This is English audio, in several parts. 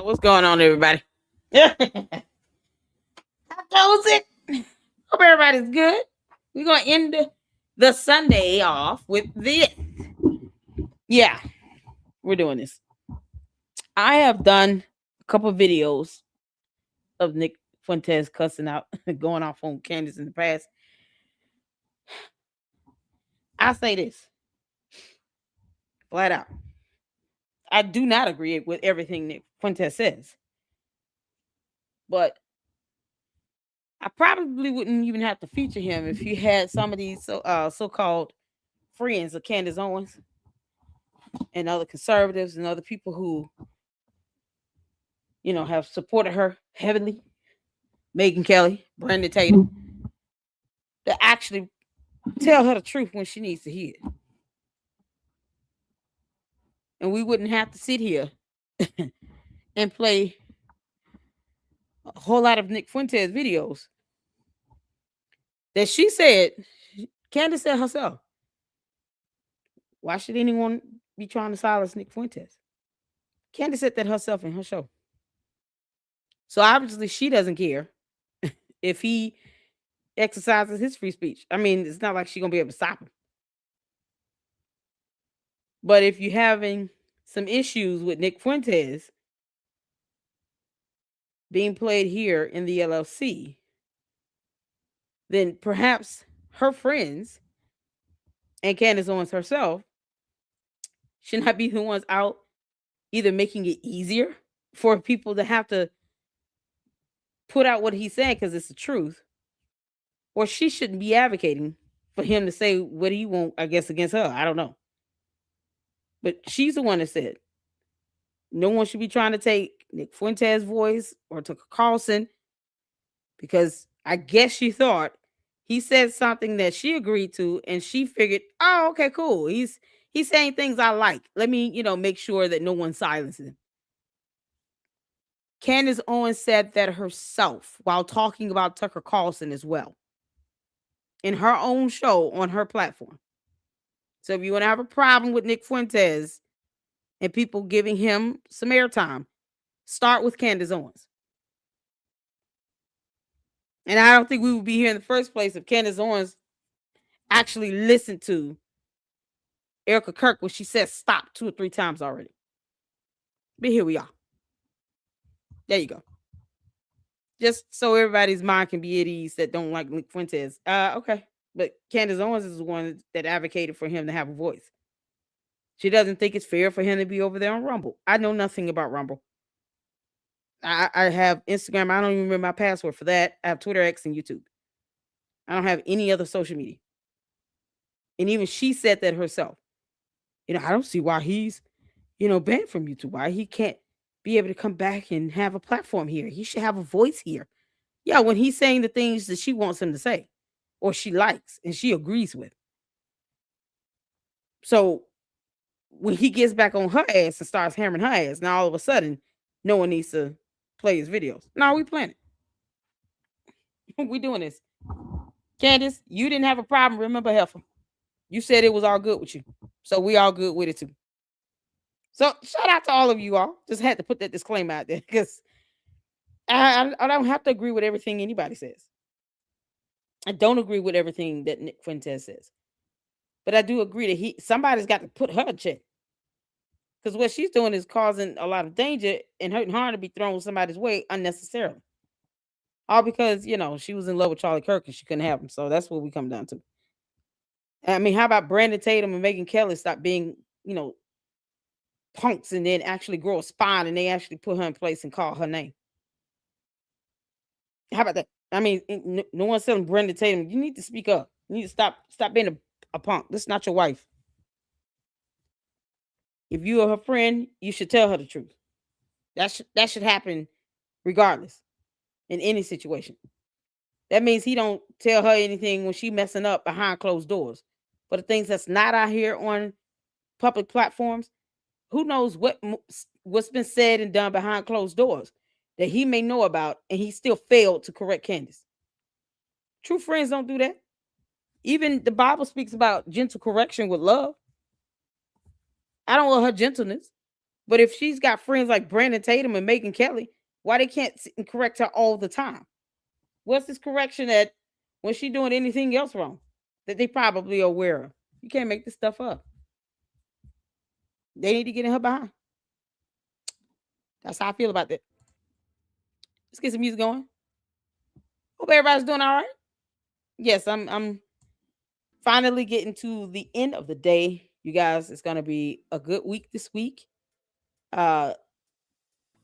What's going on, everybody? How goes it? Hope everybody's good. We're gonna end the Sunday off with this. Yeah, we're doing this. I have done a couple of videos of Nick Fuentes cussing out, going off on Candace in the past. I say this flat out. I do not agree with everything Nick Fuentes says, but I probably wouldn't even have to feature him if you had some of these so-called friends of Candace Owens and other conservatives and other people who, have supported her heavily, Megan Kelly, Brandon Tatum, to actually tell her the truth when she needs to hear it. And we wouldn't have to sit here and play a whole lot of Nick Fuentes videos that she said, Candace said herself, why should anyone be trying to silence Nick Fuentes? Candace said that herself in her show. So obviously she doesn't care if he exercises his free speech. I mean, it's not like she's going to be able to stop him. But if you're having some issues with Nick Fuentes being played here in the LLC, then perhaps her friends and Candace Owens herself should not be the ones out either making it easier for people to have to put out what he's saying because it's the truth, or she shouldn't be advocating for him to say what he won't, I guess, against her. I don't know. But she's the one that said no one should be trying to take Nick Fuentes' voice or Tucker Carlson, because I guess she thought he said something that she agreed to, and she figured, oh, okay, cool. He's saying things I like. Let me, make sure that no one silences him. Candace Owens said that herself while talking about Tucker Carlson as well in her own show on her platform. So if you want to have a problem with Nick Fuentes and people giving him some airtime, start with Candace Owens. And I don't think we would be here in the first place if Candace Owens actually listened to Erica Kirk when she said stop 2 or 3 times already. But here we are. There you go. Just so everybody's mind can be at ease that don't like Nick Fuentes. Okay. But Candace Owens is the one that advocated for him to have a voice. She doesn't think it's fair for him to be over there on Rumble. I know nothing about Rumble. I have Instagram. I don't even remember my password for that. I have Twitter, X, and YouTube. I don't have any other social media. And even she said that herself. I don't see why he's, banned from YouTube. Why he can't be able to come back and have a platform here. He should have a voice here. Yeah, when he's saying the things that she wants him to say or she likes and she agrees with. So when he gets back on her ass and starts hammering her ass, now all of a sudden, no one needs to play his videos. No, we playing it. We doing this. Candace, you didn't have a problem. Remember, Heifer. You said it was all good with you. So we all good with it too. So shout out to all of you all. Just had to put that disclaimer out there because I don't have to agree with everything anybody says. I don't agree with everything that Nick Fuentes says. But I do agree that somebody's got to put her in check. Because what she's doing is causing a lot of danger and hurting harm to be thrown somebody's way unnecessarily. All because, she was in love with Charlie Kirk and she couldn't have him. So that's what we come down to. I mean, how about Brandon Tatum and Megan Kelly stop being, punks and then actually grow a spine and they actually put her in place and call her name? How about that? I mean, no one's telling Brandon Tatum, you need to speak up. You need to stop being a punk. This is not your wife. If you are her friend, you should tell her the truth. That should happen regardless in any situation. That means he don't tell her anything when she messing up behind closed doors. But the things that's not out here on public platforms, who knows what's been said and done behind closed doors that he may know about, and he still failed to correct Candace. True friends don't do that. Even the Bible speaks about gentle correction with love. I don't want her gentleness. But if she's got friends like Brandon Tatum and Megan Kelly, why they can't correct her all the time? What's this correction that when she doing anything else wrong that they probably are aware of? You can't make this stuff up. They need to get in her behind. That's how I feel about that. Let's get some music going. Hope everybody's doing all right. Yes, I'm finally getting to the end of the day. You guys, it's gonna be a good week this week. Uh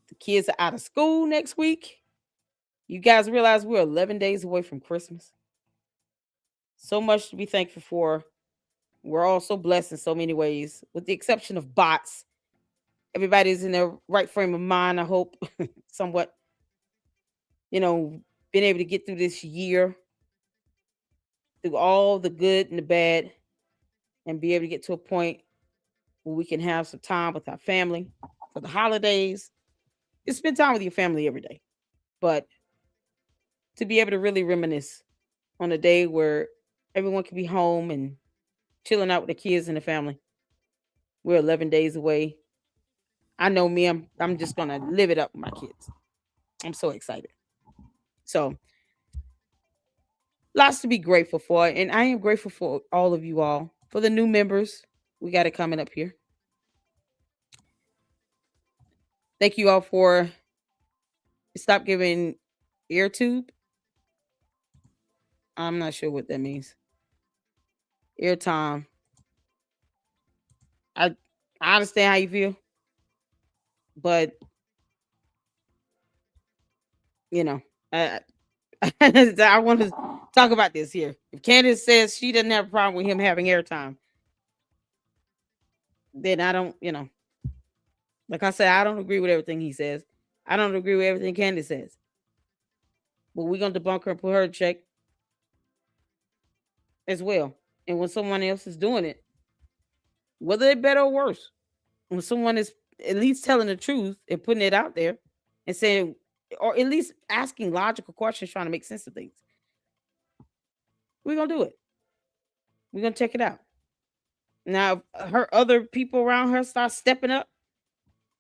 the kids are out of school next week. You guys realize we're 11 days away from Christmas. So much to be thankful for. We're all so blessed in so many ways, with the exception of bots. Everybody's in their right frame of mind, I hope, somewhat, you know, been able to get through this year, through all the good and the bad, and be able to get to a point where we can have some time with our family for the holidays. You spend time with your family every day, but to be able to really reminisce on a day where everyone can be home and chilling out with the kids and the family. We're 11 days away. I know me, I'm just gonna live it up with my kids. I'm so excited. So lots to be grateful for. And I am grateful for all of you all. For the new members, we got it coming up here. Thank you all for stop giving ear tube. I'm not sure what that means. Airtime. I I understand how you feel, but you know, I I want to talk about this here. If Candace says she doesn't have a problem with him having airtime, then I don't, like I said, I don't agree with everything he says. I don't agree with everything Candace says. But we're gonna debunk her and put her in check as well. And when someone else is doing it, whether they're better or worse, when someone is at least telling the truth and putting it out there and saying, or at least asking logical questions, trying to make sense of things, we're gonna do it. We're gonna check it out. Now, if her other people around her start stepping up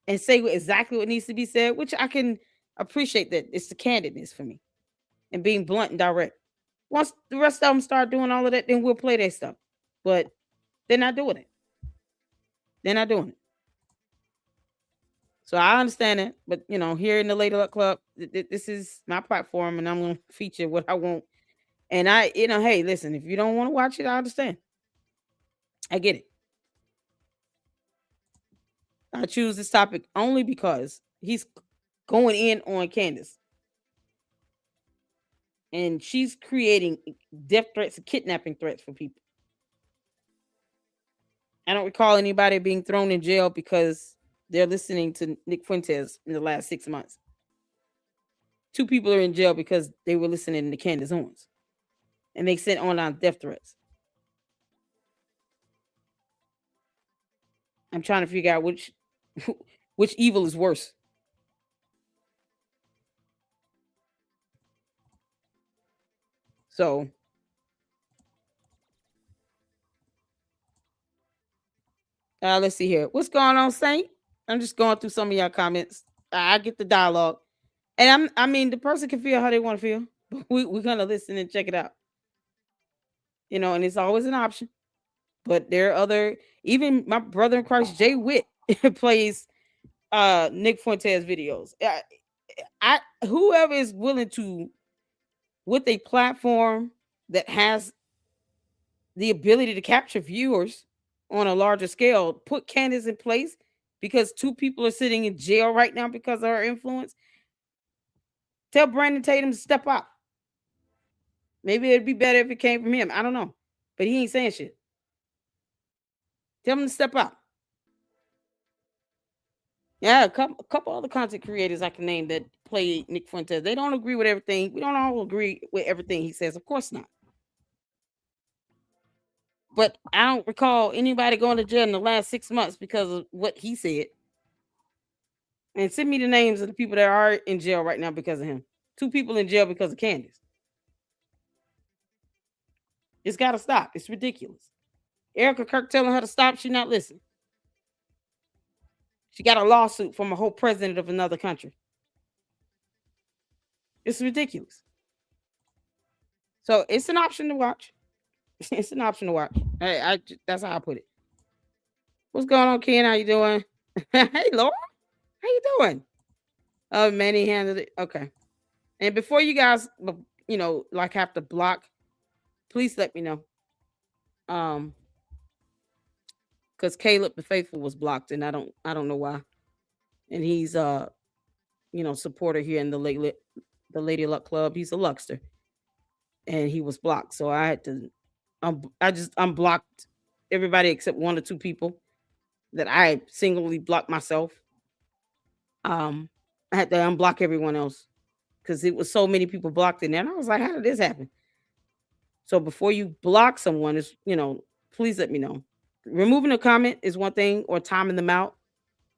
and say exactly what needs to be said, which I can appreciate that it's the candidness for me and being blunt and direct. Once the rest of them start doing all of that, then we'll play their stuff. But they're not doing it. They're not doing it. So I understand it, but here in the Lady Luck Club, this is my platform, and I'm gonna feature what I want. And hey, listen, if you don't want to watch it, I understand. I get it. I choose this topic only because he's going in on Candace, and she's creating death threats and kidnapping threats for people. I don't recall anybody being thrown in jail because they're listening to Nick Fuentes in the last 6 months. Two people are in jail because they were listening to Candace Owens, and they sent online death threats. I'm trying to figure out which which evil is worse. So let's see here. What's going on, Saint? I'm just going through some of y'all comments. I get the dialogue. And I mean, the person can feel how they want to feel. But we're gonna listen and check it out. And it's always an option. But there are other, even my brother in Christ, Jay Witt, plays Nick Fuentes videos. I whoever is willing to, with a platform that has the ability to capture viewers on a larger scale, put Candace in place because two people are sitting in jail right now because of her influence. Tell Brandon Tatum to step up. Maybe it'd be better if it came from him. I don't know. But he ain't saying shit. Tell him to step up. Yeah, a couple other content creators I can name that play Nick Fuentes. They don't agree with everything. We don't all agree with everything he says. Of course not. But I don't recall anybody going to jail in the last 6 months because of what he said. And send me the names of the people that are in jail right now because of him. Two people in jail because of Candace. It's got to stop. It's ridiculous. Erica Kirk telling her to stop. She not listening. She got a lawsuit from a whole president of another country. It's ridiculous. So it's an option to watch. It's an option to watch. That's how I put it. What's going on, Ken? How you doing? Hey, Laura. How you doing? Oh, Manny handled it. Okay. And before you guys, like have to block, please let me know. Because Caleb the Faithful was blocked, and I don't know why. And he's supporter here in the Lady Luck Club. He's a Luckster, and he was blocked. So I had to, I just unblocked everybody except one or two people that I singly blocked myself. I had to unblock everyone else because it was so many people blocked in there. And I was like, how did this happen? So before you block someone, please let me know. Removing a comment is one thing, or timing them out,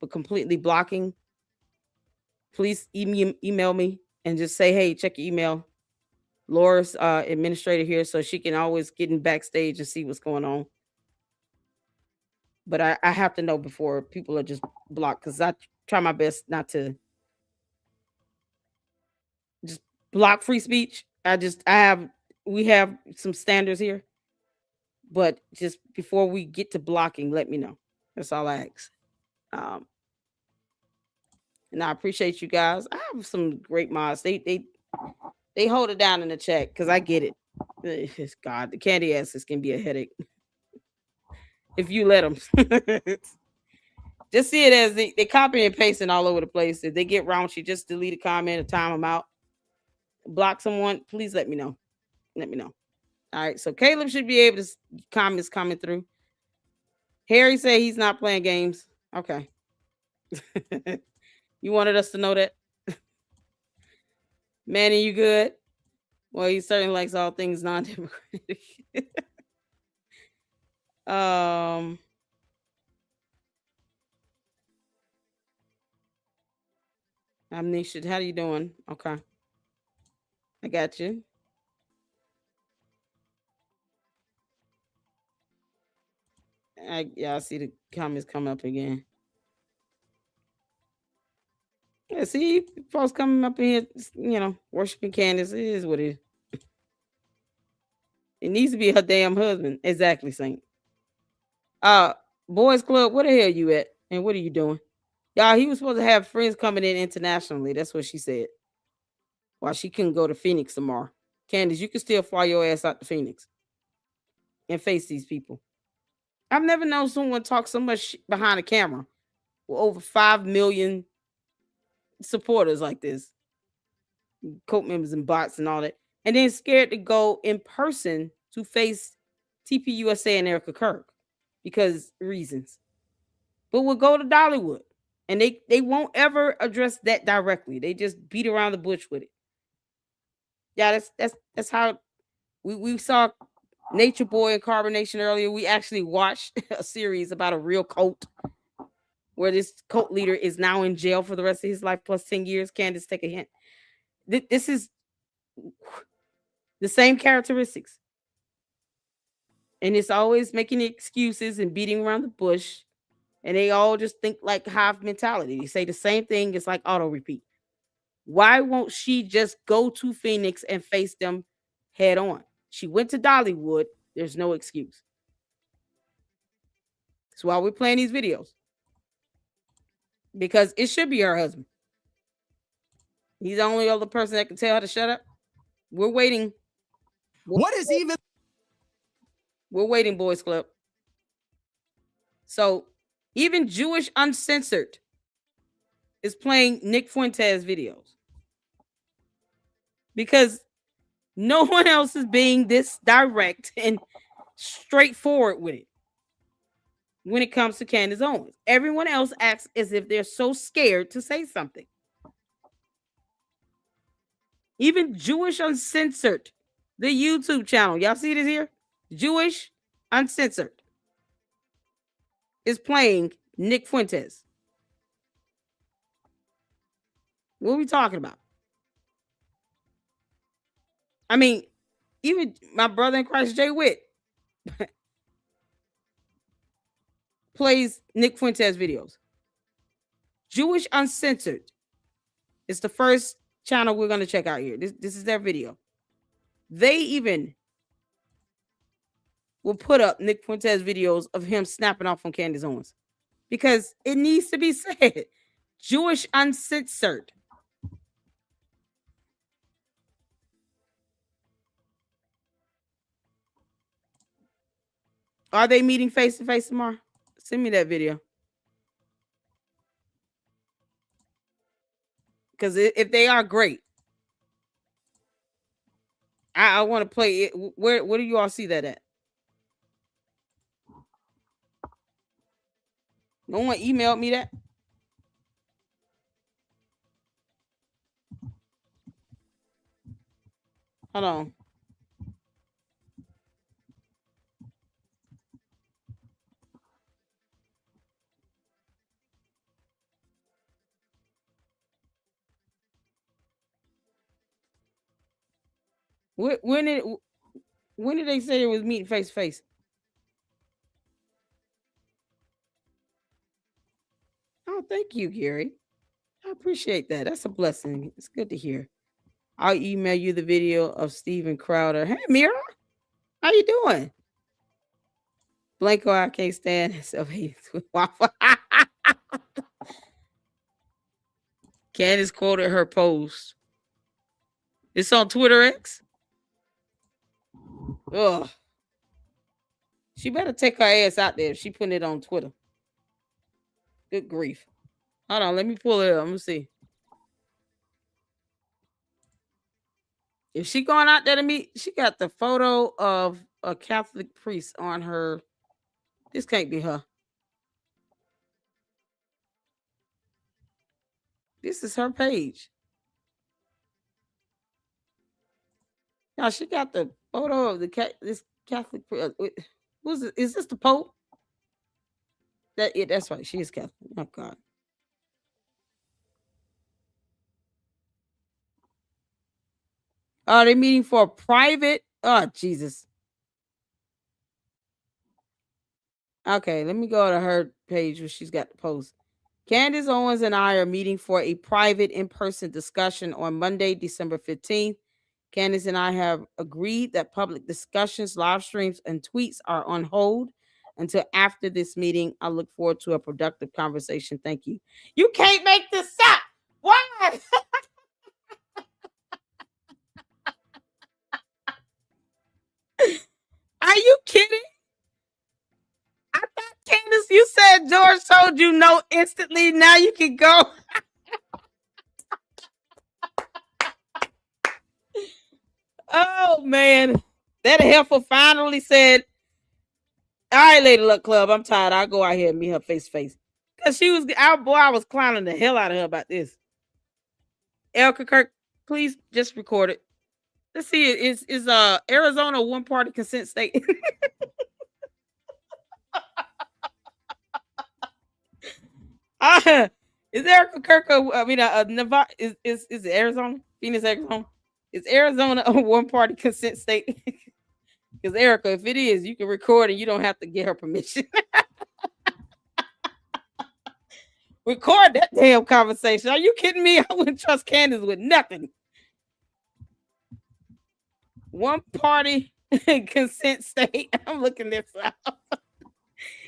but completely blocking, please email me and just say, hey, check your email. Laura's administrator here, so she can always get in backstage and see what's going on. But I have to know before people are just blocked, because I try my best not to just block free speech. We have some standards here, but just before we get to blocking, let me know. That's all I ask. And I appreciate you guys. I have some great mods. They hold it down in the chat because I get it. It's God, the candy asses can be a headache if you let them. Just see it as they copy and pasting all over the place. If they get raunchy, just delete a comment or time them out. Block someone, please let me know. Let me know. All right, so Caleb should be able to comments coming through. Harry said he's not playing games. Okay. You wanted us to know that? Manny, you good? Well, he certainly likes all things non-democratic. Amnesia, how you doing? Okay. I got you. I see the comments come up again. Yeah, see, folks coming up in here, worshiping Candace. It is what it is. It needs to be her damn husband. Exactly, Saint. Boys Club, where the hell you at? And what are you doing? Y'all, he was supposed to have friends coming in internationally. That's what she said. Why she couldn't go to Phoenix tomorrow. Candace, you can still fly your ass out to Phoenix and face these people. I've never known someone talk so much behind a camera with over 5 million supporters like this. Cult members and bots and all that. And then scared to go in person to face TPUSA and Erica Kirk because reasons. But we'll go to Dollywood. And they won't ever address that directly. They just beat around the bush with it. Yeah, that's how we saw Nature Boy and Carbonation earlier. We actually watched a series about a real cult where this cult leader is now in jail for the rest of his life plus 10 years. Candace, take a hint. This is the same characteristics. And it's always making excuses and beating around the bush. And they all just think like hive mentality. They say the same thing. It's like auto repeat. Why won't she just go to Phoenix and face them head on? She went to Dollywood. There's no excuse. That's why we're playing these videos. Because it should be her husband. He's the only other person that can tell her to shut up. We're waiting. What is even? We're waiting, Boys Club. So even Jewish Uncensored is playing Nick Fuentes videos. Because no one else is being this direct and straightforward with it when it comes to Candace Owens. Everyone else acts as if they're so scared to say something. Even Jewish Uncensored, the YouTube channel, y'all see this here? Jewish Uncensored is playing Nick Fuentes. What are we talking about? I mean, even my brother in Christ, Jay Witt, plays Nick Fuentes videos. Jewish Uncensored. It's the first channel we're going to check out here. This is their video. They even will put up Nick Fuentes videos of him snapping off on Candace Owens because it needs to be said. Jewish Uncensored. Are they meeting face to face tomorrow? Send me that video. Because if they are, great. I want to play it. Where do you all see that at? No one emailed me that. Hold on. When did they say it was meeting face to face? Oh, thank you, Gary. I appreciate that. That's a blessing. It's good to hear. I'll email you the video of Steven Crowder. Hey, Mira, how you doing? Blanco, I can't stand waffle. Candace quoted her post. It's on Twitter X. Ugh. She better take her ass out there if she putting it on Twitter. Good grief. Hold on, let me pull it up. I'm gonna see. If she going out there to meet, she got the photo of a Catholic priest on her. This can't be her. This is her page. Now she got the photo of this Catholic priest. Who's it? Is this the Pope? That's right. She is Catholic. Oh God. Are they meeting for a private? Oh Jesus. Okay, let me go to her page where she's got the post. Candace Owens and I are meeting for a private in-person discussion on Monday, December 15th. Candace and I have agreed that public discussions, live streams, and tweets are on hold until after this meeting. I look forward to a productive conversation. Thank you. You can't make this up. Why? Are you kidding? I thought, Candace, you said George told you no instantly. Now you can go. Oh, man. That heifer finally said, all right, Lady Luck Club, I'm tired. I'll go out here and meet her face to face. Because I was clowning the hell out of her about this. Erica Kirk, please just record it. Let's see. Is Arizona a one-party consent state? Is Erica Kirk? Nevada is it Arizona? Phoenix, Arizona. Is Arizona a one-party consent state? Because Erica, if it is, you can record and you don't have to get her permission. Record that damn conversation. Are you kidding me? I wouldn't trust Candace with nothing. One party consent state. I'm looking this up.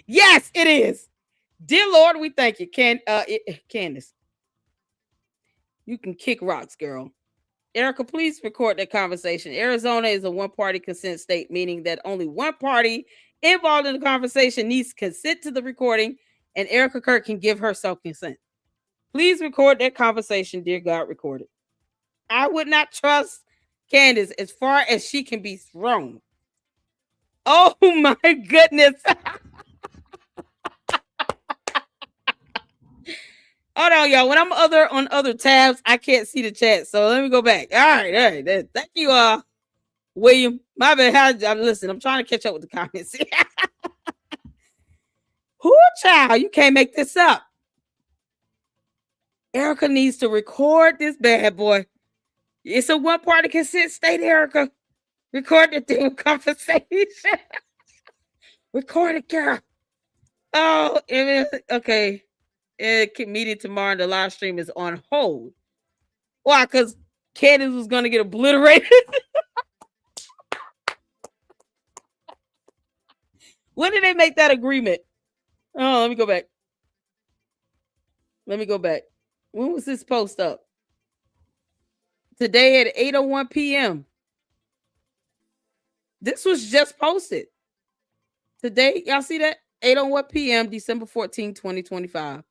Yes, it is. Dear Lord, we thank you, Candace. You can kick rocks, girl. Erica, please record that conversation. Arizona is a one-party consent state, meaning that only one party involved in the conversation needs consent to the recording, and Erica Kirk can give herself consent. Please record that conversation, dear God, record it. I would not trust Candace as far as she can be thrown. Oh my goodness. Hold on, y'all. When I'm on other tabs, I can't see the chat. So let me go back. All right. Thank you, William. My bad. Listen, I'm trying to catch up with the comments. Whoo, child, you can't make this up. Erica needs to record this bad boy. It's a one-party consent state, Erica. Record the damn conversation. Record it, girl. Oh, okay. Meeting tomorrow and the live stream is on hold. Why? Because Candace was going to get obliterated. When did they make that agreement? Oh, let me go back. When was this post up? Today at 8:01 p.m. This was just posted. Today, y'all see that? 8:01 p.m. December 14, 2025.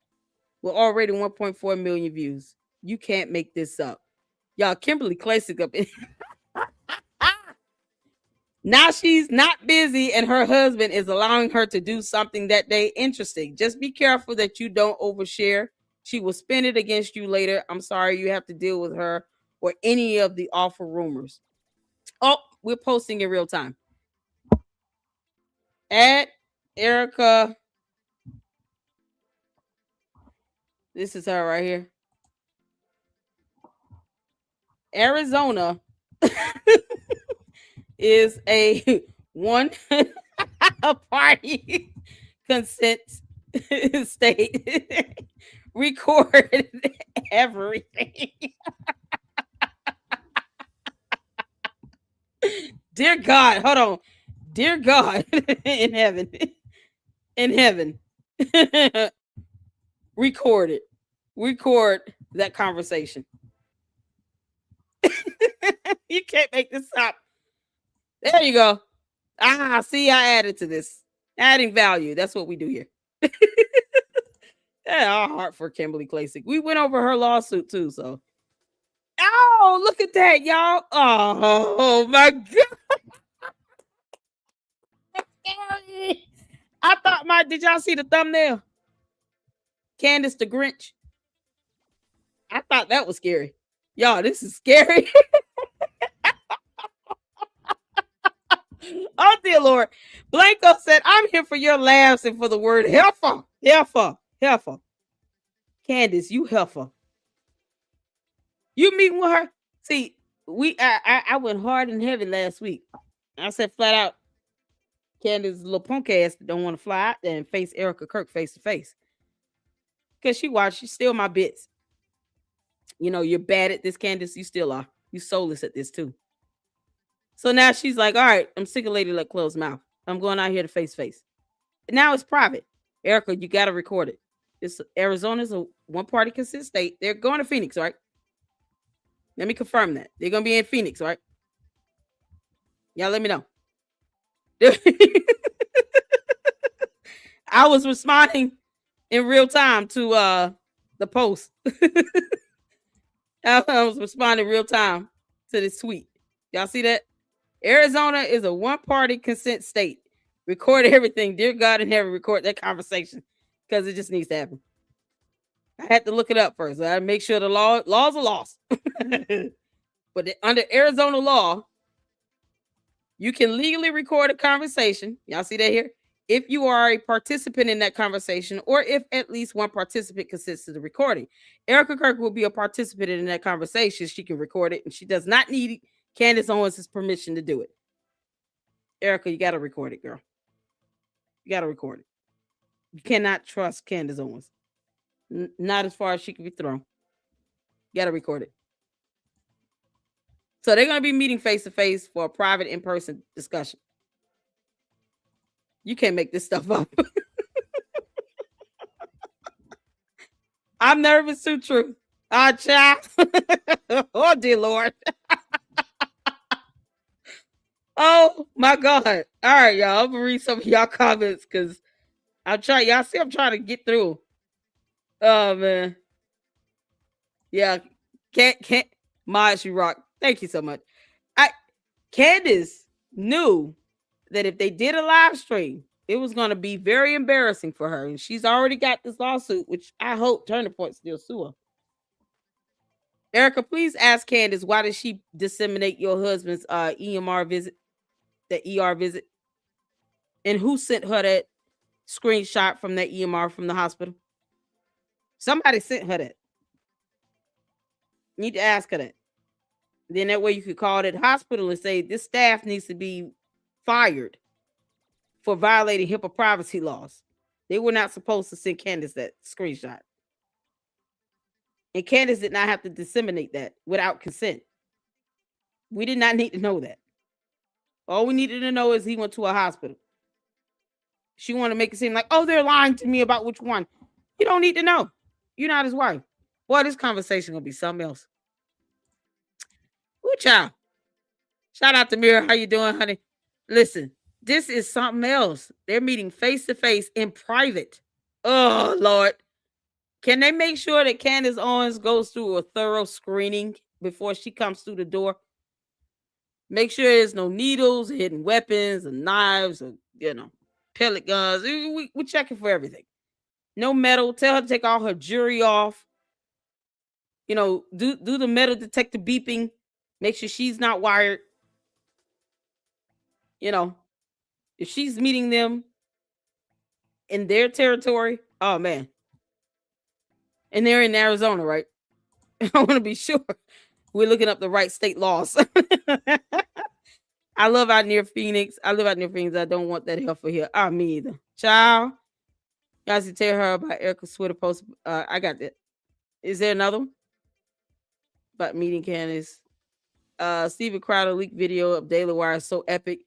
With already 1.4 million views. You can't make this up. Y'all, Kimberly Classic up in. Now she's not busy and her husband is allowing her to do something that day interesting. Just be careful that you don't overshare. She will spin it against you later. I'm sorry you have to deal with her or any of the awful rumors. Oh, we're posting in real time. At Erica. This is her right here. Arizona is a one party consent state. Record everything. Dear God, hold on. Dear God in heaven. In heaven. Record it. Record that conversation. You can't make this up. There you go. Ah, see, I added to this. Adding value. That's what we do here. Yeah, our heart for Kimberly Classic. We went over her lawsuit too, so. Oh, look at that, y'all. Oh my God. I thought did y'all see the thumbnail? Candace the Grinch. I thought that was scary. Y'all, this is scary. Oh, dear Lord. Blanco said, I'm here for your laughs and for the word heifer. Heifer. Heifer. Candace, you heifer. You meeting with her? See, I went hard and heavy last week. I said flat out, Candace's little punk ass don't want to fly out there and face Erica Kirk face to face. Because she's still my bits. You know, you're bad at this, Candace. You still are. You soulless at this too. So now she's like, all right, I'm sick of lady like closed mouth. I'm going out here to face. Now it's private. Erica, you got to record it. Arizona's a one-party consent state. They're going to Phoenix, right? Let me confirm that. They're going to be in Phoenix, right? Y'all let me know. I was responding in real time to the post. I was responding real time to this tweet. Y'all see that? Arizona is a one-party consent state. Record everything. Dear God in heaven, record that conversation because it just needs to happen. I had to look it up first. I had to make sure the laws are laws. But under Arizona law, you can legally record a conversation. Y'all see that here? If you are a participant in that conversation, or if at least one participant consents to the recording. Erica Kirk will be a participant in that conversation. She can record it, and she does not need Candace Owens' permission to do it. Erica, you got to record it, girl. You got to record it. You cannot trust Candace Owens. Not as far as she can be thrown. You got to record it. So they're going to be meeting face to face for a private in-person discussion. You can't make this stuff up. I'm nervous too, true. Child. Oh, dear Lord. Oh, my God. All right, y'all. I'm going to read some of y'all comments because I'm trying. Y'all see I'm trying to get through. Oh, man. Yeah. Can't. Maj, you rock. Thank you so much. Candace knew that if they did a live stream, it was going to be very embarrassing for her. And she's already got this lawsuit, which I hope Turning Point still sue her. Erica, please ask Candace, why did she disseminate your husband's EMR visit, the ER visit? And who sent her that screenshot from that EMR from the hospital? Somebody sent her that. You need to ask her that. Then that way you could call that hospital and say, this staff needs to be fired for violating HIPAA privacy laws. They were not supposed to send Candace that screenshot. And Candace did not have to disseminate that without consent. We did not need to know that. All we needed to know is he went to a hospital. She wanted to make it seem like, oh, they're lying to me about which one. You don't need to know. You're not his wife. Boy, this conversation gonna be something else. Ooh, child. Shout out to Mira. How you doing, honey? Listen, this is something else. They're meeting face to face in private. Oh, Lord. Can they make sure that Candace Owens goes through a thorough screening before she comes through the door? Make sure there's no needles, hidden weapons, or knives, or, pellet guns. We're checking for everything. No metal. Tell her to take all her jewelry off. Do the metal detector beeping. Make sure she's not wired. If she's meeting them in their territory, oh man. And they're in Arizona, right? I want to be sure we're looking up the right state laws. I live out near Phoenix. I don't want that help for here. Me either. Child. You guys to tell her about Erica's Twitter post. I got that. Is there another one? About meeting Candace. Steven Crowder leaked video of Daily Wire is so epic.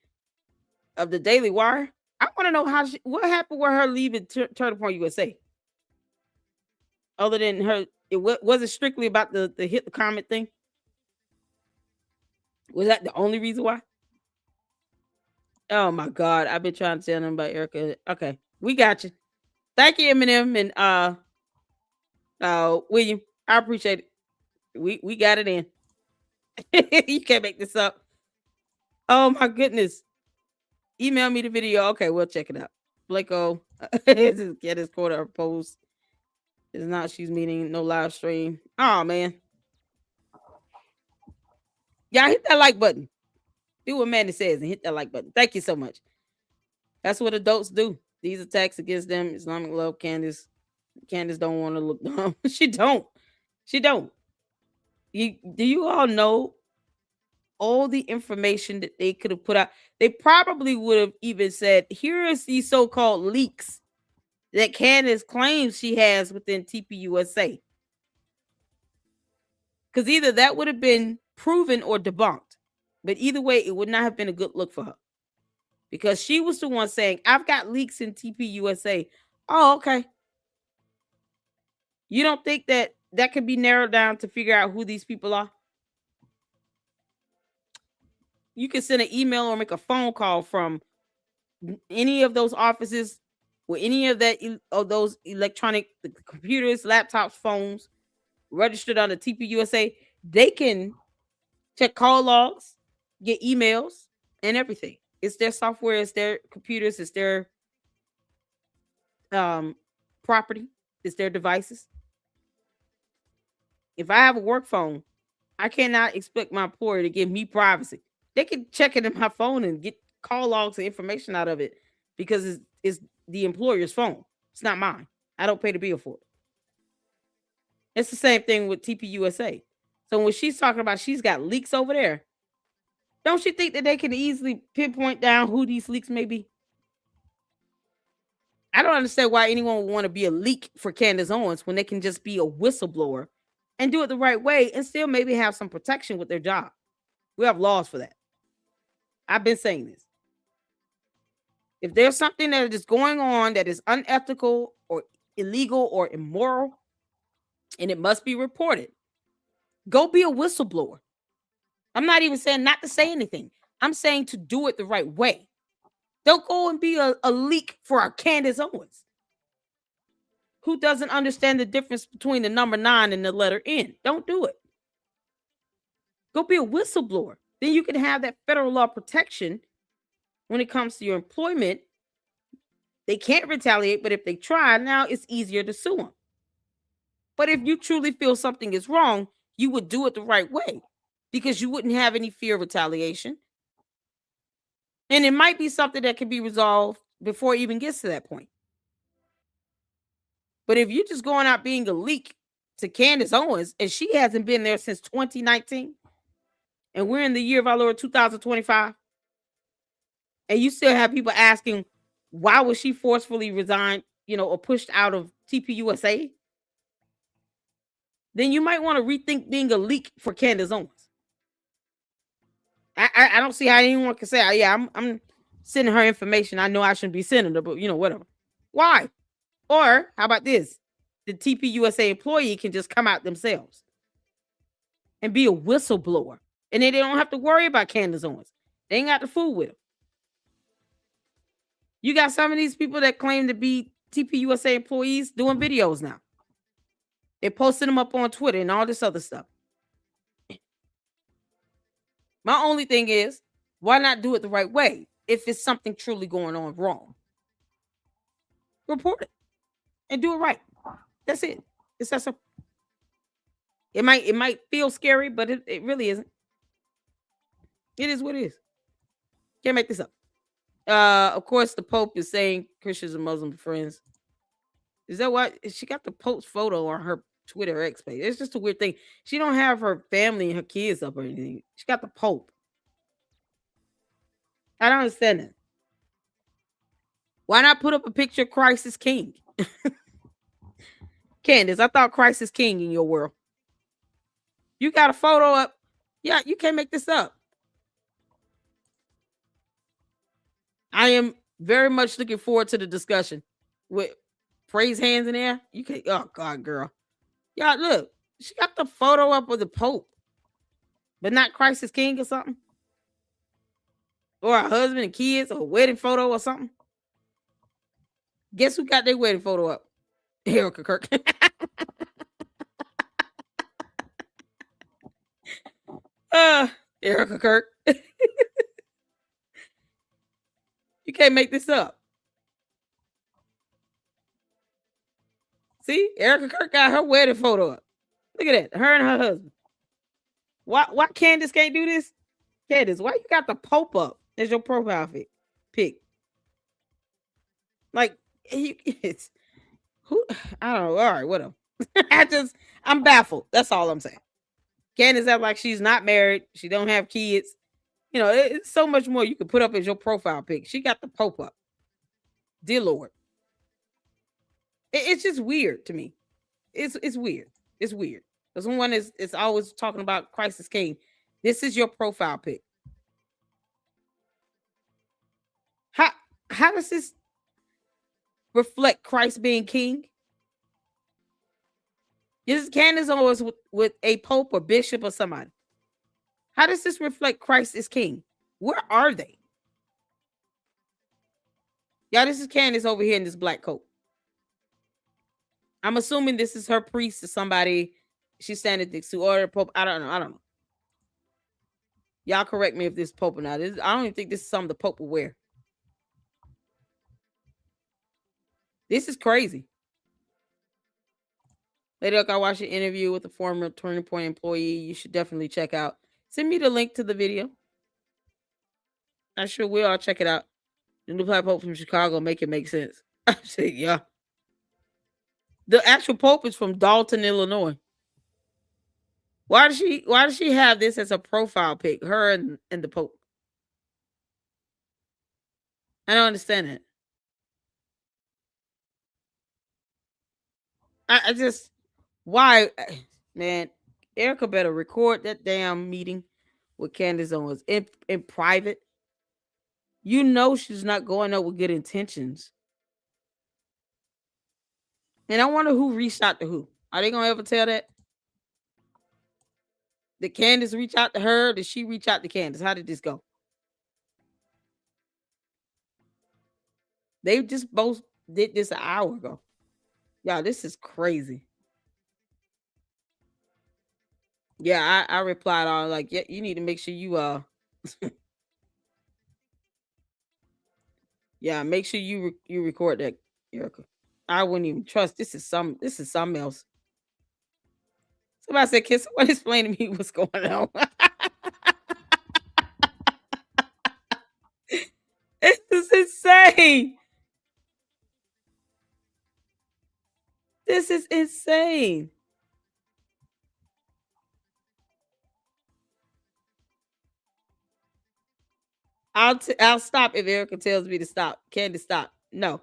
Of the Daily Wire? I want to know what happened with her leaving Turtle Point USA. Other than her, was it strictly about the hit the comment thing? Was that the only reason why? Oh my God, I've been trying to tell them about Erica. Okay, we got you. Thank you, Eminem and William. I appreciate it. We got it in. You can't make this up. Oh my goodness. Email me the video. Okay, we'll check it out. Blako, get his quarter post. It's not she's meeting, no live stream. Oh man. Y'all hit that like button. Do what Mandy says and hit that like button. Thank you so much. That's what adults do. These attacks against them, Islamic love, Candace. Candace don't want to look dumb. She don't. Do you all know all the information that they could have put out? They probably would have even said, here is these so-called leaks that Candace claims she has within TPUSA. Because either that would have been proven or debunked. But either way, it would not have been a good look for her. Because she was the one saying, I've got leaks in TPUSA. Oh, okay. You don't think that could be narrowed down to figure out who these people are? You can send an email or make a phone call from any of those offices with any of those electronic computers, laptops, phones registered on the TPUSA. They can check call logs, get emails, and everything. It's their software, it's their computers, it's their property, it's their devices. If I have a work phone, I cannot expect my employer to give me privacy. They can check it in my phone and get call logs and information out of it because it's the employer's phone. It's not mine. I don't pay the bill for it. It's the same thing with TPUSA. So when she's talking about she's got leaks over there, don't you think that they can easily pinpoint down who these leaks may be? I don't understand why anyone would want to be a leak for Candace Owens when they can just be a whistleblower and do it the right way and still maybe have some protection with their job. We have laws for that. I've been saying this. If there's something that is going on that is unethical or illegal or immoral, and it must be reported, go be a whistleblower. I'm not even saying not to say anything. I'm saying to do it the right way. Don't go and be a leak for our Candace Owens, who doesn't understand the difference between the number 9 and the letter N. Don't do it. Go be a whistleblower. Then you can have that federal law protection when it comes to your employment. They can't retaliate, but if they try, now it's easier to sue them. But if you truly feel something is wrong, you would do it the right way because you wouldn't have any fear of retaliation. And it might be something that can be resolved before it even gets to that point. But if you're just going out being a leak to Candace Owens, and she hasn't been there since 2019, and we're in the year of our Lord 2025, and you still have people asking, why was she forcefully resigned, or pushed out of TPUSA? then you might want to rethink being a leak for Candace Owens. I don't see how anyone can say, yeah, I'm sending her information. I know I shouldn't be sending her, but whatever. Why? Or how about this? The TPUSA employee can just come out themselves and be a whistleblower. And then they don't have to worry about Candace Owens. They ain't got to fool with them. You got some of these people that claim to be TPUSA employees doing videos now. They're posting them up on Twitter and all this other stuff. My only thing is, why not do it the right way? If it's something truly going on wrong, report it and do it right. That's it. It's that simple. It might feel scary, but it really isn't. It is what it is. Can't make this up. Of course, the Pope is saying Christians and Muslim friends. Is that why she got the Pope's photo on her Twitter X page? It's just a weird thing. She don't have her family and her kids up or anything. She got the Pope. I don't understand that. Why not put up a picture of Christ is King? Candace, I thought Christ is King in your world. You got a photo up. Yeah, you can't make this up. I am very much looking forward to the discussion with praise hands in there. You can't. Oh God, girl. Yeah, look, she got the photo up of the Pope, but not Christ is King or something, or a husband and kids, or a wedding photo or something. Guess who got their wedding photo up? Erica Kirk. Erica Kirk. You can't make this up. See, Erica Kirk got her wedding photo up. Look at that. Her and her husband. Why Candace can't do this? Candace, why you got the Pope up as your profile pic? Like, it's who? I don't know. All right, whatever. I'm baffled. That's all I'm saying. Candace act like she's not married. She don't have kids. It's so much more you can put up as your profile pic. She got the Pope up. Dear Lord. It's just weird to me. It's weird. It's weird. Because someone is always talking about Christ is King. This is your profile pic. How does this reflect Christ being King? This is Candace Owens with a pope or bishop or somebody. How does this reflect Christ is King? Where are they? Yeah, this is Candace over here in this black coat. I'm assuming this is her priest or somebody she's standing next to, or the Pope. I don't know. Y'all correct me if this is Pope or not. I don't even think this is something the Pope will wear. This is crazy. Later, I watched an interview with a former Turning Point employee. You should definitely check out. Send me the link to the video. I sure will. I'll check it out. The new black Pope from Chicago make it make sense. I say, yeah. The actual Pope is from Dalton, Illinois. Why does she have this as a profile pic? Her and the Pope. I don't understand it. I just why, man. Erica better record that damn meeting with Candace Owens in private. You know she's not going up with good intentions. And I wonder who reached out to who. Are they gonna ever tell that? Did Candace reach out to her? Did she reach out to Candace? How did this go? They just both did this an hour ago. Y'all, this is crazy. Yeah, I replied all like, yeah, you need to make sure you yeah, make sure you record that, Erica. I wouldn't even trust. This is something else. Somebody said, "Can someone explain to me what's going on?" This is insane. This is insane. I'll stop if Erica tells me to stop. Candace, stop. No.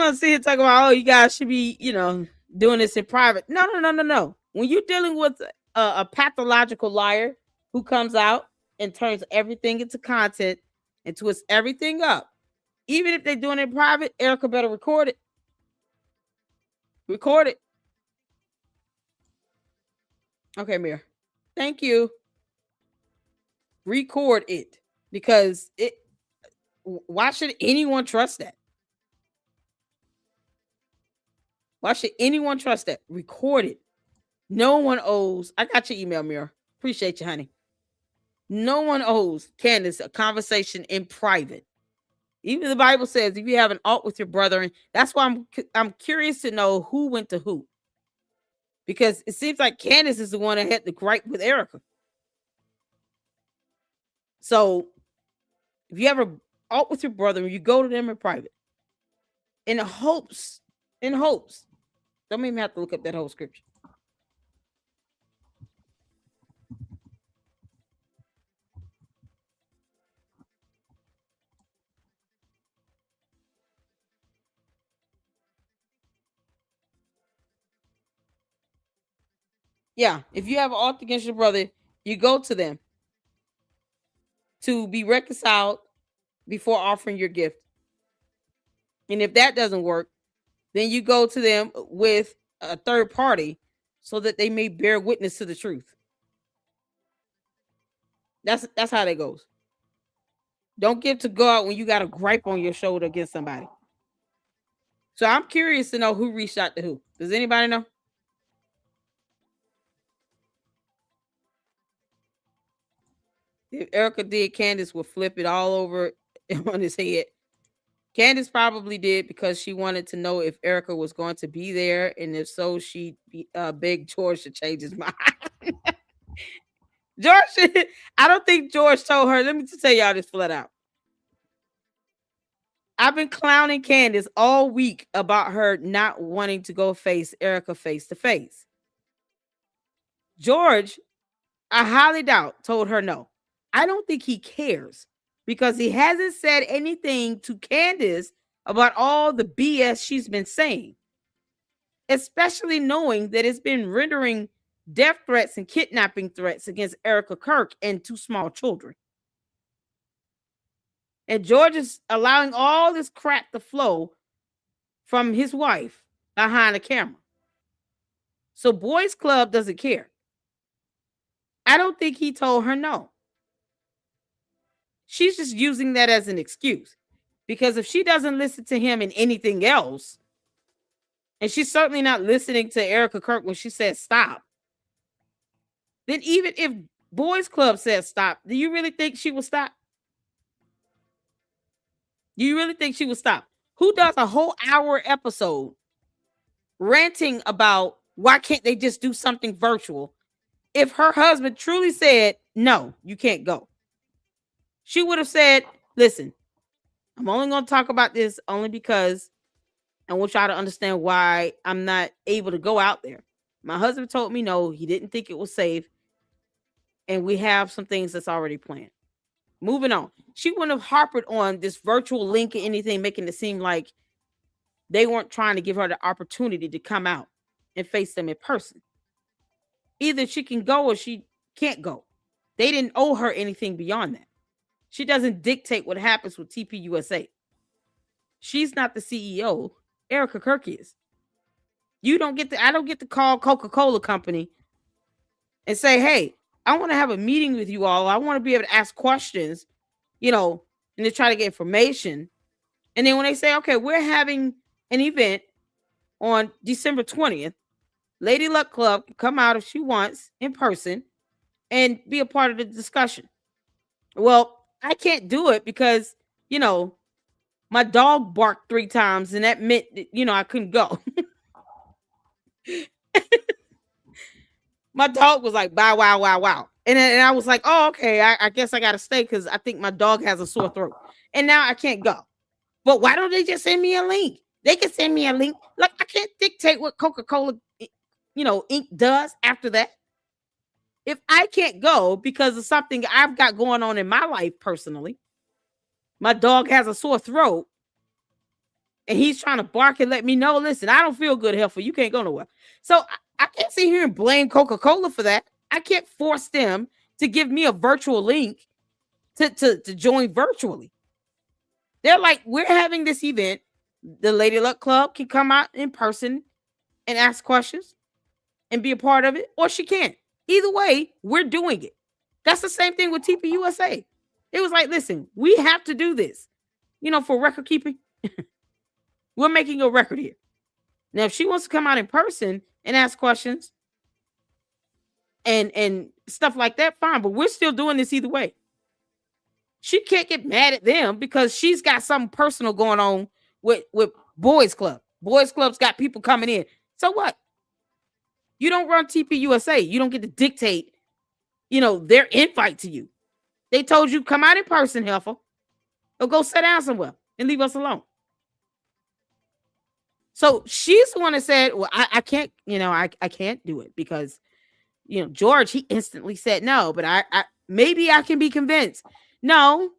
want to sit here talking about, oh, you guys should be, doing this in private. No, no, no, no, no. When you're dealing with a pathological liar who comes out and turns everything into content and twists everything up, even if they're doing it in private, Erica better record it. Record it. Okay, Mir. Thank you. Record it, because why should anyone trust that? Why should anyone trust that? Record it. No one owes. I got your email, Mira. Appreciate you, honey. No one owes Candace a conversation in private. Even the Bible says if you have an ought with your brother, and that's why I'm curious to know who went to who. Because it seems like Candace is the one that had the gripe with Erica. So if you have an ought with your brother, you go to them in private. In hopes. Don't even have to look up that whole scripture. Yeah, if you have an ought against your brother, you go to them to be reconciled before offering your gift. And if that doesn't work, then you go to them with a third party so that they may bear witness to the truth. That's how that goes. Don't give to God when you got a gripe on your shoulder against somebody. So I'm curious to know who reached out to who. Does anybody know? If Erica did, Candace would flip it all over on his head. Candace probably did because she wanted to know if Erica was going to be there, and if so, she begged George to change his mind. George, I don't think George told her. Let me just tell y'all this flat out. I've been clowning Candace all week about her not wanting to go face Erica face to face. George, I highly doubt, told her no. I don't think he cares because he hasn't said anything to Candace about all the BS she's been saying, especially knowing that it's been rendering death threats and kidnapping threats against Erica Kirk and two small children. And George is allowing all this crap to flow from his wife behind the camera. So Boys Club doesn't care. I don't think he told her no. She's just using that as an excuse. Because if she doesn't listen to him in anything else, and she's certainly not listening to Erica Kirk when she says stop, then even if Boys Club says stop, do you really think she will stop? Do you really think she will stop? Who does a whole hour episode ranting about why can't they just do something virtual if her husband truly said, no, you can't go? She would have said, listen, I'm only going to talk about this only because I want y'all to understand why I'm not able to go out there. My husband told me no, he didn't think it was safe. And we have some things that's already planned. Moving on. She wouldn't have harped on this virtual link or anything, making it seem like they weren't trying to give her the opportunity to come out and face them in person. Either she can go or she can't go. They didn't owe her anything beyond that. She doesn't dictate what happens with TPUSA. She's not the CEO. Erica Kirk is. I don't get to call Coca-Cola Company and say, hey, I want to have a meeting with you all. I want to be able to ask questions, and to try to get information. And then when they say, okay, we're having an event on December 20th, Lady Luck Club can come out if she wants in person and be a part of the discussion. Well, I can't do it because, my dog barked 3 times and that meant that, I couldn't go. My dog was like, bow, wow, wow, wow. And I was like, oh, okay, I guess I got to stay because I think my dog has a sore throat. And now I can't go. But why don't they just send me a link? They can send me a link. Like, I can't dictate what Coca-Cola, Inc. does after that. If I can't go because of something I've got going on in my life personally, my dog has a sore throat, And he's trying to bark and let me know, listen, I don't feel good, Heifer. You can't go nowhere. So I can't sit here and blame Coca-Cola for that. I can't force them to give me a virtual link to join virtually. They're like, we're having this event. The Lady Luck Club can come out in person and ask questions and be a part of it, or she can't. Either way, we're doing it. That's the same thing with TPUSA. It was like, listen, we have to do this, for record keeping. We're making a record here. Now, if she wants to come out in person and ask questions and stuff like that, fine. But we're still doing this either way. She can't get mad at them because she's got something personal going on with Boys Club. Boys Club's got people coming in. So what? You don't run TPUSA. You don't get to dictate, their invite to you. They told you come out in person, Heifer, or go sit down somewhere and leave us alone. So she's the one that said, well, I can't, I can't do it because, George, he instantly said no, but I maybe I can be convinced. No,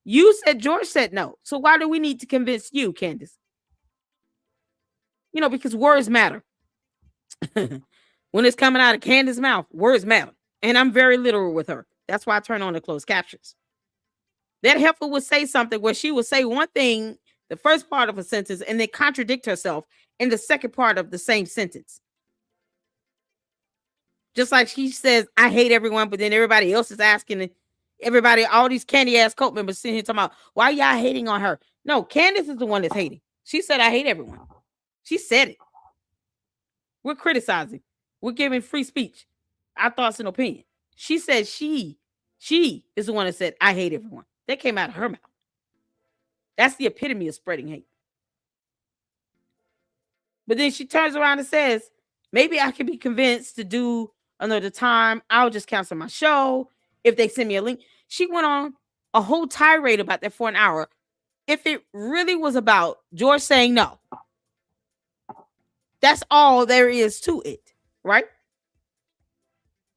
you said George said no. So why do we need to convince you, Candace? Because words matter. When it's coming out of Candace's mouth, words matter. And I'm very literal with her. That's why I turn on the closed captions. That Heifer would say something where she would say one thing, the first part of a sentence, and then contradict herself in the second part of the same sentence. Just like she says, I hate everyone, but then everybody else is asking, everybody, all these candy ass cult members sitting here talking about, why y'all hating on her? No, Candace is the one that's hating. She said, I hate everyone. She said it. We're criticizing. We're giving free speech, our thoughts and opinion. She said she is the one that said, I hate everyone. That came out of her mouth. That's the epitome of spreading hate. But then she turns around and says, maybe I can be convinced to do another time. I'll just cancel my show if they send me a link. She went on a whole tirade about that for an hour. If it really was about George saying no, that's all there is to it, right?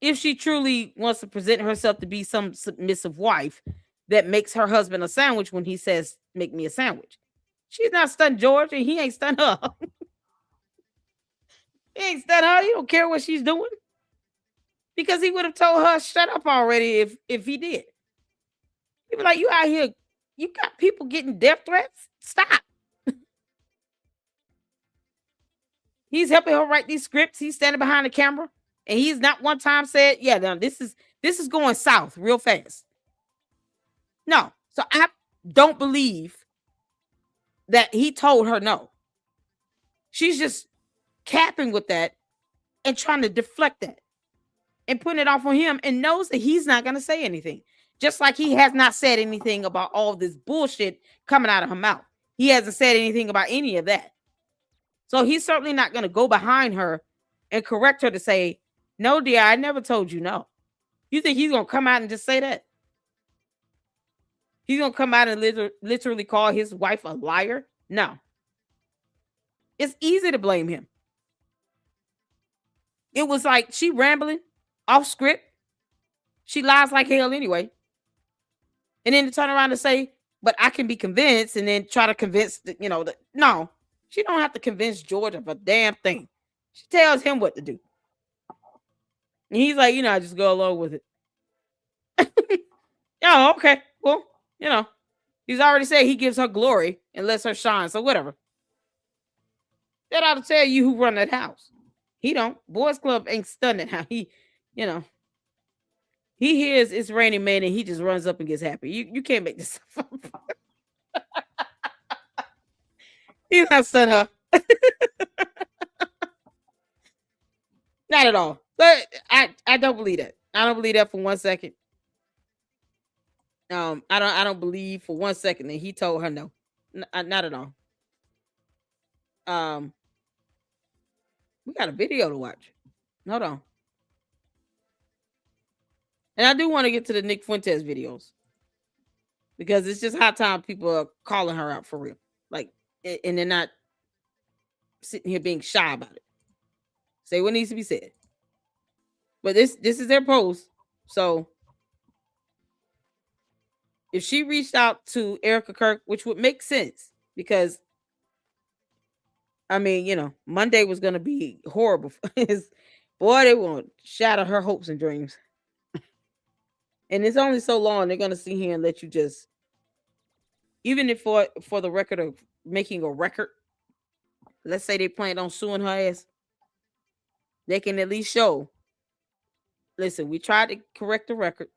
If she truly wants to present herself to be some submissive wife that makes her husband a sandwich when he says, make me a sandwich. She's not stunned George and he ain't stunned her. He ain't stunned her. He don't care what she's doing. Because he would have told her, shut up already if he did. He'd be like, you out here, you got people getting death threats? Stop. He's helping her write these scripts. He's standing behind the camera. And he's not one time said, yeah, now this is going south real fast. No. So I don't believe that he told her no. She's just capping with that and trying to deflect that and putting it off on him and knows that he's not going to say anything. Just like he has not said anything about all this bullshit coming out of her mouth. He hasn't said anything about any of that. So he's certainly not going to go behind her and correct her to say, no, dear, I never told you no. You think he's going to come out and just say that? He's going to come out and literally call his wife a liar? No. It's easy to blame him. It was like she rambling off script. She lies like hell anyway. And then to turn around and say, but I can be convinced, and then try to convince, no, she don't have to convince George of a damn thing. She tells him what to do. And he's like, I just go along with it. Oh, okay. Well, he's already said he gives her glory and lets her shine. So whatever. That ought to tell you who run that house. He don't. Boys Club ain't stunning how he, he hears it's raining man and he just runs up and gets happy. You can't make this up. He's not stunned her. Not at all. But I don't believe that. I don't believe that for 1 second. I don't believe for 1 second that he told her no. Not at all. We got a video to watch. Hold on. And I do want to get to the Nick Fuentes videos. Because it's just high time people are calling her out for real. Like, and they're not sitting here being shy about it. Say what needs to be said. But this is their post. So if she reached out to Erica Kirk, which would make sense, because I mean, Monday was gonna be horrible. Boy, they won't shatter her hopes and dreams. And it's only so long they're gonna sit here and let you just, even if for the record of making a record. Let's say they plan on suing her ass, they can at least show. Listen, we tried to correct the record.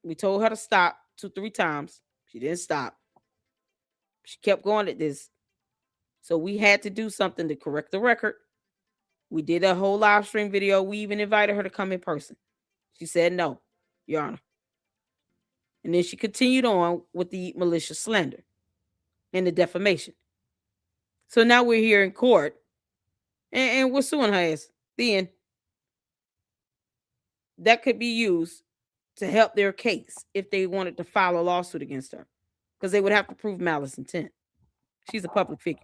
We told her to stop 2, 3 times. She didn't stop. She kept going at this. So we had to do something to correct the record. We did a whole live stream video. We even invited her to come in person. She said no, Your Honor. And then she continued on with the malicious slander and the defamation. So now we're here in court and we're suing her ass. Then that could be used to help their case if they wanted to file a lawsuit against her, because they would have to prove malice intent. She's a public figure.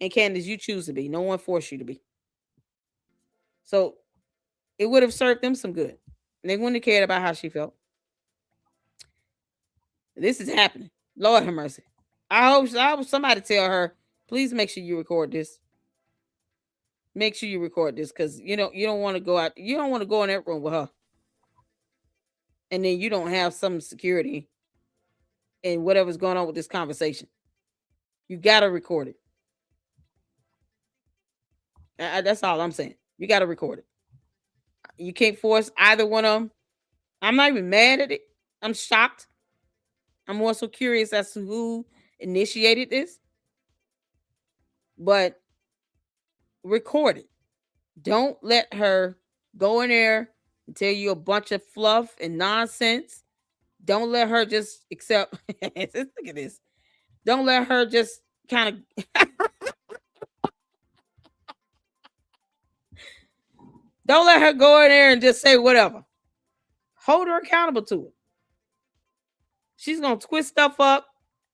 And Candace, you choose to be. No one forced you to be. So it would have served them some good. They wouldn't have cared about how she felt. This is happening. Lord have mercy. I hope somebody tell her, please make sure you record this. Make sure you record this, because you don't want to go out. You don't want to go in that room with her. And then you don't have some security and whatever's going on with this conversation. You got to record it. That's all I'm saying. You got to record it. You can't force either one of them. I'm not even mad at it. I'm shocked. I'm also curious as to who initiated this. But record it. Don't let her go in there and tell you a bunch of fluff and nonsense. Don't let her just accept. Look at this. Don't let her just kind of. Don't let her go in there and just say whatever. Hold her accountable to it. She's going to twist stuff up.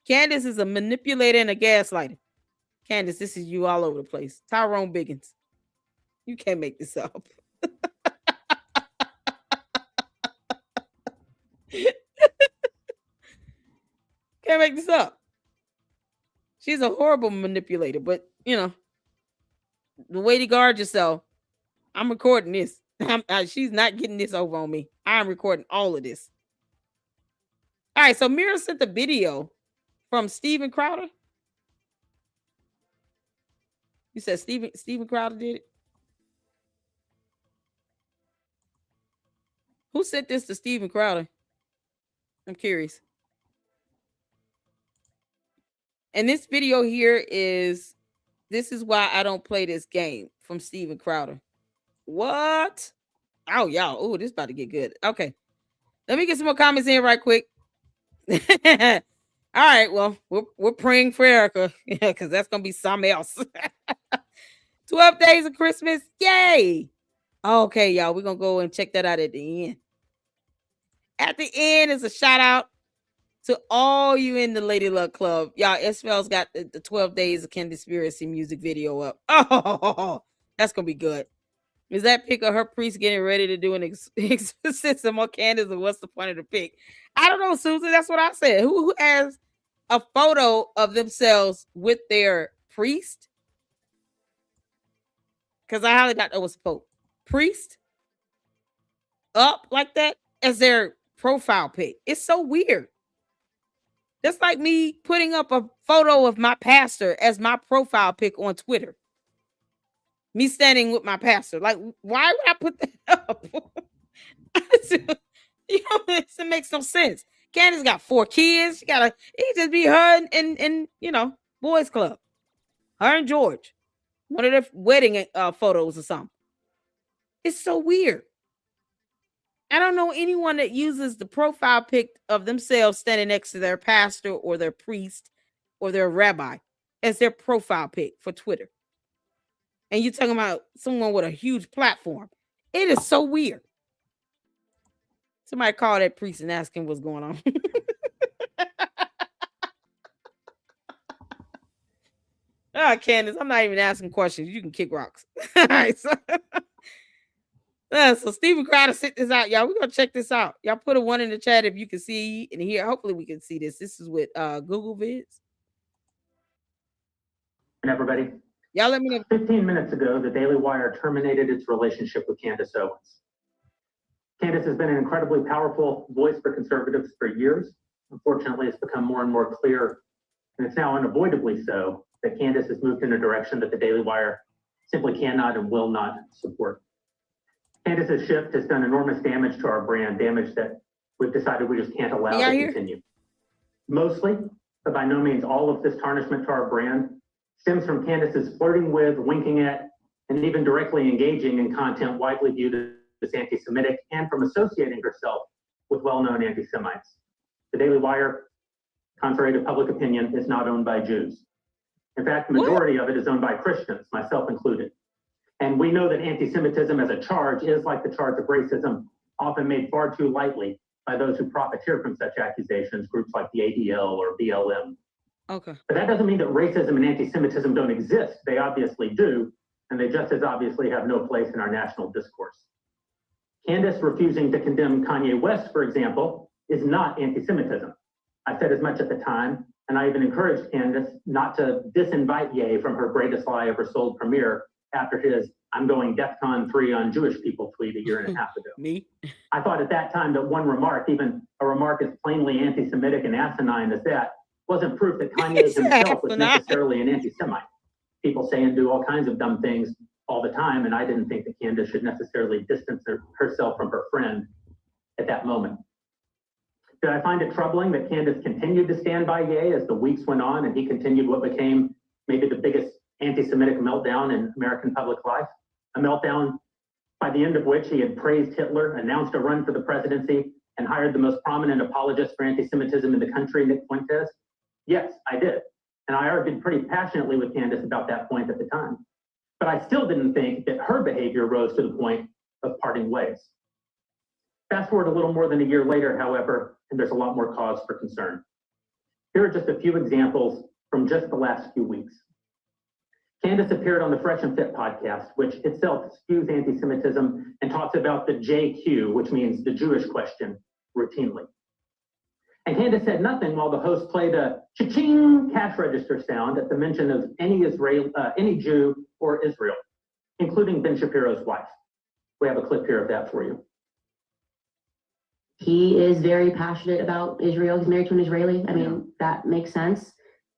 Candace is a manipulator and a gaslighter. Candace, this is you all over the place. Tyrone Biggins. You can't make this up. Can't make this up. She's a horrible manipulator, but the way to guard yourself, I'm recording this. She's not getting this over on me. I'm recording all of this. All right, so Mira sent the video from Steven Crowder. You said Steven Crowder did it? Who sent this to Steven Crowder? I'm curious. And this video here this is why I don't play this game, from Steven Crowder. What? Oh, y'all. Oh, this is about to get good. Okay. Let me get some more comments in right quick. All right. Well, we're praying for Erica, because that's going to be something else. 12 days of Christmas. Yay. Okay, y'all. We're going to go and check that out at the end. At the end is a shout out to all you in the Lady Luck Club. Y'all, SFL's got the 12 Days of Conspiracy music video up. Oh, that's going to be good. Is that pic of her priest getting ready to do an exorcism on Candace, or what's the point of the pic? I don't know, Susan. That's what I said. Who has a photo of themselves with their priest? Because I highly doubt that was a Pope. Priest up like that as their profile pic. It's so weird. That's like me putting up a photo of my pastor as my profile pic on Twitter. Me standing with my pastor. Like, why would I put that up? It makes no sense. Candace got 4 kids. It just be her and boys club. Her and George. One of their wedding photos or something. It's so weird. I don't know anyone that uses the profile pic of themselves standing next to their pastor or their priest or their rabbi as their profile pic for Twitter. And you're talking about someone with a huge platform. It is so weird. Somebody call that priest and ask him what's going on. Candace, I'm not even asking questions. You can kick rocks. All right, so Steven Crowder sent this out, y'all. We're gonna check this out. Y'all put a 1 in the chat if you can see and hear. Hopefully we can see this. This is with Google Vids. Everybody. Y'all let me know. 15 minutes ago, the Daily Wire terminated its relationship with Candace Owens. Candace has been an incredibly powerful voice for conservatives for years. Unfortunately, it's become more and more clear, and it's now unavoidably so, that Candace has moved in a direction that the Daily Wire simply cannot and will not support. Candace's shift has done enormous damage to our brand, damage that we've decided we just can't allow to continue. Mostly, but by no means all of this tarnishment to our brand stems from Candace's flirting with, winking at, and even directly engaging in content widely viewed as anti-Semitic, and from associating herself with well-known anti-Semites. The Daily Wire, contrary to public opinion, is not owned by Jews. In fact, the majority of it is owned by Christians, myself included. And we know that anti-Semitism as a charge is, like the charge of racism, often made far too lightly by those who profiteer from such accusations, groups like the ADL or BLM. Okay. But that doesn't mean that racism and anti-Semitism don't exist. They obviously do, and they just as obviously have no place in our national discourse. Candace refusing to condemn Kanye West, for example, is not anti-Semitism. I said as much at the time, and I even encouraged Candace not to disinvite Ye from her Greatest Lie Ever Sold premiere after his "I'm going DEFCON 3 on Jewish people" tweet a year and a half ago. Me? I thought at that time that one remark, even a remark as plainly anti-Semitic and asinine as that, wasn't proof that Kanye himself was necessarily an anti-Semite. People say and do all kinds of dumb things all the time, and I didn't think that Candace should necessarily distance herself from her friend at that moment. Did I find it troubling that Candace continued to stand by Ye as the weeks went on and he continued what became maybe the biggest anti-Semitic meltdown in American public life? A meltdown by the end of which he had praised Hitler, announced a run for the presidency, and hired the most prominent apologist for anti-Semitism in the country, Nick Fentes? Yes, I did. And I argued pretty passionately with Candace about that point at the time. But I still didn't think that her behavior rose to the point of parting ways. Fast forward a little more than a year later, however, and there's a lot more cause for concern. Here are just a few examples from just the last few weeks. Candace appeared on the Fresh and Fit podcast, which itself skews anti-Semitism and talks about the JQ, which means the Jewish question, routinely. And Candace said nothing while the host played a cha-ching cash register sound at the mention of any Jew or Israel, including Ben Shapiro's wife. We have a clip here of that for you. He is very passionate about Israel. He's married to an Israeli. I mean, that makes sense,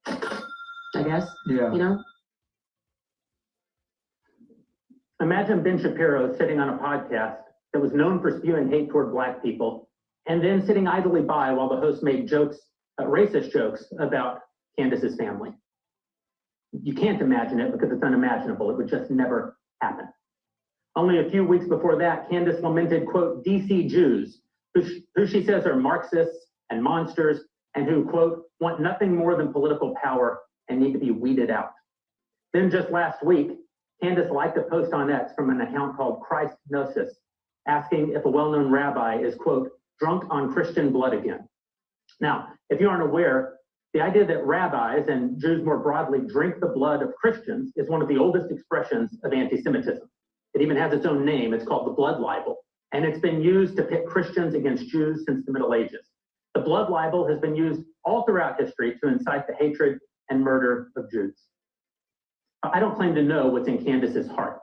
I guess. Yeah. You know? Imagine Ben Shapiro sitting on a podcast that was known for spewing hate toward Black people, and then sitting idly by while the host made jokes, racist jokes about Candace's family. You can't imagine it because it's unimaginable. It would just never happen. Only a few weeks before that, Candace lamented, quote, DC Jews, who she says are Marxists and monsters, and who, quote, want nothing more than political power and need to be weeded out. Then just last week, Candace liked a post on X from an account called Christ Gnosis, asking if a well-known rabbi is, quote, drunk on Christian blood again. Now, if you aren't aware, the idea that rabbis and Jews more broadly drink the blood of Christians is one of the oldest expressions of anti-Semitism. It even has its own name. It's called the blood libel, and it's been used to pit Christians against Jews since the Middle Ages. The blood libel has been used all throughout history to incite the hatred and murder of Jews. I don't claim to know what's in Candace's heart.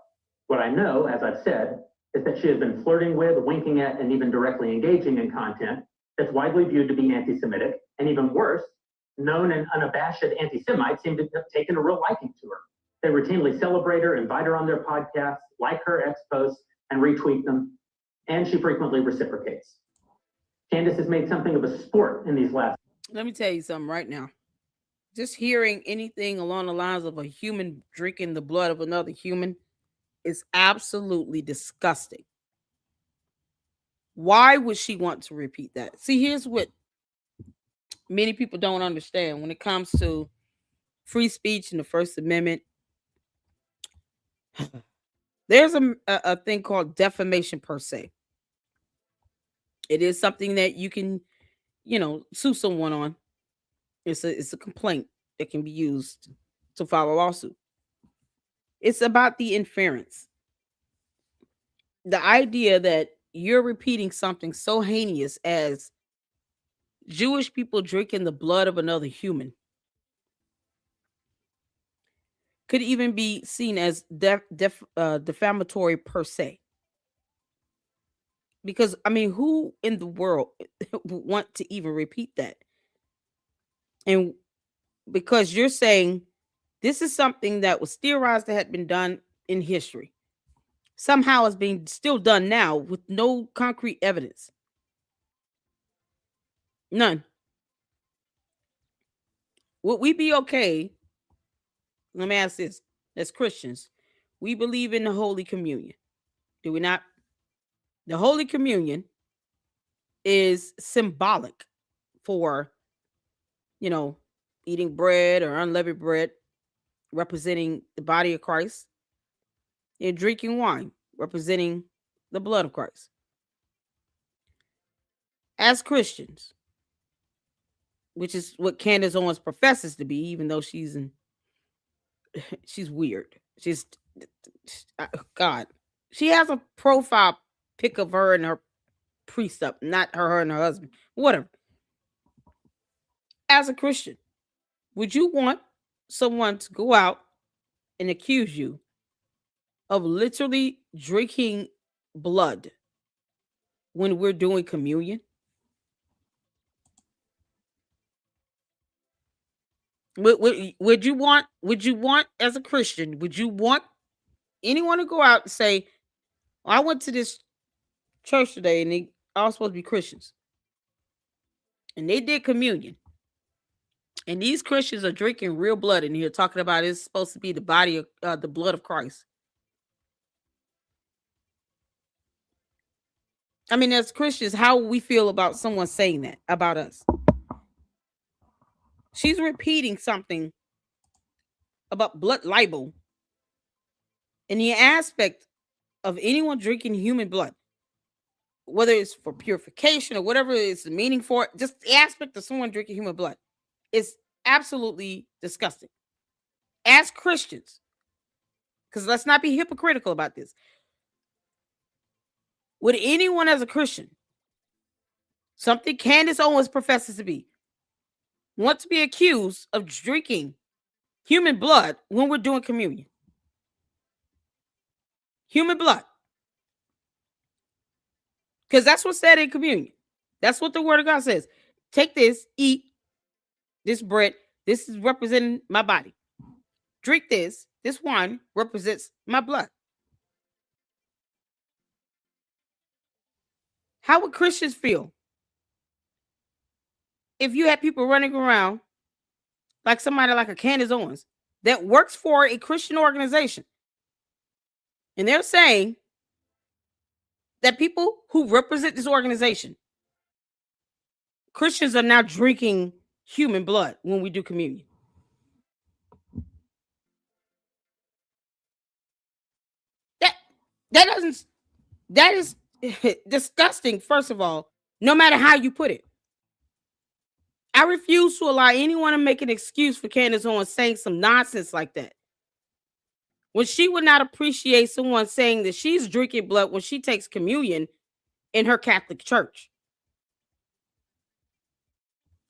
What I know, as I've said, is that she has been flirting with, winking at, and even directly engaging in content that's widely viewed to be anti-Semitic, and even worse, known and unabashed anti-Semites seem to have taken a real liking to her. They routinely celebrate her, invite her on their podcasts, like her X posts, and retweet them, and she frequently reciprocates. Candace has made something of a sport in these last. Let me tell you something right now. Just hearing anything along the lines of a human drinking the blood of another human is absolutely disgusting. Why would she want to repeat that? See, here's what many people don't understand when it comes to free speech and the First Amendment. There's a thing called defamation per se. It is something that you can, sue someone on. It's a complaint that can be used to file a lawsuit. It's about the inference. The idea that you're repeating something so heinous as Jewish people drinking the blood of another human. could even be seen as defamatory per se. Because, I mean, who in the world would want to even repeat that? And because you're saying this is something that was theorized that had been done in history. Somehow it's being still done now with no concrete evidence. None. Would we be okay? Let me ask this. As Christians, we believe in the Holy Communion. Do we not? The Holy Communion is symbolic for, eating bread or unleavened bread, representing the body of Christ, and drinking wine, representing the blood of Christ. As Christians, which is what Candace Owens professes to be, even though she's weird. She's God. She has a profile pic of her and her precept, not her and her husband. Whatever. As a Christian, would you want someone to go out and accuse you of literally drinking blood when we're doing communion? Would you want as a Christian, would you want anyone to go out and say, I went to this church today and they all supposed to be Christians and they did communion, and these Christians are drinking real blood in here, talking about it's supposed to be the body of the blood of Christ? I mean, as Christians, how we feel about someone saying that about us? She's repeating something about blood libel in the aspect of anyone drinking human blood, whether it's for purification or whatever it's the meaning for it, just the aspect of someone drinking human blood is absolutely disgusting. As Christians, because let's not be hypocritical about this, would anyone as a Christian, something Candace Owens professes to be, want to be accused of drinking human blood when we're doing communion? Human blood. Because that's what's said in communion. That's what the word of God says. Take this, eat this bread. This is representing my body. Drink this. This wine represents my blood. How would Christians feel if you had people running around like somebody like a Candace Owens that works for a Christian organization, and they're saying that people who represent this organization, Christians, are now drinking human blood when we do communion? That is disgusting, first of all, no matter how you put it. I refuse to allow anyone to make an excuse for Candace Owens saying some nonsense like that, when she would not appreciate someone saying that she's drinking blood when she takes communion in her Catholic church.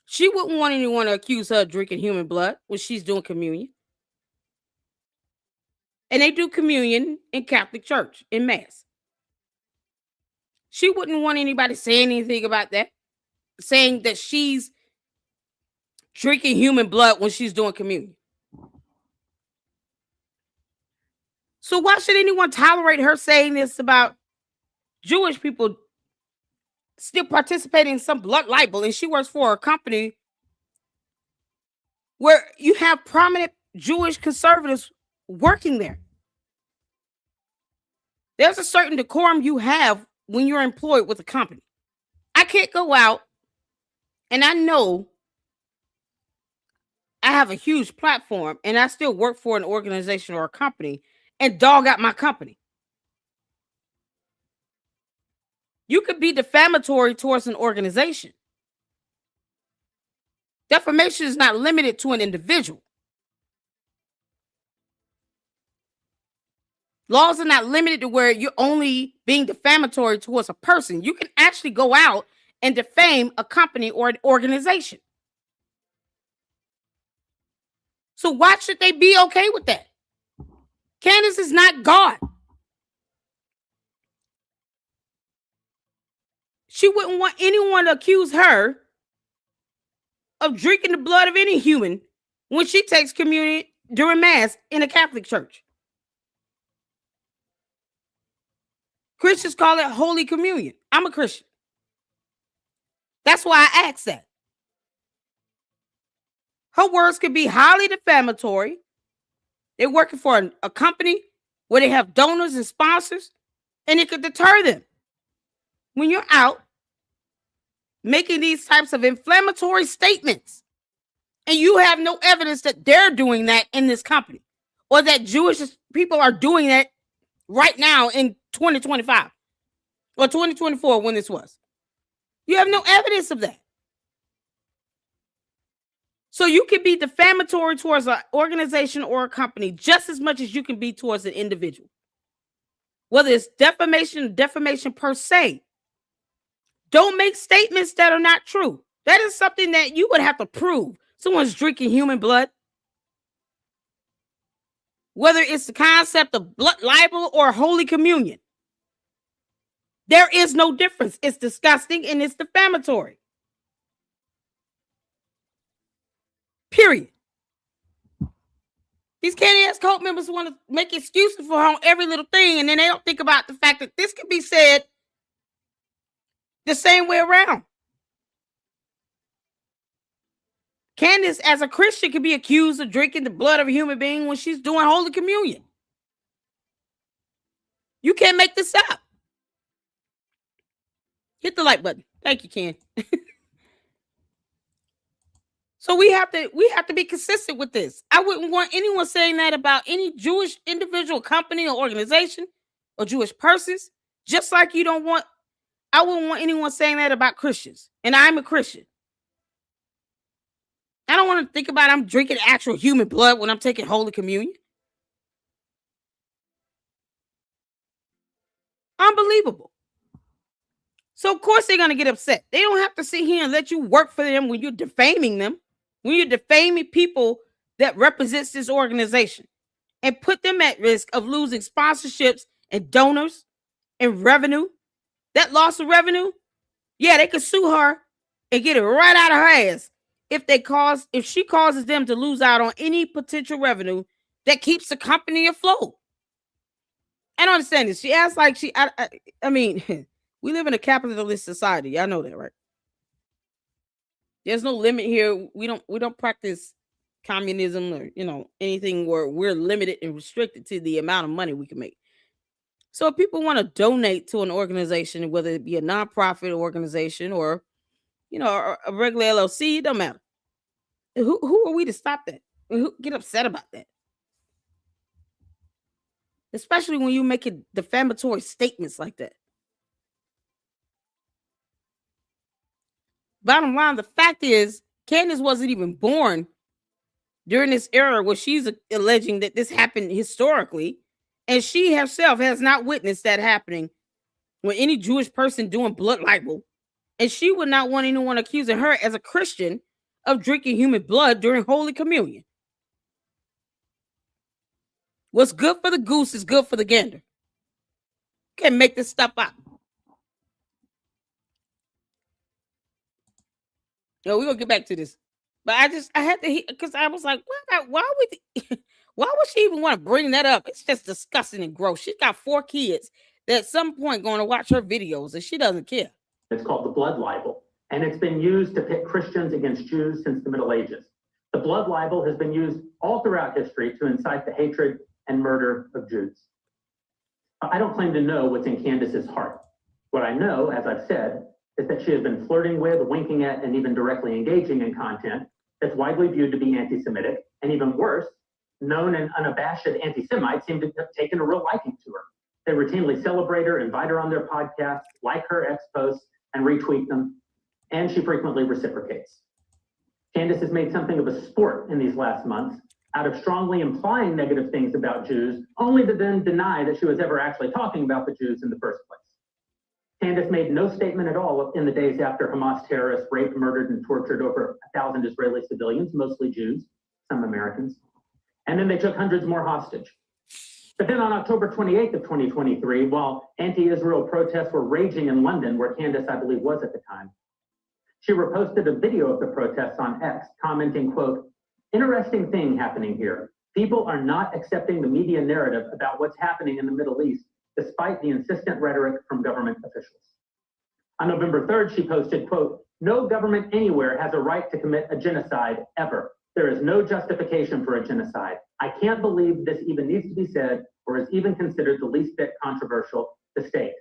She wouldn't want anyone to accuse her of drinking human blood when she's doing communion. And they do communion in Catholic church, in Mass. She wouldn't want anybody saying anything about that, saying that she's drinking human blood when she's doing communion. So why should anyone tolerate her saying this about Jewish people still participating in some blood libel? And she works for a company where you have prominent Jewish conservatives working there. There's a certain decorum you have when you're employed with a company. I can't go out, and I know I have a huge platform and I still work for an organization or a company, and dog out my company. You could be defamatory towards an organization. Defamation is not limited to an individual. Laws are not limited to where you're only being defamatory towards a person. You can actually go out and defame a company or an organization. So why should they be okay with that? Candace is not God. She wouldn't want anyone to accuse her of drinking the blood of any human when she takes communion during Mass in a Catholic church. Christians call it Holy Communion. I'm a Christian. That's why I asked that. Her words could be highly defamatory. They're working for a company where they have donors and sponsors, and it could deter them. When you're out making these types of inflammatory statements, and you have no evidence that they're doing that in this company, or that Jewish people are doing that right now in 2025 or 2024 when this was. You have no evidence of that. So you can be defamatory towards an organization or a company just as much as you can be towards an individual. Whether it's defamation per se. Don't make statements that are not true. That is something that you would have to prove. Someone's drinking human blood. Whether it's the concept of blood libel or Holy Communion. There is no difference. It's disgusting and it's defamatory. Period. These candy-ass cult members want to make excuses for her on every little thing, and then they don't think about the fact that this could be said the same way around. Candace, as a Christian, could be accused of drinking the blood of a human being when she's doing Holy Communion. You can't make this up. Hit the like button. Thank you, Ken. So we have to be consistent with this. I wouldn't want anyone saying that about any Jewish individual, company, or organization, or Jewish persons. Just like I wouldn't want anyone saying that about Christians. And I'm a Christian. I don't want to think about I'm drinking actual human blood when I'm taking Holy Communion. Unbelievable. So of course they're going to get upset. They don't have to sit here and let you work for them when you're defaming them. When you're defaming people that represents this organization and put them at risk of losing sponsorships and donors and revenue. That loss of revenue, yeah, they could sue her and get it right out of her ass if she causes them to lose out on any potential revenue that keeps the company afloat. I don't understand this. She acts like I mean, we live in a capitalist society. I know that, right? There's no limit here. We don't practice communism or anything where we're limited and restricted to the amount of money we can make. So if people want to donate to an organization, whether it be a nonprofit organization or a regular LLC, it don't matter. Who are we to stop that? Who get upset about that? Especially when you make defamatory statements like that. Bottom line, the fact is, Candace wasn't even born during this era where she's alleging that this happened historically, and she herself has not witnessed that happening with any Jewish person doing blood libel, and she would not want anyone accusing her as a Christian of drinking human blood during Holy Communion. What's good for the goose is good for the gander. Can't make this stuff up. We're gonna get back to this, but I had to because I was like, why would she even want to bring that up? It's just disgusting and gross. She's got 4 kids that at some point going to watch her videos, and she doesn't care. It's called the blood libel, and it's been used to pit Christians against Jews since the Middle Ages. The blood libel has been used all throughout history to incite the hatred and murder of Jews. I don't claim to know what's in Candace's heart. What I know, as I've said, is that she has been flirting with, winking at, and even directly engaging in content that's widely viewed to be anti-Semitic, and even worse, known and unabashed anti-Semites seem to have taken a real liking to her. They routinely celebrate her, invite her on their podcasts, like her ex-posts, and retweet them, and she frequently reciprocates. Candace has made something of a sport in these last months out of strongly implying negative things about Jews, only to then deny that she was ever actually talking about the Jews in the first place. Candace made no statement at all in the days after Hamas terrorists raped, murdered, and tortured over 1,000 Israeli civilians, mostly Jews, some Americans. And then they took hundreds more hostage. But then on October 28th of 2023, while anti-Israel protests were raging in London, where Candace, I believe, was at the time, she reposted a video of the protests on X, commenting, quote, "Interesting thing happening here. People are not accepting the media narrative about what's happening in the Middle East, despite the insistent rhetoric from government officials." On November 3rd, she posted, quote, "No government anywhere has a right to commit a genocide ever. There is no justification for a genocide. I can't believe this even needs to be said or is even considered the least bit controversial to state."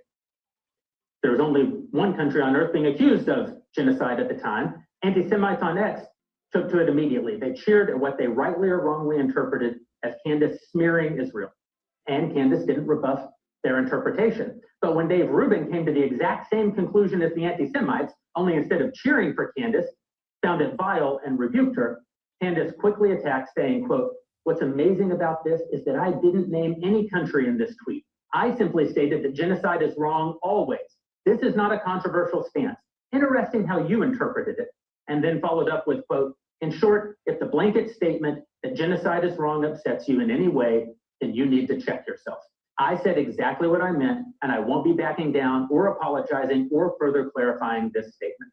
There was only one country on earth being accused of genocide at the time. Anti-Semites on X took to it immediately. They cheered at what they rightly or wrongly interpreted as Candace smearing Israel. And Candace didn't rebuff their interpretation. But when Dave Rubin came to the exact same conclusion as the anti-Semites, only instead of cheering for Candace, found it vile and rebuked her, Candace quickly attacked, saying, quote, "What's amazing about this is that I didn't name any country in this tweet. I simply stated that genocide is wrong always. This is not a controversial stance. Interesting how you interpreted it." And then followed up with, quote, "In short, if the blanket statement that genocide is wrong upsets you in any way, then you need to check yourself. I said exactly what I meant, and I won't be backing down or apologizing or further clarifying this statement."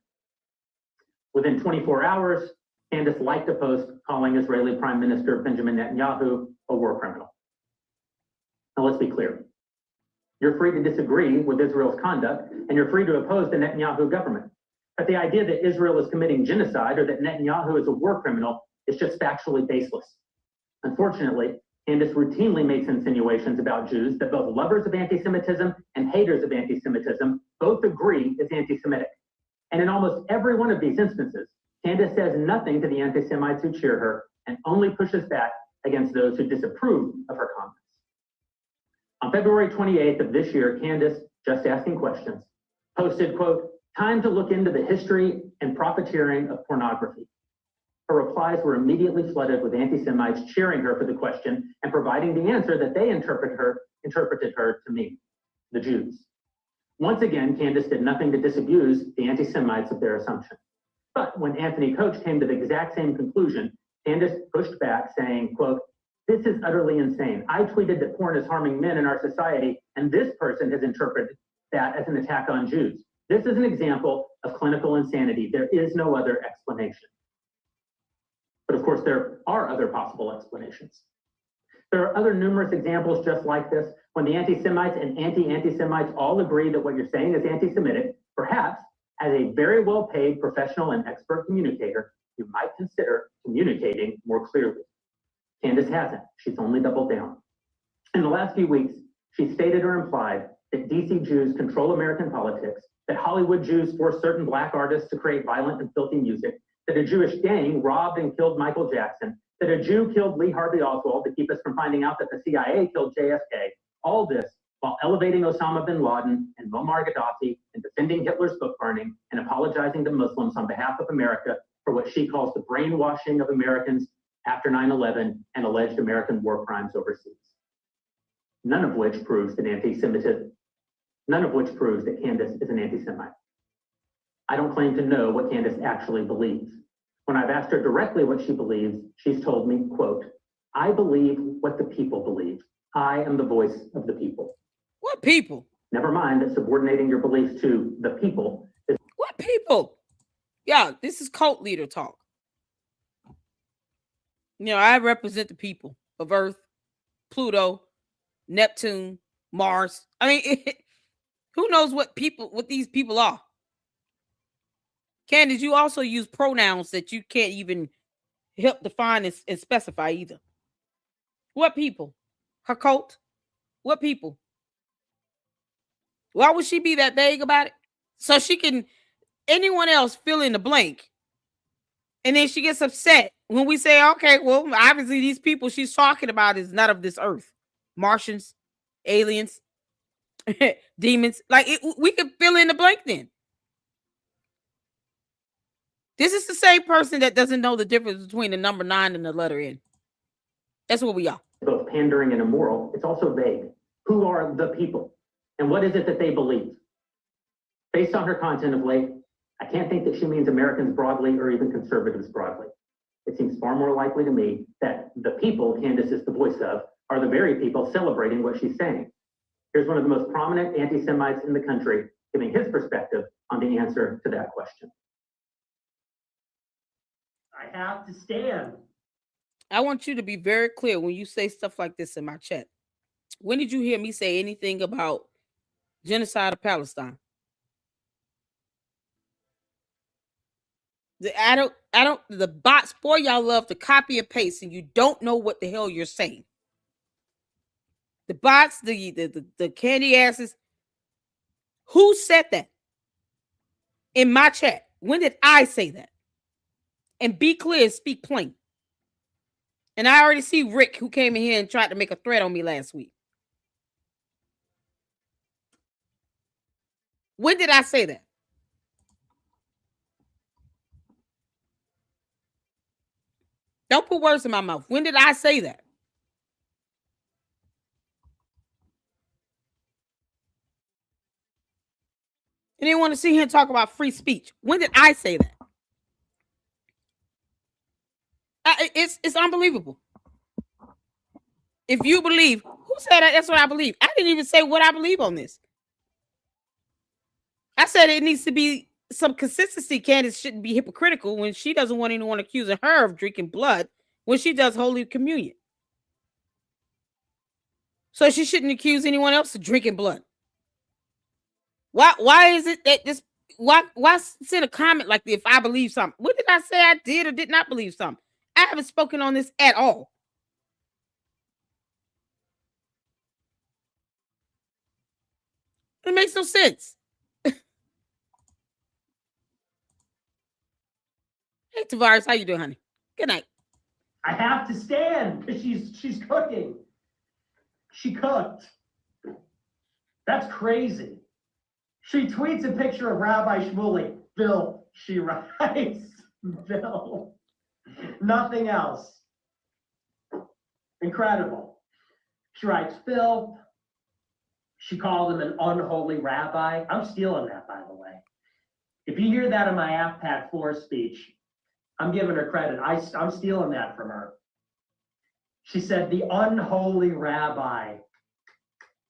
Within 24 hours, Candace liked a post calling Israeli Prime Minister Benjamin Netanyahu a war criminal. Now let's be clear. You're free to disagree with Israel's conduct, and you're free to oppose the Netanyahu government. But the idea that Israel is committing genocide or that Netanyahu is a war criminal is just factually baseless. Unfortunately, Candace routinely makes insinuations about Jews that both lovers of anti-Semitism and haters of anti-Semitism both agree is anti-Semitic. And in almost every one of these instances, Candace says nothing to the anti-Semites who cheer her and only pushes back against those who disapprove of her comments. On February 28th of this year, Candace, just asking questions, posted, quote, "Time to look into the history and profiteering of pornography." Her replies were immediately flooded with anti-Semites cheering her for the question and providing the answer that they interpreted her to mean, the Jews. Once again, Candace did nothing to disabuse the anti-Semites of their assumption. But when Anthony Coach came to the exact same conclusion, Candace pushed back, saying, quote, "This is utterly insane. I tweeted that porn is harming men in our society, and this person has interpreted that as an attack on Jews. This is an example of clinical insanity. There is no other explanation." But of course, there are other possible explanations. There are other numerous examples just like this, when the anti-Semites and anti-anti-Semites all agree that what you're saying is anti-Semitic. Perhaps, as a very well-paid professional and expert communicator, you might consider communicating more clearly. Candace hasn't. She's only doubled down. In the last few weeks, she stated or implied that DC Jews control American politics, that Hollywood Jews force certain Black artists to create violent and filthy music, that a Jewish gang robbed and killed Michael Jackson, that a Jew killed Lee Harvey Oswald to keep us from finding out that the CIA killed JFK. All this while elevating Osama bin Laden and Muammar Gaddafi and defending Hitler's book burning and apologizing to Muslims on behalf of America for what she calls the brainwashing of Americans after 9/11 and alleged American war crimes overseas. None of which proves that Candace is an anti-Semite. I don't claim to know what Candace actually believes. When I've asked her directly what she believes, she's told me, quote, "I believe what the people believe. I am the voice of the people." What people? Never mind that subordinating your beliefs to the people is— What people? Yeah, this is cult leader talk. You know, I represent the people of Earth, Pluto, Neptune, Mars. I mean, who knows what these people are? Candace, you also use pronouns that you can't even help define and specify either. What people? Her cult? What people? Why would she be that vague about it? So she can, anyone else fill in the blank. And then she gets upset when we say, okay, well, obviously these people she's talking about is not of this earth. Martians, aliens, demons. Like, we could fill in the blank then. This is the same person that doesn't know the difference between the number 9 and the letter N. That's what we are. Both pandering and immoral. It's also vague. Who are the people? And what is it that they believe? Based on her content of late, I can't think that she means Americans broadly or even conservatives broadly. It seems far more likely to me that the people Candace is the voice of are the very people celebrating what she's saying. Here's one of the most prominent anti-Semites in the country giving his perspective on the answer to that question. I have to stand. I want you to be very clear when you say stuff like this in my chat. When did you hear me say anything about genocide of Palestine? The bots, boy, y'all love to copy and paste and you don't know what the hell you're saying. The bots, the candy asses. Who said that? In my chat. When did I say that? And be clear, speak plain. And I already see Rick, who came in here and tried to make a threat on me last week. When did I say that? Don't put words in my mouth. When did I say that? And they want to sit here and talk about free speech. When did I say that? It's unbelievable. If you believe, who said that? That's what I believe. I didn't even say what I believe on this. I said it needs to be some consistency. Candace shouldn't be hypocritical when she doesn't want anyone accusing her of drinking blood when she does Holy Communion. So she shouldn't accuse anyone else of drinking blood. Why is it that this? Why send a comment like this if I believe something? What did I say I did or did not believe something? I haven't spoken on this at all. It makes no sense. Hey Tavares, how you doing, honey? Good night. I have to stand because she's cooking. She cooked. That's crazy. She tweets a picture of Rabbi Shmuley. Bill, she writes. Bill. Nothing else. Incredible. She writes, Bill. She called him an unholy rabbi. I'm stealing that, by the way. If you hear that in my AFPAC 4 speech, I'm giving her credit. I'm stealing that from her. She said, the unholy rabbi.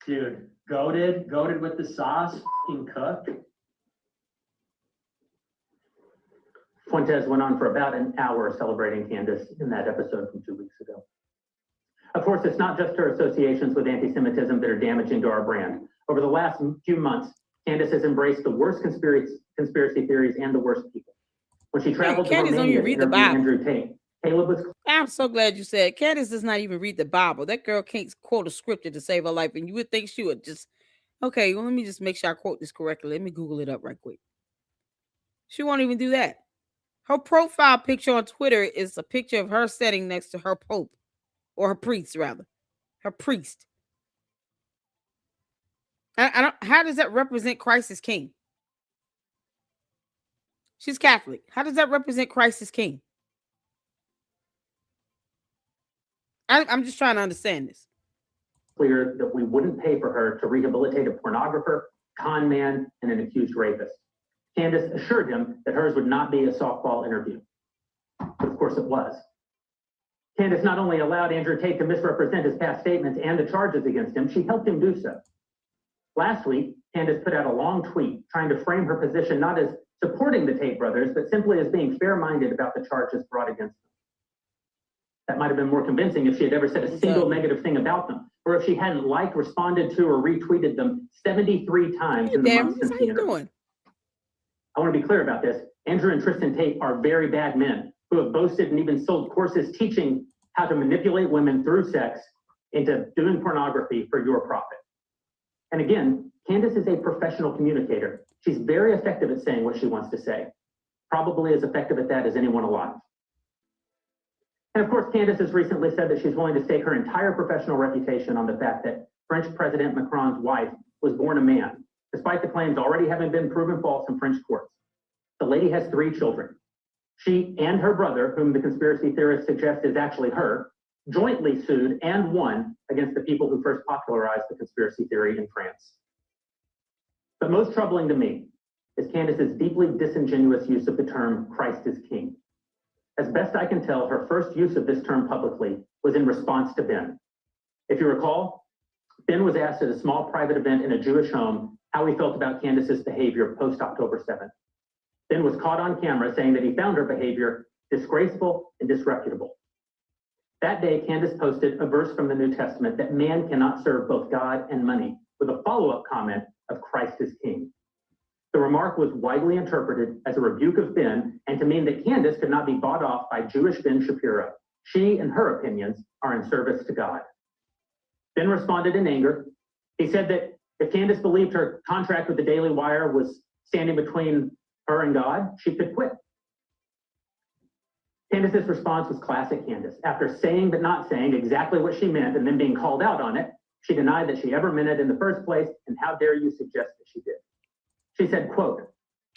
Dude, goated with the sauce, f***ing cooked. Fentes went on for about an hour celebrating Candace in that episode from 2 weeks ago. Of course, it's not just her associations with anti-Semitism that are damaging to our brand. Over the last few months, Candace has embraced the worst conspiracy theories and the worst people. When she traveled to Romania to interview Andrew Tate, Caleb was... I'm so glad you said Candace does not even read the Bible. That girl can't quote a scripture to save her life, and you would think she would just... Okay, well, let me just make sure I quote this correctly. Let me Google it up right quick. She won't even do that. Her profile picture on Twitter is a picture of her sitting next to her pope, or her priest, rather. Her priest. I don't. How does that represent Christ as king? She's Catholic. How does that represent Christ as king? I'm just trying to understand this. Clear that we wouldn't pay for her to rehabilitate a pornographer, con man, and an accused rapist. Candace assured him that hers would not be a softball interview. But of course it was. Candace not only allowed Andrew Tate to misrepresent his past statements and the charges against him, she helped him do so. Last week, Candace put out a long tweet trying to frame her position not as supporting the Tate brothers, but simply as being fair-minded about the charges brought against them. That might have been more convincing if she had ever said a single negative thing about them, or if she hadn't liked, responded to, or retweeted them 73 times in the months since the interview. I want to be clear about this. Andrew and Tristan Tate are very bad men who have boasted and even sold courses teaching how to manipulate women through sex into doing pornography for your profit. And again, Candace is a professional communicator. She's very effective at saying what she wants to say. Probably as effective at that as anyone alive. And of course, Candace has recently said that she's willing to stake her entire professional reputation on the fact that French President Macron's wife was born a man, despite the claims already having been proven false in French courts. The lady has 3 children. She and her brother, whom the conspiracy theorists suggest is actually her, jointly sued and won against the people who first popularized the conspiracy theory in France. But most troubling to me is Candace's deeply disingenuous use of the term Christ is King. As best I can tell, her first use of this term publicly was in response to Ben. If you recall, Ben was asked at a small private event in a Jewish home how he felt about Candace's behavior post-October 7th. Ben was caught on camera saying that he found her behavior disgraceful and disreputable. That day, Candace posted a verse from the New Testament that man cannot serve both God and money, with a follow-up comment of Christ is King. The remark was widely interpreted as a rebuke of Ben and to mean that Candace could not be bought off by Jewish Ben Shapiro. She and her opinions are in service to God. Ben responded in anger. He said that if Candace believed her contract with the Daily Wire was standing between her and God, she could quit. Candace's response was classic Candace. After saying but not saying exactly what she meant and then being called out on it, she denied that she ever meant it in the first place, and how dare you suggest that she did. She said, quote,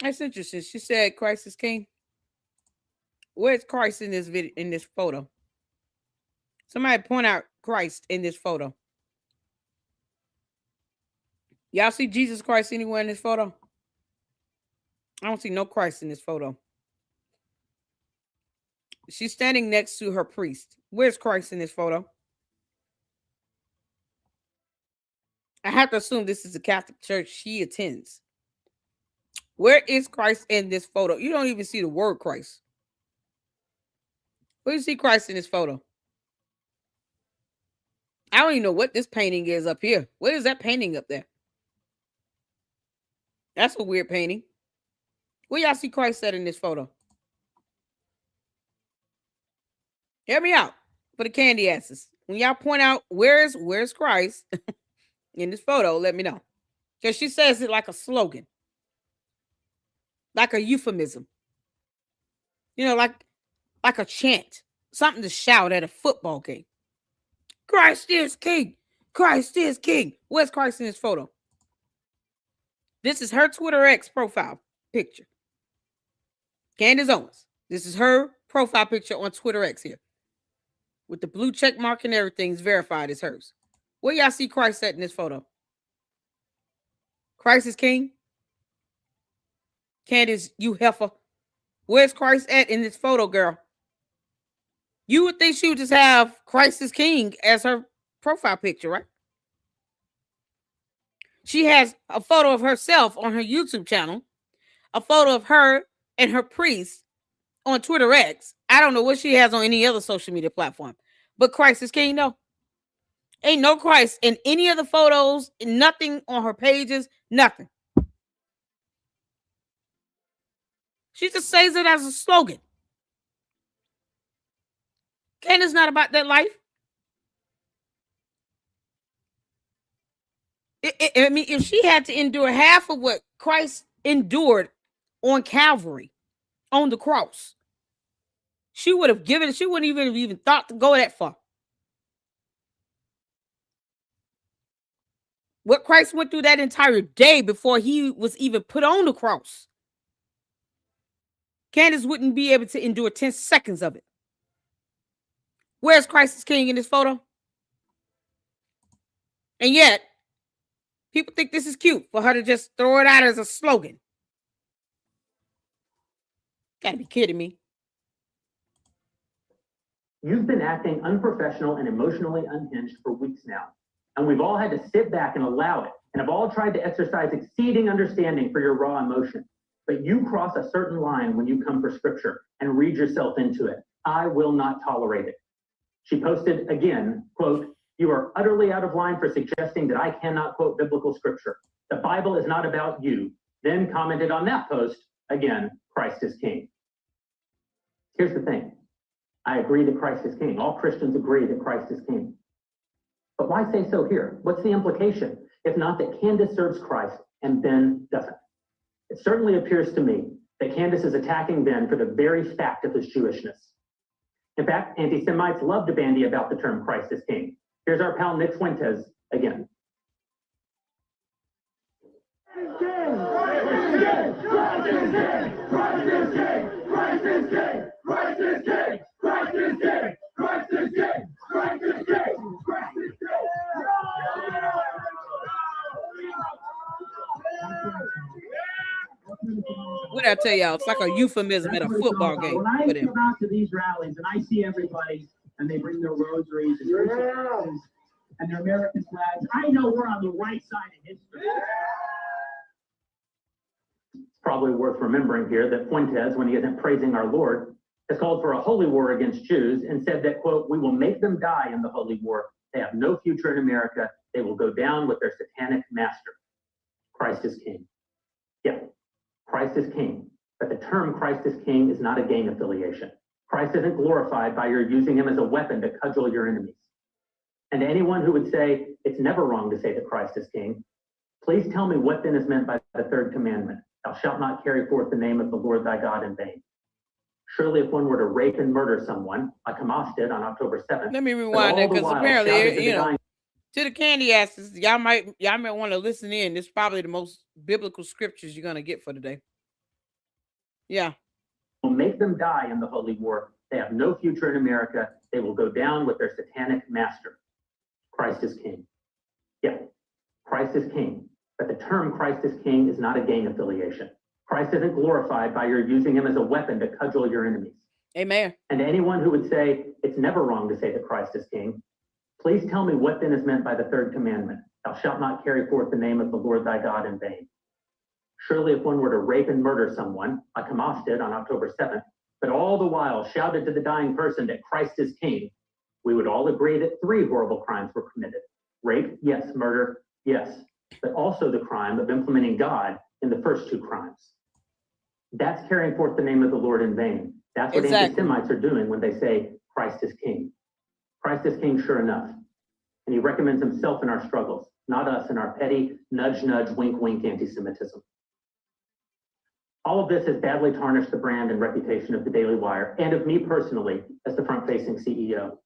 That's interesting. She said Christ is King. Where's Christ in this video, in this photo? Somebody point out Christ in this photo. Y'all see Jesus Christ anywhere in this photo? I don't see no Christ in this photo. She's standing next to her priest. Where's Christ in this photo? I have to assume this is the Catholic church she attends. Where is Christ in this photo? You don't even see the word Christ. Where do you see Christ in this photo? I don't even know what this painting is up here. What is that painting up there? That's a weird painting. Where y'all see Christ at in this photo? Hear me out for the candy asses. When y'all point out where's Christ in this photo, let me know. Because she says it like a slogan. Like a euphemism. You know, like a chant. Something to shout at a football game. Christ is King. Christ is King. Where's Christ in this photo? This is her Twitter X profile picture. Candace Owens. This is her profile picture on Twitter X here. With the blue check mark and everything is verified as hers. Where y'all see Christ at in this photo? Christ is King. Candace, you heifer. Where's Christ at in this photo, girl? You would think she would just have Christ is King as her profile picture, right? She has a photo of herself on her YouTube channel, a photo of her and her priest on Twitter X. I don't know what she has on any other social media platform, but Christ is King, no. Ain't no Christ in any of the photos, nothing on her pages, nothing. She just says it as a slogan. Candace not about that life. I mean, if she had to endure half of what Christ endured on Calvary, on the cross, she would have given it. She wouldn't even thought to go that far. What Christ went through that entire day before he was even put on the cross, Candace wouldn't be able to endure 10 seconds of it. Where's Christ is King in this photo? And yet, people think this is cute for her to just throw it out as a slogan. Gotta be kidding me. You've been acting unprofessional and emotionally unhinged for weeks now, and we've all had to sit back and allow it, and have all tried to exercise exceeding understanding for your raw emotion. But you cross a certain line when you come for scripture and read yourself into it. I will not tolerate it. She posted again, quote, "You are utterly out of line for suggesting that I cannot quote biblical scripture. The Bible is not about you." Then commented on that post, again, Christ is King. Here's the thing. I agree that Christ is King. All Christians agree that Christ is King. But why say so here? What's the implication? If not that Candace serves Christ and Ben doesn't. It certainly appears to me that Candace is attacking Ben for the very fact of his Jewishness. In fact, anti-Semites love to bandy about the term Christ is King. Here's our pal Nick Fentes again. What did I tell y'all? It's like a euphemism at a football game. When I for them. come out to these rallies and I see everybody and they bring their rosaries and crucifixes, and their American flags. I know we're on the right side of history. It's probably worth remembering here that Fentes, when he isn't praising our Lord, has called for a holy war against Jews and said that, quote, "We will make them die in the holy war. They have no future in America. They will go down with their satanic master." Christ is king. Yeah, Christ is king. But the term Christ is king is not a gang affiliation. Christ isn't glorified by your using him as a weapon to cudgel your enemies. And to anyone who would say it's never wrong to say that Christ is king, please tell me what then is meant by the third commandment. Thou shalt not carry forth the name of the Lord thy God in vain. Surely if one were to rape and murder someone, like Hamas did on October 7th. Let me rewind that, because apparently, you know, to the candy asses, y'all might want to listen in. This is probably the most biblical scriptures you're going to get for today. Yeah. Will make them die in the holy war. They have no future in America. They will go down with their satanic master. Christ is king. Yeah, Christ is king. But the term Christ is king is not a gang affiliation. Christ isn't glorified by your using him as a weapon to cudgel your enemies. Amen. And to anyone who would say it's never wrong to say that Christ is king, please tell me what then is meant by the third commandment. Thou shalt not carry forth the name of the Lord thy God in vain. Surely if one were to rape and murder someone, like Hamas did on October 7th, but all the while shouted to the dying person that Christ is king, we would all agree that 3 horrible crimes were committed. Rape, yes. Murder, yes. But also the crime of implementing God in the first 2 crimes. That's carrying forth the name of the Lord in vain. That's what anti-Semites are doing when they say Christ is king. Christ is king, sure enough. And he recommends himself in our struggles, not us in our petty, nudge, nudge, wink, wink anti-Semitism. All of this has badly tarnished the brand and reputation of the Daily Wire and of me personally as the front-facing CEO.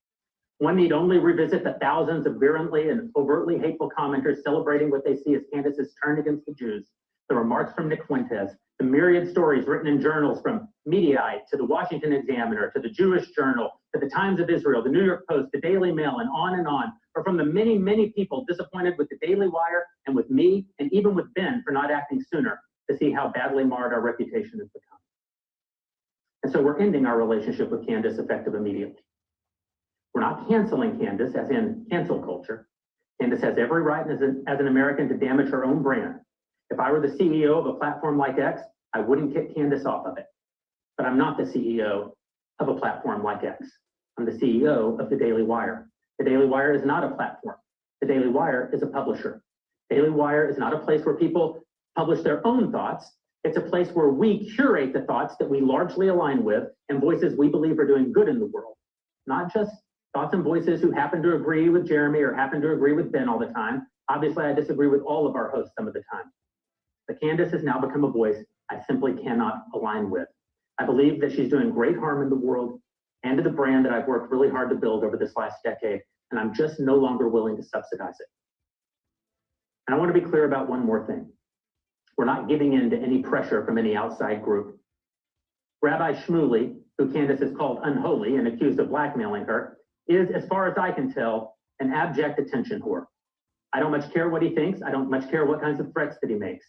One need only revisit the thousands of virulently and overtly hateful commenters celebrating what they see as Candace's turn against the Jews, the remarks from Nick Fuentes, the myriad stories written in journals from Mediaite to the Washington Examiner to the Jewish Journal to the Times of Israel, the New York Post, the Daily Mail, and on, or from the many, many people disappointed with the Daily Wire and with me and even with Ben for not acting sooner to see how badly marred our reputation has become. And so we're ending our relationship with Candace effective immediately. We're not canceling Candace, as in cancel culture. Candace has every right as an American to damage her own brand. If I were the CEO of a platform like X, I wouldn't kick Candace off of it. But I'm not the CEO of a platform like X. I'm the CEO of the Daily Wire. The Daily Wire is not a platform. The Daily Wire is a publisher. Daily Wire is not a place where people publish their own thoughts. It's a place where we curate the thoughts that we largely align with and voices we believe are doing good in the world. Not just thoughts and voices who happen to agree with Jeremy or happen to agree with Ben all the time. Obviously, I disagree with all of our hosts some of the time. But Candace has now become a voice I simply cannot align with. I believe that she's doing great harm in the world and to the brand that I've worked really hard to build over this last decade, and I'm just no longer willing to subsidize it. And I want to be clear about one more thing. We're not giving in to any pressure from any outside group. Rabbi Shmuley, who Candace has called unholy and accused of blackmailing her, is, as far as I can tell, an abject attention whore. I don't much care what he thinks. I don't much care what kinds of threats that he makes.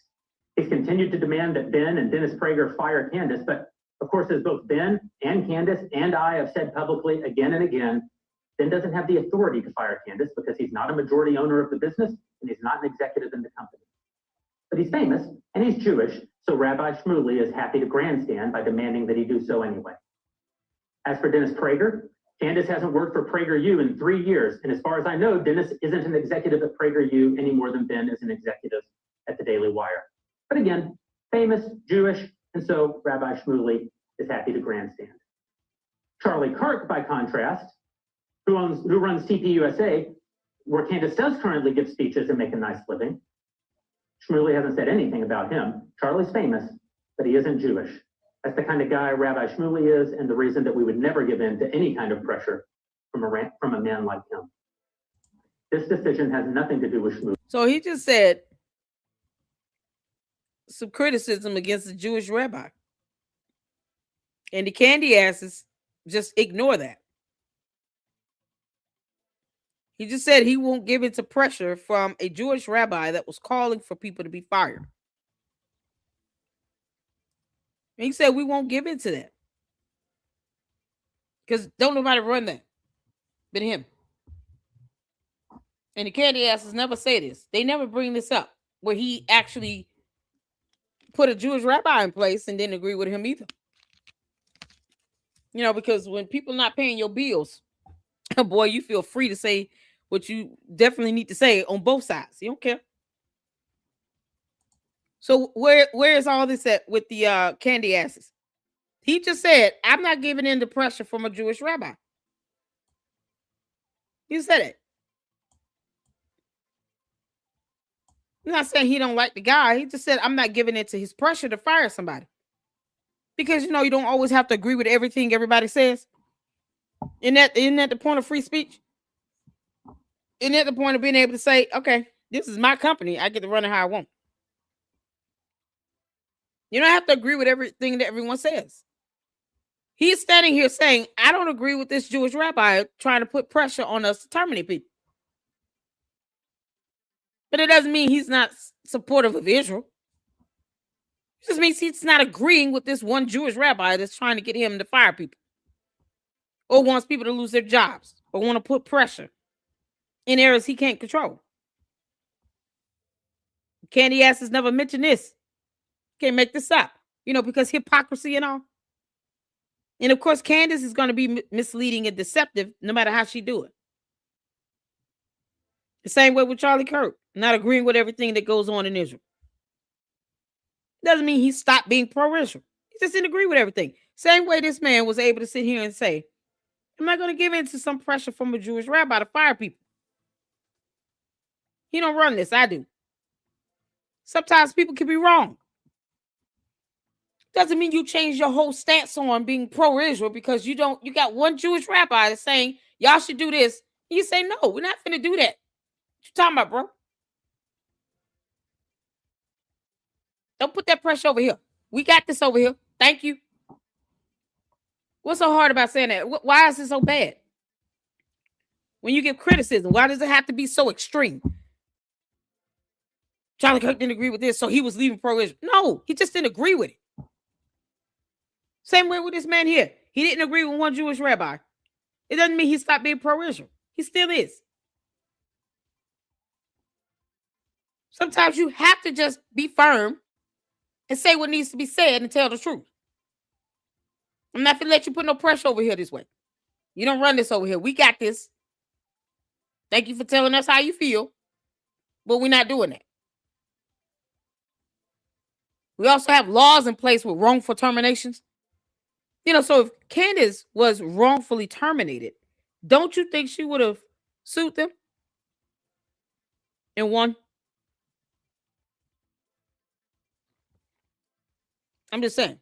He's continued to demand that Ben and Dennis Prager fire Candace, but of course, as both Ben and Candace and I have said publicly again and again, Ben doesn't have the authority to fire Candace because he's not a majority owner of the business and he's not an executive in the company. But he's famous and he's Jewish, so Rabbi Shmuley is happy to grandstand by demanding that he do so anyway. As for Dennis Prager, Candace hasn't worked for PragerU in 3 years, and as far as I know, Dennis isn't an executive at PragerU any more than Ben is an executive at the Daily Wire. But again, famous, Jewish, and so Rabbi Shmuley is happy to grandstand. Charlie Kirk, by contrast, who runs TPUSA, where Candace does currently give speeches and make a nice living. Shmuley hasn't said anything about him. Charlie's famous, but he isn't Jewish. That's the kind of guy Rabbi Shmuley is, and the reason that we would never give in to any kind of pressure from a man like him. This decision has nothing to do with Shmuley. So he just said some criticism against the Jewish rabbi. And the candy asses just ignore that. He just said he won't give in to pressure from a Jewish rabbi that was calling for people to be fired. And he said we won't give in to that. Because don't nobody run that but him. And the candy asses never say this. They never bring this up where he actually put a Jewish rabbi in place and didn't agree with him either. You know, because when people not paying your bills, boy, you feel free to say what you definitely need to say on both sides. You don't care. So where is all this at with the candy asses? He just said, I'm not giving in to pressure from a Jewish rabbi. He said it. I'm not saying he don't like the guy. He just said, I'm not giving in to his pressure to fire somebody. Because, you know, you don't always have to agree with everything everybody says. Isn't that the point of free speech? Isn't that the point of being able to say, okay, this is my company. I get to run it how I want. You don't have to agree with everything that everyone says. He's standing here saying, I don't agree with this Jewish rabbi trying to put pressure on us to terminate people. But it doesn't mean he's not supportive of Israel. It just means he's not agreeing with this one Jewish rabbi that's trying to get him to fire people. Or wants people to lose their jobs. Or want to put pressure in areas he can't control. Candy asses never mentioned this. Can't make this up. You know, because hypocrisy and all. And of course, Candace is going to be misleading and deceptive no matter how she do it. The same way with Charlie Kirk, not agreeing with everything that goes on in Israel. Doesn't mean he stopped being pro-Israel. He just didn't agree with everything. Same way this man was able to sit here and say, I'm not going to give in to some pressure from a Jewish rabbi to fire people. He don't run this, I do. Sometimes people can be wrong. Doesn't mean you change your whole stance on being pro-Israel because you got one Jewish rabbi that's saying, y'all should do this. You say, no, we're not going to do that. What you talking about, bro? Don't put that pressure over here. We got this over here. Thank you. What's so hard about saying that? Why is it so bad? When you give criticism, why does it have to be so extreme? Charlie Kirk didn't agree with this, so he was leaving pro-Israel. No, he just didn't agree with it. Same way with this man here. He didn't agree with one Jewish rabbi. It doesn't mean he stopped being pro-Israel. He still is. Sometimes you have to just be firm and say what needs to be said and tell the truth. I'm not going to let you put no pressure over here this way. You don't run this over here. We got this. Thank you for telling us how you feel, but we're not doing that. We also have laws in place with wrongful terminations. You know, so if Candace was wrongfully terminated, don't you think she would have sued them and won? I'm just saying.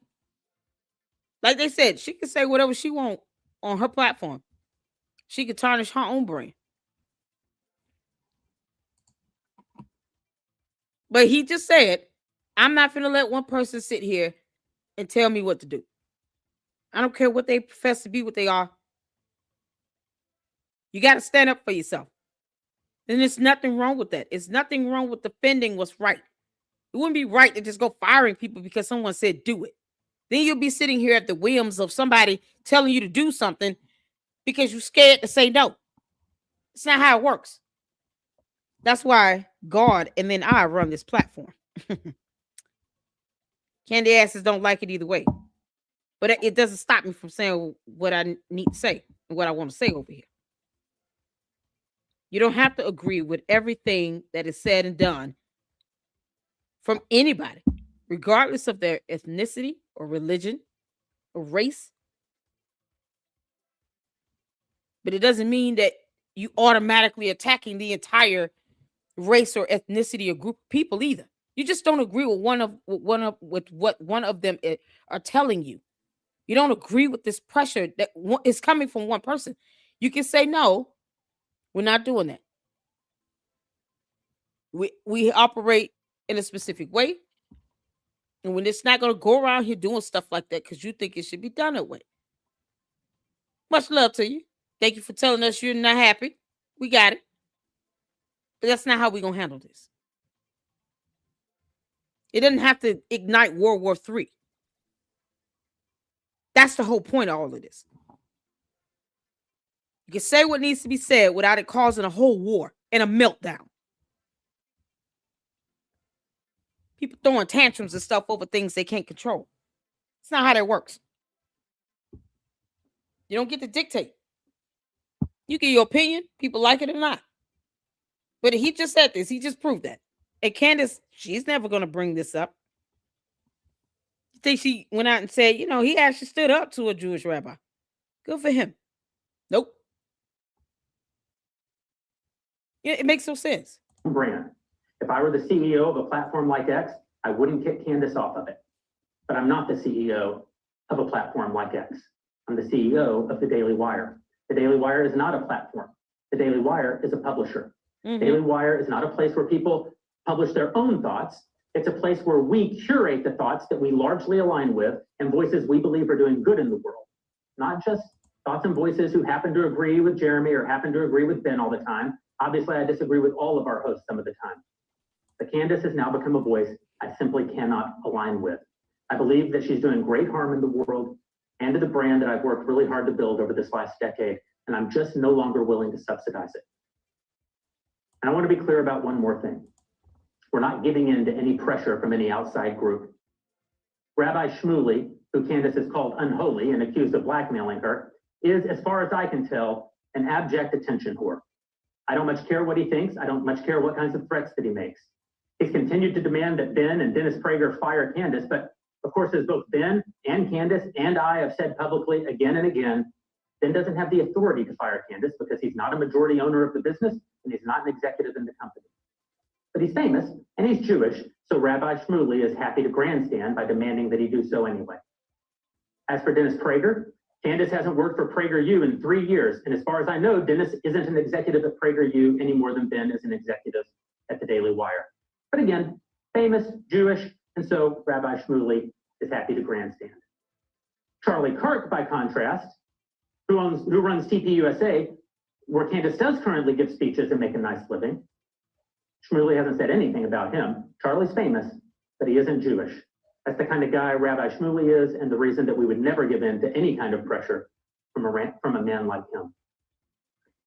Like they said, she can say whatever she wants on her platform. She could tarnish her own brand. But he just said, I'm not going to let one person sit here and tell me what to do. I don't care what they profess to be, what they are. You got to stand up for yourself. And there's nothing wrong with that. It's nothing wrong with defending what's right. It wouldn't be right to just go firing people because someone said do it. Then you'll be sitting here at the whims of somebody telling you to do something because you're scared to say no. It's not how it works. That's why God and then I run this platform. Candy asses don't like it either way. But it doesn't stop me from saying what I need to say and what I want to say over here. You don't have to agree with everything that is said and done from anybody, regardless of their ethnicity or religion or race. But it doesn't mean that you automatically attacking the entire race or ethnicity or group of people either. You just don't agree with what one of them are telling you. You don't agree with this pressure that is coming from one person. You can say, no, we're not doing that. We operate in a specific way. And when it's not going to go around here doing stuff like that because you think it should be done that way. Much love to you. Thank you for telling us you're not happy. We got it. But that's not how we're going to handle this. It doesn't have to ignite World War III. That's the whole point of all of this. You can say what needs to be said without it causing a whole war. and a meltdown. People throwing tantrums and stuff over things they can't control. It's not how that works. You don't get to dictate. You get your opinion, people like it or not. But he just said this. He just proved that. And Candace, she's never going to bring this up. You think she went out and said, he actually stood up to a Jewish rabbi. Good for him. Nope. It makes no sense. Brand. If I were the CEO of a platform like X, I wouldn't kick Candace off of it. But I'm not the CEO of a platform like X. I'm the CEO of the Daily Wire. The Daily Wire is not a platform. The Daily Wire is a publisher. Mm-hmm. Daily Wire is not a place where people publish their own thoughts. It's a place where we curate the thoughts that we largely align with and voices we believe are doing good in the world. Not just thoughts and voices who happen to agree with Jeremy or happen to agree with Ben all the time. Obviously, I disagree with all of our hosts some of the time. But Candace has now become a voice I simply cannot align with. I believe that she's doing great harm in the world and to the brand that I've worked really hard to build over this last decade, and I'm just no longer willing to subsidize it. And I want to be clear about one more thing. We're not giving in to any pressure from any outside group. Rabbi Shmuley, who Candace has called unholy and accused of blackmailing her, is, as far as I can tell, an abject attention whore. I don't much care what he thinks. I don't much care what kinds of threats that he makes. He's continued to demand that Ben and Dennis Prager fire Candace, but of course, as both Ben and Candace and I have said publicly again and again, Ben doesn't have the authority to fire Candace because he's not a majority owner of the business and he's not an executive in the company. But he's famous and he's Jewish, so Rabbi Shmuley is happy to grandstand by demanding that he do so anyway. As for Dennis Prager, Candace hasn't worked for PragerU in 3 years, and as far as I know, Dennis isn't an executive at PragerU any more than Ben is an executive at the Daily Wire. But again, famous, Jewish, and so Rabbi Shmuley is happy to grandstand. Charlie Kirk, by contrast, who runs TPUSA, where Candace does currently give speeches and make a nice living. Shmuley hasn't said anything about him. Charlie's famous, but he isn't Jewish. That's the kind of guy Rabbi Shmuley is, and the reason that we would never give in to any kind of pressure from a man like him.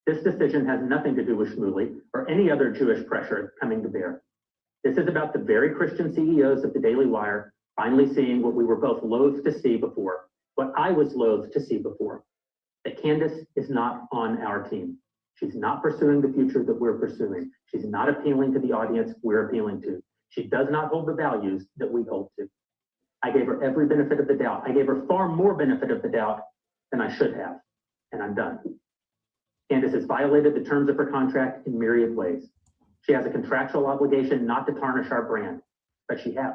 This decision has nothing to do with Shmuley or any other Jewish pressure coming to bear. This is about the very Christian CEOs of the Daily Wire finally seeing what we were both loath to see before, what I was loath to see before, that Candace is not on our team. She's not pursuing the future that we're pursuing. She's not appealing to the audience we're appealing to. She does not hold the values that we hold to. I gave her every benefit of the doubt. I gave her far more benefit of the doubt than I should have, and I'm done. Candace has violated the terms of her contract in myriad ways. She has a contractual obligation not to tarnish our brand, but she has.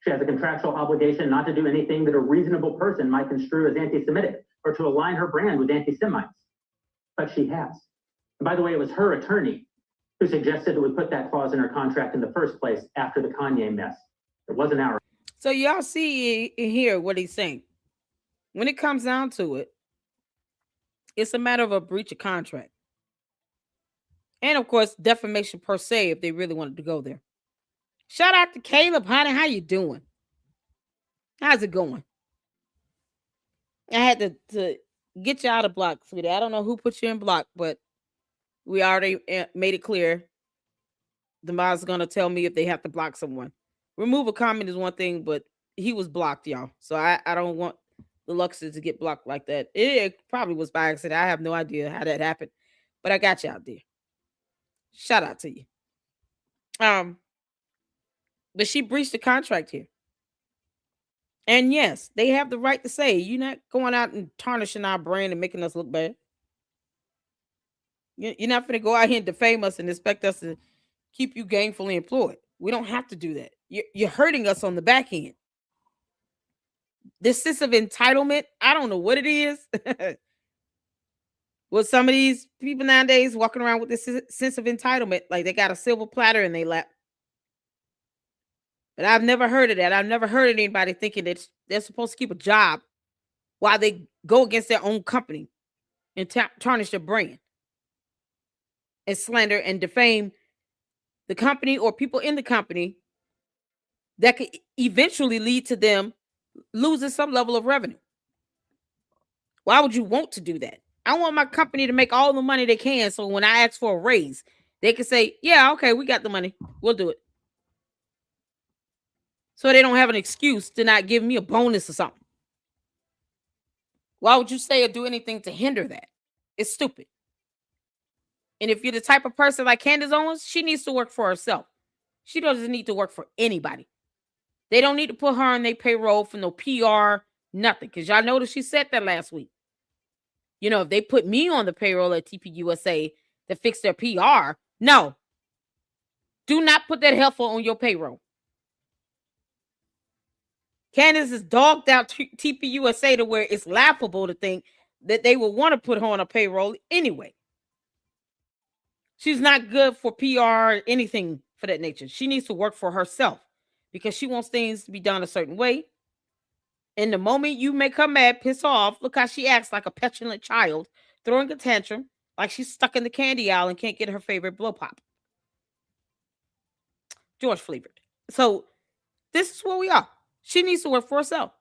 She has a contractual obligation not to do anything that a reasonable person might construe as anti-Semitic or to align her brand with anti-Semites, but she has. And by the way, it was her attorney who suggested that we put that clause in her contract in the first place after the Kanye mess. It wasn't ours. So y'all see and hear what he's saying. When it comes down to it, it's a matter of a breach of contract. And of course, defamation per se, if they really wanted to go there. Shout out to Caleb, honey. How you doing? How's it going? I had to get you out of block, sweetie. I don't know who put you in block, but we already made it clear. The mod's going to tell me if they have to block someone. Remove a comment is one thing, but he was blocked, y'all. So I don't want the Luxes to get blocked like that. It probably was by accident. I have no idea how that happened, but I got you out there. Shout out to you. But she breached the contract here. And yes, they have the right to say, you're not going out and tarnishing our brand and making us look bad. You're not going to go out here and defame us and expect us to keep you gainfully employed. We don't have to do that. You're hurting us on the back end. This sense of entitlement, I don't know what it is. With some of these people nowadays walking around with this sense of entitlement, like they got a silver platter in their lap. But I've never heard of that. I've never heard of anybody thinking that they're supposed to keep a job while they go against their own company and tarnish their brand and slander and defame the company or people in the company that could eventually lead to them losing some level of revenue. Why would you want to do that? I want my company to make all the money they can, so when I ask for a raise, they could say, yeah, okay, we got the money. We'll do it. So they don't have an excuse to not give me a bonus or something. Why would you say or do anything to hinder that? It's stupid. And if you're the type of person like Candace Owens, she needs to work for herself. She doesn't need to work for anybody. They don't need to put her on their payroll for no PR, nothing. Because y'all noticed she said that last week. You know, if they put me on the payroll at TPUSA to fix their PR, no. Do not put that heifer on your payroll. Candace is dogged out TPUSA to where it's laughable to think that they would want to put her on a payroll anyway. She's not good for PR or anything for that nature. She needs to work for herself because she wants things to be done a certain way. And the moment you make her mad, piss off, look how she acts like a petulant child, throwing a tantrum, like she's stuck in the candy aisle and can't get her favorite blow pop. George flavored. So this is where we are. She needs to work for herself.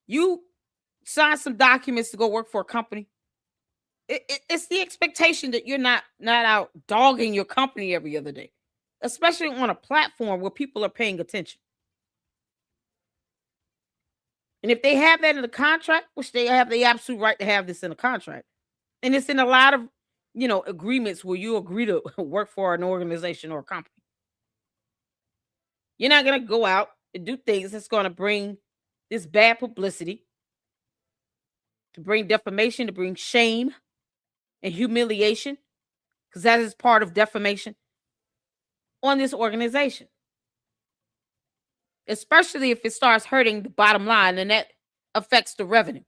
You sign some documents to go work for a company. It's the expectation that you're not out dogging your company every other day, especially on a platform where people are paying attention. And if they have that in the contract, which they have the absolute right to have this in a contract, and it's in a lot of, agreements where you agree to work for an organization or a company, you're not going to go out and do things that's going to bring this bad publicity, to bring defamation, to bring shame and humiliation, because that is part of defamation on this organization. Especially if it starts hurting the bottom line, and that affects the revenue.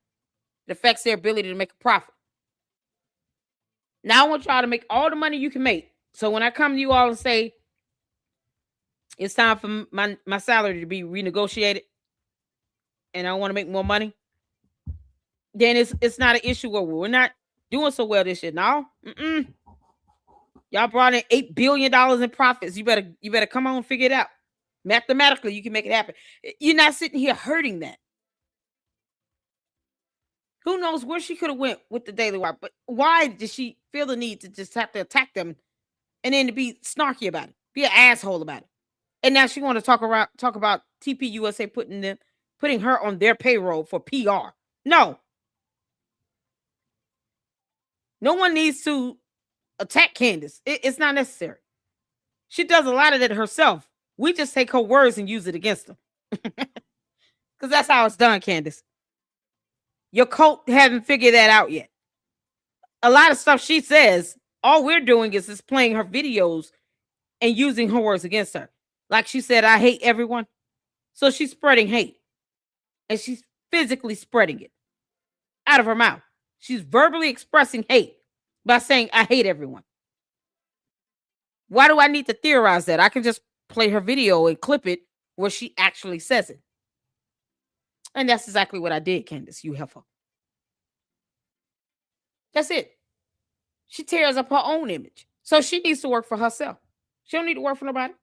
It affects their ability to make a profit. Now I want y'all to make all the money you can make. So when I come to you all and say it's time for my salary to be renegotiated and I want to make more money, then it's not an issue where we're not doing so well this year. No. Y'all brought in $8 billion in profits. You better come on and figure it out. Mathematically, you can make it happen. You're not sitting here hurting that. Who knows where she could have went with the Daily Wire, but why did she feel the need to just have to attack them and then to be snarky about it, be an asshole about it? And now she want to talk about TPUSA putting her on their payroll for PR. No. No one needs to attack Candace. It's not necessary. She does a lot of that herself. We just take her words and use it against them. Because that's how it's done, Candace. Your cult haven't figured that out yet. A lot of stuff she says, all we're doing is just playing her videos and using her words against her. Like she said, I hate everyone. So she's spreading hate. And she's physically spreading it out of her mouth. She's verbally expressing hate by saying, I hate everyone. Why do I need to theorize that? I can just play her video and clip it where she actually says it. And that's exactly what I did, Candace, you heifer. That's it. She tears up her own image. So she needs to work for herself. She don't need to work for nobody.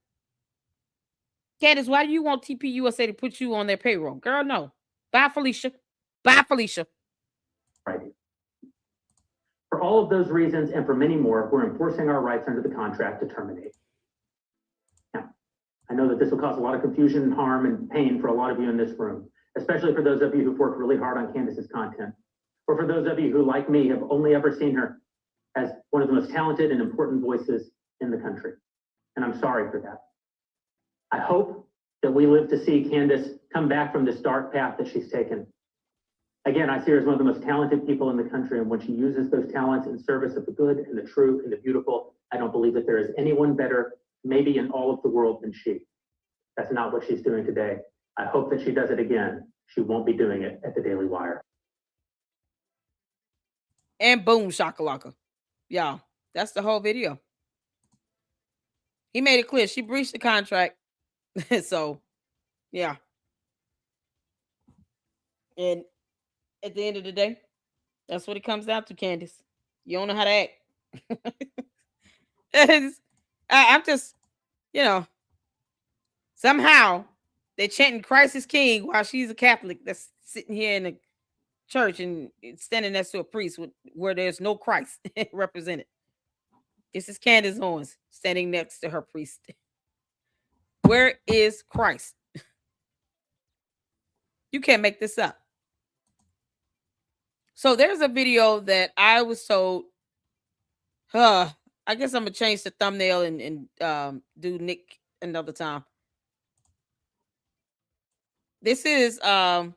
Candace, why do you want TPUSA to put you on their payroll? Girl, no. Bye, Felicia. Bye, Felicia. Right. For all of those reasons and for many more, we're enforcing our rights under the contract to terminate. Now, I know that this will cause a lot of confusion and harm and pain for a lot of you in this room, especially for those of you who've worked really hard on Candace's content, or for those of you who, like me, have only ever seen her as one of the most talented and important voices in the country. And I'm sorry for that. I hope that we live to see Candace come back from this dark path that she's taken. Again, I see her as one of the most talented people in the country, and when she uses those talents in service of the good and the true and the beautiful, I don't believe that there is anyone better, maybe in all of the world, than she. That's not what she's doing today. I hope that she does it again. She won't be doing it at the Daily Wire. And boom, shakalaka. Y'all, that's the whole video. He made it clear she breached the contract. So, yeah. And at the end of the day, that's what it comes down to, Candace. You don't know how to act. I'm just, somehow they're chanting Christ is King while she's a Catholic that's sitting here in the church and standing next to a priest where there's no Christ represented. This is Candace Owens standing next to her priest. Where is Christ? You can't make this up. So there's a video that I was told, I guess I'm gonna change the thumbnail and do Nick another time. This is a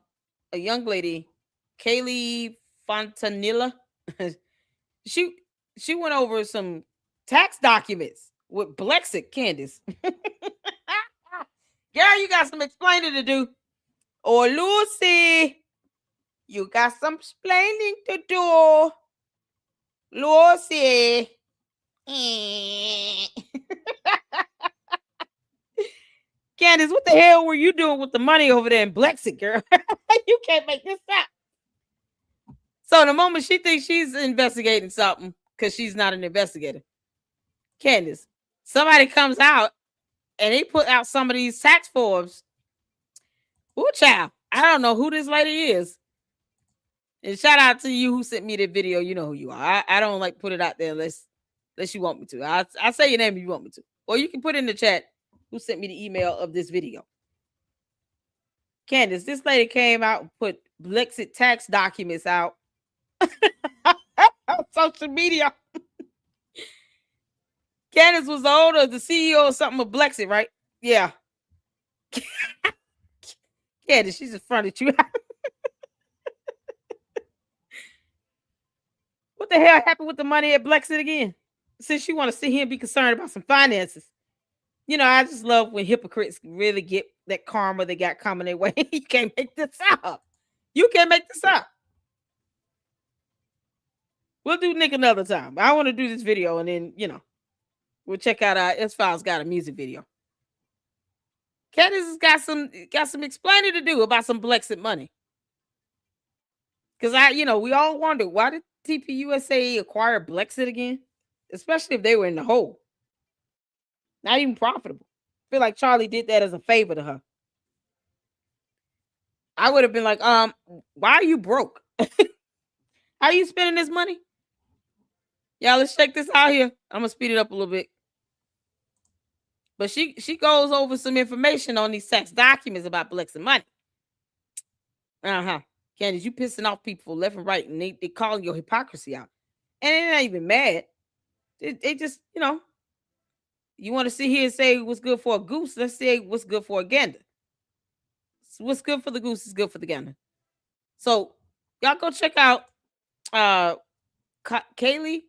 young lady, Kaylee Fontanilla. she went over some tax documents with Blexit, Candace. Girl, you got some explaining to do. Or Lucy, you got some explaining to do. Lucy. Candace, what the hell were you doing with the money over there in Blexit, girl? You can't make this up. So the moment she thinks she's investigating something, because she's not an investigator, Candace, somebody comes out and they put out some of these tax forms. Ooh, child, I don't know who this lady is. And shout out to you who sent me the video. You know who you are. I don't like put it out there unless you want me to. I'll say your name if you want me to. Or you can put in the chat who sent me the email of this video. Candace, this lady came out and put Blexit tax documents out on social media. Candace was the owner, the CEO or something of Blexit, right? Yeah. Candace, she's in front of you. What the hell happened with the money at Blexit again? Since you want to sit here and be concerned about some finances. You know, I just love when hypocrites really get that karma they got coming their way. You can't make this up. You can't make this up. We'll do Nick another time. I want to do this video and then, you know, we'll check out S-Files got a music video. Candace has got some explaining to do about some Blexit money. Because we all wonder, why did TPUSA acquire Blexit again? Especially if they were in the hole. Not even profitable. I feel like Charlie did that as a favor to her. I would have been like, why are you broke? How are you spending this money? Y'all, let's check this out here. I'm gonna speed it up a little bit. But she goes over some information on these tax documents about Blexit money. Candace, you pissing off people left and right, and they calling your hypocrisy out. And they're not even mad. They just, you want to sit here and say what's good for a goose? Let's say what's good for a gander. What's good for the goose is good for the gander. So y'all go check out Kaylee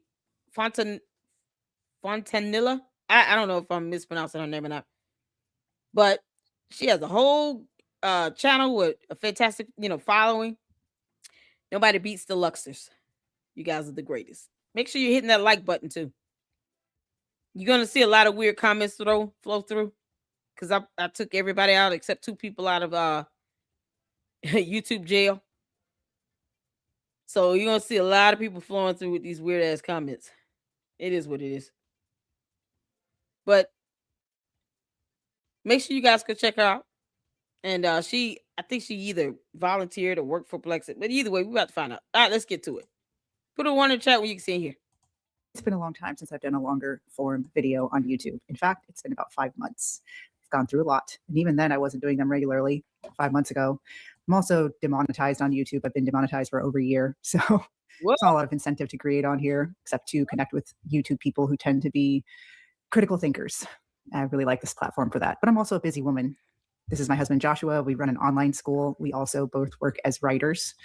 Fontanilla. I don't know if I'm mispronouncing her name or not, but she has a whole channel with a fantastic, following. Nobody beats the Luxers. You guys are the greatest. Make sure you're hitting that like button too. You're gonna see a lot of weird comments flow through, because I took everybody out except 2 people out of YouTube jail. So you're gonna see a lot of people flowing through with these weird ass comments. It is what it is. But make sure you guys go check her out. And I think she either volunteered or worked for Blexit. But either way, we're about to find out. All right, let's get to it. Put a 1 in the chat when you can see it here. It's been a long time since I've done a longer form video on YouTube. In fact, it's been about 5 months. I've gone through a lot. And even then, I wasn't doing them regularly 5 months ago. I'm also demonetized on YouTube. I've been demonetized for over a year. So there's not a lot of incentive to create on here, except to connect with YouTube people who tend to be critical thinkers. I really like this platform for that. But I'm also a busy woman. This is my husband, Joshua. We run an online school. We also both work as writers.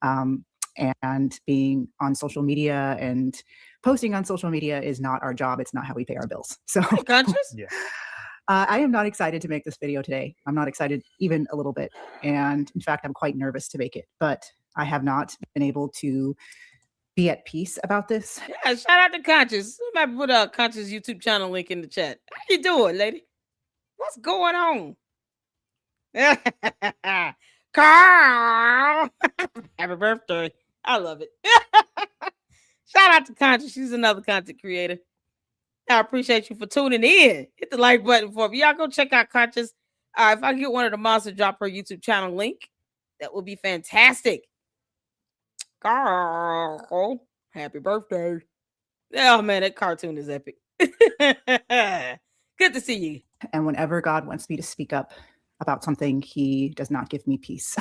And being on social media and posting on social media is not our job. It's not how we pay our bills. So conscious? Yeah. I am not excited to make this video today. I'm not excited even a little bit. And in fact, I'm quite nervous to make it, but I have not been able to be at peace about this. Yeah, shout out to Conscious. Somebody put a Conscious YouTube channel link in the chat. How you doing, lady? What's going on? Carl! Happy birthday. I love it. Shout out to Conscious. She's another content creator. I appreciate you for tuning in. Hit the like button for me. Y'all go check out Conscious. If I get one of the monsters, drop her YouTube channel link. That would be fantastic. Carl, happy birthday. Oh man, that cartoon is epic. Good to see you. And whenever God wants me to speak up about something, he does not give me peace.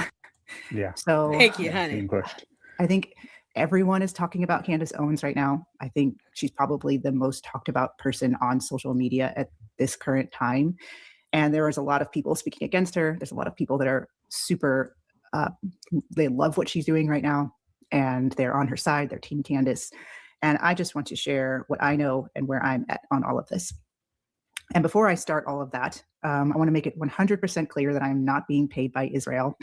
Yeah. So Thank you, Being honey. pushed. I think everyone is talking about Candace Owens right now. I think she's probably the most talked about person on social media at this current time. And there is a lot of people speaking against her. There's a lot of people that are super, they love what she's doing right now. And they're on her side, they're Team Candace. And I just want to share what I know and where I'm at on all of this. And before I start all of that, I want to make it 100% clear that I'm not being paid by Israel.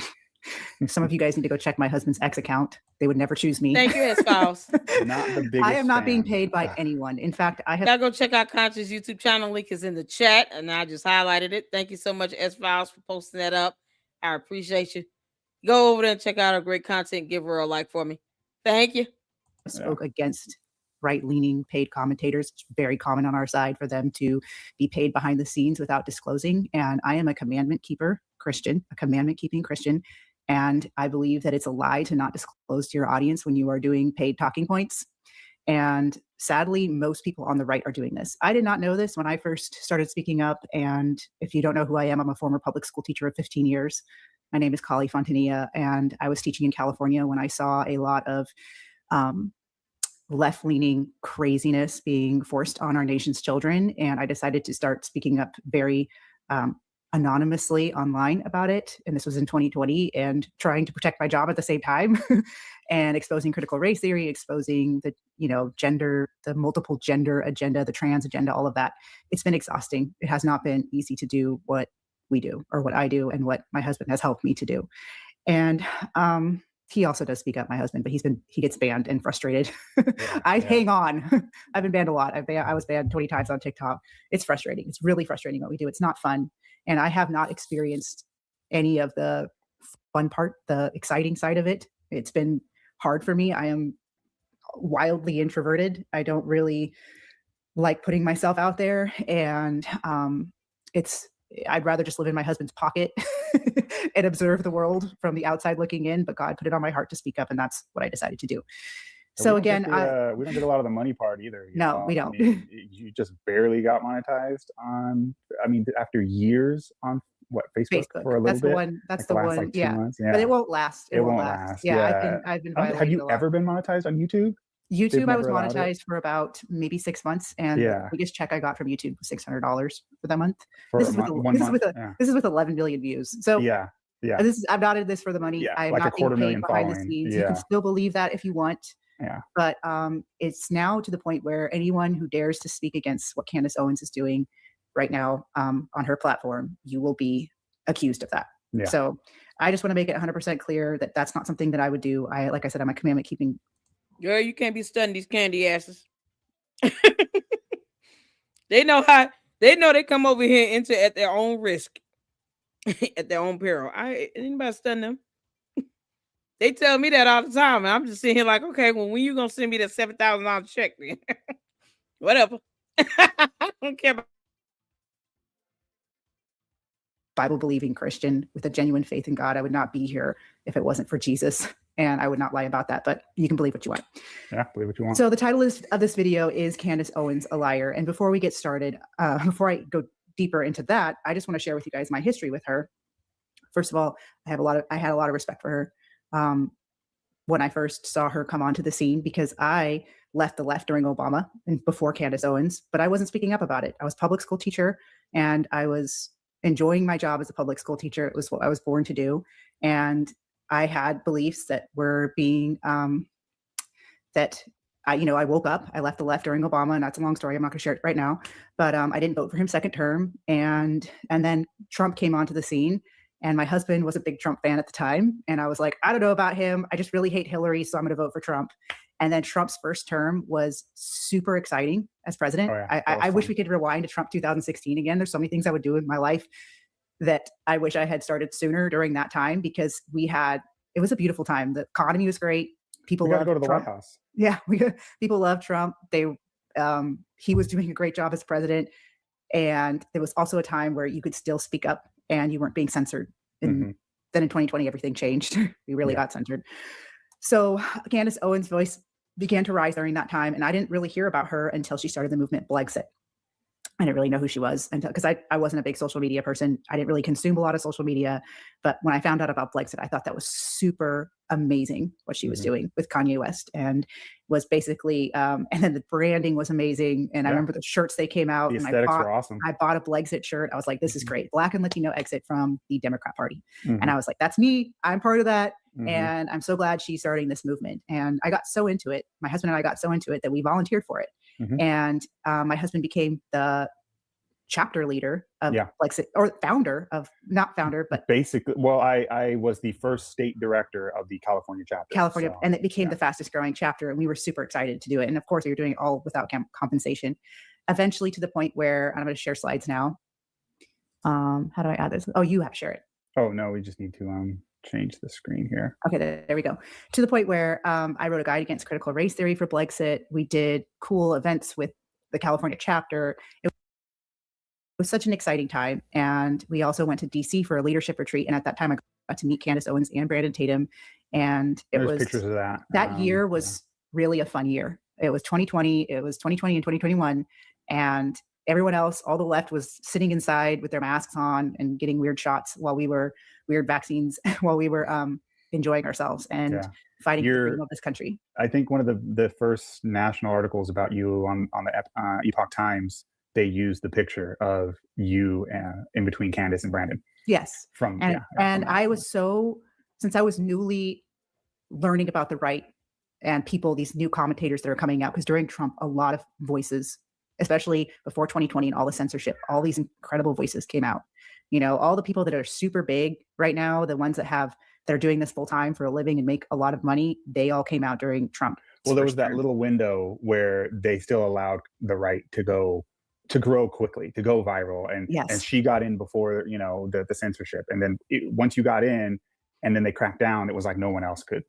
Some of you guys need to go check my husband's X account. They would never choose me. Thank you, S-Files. Not the biggest I am not being fan. paid by anyone. In fact, I have Y'all go check out Conscious YouTube channel. Link is in the chat, and I just highlighted it. Thank you so much, S-Files, for posting that up. I appreciate you. Go over there and check out her great content. Give her a like for me. Thank you. spoke against right-leaning paid commentators. It's very common on our side for them to be paid behind the scenes without disclosing. And I am a commandment keeper Christian, a commandment keeping Christian. And I believe that it's a lie to not disclose to your audience when you are doing paid talking points. And sadly, most people on the right are doing this. I did not know this when I first started speaking up. And if you don't know who I am, I'm a former public school teacher of 15 years. My name is Kali Fontanilla, and I was teaching in California when I saw a lot of left-leaning craziness being forced on our nation's children. And I decided to start speaking up very anonymously online about it. And this was in 2020, and trying to protect my job at the same time and exposing critical race theory, exposing the, gender, the multiple gender agenda, the trans agenda, all of that. It's been exhausting. It has not been easy to do what we do or what I do and what my husband has helped me to do. And he also does speak up, my husband, but he gets banned and frustrated. Hang on. I've been banned a lot. I was banned 20 times on TikTok. It's frustrating. It's really frustrating what we do. It's not fun. And I have not experienced any of the fun part, the exciting side of it. It's been hard for me. I am wildly introverted. I don't really like putting myself out there. And I'd rather just live in my husband's pocket and observe the world from the outside looking in, but God put it on my heart to speak up, and that's what I decided to do. So again, we don't get a lot of the money part either. No, we don't. I mean, you just barely got monetized on, after years on Facebook for a little bit. That's the one. Like 2 Yeah. months. Yeah. But it won't last. It won't last. Yeah. I've been violating. Have you ever been monetized on YouTube? YouTube, I was monetized for about maybe 6 months, and Yeah. the biggest check I got from YouTube was $600 for that month. For This a is month, with 1 month. this is with 11 million views. So Yeah. I'm not in this for the money. Yeah, I'm like not being paid 250,000 behind the following. scenes. You Yeah. can still believe that if you want. Yeah. But it's now to the point where anyone who dares to speak against what Candace Owens is doing right now on her platform, you will be accused of that. Yeah. So I just want to make it 100% clear that that's not something that I would do. Like I said, I'm a commandment keeping. Girl, you can't be studying these candy asses. They know they come over here into at their own risk, at their own peril. Anybody stun them? They tell me that all the time, and I'm just sitting here like, okay, well, when you gonna send me that $7,000 check then? Whatever. I don't care about Bible-believing Christian with a genuine faith in God. I would not be here if it wasn't for Jesus, and I would not lie about that, but you can believe what you want. Yeah, believe what you want. So the title of this video is Candace Owens, a Liar. And before we get started, before I go deeper into that, I just want to share with you guys my history with her. First of all, I had a lot of respect for her when I first saw her come onto the scene, because I left the left during Obama and before Candace Owens, but I wasn't speaking up about it. I was a public school teacher, and I was enjoying my job as a public school teacher. It was what I was born to do. And I had beliefs that were being, I woke up, I left the left during Obama, and that's a long story. I'm not gonna share it right now, but I didn't vote for him second term. And then Trump came onto the scene, and my husband was a big Trump fan at the time. And I was like, I don't know about him. I just really hate Hillary, so I'm gonna vote for Trump. And then Trump's first term was super exciting as president. Oh, yeah. I wish we could rewind to Trump 2016 again. There's so many things I would do in my life that I wish I had started sooner during that time, because it was a beautiful time. The economy was great. People got to loved go to the Trump. White House. Yeah, people loved Trump. He was doing a great job as president. And there was also a time where you could still speak up and you weren't being censored. And then in 2020, everything changed. We really got censored. So Candace Owens' voice began to rise during that time. And I didn't really hear about her until she started the movement Blexit. I didn't really know who she was until, because I wasn't a big social media person. I didn't really consume a lot of social media. But when I found out about Blexit, I thought that was super amazing what she was doing with Kanye West, and was basically, and then the branding was amazing. And I remember the shirts they came out. The and aesthetics were awesome. I bought a Blexit shirt. I was like, this is great. Black and Latino exit from the Democrat Party. Mhm. And I was like, that's me. I'm part of that. Mhm. And I'm so glad she's starting this movement. And I got so into it. My husband and I got so into it that we volunteered for it. Mhm. And my husband became the chapter leader of Blexit, or founder of, not founder, but basically, well, I was the first state director of the California chapter. California, so, and it became the fastest growing chapter. And we were super excited to do it. And of course, we were doing it all without compensation. Eventually to the point where, I'm going to share slides now. How do I add this? Oh, you have to share it. Oh, no, we just need to change the screen here. Okay, there we go. To the point where I wrote a guide against critical race theory for Blexit. We did cool events with the California chapter. It was such an exciting time. And we also went to DC for a leadership retreat. And at that time, I got to meet Candace Owens and Brandon Tatum. And There's pictures of that. That year was really a fun year. It was 2020. It was 2020 and 2021. And everyone else, all the left, was sitting inside with their masks on and getting weird shots while we were, weird vaccines while we were enjoying ourselves and fighting for the freedom of this country. I think one of the first national articles about you on the Epoch Times, they used the picture of you in between Candace and Brandon. Yes. And I was since I was newly learning about the right and people, these new commentators that are coming out, because during Trump, a lot of voices, especially before 2020 and all the censorship, all these incredible voices came out. You know, all the people that are super big right now, the ones that are doing this full time for a living and make a lot of money, they all came out during Trump. Well, there was that little window where they still allowed the right to grow quickly, to go viral. And she got in before, the censorship. And then once you got in and then they cracked down, it was like no one else could,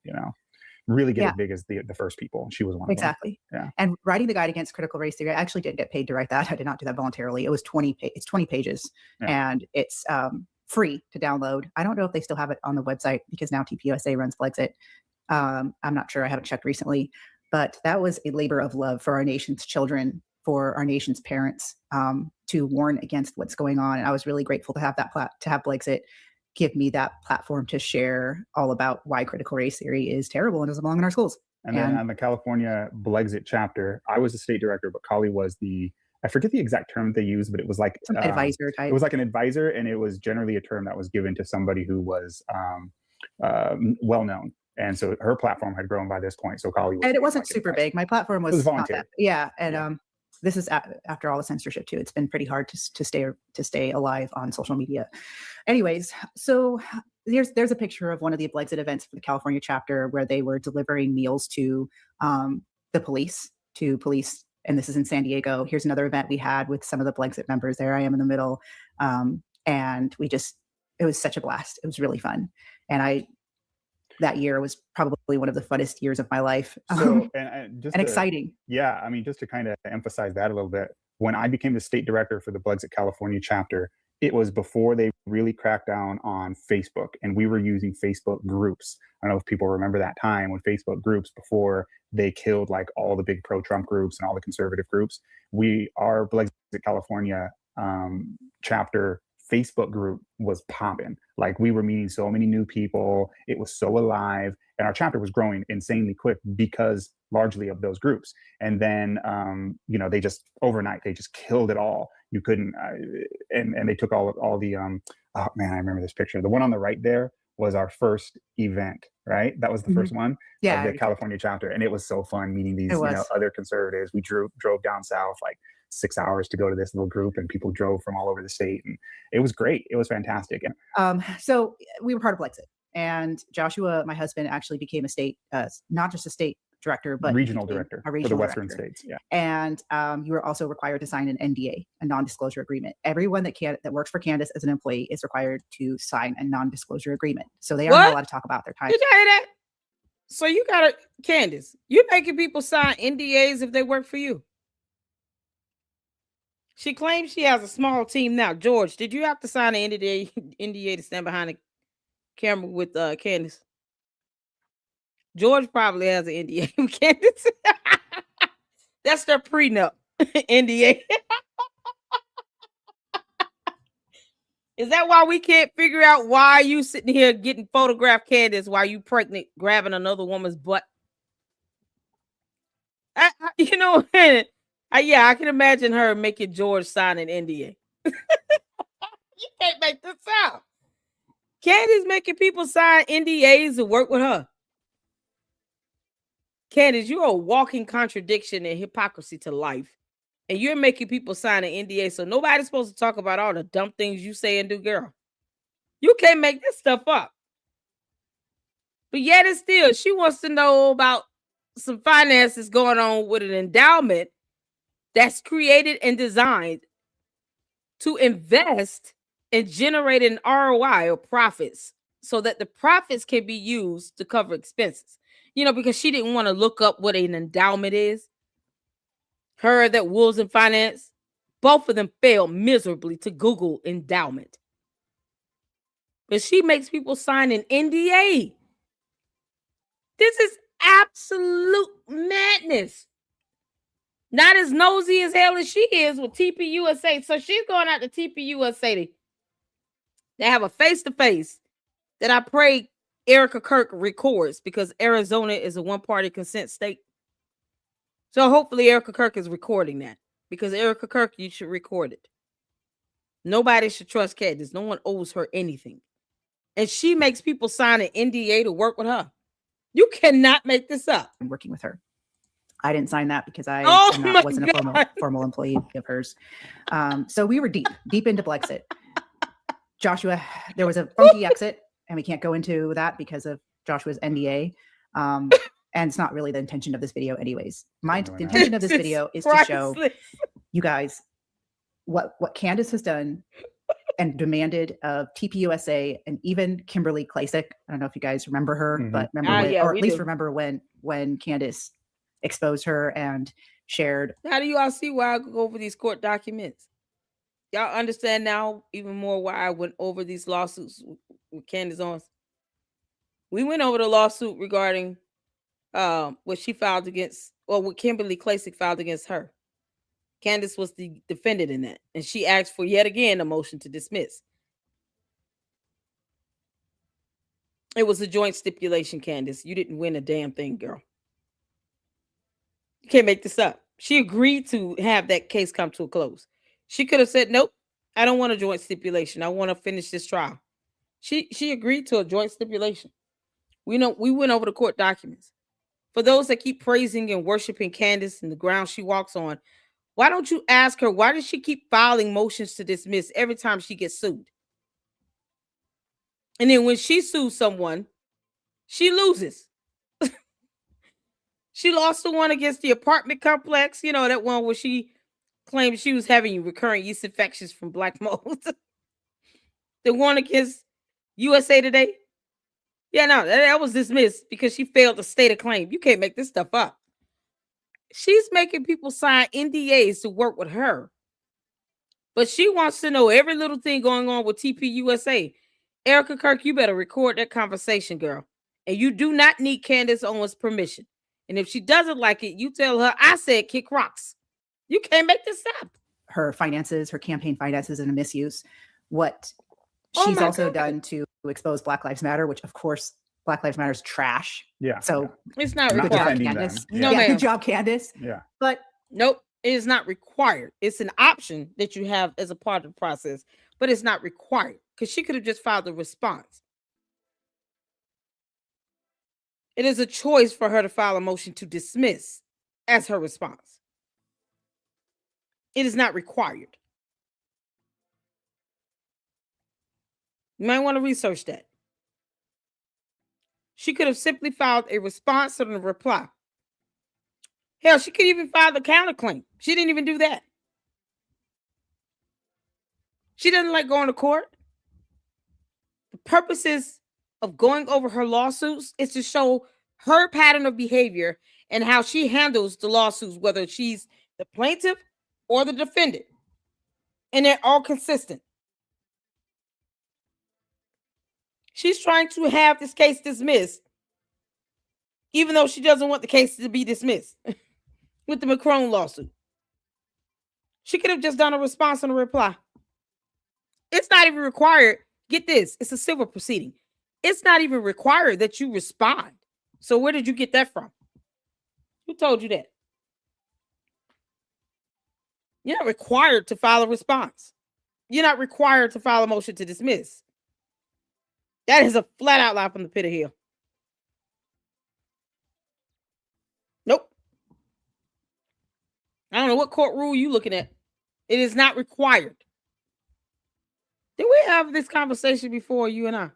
really get as big as the first people. She was one of them. Exactly. Yeah. And writing the guide against critical race theory, I actually didn't get paid to write that. I did not do that voluntarily. It was 20 pages and it's free to download. I don't know if they still have it on the website because now TPUSA runs Blexit. I'm not sure. I haven't checked recently, but that was a labor of love for our nation's children, for our nation's parents, to warn against what's going on. And I was really grateful to have to have Blexit give me that platform to share all about why critical race theory is terrible and doesn't belong in our schools. And then on the California Blexit chapter, I was the state director, but Kali was I forget the exact term they used, but it was like some advisor type. It was like an advisor, and it was generally a term that was given to somebody who was well known. And so her platform had grown by this point. So Kali was, and it wasn't super big. My platform was volunteer. This is after all the censorship too. It's been pretty hard to stay alive on social media. Anyways, so there's a picture of one of the Blexit events for the California chapter where they were delivering meals to the police, and this is in San Diego. Here's another event we had with some of the Blexit members. There I am in the middle. And it was such a blast. It was really fun. And that year was probably one of the funnest years of my life. And exciting. Yeah. I mean, just to kind of emphasize that a little bit, when I became the state director for the Blexit California chapter, it was before they really cracked down on Facebook, and we were using Facebook groups. I don't know if people remember that time when Facebook groups, before they killed like all the big pro-Trump groups and all the conservative groups, our Blexit California chapter Facebook group was popping. Like, we were meeting so many new people. It was so alive, and our chapter was growing insanely quick because largely of those groups. And then, they just overnight, they just killed it all. You couldn't, and they took all the, oh man, I remember this picture. The one on the right there was our first event, right? That was the first one of the California chapter. And it was so fun meeting these, other conservatives. We drove down south, like 6 hours to go to this little group, and people drove from all over the state, and it was great. It was fantastic. So we were part of Blexit, and Joshua, my husband, actually became a state, not just a state director, but regional director for the Western states. Yeah. And you were also required to sign an NDA, a non-disclosure agreement. Everyone that works for Candace as an employee is required to sign a non-disclosure agreement. So they are not allowed to talk about their time. Did you hear that? So you gotta, Candace, you making people sign NDAs if they work for you. She claims she has a small team now. George, did you have to sign an NDA to stand behind the camera with Candace? George probably has an NDA with Candace. That's their prenup. NDA. Is that why we can't figure out why you sitting here getting photographed, Candace, while you pregnant, grabbing another woman's butt? You know, yeah, I can imagine her making George sign an NDA. You can't make this out. Candace making people sign NDAs to work with her. Candace, you're a walking contradiction and hypocrisy to life. And you're making people sign an NDA, so nobody's supposed to talk about all the dumb things you say and do, girl. You can't make this stuff up. But yet and still, she wants to know about some finances going on with an endowment that's created and designed to invest and generate an ROI or profits so that the profits can be used to cover expenses. You know, because she didn't want to look up what an endowment is. Her, that Wolves in Finance, both of them failed miserably to Google endowment. But she makes people sign an NDA. This is absolute madness. Not as nosy as hell as she is with TPUSA. So she's going out to TPUSA to have a face-to-face that I pray Erica Kirk records, because Arizona is a one-party consent state. So hopefully Erica Kirk is recording that, because Erica Kirk, you should record it. Nobody should trust Candace. No one owes her anything. And she makes people sign an NDA to work with her. You cannot make this up. I'm working with her. I didn't sign that because I wasn't a formal employee of hers. So we were deep into Blexit. Joshua, there was a funky exit, and we can't go into that because of Joshua's NDA. And it's not really the intention of this video anyways. The intention of this video is to show you guys what Candace has done and demanded of TPUSA and even Kimberly Klasick. I don't know if you guys remember her, but remember or at least remember when Candace exposed her and shared. How do you all see why I go over these court documents? Y'all understand now even more why I went over these lawsuits with Candace Owens. We went over the lawsuit regarding what she filed against, or what Kimberly Klasick filed against her. Candace was the defendant in that, and she asked for yet again a motion to dismiss. It was a joint stipulation, Candace. You didn't win a damn thing, girl. You can't make this up. She agreed to have that case come to a close. She could have said, nope, I don't want a joint stipulation. I want to finish this trial. She agreed to a joint stipulation. We went over the court documents. For those that keep praising and worshiping Candace and the ground she walks on, why don't you ask her, why does she keep filing motions to dismiss every time she gets sued? And then when she sues someone, she loses. She lost the one against the apartment complex. You know, that one where she claimed she was having recurrent yeast infections from black mold. The one against USA Today. Yeah, no, that was dismissed because she failed to state a claim. You can't make this stuff up. She's making people sign NDAs to work with her. But she wants to know every little thing going on with TPUSA. Erica Kirk, you better record that conversation, girl. And you do not need Candace Owens' permission. And if she doesn't like it, you tell her, I said kick rocks. You can't make this up. Her finances, her campaign finances, and a misuse. What she's also done to expose Black Lives Matter, which of course Black Lives Matter is trash. Yeah. So it's not good job, required. Candace. No, yeah, good job, Candace. Yeah. But nope, it is not required. It's an option that you have as a part of the process, but it's not required, because she could have just filed a response. It is a choice for her to file a motion to dismiss as her response. It is not required. You might want to research that. She could have simply filed a response to the reply. Hell, she could even file the counterclaim. She didn't even do that. She doesn't like going to court. The purposes of going over her lawsuits is to show her pattern of behavior and how she handles the lawsuits, whether she's the plaintiff or the defendant. And they're all consistent. She's trying to have this case dismissed even though she doesn't want the case to be dismissed with the Macron lawsuit. She could have just done a response and a reply. It's not even required. Get this, it's a civil proceeding. It's not even required that you respond. So where did you get that from? Who told you that? You're not required to file a response. You're not required to file a motion to dismiss. That is a flat out lie from the pit of hell. Nope. I don't know what court rule you looking at. It is not required. Did we have this conversation before, you and I?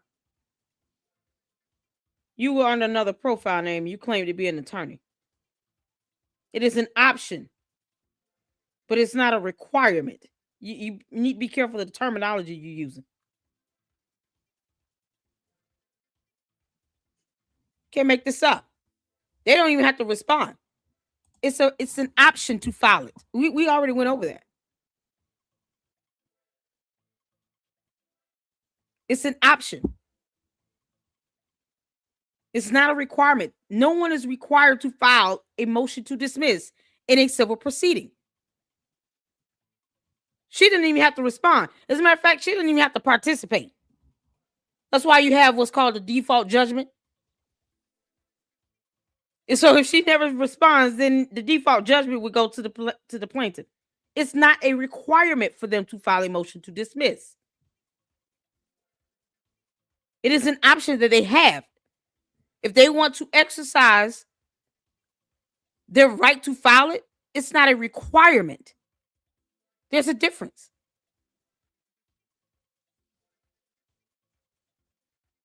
You were under another profile name. You claim to be an attorney. It is an option, but it's not a requirement. You need to be careful of the terminology you're using. Can't make this up. They don't even have to respond. It's an option to file it. We already went over that. It's an option. It's not a requirement. No one is required to file a motion to dismiss in a civil proceeding. She didn't even have to respond. As a matter of fact, she didn't even have to participate. That's why you have what's called a default judgment. And so if she never responds, then the default judgment would go to the plaintiff. It's not a requirement for them to file a motion to dismiss. It is an option that they have. If they want to exercise their right to file it, it's not a requirement. There's a difference.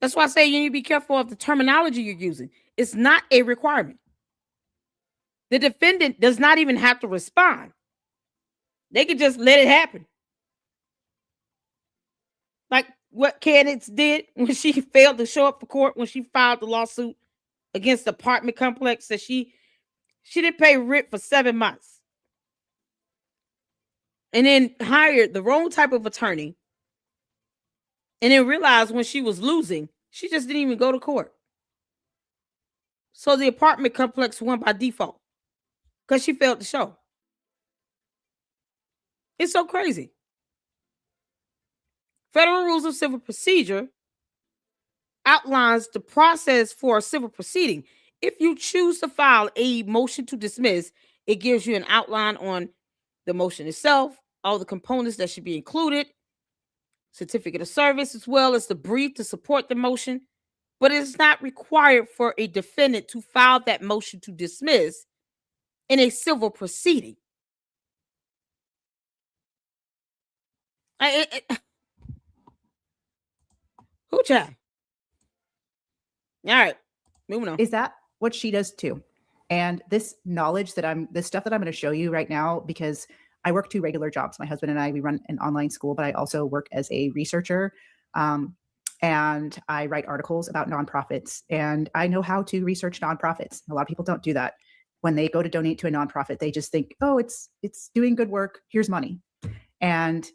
That's why I say you need to be careful of the terminology you're using. It's not a requirement. The defendant does not even have to respond. They can just let it happen. Like what Candace did when she failed to show up for court when she filed the lawsuit against the apartment complex that she didn't pay rent for 7 months. And then hired the wrong type of attorney. And then realized when she was losing, she just didn't even go to court. So the apartment complex won by default because she failed to show. It's so crazy. Federal Rules of Civil Procedure outlines the process for a civil proceeding. If you choose to file a motion to dismiss, it gives you an outline on the motion itself, all the components that should be included, certificate of service, as well as the brief to support the motion. But it's not required for a defendant to file that motion to dismiss in a civil proceeding. Who child? All right, moving on. Is that what she does too? And this knowledge this stuff that I'm going to show you right now, because I work 2 regular jobs. My husband and I, we run an online school, but I also work as a researcher. And I write articles about nonprofits, and I know how to research nonprofits. A lot of people don't do that. When they go to donate to a nonprofit, they just think, oh, it's doing good work. Here's money. And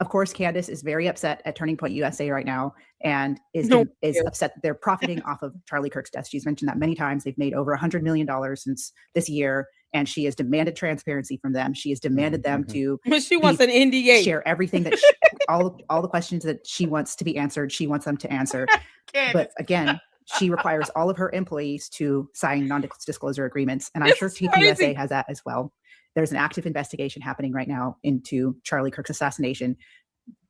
of course, Candace is very upset at Turning Point USA right now, and is upset that they're profiting off of Charlie Kirk's death. She's mentioned that many times. They've made over $100 million since this year, and she has demanded transparency from them. She has demanded them to. But she wants an NDA. Share everything that all the questions that she wants to be answered. She wants them to answer. But again, she requires all of her employees to sign non-disclosure agreements, and I'm sure TPUSA has that as well. There's an active investigation happening right now into Charlie Kirk's assassination.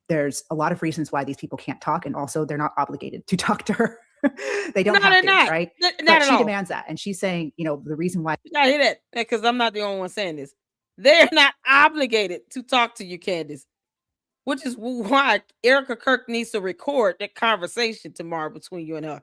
There's a lot of reasons why these people can't talk, and also they're not obligated to talk to her. They don't have to, right? But she demands that, and she's saying, the reason why. I hear that because I'm not the only one saying this. They're not obligated to talk to you, Candace, which is why Erica Kirk needs to record that conversation tomorrow between you and her.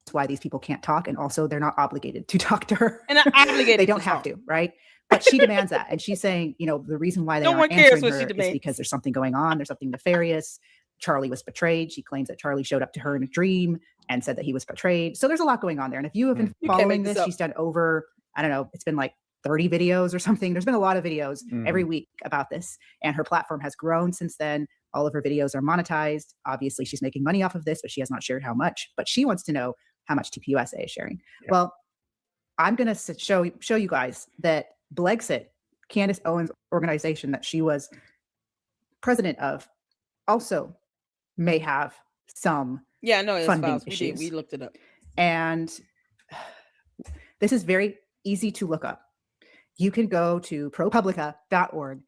That's why these people can't talk, and also they're not obligated to talk to her. And not obligated. They don't have to, right? But she demands that, and she's saying, the reason why they aren't answering her is because there's something going on. There's something nefarious. Charlie was betrayed. She claims that Charlie showed up to her in a dream and said that he was betrayed. So there's a lot going on there. And if you have been following this, she's done over, I don't know, it's been like 30 videos or something. There's been a lot of videos every week about this, and her platform has grown since then. All of her videos are monetized. Obviously, she's making money off of this, but she has not shared how much. But she wants to know how much TPUSA is sharing. Yeah. Well, I'm going to show you guys that Blexit, Candace Owens' organization that she was president of, also may have some Yeah, I know it's funding files. We did. issues. We looked it up. And this is very easy to look up. You can go to propublica.org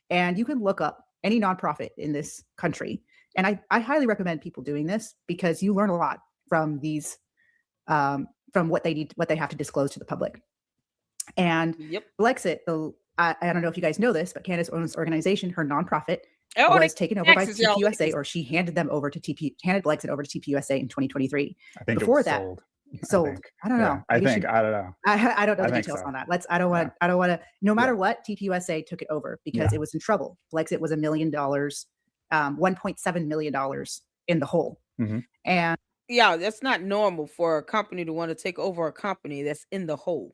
and you can look up any nonprofit in this country. And I highly recommend people doing this because you learn a lot from these, from what they have to disclose to the public. And Yep. Blexit, I don't know if you guys know this, but Candace Owens' organization, her nonprofit, Oh, was taken over by taxes, y'all. TPUSA, or she handed them over to handed Blexit over to TPUSA in 2023. I think Before it was that, sold. sold. I don't know. Yeah, I Maybe don't know. I don't know I the think details so. on that. I don't want to, no matter what, TPUSA took it over because it was in trouble. Blexit was $1 million, $1.7 million in the hole. Mhm. And Yeah, that's not normal for a company to want to take over a company that's in the hole.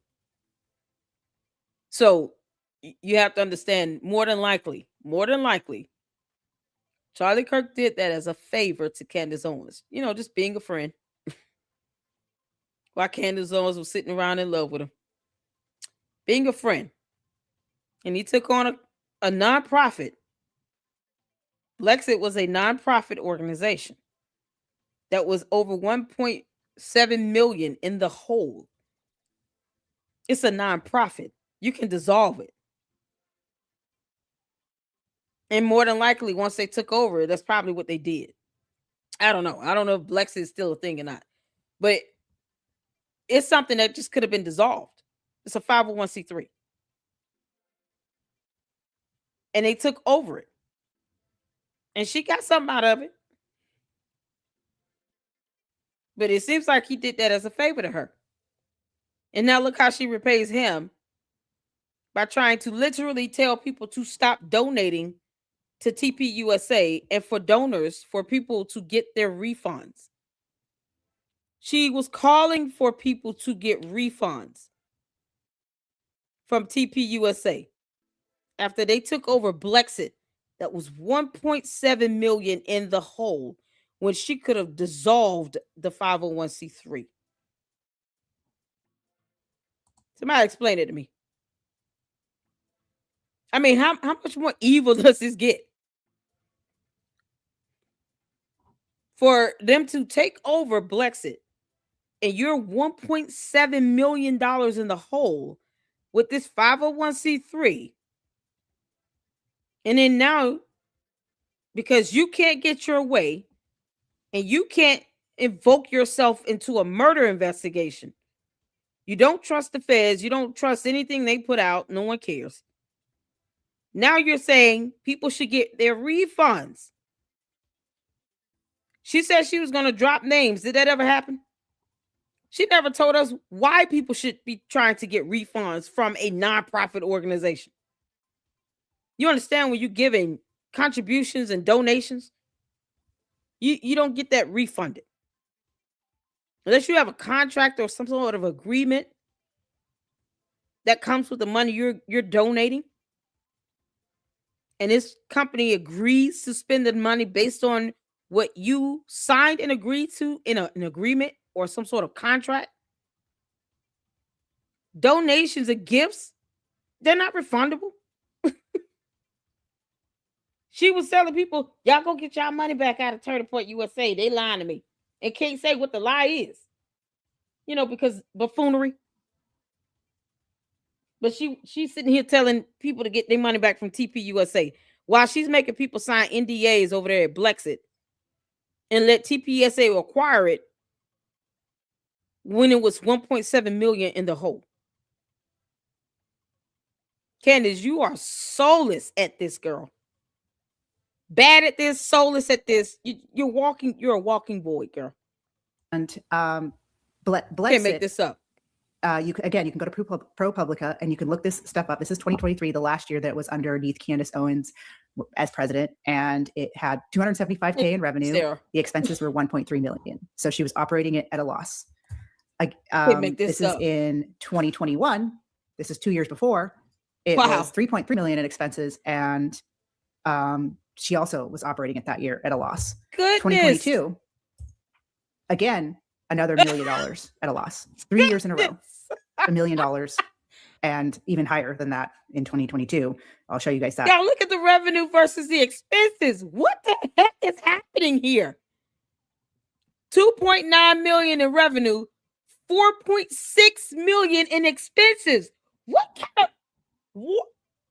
So you have to understand, more than likely, Charlie Kirk did that as a favor to Candace Owens. You know, just being a friend. While Candace Owens was sitting around in love with him. Being a friend. And he took on a nonprofit. Blexit was a nonprofit organization that was over 1.7 million in the hole. It's a nonprofit. You can dissolve it. And more than likely, once they took over, that's probably what they did. I don't know. I don't know if Blexit is still a thing or not. But it's something that just could have been dissolved. It's a 501c3. And they took over it. And she got something out of it. But it seems like he did that as a favor to her. And now look how she repays him by trying to literally tell people to stop donating to TPUSA and for donors, for people to get their refunds. She was calling for people to get refunds from TPUSA after they took over Blexit that was 1.7 million in the hole when she could have dissolved the 501c3. Somebody explain it to me. I mean, how much more evil does this get? For them to take over Blexit and you're $1.7 million in the hole with this 501c3. And then now, because you can't get your way and you can't invoke yourself into a murder investigation, you don't trust the feds, you don't trust anything they put out, no one cares. Now you're saying people should get their refunds. She said she was going to drop names. Did that ever happen? She never told us why people should be trying to get refunds from a nonprofit organization. You understand, when you're giving contributions and donations, you don't get that refunded. Unless you have a contract or some sort of agreement that comes with the money you're donating. And this company agrees to spend the money based on what you signed and agreed to in an agreement or some sort of contract. Donations and gifts, they're not refundable. She was telling people, y'all go get y'all money back out of Turning Point USA. They lying to me and can't say what the lie is. You know, because buffoonery. But she's sitting here telling people to get their money back from TPUSA while she's making people sign NDAs over there at Blexit and let TPUSA acquire it when it was 1.7 million in the hole. Candace, you are soulless at this, girl. Bad at this, soulless at this. You're a walking void, girl. And Blexit, Can't make this up. You can go to ProPublica and you can look this stuff up. This is 2023, the last year that it was underneath Candace Owens as president, and it had $275K in revenue. Sarah. The expenses were 1.3 million. So she was operating it at a loss. Make this is up. in 2021. This is 2 years before. It was 3.3 million in expenses, and she also was operating it that year at a loss. Goodness. 2022, again, another $1 million at a loss. 3 years in a row. $1 million and even higher than that in 2022. I'll show you guys that. Y'all look at the revenue versus the expenses. What the heck is happening here? 2.9 million in revenue, 4.6 million in expenses. What kind of,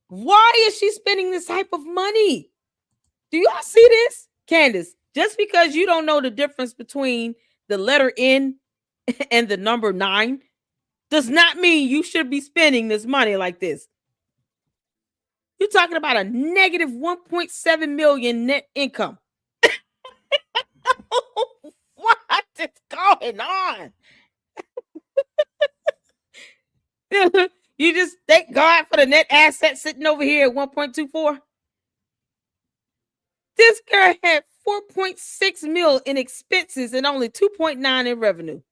why is she spending this type of money? Do y'all see this? Candace, just because you don't know the difference between the letter N and the number 9 does not mean you should be spending this money like this. You're talking about a negative 1.7 million net income. What is going on? You just thank God for the net asset sitting over here at 1.24. This girl had 4.6 mil in expenses and only 2.9 in revenue.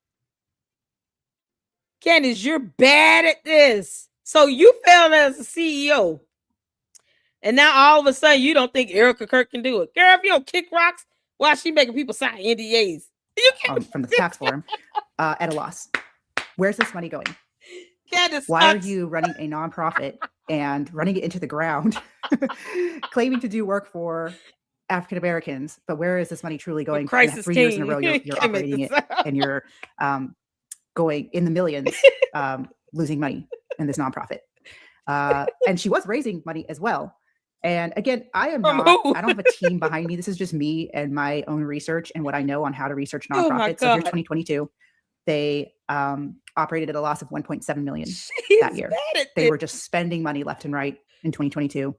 Candace, you're bad at this. So you failed as a CEO. And now all of a sudden you don't think Erica Kirk can do it. Girl, if you don't kick rocks, why is she making people sign NDAs? You can't From the tax form at a loss. Where's this money going? Candace, why are you running a nonprofit and running it into the ground, claiming to do work for African Americans, but where is this money truly going? Crisis 3 years in a king. row, you're operating it, and you're going in the millions, losing money in this nonprofit. And she was raising money as well. And again, I don't have a team behind me. This is just me and my own research and what I know on how to research nonprofits. So here's 2022. They operated at a loss of 1.7 million that year. They were just spending money left and right in 2022.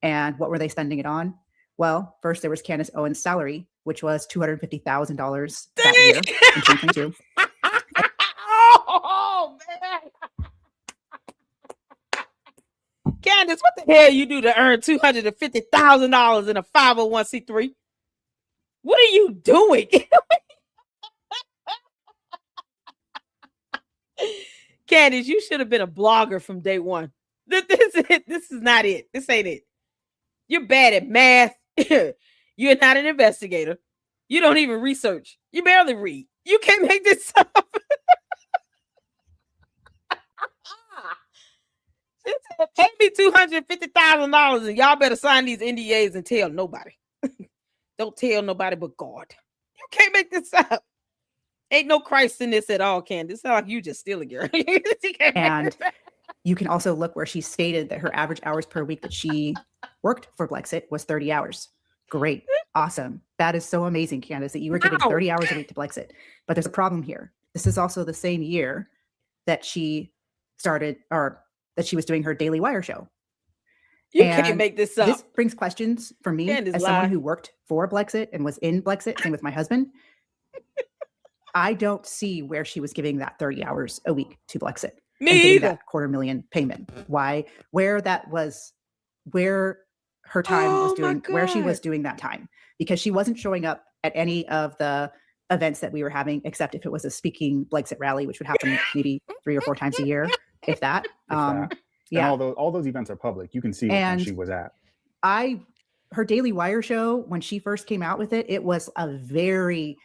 And what were they spending it on? Well, first there was Candace Owens' salary, which was $250,000 that year in 2022. Oh, man. Candace, what the hell you do to earn $250,000 in a 501c3? What are you doing? Candace, you should have been a blogger from day one. This is not it. This ain't it. You're bad at math. You're not an investigator. You don't even research. You barely read. You can't make this up. Pay me $250,000 and y'all better sign these NDAs and tell nobody. Don't tell nobody but God. You can't make this up. Ain't no Christ in this at all, Candace. It's not like you just stealing, girl. And you can also look where she stated that her average hours per week that she worked for Blexit was 30 hours. Great. Awesome. That is so amazing, Candace, that you were giving 30 hours a week to Blexit. But there's a problem here. This is also the same year that she started, or that she was doing her Daily Wire show. You can't make this up. This brings questions for me as someone who worked for Blexit and was in Blexit, same with my husband. I don't see where she was giving that 30 hours a week to Blexit. Me either. That $250,000 payment. Why? Where that was, where her time was doing, where she was doing that time, because she wasn't showing up at any of the events that we were having, except if it was a speaking Blexit rally, which would happen maybe 3 or 4 times a year, if that. Yeah. And all those events are public. You can see where she was at. Her Daily Wire show, when she first came out with it, it was a very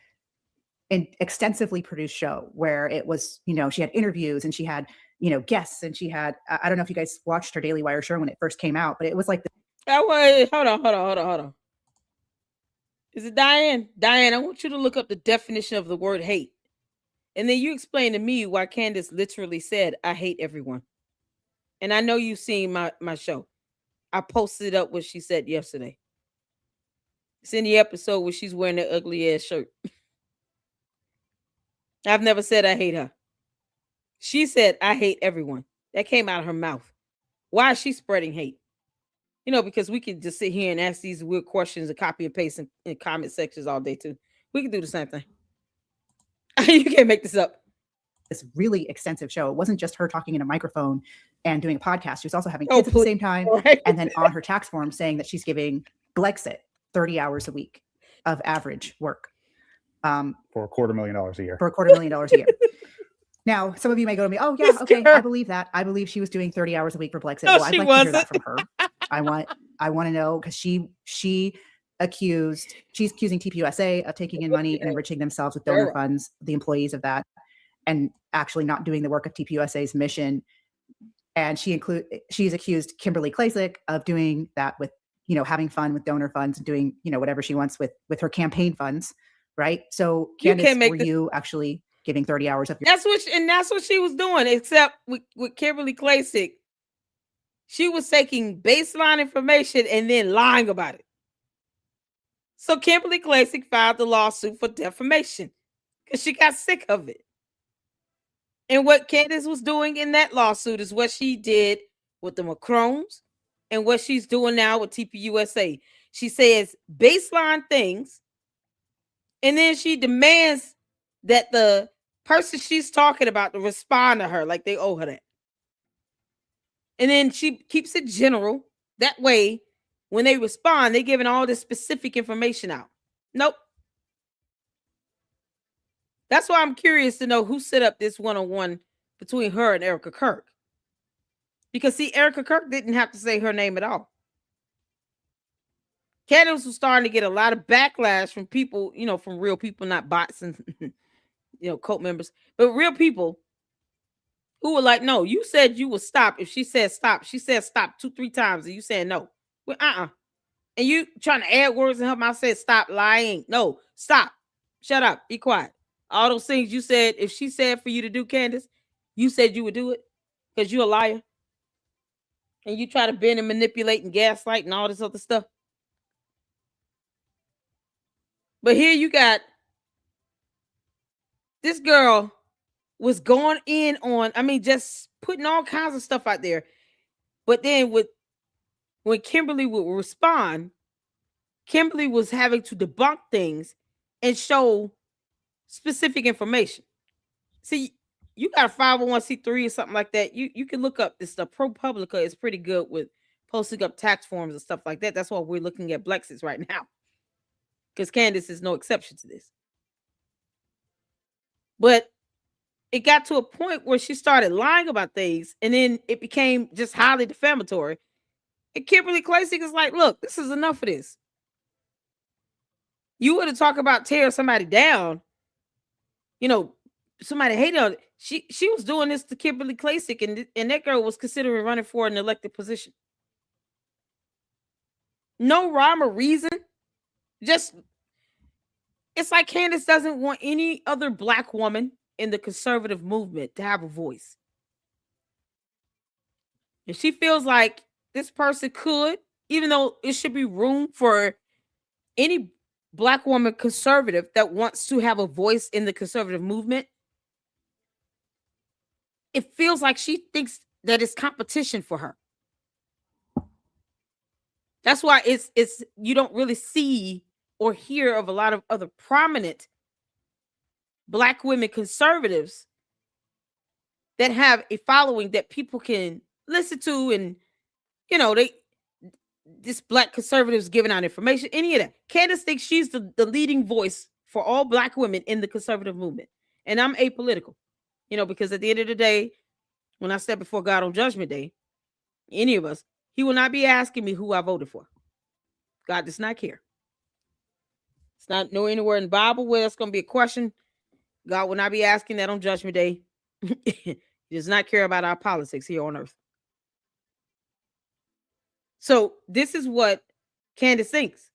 extensively produced show where it was, she had interviews and she had, guests, and she had, I don't know if you guys watched her Daily Wire show when it first came out, but it was like hold on. Is it Diane? Diane, I want you to look up the definition of the word hate. And then you explain to me why Candace literally said, I hate everyone. And I know you've seen my show. I posted up what she said yesterday. It's in the episode where she's wearing that ugly ass shirt. I've never said I hate her. She said, I hate everyone. That came out of her mouth. Why is she spreading hate? Because we could just sit here and ask these weird questions and copy and paste in comment sections all day too. We can do the same thing. You can't make this up. This really extensive show. It wasn't just her talking in a microphone and doing a podcast. She was also having kids at the same time. Right. And then on her tax form saying that she's giving Blexit 30 hours a week of average work. For $250,000 a year. For $250,000 a year. Now, some of you may go to me, oh yeah, okay, I believe that. I believe she was doing 30 hours a week for Blexit. Well, I'd like to hear that from her. I want to know, because she's accusing TPUSA of taking in money and enriching themselves with donor funds, the employees of that. and actually not doing the work of TPUSA's mission. And she's accused Kimberly Klasick of doing that with, having fun with donor funds and doing, whatever she wants with her campaign funds, right? So Candace, were you actually giving 30 hours of your— That's what she was doing, except with Kimberly Klasick. She was taking baseline information and then lying about it. So Kimberly Klasick filed the lawsuit for defamation because she got sick of it. And what Candace was doing in that lawsuit is what she did with the Macrons and what she's doing now with TPUSA. She says baseline things, and then she demands that the person she's talking about to respond to her like they owe her that. And then she keeps it general. That way, when they respond, they're giving all this specific information out. Nope. That's why I'm curious to know who set up this one-on-one between her and Erica Kirk. Because, see, Erica Kirk didn't have to say her name at all. Candace was starting to get a lot of backlash from people, from real people, not bots and, cult members, but real people who were like, no, you said you would stop. If she said stop, she said stop 2-3 times, and you said no. Well, And you trying to add words in her mouth, said stop lying. No, stop. Shut up. Be quiet. All those things you said, if she said for you to do, Candace, you said you would do it because you're a liar. And you try to bend and manipulate and gaslight and all this other stuff. But here you got this girl was going in on, just putting all kinds of stuff out there. But then when Kimberly would respond, Kimberly was having to debunk things and show specific information. See, you got a 501c3 or something like that. You can look up this stuff. ProPublica is pretty good with posting up tax forms and stuff like that. That's why we're looking at Blexits right now. Because Candace is no exception to this. But it got to a point where she started lying about things, and then it became just highly defamatory. And Kimberly Klasick is like, look, this is enough of this. You want to talk about tearing somebody down, somebody hated her. She was doing this to Kimberly Klasick, and that girl was considering running for an elected position. No rhyme or reason. Just, it's like Candace doesn't want any other Black woman in the conservative movement to have a voice. And she feels like this person could, even though it should be room for any Black woman conservative that wants to have a voice in the conservative movement. It feels like she thinks that it's competition for her. That's why it's you don't really see or hear of a lot of other prominent Black women conservatives that have a following that people can listen to, and this Black conservatives giving out information, any of that. Candace thinks she's the leading voice for all Black women in the conservative movement. And I'm apolitical, because at the end of the day, when I step before God on Judgment Day, any of us, he will not be asking me who I voted for. God does not care. It's not anywhere in the Bible where that's going to be a question. God will not be asking that on Judgment Day. He does not care about our politics here on earth. So this is what Candace thinks.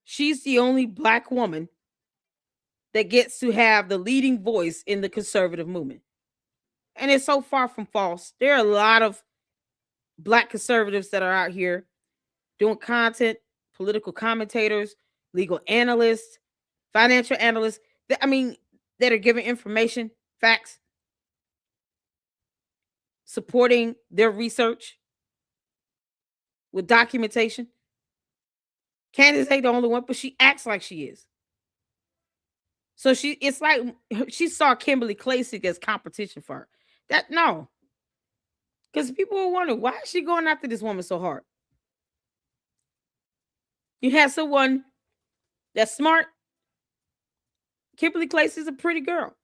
She's the only Black woman that gets to have the leading voice in the conservative movement. And it's so far from false. There are a lot of Black conservatives that are out here doing content, political commentators, legal analysts, financial analysts, that are giving information, facts, supporting their research with documentation. Candace ain't the only one, but she acts like she is. So it's like she saw Kimberly Klasick as competition for her. No. Because people were wondering, why is she going after this woman so hard? You have someone that's smart. Kimberly Klasick is a pretty girl.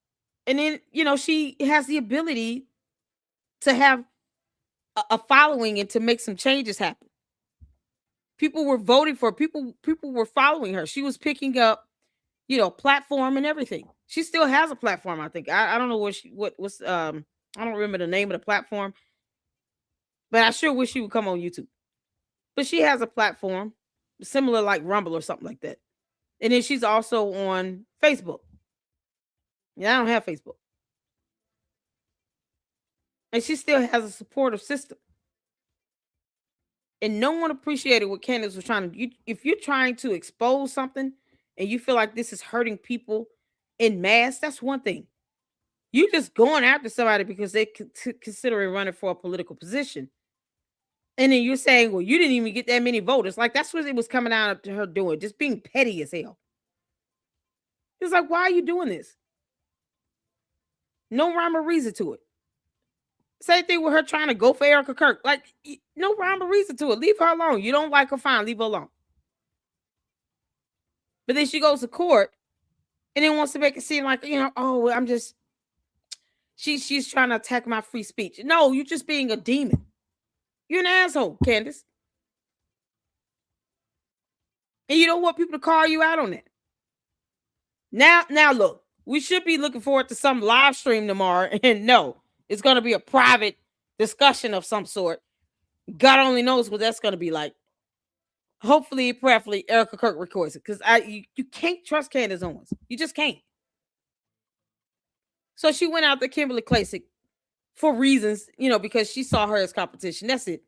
And then, she has the ability to have a following and to make some changes happen. People were voting for her. People were following her. She was picking up, platform and everything. She still has a platform, I think. I don't know what's I don't remember the name of the platform, but I sure wish she would come on YouTube. But she has a platform similar like Rumble or something like that. And then she's also on Facebook. Yeah, I don't have Facebook. And she still has a supportive system. And no one appreciated what Candace was trying to do. If you're trying to expose something and you feel like this is hurting people in mass, that's one thing. You just going after somebody because they considering running for a political position. And then you're saying, well, you didn't even get that many voters. Like, that's what it was coming out to her doing, just being petty as hell. It's like, why are you doing this? No rhyme or reason to it. Same thing with her trying to go for Erica Kirk. Like, no rhyme or reason to it. Leave her alone. You don't like her, fine. Leave her alone. But then she goes to court and then wants to make it seem like, oh, I'm just, she's trying to attack my free speech. No, you're just being a demon. You're an asshole, Candace. And you don't want people to call you out on that. Now look, we should be looking forward to some live stream tomorrow. And no, it's going to be a private discussion of some sort. God only knows what that's going to be like. Hopefully, prayerfully, Erica Kirk records it. Because you can't trust Candace Owens. You just can't. So she went out to Kimberly Klacik for reasons, because she saw her as competition. That's it.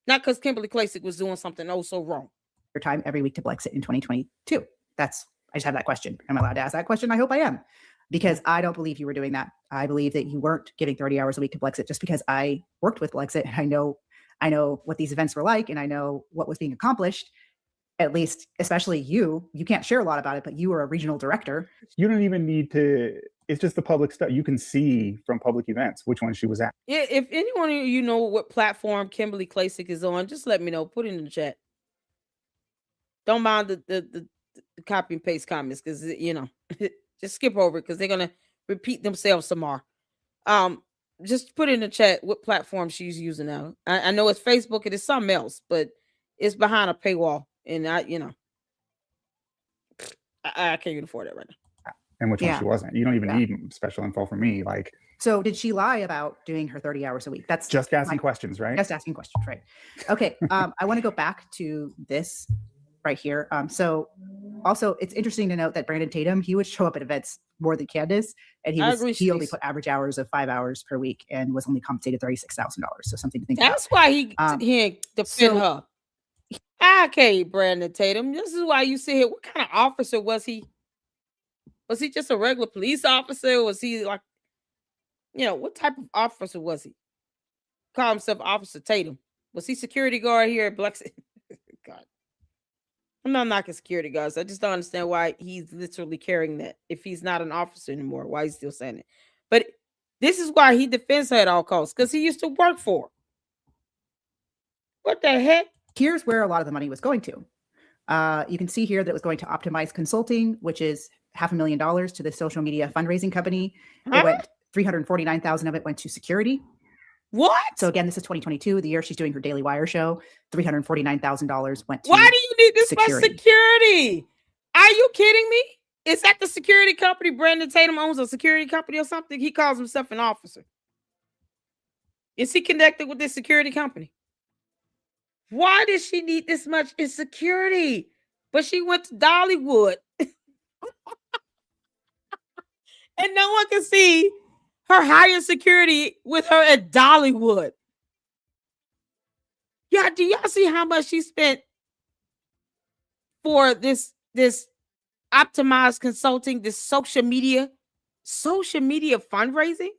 Not because Kimberly Klacik was doing something so wrong. Your time every week to Blexit in 2022. I just have that question. Am I allowed to ask that question? I hope I am. Because I don't believe you were doing that. I believe that you weren't giving 30 hours a week to Blexit just because I worked with Blexit and I know what these events were like and I know what was being accomplished. At least, especially you can't share a lot about it, but you were a regional director. You don't even need to, it's just the public stuff. You can see from public events which one she was at. Yeah, if anyone of you know what platform Kimberly Klacik is on, just let me know. Put it in the chat. Don't mind the copy and paste comments because, just skip over it because they're going to repeat themselves tomorrow. Just put in the chat what platform she's using now. I know it's Facebook. It is something else, but it's behind a paywall. And I can't even afford it right now. And which one she wasn't. You don't even need special info from me. Like, so did she lie about doing her 30 hours a week? That's just asking questions, right? Just asking questions, right? Okay. I want to go back to this right here. So also it's interesting to note that Brandon Tatum, he would show up at events more than Candace, and he only put average hours of 5 hours per week and was only compensated $36,000. So something to think about. That's why he defend her. Okay, Brandon Tatum. This is why you sit here. What kind of officer was he? Was he just a regular police officer? Was he like, what type of officer was he? Call himself Officer Tatum. Was he security guard here at Blexit? God. I'm not knocking security guards. I just don't understand why he's literally carrying that. If he's not an officer anymore, why he's still saying it. But this is why he defends her at all costs, because he used to work for her. What the heck? Here's where a lot of the money was going to. You can see here that it was going to Optimize Consulting, which is $500,000 to the social media fundraising company. It went $349,000 of it went to security. What? So again, this is 2022, the year she's doing her Daily Wire show. $349,000 went to Why do you need this much security? Are you kidding me? Is that the security company? Brandon Tatum owns a security company or something? He calls himself an officer. Is he connected with this security company? Why does she need this much in security? But she went to Dollywood. And no one can see her higher security with her at Dollywood. Yeah, do y'all see how much she spent for this optimized consulting, this social media fundraising?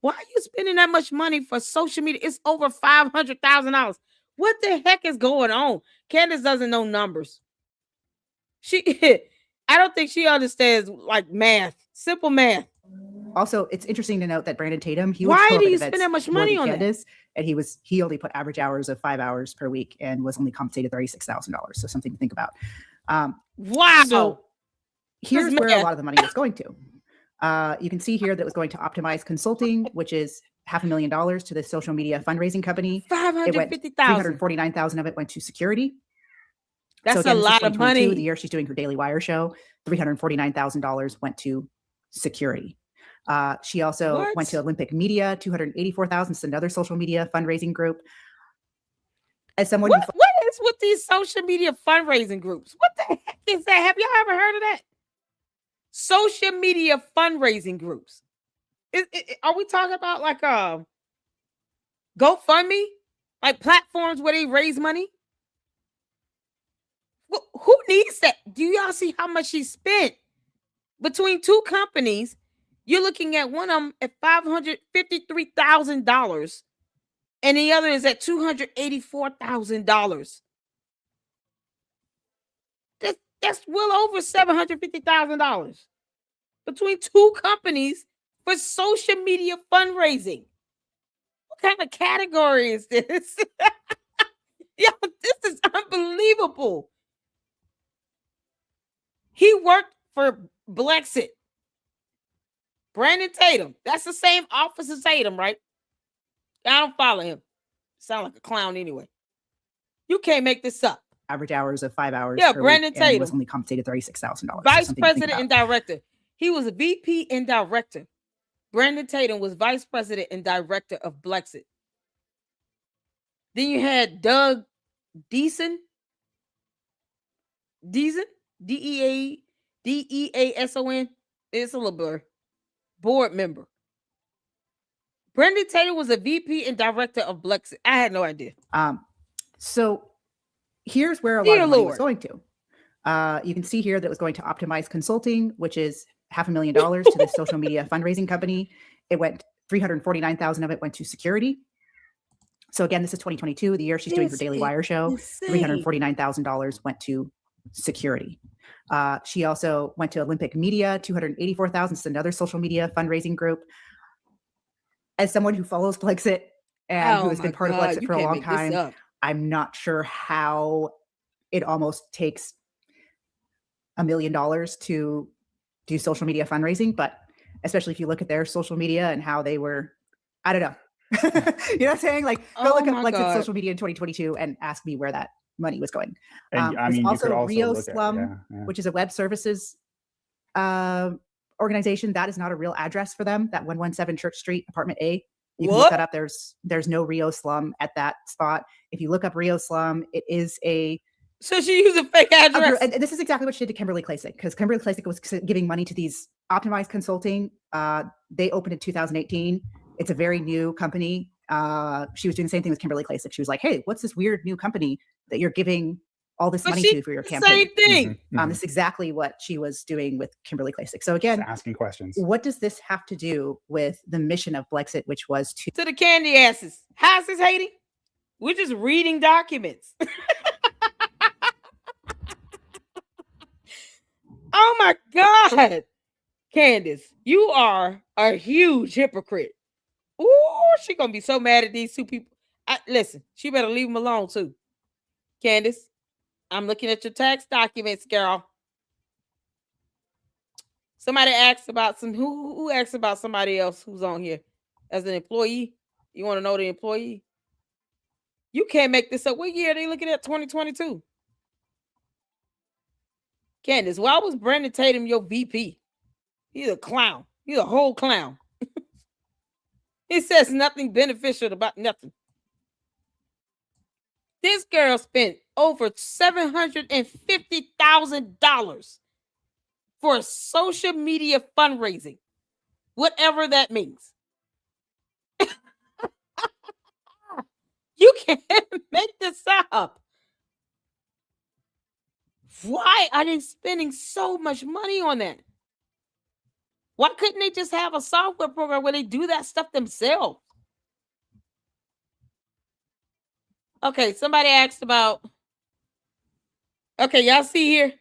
Why are you spending that much money for social media? It's over $500,000. What the heck is going on? Candace doesn't know numbers. I don't think she understands like math, simple math. Also, it's interesting to note that Brandon Tatum, why do you spend that much money on Candace, and he only put average hours of 5 hours per week and was only compensated $36,000. So something to think about. Wow. So here's where a lot of the money was going to. You can see here that it was going to Optimize Consulting, which is $500,000 to the social media fundraising company. $550,000. $349,000 of it went to security. That's a lot of money. The year she's doing her Daily Wire show, $349,000 went to security. She also What? went to Olympic Media, 284,000. It's another social media fundraising group. As someone What is with these social media fundraising groups? What the heck is that? Have y'all ever heard of that? Social media fundraising groups. Are we talking about like GoFundMe? Like platforms where they raise money? Well, who needs that? Do y'all see how much she spent between two companies? You're looking at one of them at $553,000 and the other is at $284,000. That's well over $750,000 between two companies for social media fundraising. What kind of category is this? Yo, this is unbelievable. He worked for Blexit. Brandon Tatum. That's the same office as Tatum, right? I don't follow him. Sound like a clown anyway. You can't make this up. average hours of 5 hours. Yeah, per Brandon week, and Tatum was only compensated $36,000. Vice President and Director. He was a VP and Director. Brandon Tatum was Vice President and Director of Blexit. Then you had Doug Deason. D-E-A-D-E-A-S-O-N. It's a little blur. Board member. Brandon Tatum was a VP and Director of Blexit. I had no idea. So here's where a lot Dear of money was Lord. going to. You can see here that it was going to Optimize Consulting, which is $500,000 to this social media fundraising company. It went $349,000 of it went to security. So again, this is 2022, the year she's doing her Daily Wire show. $349,000 went to security. She also went to Olympic Media, $284,000. It's another social media fundraising group. As someone who follows Blexit and who has been part of Blexit for a long time, I'm not sure how it almost takes $1 million to do social media fundraising, but especially if you look at their social media and how they were, I don't know. You know what I'm saying? Like, go look up Blexit social media in 2022 and ask me where that money was going. And I mean, you could also Rio look Slum, at, which is a web services organization. That is not a real address for them. That 117 Church Street, apartment A. You can look that up. There's no Rio Slum at that spot. If you look up Rio Slum, it is a. So she used a fake address. And this is exactly what she did to Kimberly Klasick, because Kimberly Klasick was giving money to these Optimized Consulting. They opened in 2018. It's a very new company. She was doing the same thing with Kimberly Klasick. She was like, "Hey, what's this weird new company that you're giving all this money to for your campaign?" Same thing. This is exactly what she was doing with Kimberly Klasick. So again, just asking questions. What does this have to do with the mission of Blexit, which was to the candy asses? How's this, Haiti? We're just reading documents. Oh my God, Candace, you are a huge hypocrite. Ooh, she gonna be so mad at these two people. Listen, she better leave them alone too. Candace, I'm looking at your tax documents, girl. Somebody asked about who asked about somebody else who's on here as an employee. You want to know the employee? You can't make this up. What year are they looking at? 2022. Candace, why was Brandon Tatum your VP? He's a clown. He's a whole clown. He says nothing beneficial about nothing. This girl spent over $750,000 for social media fundraising, whatever that means. You can't make this up. Why are they spending so much money on that? Why couldn't they just have a software program where they do that stuff themselves? Okay, somebody asked about. Okay, y'all see here.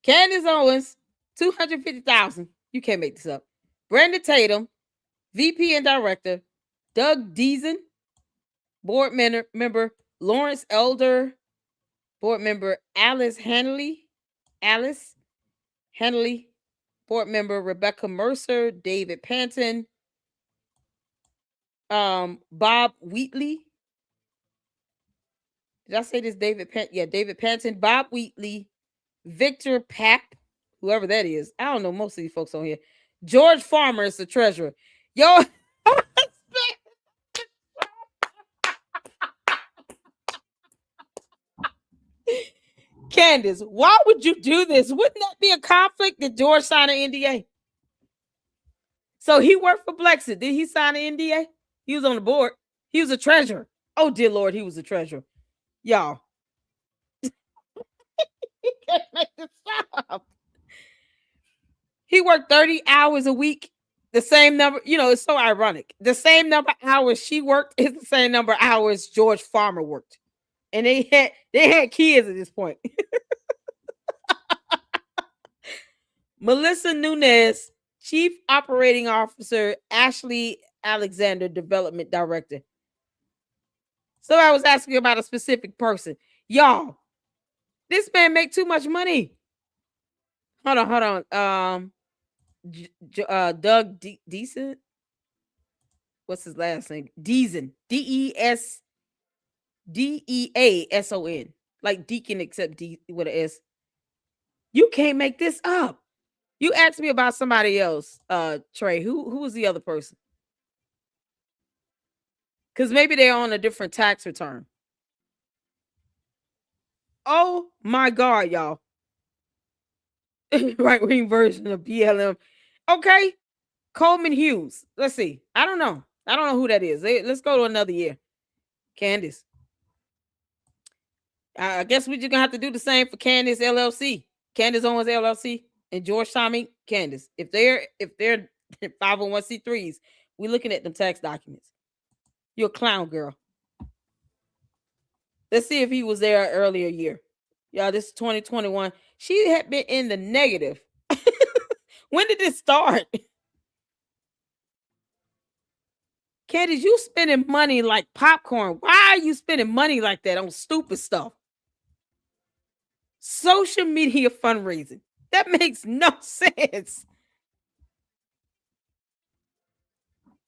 Candace Owens, $250,000. You can't make this up. Brandon Tatum, VP and Director. Doug Deason, Board member. Lawrence Elder, Board member. Alice Hanley, Board member. Rebecca Mercer, David Panton, Bob Wheatley. Did I say this? David Panton, Bob Wheatley, Victor Papp, whoever that is. I don't know most of these folks on here. George Farmer is the treasurer. Yo, Candace, why would you do this? Wouldn't that be a conflict? Did George sign an NDA? So he worked for Blexit. Did he sign an NDA? He was on the board. He was a treasurer. Oh, dear Lord, he was a treasurer. Y'all. He can't make this up. He worked 30 hours a week. The same number, it's so ironic. The same number of hours she worked is the same number of hours George Farmer worked. And they had kids at this point. Melissa Nunes, Chief Operating Officer, Ashley Alexander, Development Director. So I was asking about a specific person. Y'all, this man make too much money. Hold on. Doug Decent. What's his last name? Deason. Deason. Like Deacon except D with an S. You can't make this up. You asked me about somebody else, Trey. Who was the other person? Because maybe they're on a different tax return. Oh my God, y'all. Right-wing version of BLM. Okay. Coleman Hughes. Let's see. I don't know who that is. Let's go to another year. Candace. I guess we're just gonna have to do the same for Candace LLC. Candace Owens LLC and George Tommy Candace. If they're 501c3s, we're looking at them tax documents. You're a clown, girl. Let's see if he was there earlier year. Yeah, this is 2021. She had been in the negative. When did this start? Candace, you spending money like popcorn. Why are you spending money like that on stupid stuff? Social media fundraising. That makes no sense.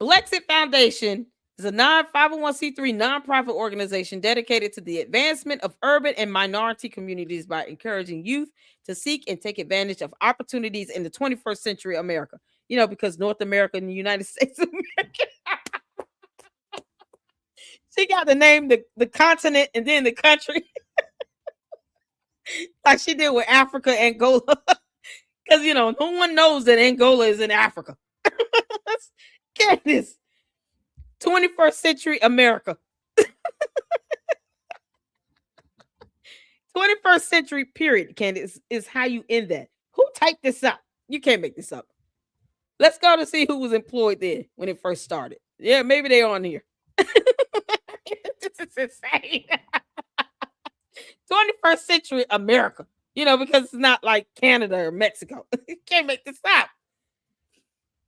Blexit Foundation is a 501c3 nonprofit organization dedicated to the advancement of urban and minority communities by encouraging youth to seek and take advantage of opportunities in the 21st century America. Because North America and the United States of America. She got to name the continent and then the country. Like she did with Africa, Angola. Because, no one knows that Angola is in Africa. Candace. 21st century America. 21st century period, Candace, is how you end that. Who typed this up? You can't make this up. Let's go to see who was employed there when it first started. Yeah, maybe they're on here. This is insane. 21st century America. Because it's not like Canada or Mexico. You can't make this up.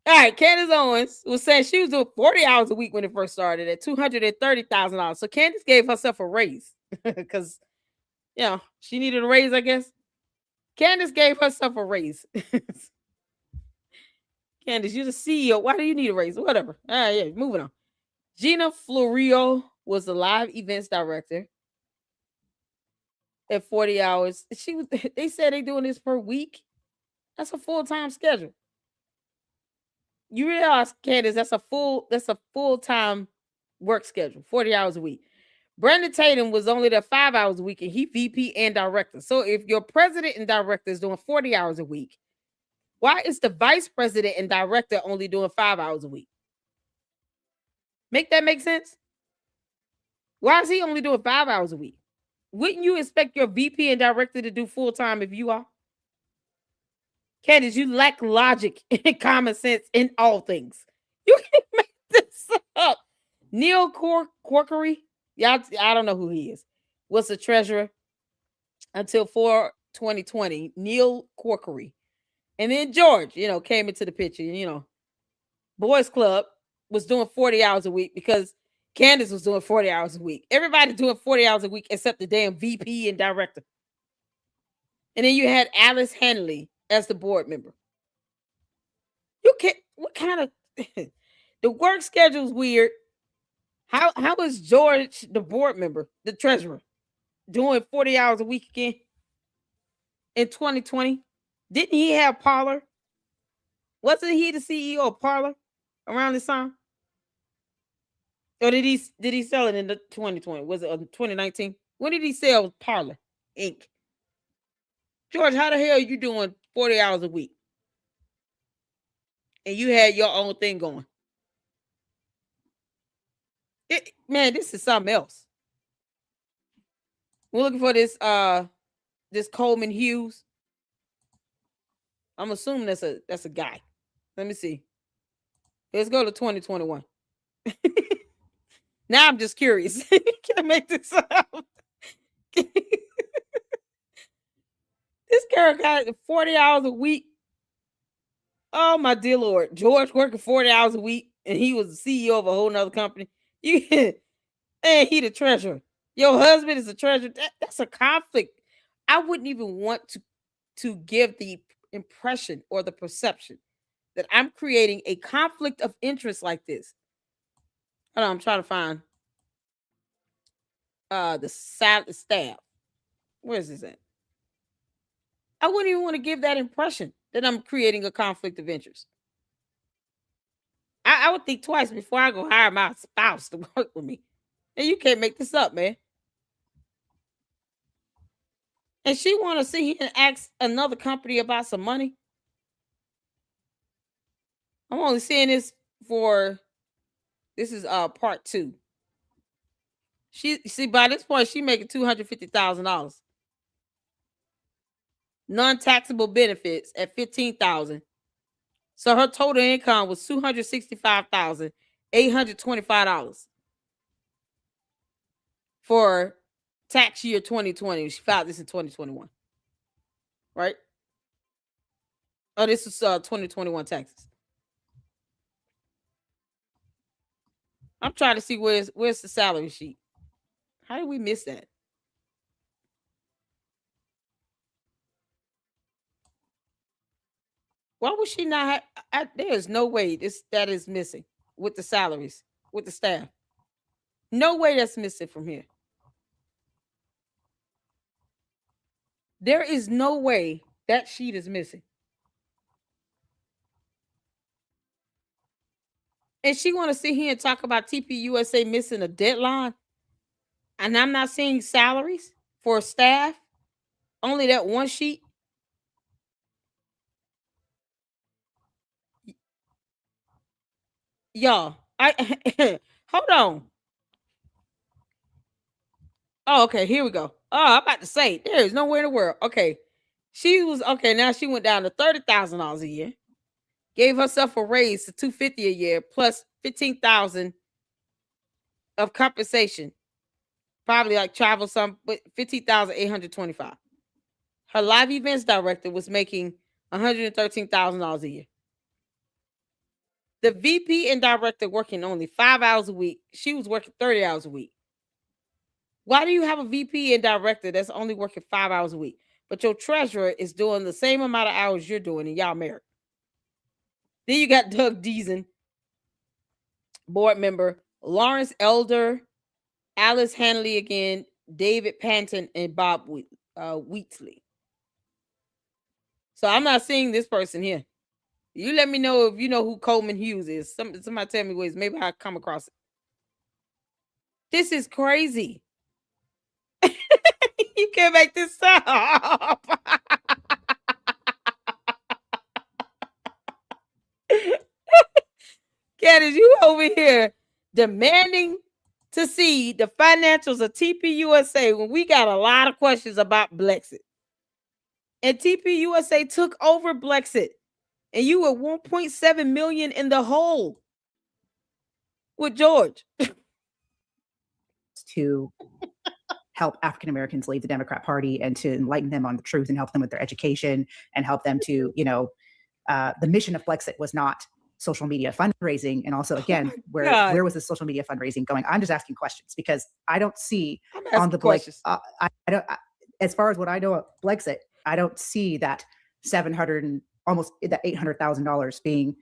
All right, Candace Owens was saying she was doing 40 hours a week when it first started at $230,000. So Candace gave herself a raise because, she needed a raise, I guess. Candace gave herself a raise. Candace, you're the CEO. Why do you need a raise? Whatever. All right, yeah, moving on. Gina Florio was the live events director at 40 hours. They said they're doing this per week. That's a full-time schedule. You realize, Candace, that's a full-time work schedule, 40 hours a week. Brandon Tatum was only there 5 hours a week, and he VP and director. So if your president and director is doing 40 hours a week, why is the vice president and director only doing 5 hours a week? Make that make sense? Why is he only doing 5 hours a week? Wouldn't you expect your VP and director to do full-time if you are? Candace, you lack logic and common sense in all things. You can't make this up. Neil Corkery, I don't know who he is, was the treasurer until 2020. Neil Corkery. And then George, came into the picture. Boys Club was doing 40 hours a week because Candace was doing 40 hours a week. Everybody doing 40 hours a week except the damn VP and director. And then you had Alice Hanley as the board member. You can't, what kind of, the work schedule is weird. How is George, the board member, the treasurer, doing 40 hours a week again in 2020? Didn't he have Parler? Wasn't he the CEO of Parler around this time? Or did he sell it in the 2020? Was it 2019? When did he sell Parler Inc? George, how the hell are you doing 40 hours a week? And you had your own thing going. Man, this is something else. We're looking for this Coleman Hughes. I'm assuming that's a guy. Let me see. Let's go to 2021. Now I'm just curious. Can I make this up? This girl got 40 hours a week. Oh my dear Lord. George working 40 hours a week, and he was the CEO of a whole nother company. And he the treasurer. Your husband is a treasurer. That's a conflict. I wouldn't even want to give the impression or the perception that I'm creating a conflict of interest like this. Hold on, I'm trying to find the staff. Where is this at? I wouldn't even want to give that impression that I'm creating a conflict of interest. I would think twice before I go hire my spouse to work with me. And you can't make this up, man. And she want to sit here and ask another company about some money. I'm only seeing this for, this is part 2. She see by this point she making $250,000. Non-taxable benefits at $15,000. So her total income was $265,825 for tax year 2020. She filed this in 2021, right? Oh, this is 2021 taxes. I'm trying to see where's the salary sheet. How did we miss that? Why would she not have? There's no way that is missing with the salaries, with the staff. No way that's missing from here. There is no way that sheet is missing. And she want to sit here and talk about TPUSA missing a deadline. And I'm not seeing salaries for staff. Only that one sheet. Y'all, hold on. Oh, okay, here we go. Oh, I'm about to say there is nowhere in the world. Okay. She was okay. Now she went down to $30,000 a year. Gave herself a raise to $250 a year plus $15,000 of compensation. Probably like travel some, but $15,825. Her live events director was making $113,000 a year. The VP and director working only 5 hours a week. She was working 30 hours a week. Why do you have a VP and director that's only working 5 hours a week, but your treasurer is doing the same amount of hours you're doing and y'all married? Then you got Doug Deason, board member, Lawrence Elder, Alice Hanley again, David Panton, and Bob Wheatley. So I'm not seeing this person here. You let me know if you know who Coleman Hughes is. Somebody tell me who it is. Maybe I'll come across it. This is crazy. You can't make this up. Candace, you over here demanding to see the financials of TPUSA when we got a lot of questions about Blexit. And TPUSA took over Blexit. And you were 1.7 million in the hole with George. To help African Americans leave the Democrat Party and to enlighten them on the truth and help them with their education and help them to, the mission of Blexit was not social media fundraising. And also, again, where was the social media fundraising going? I'm just asking questions because I don't see on the Blexit. I don't, as far as what I know of Blexit, I don't see that almost that $800,000 being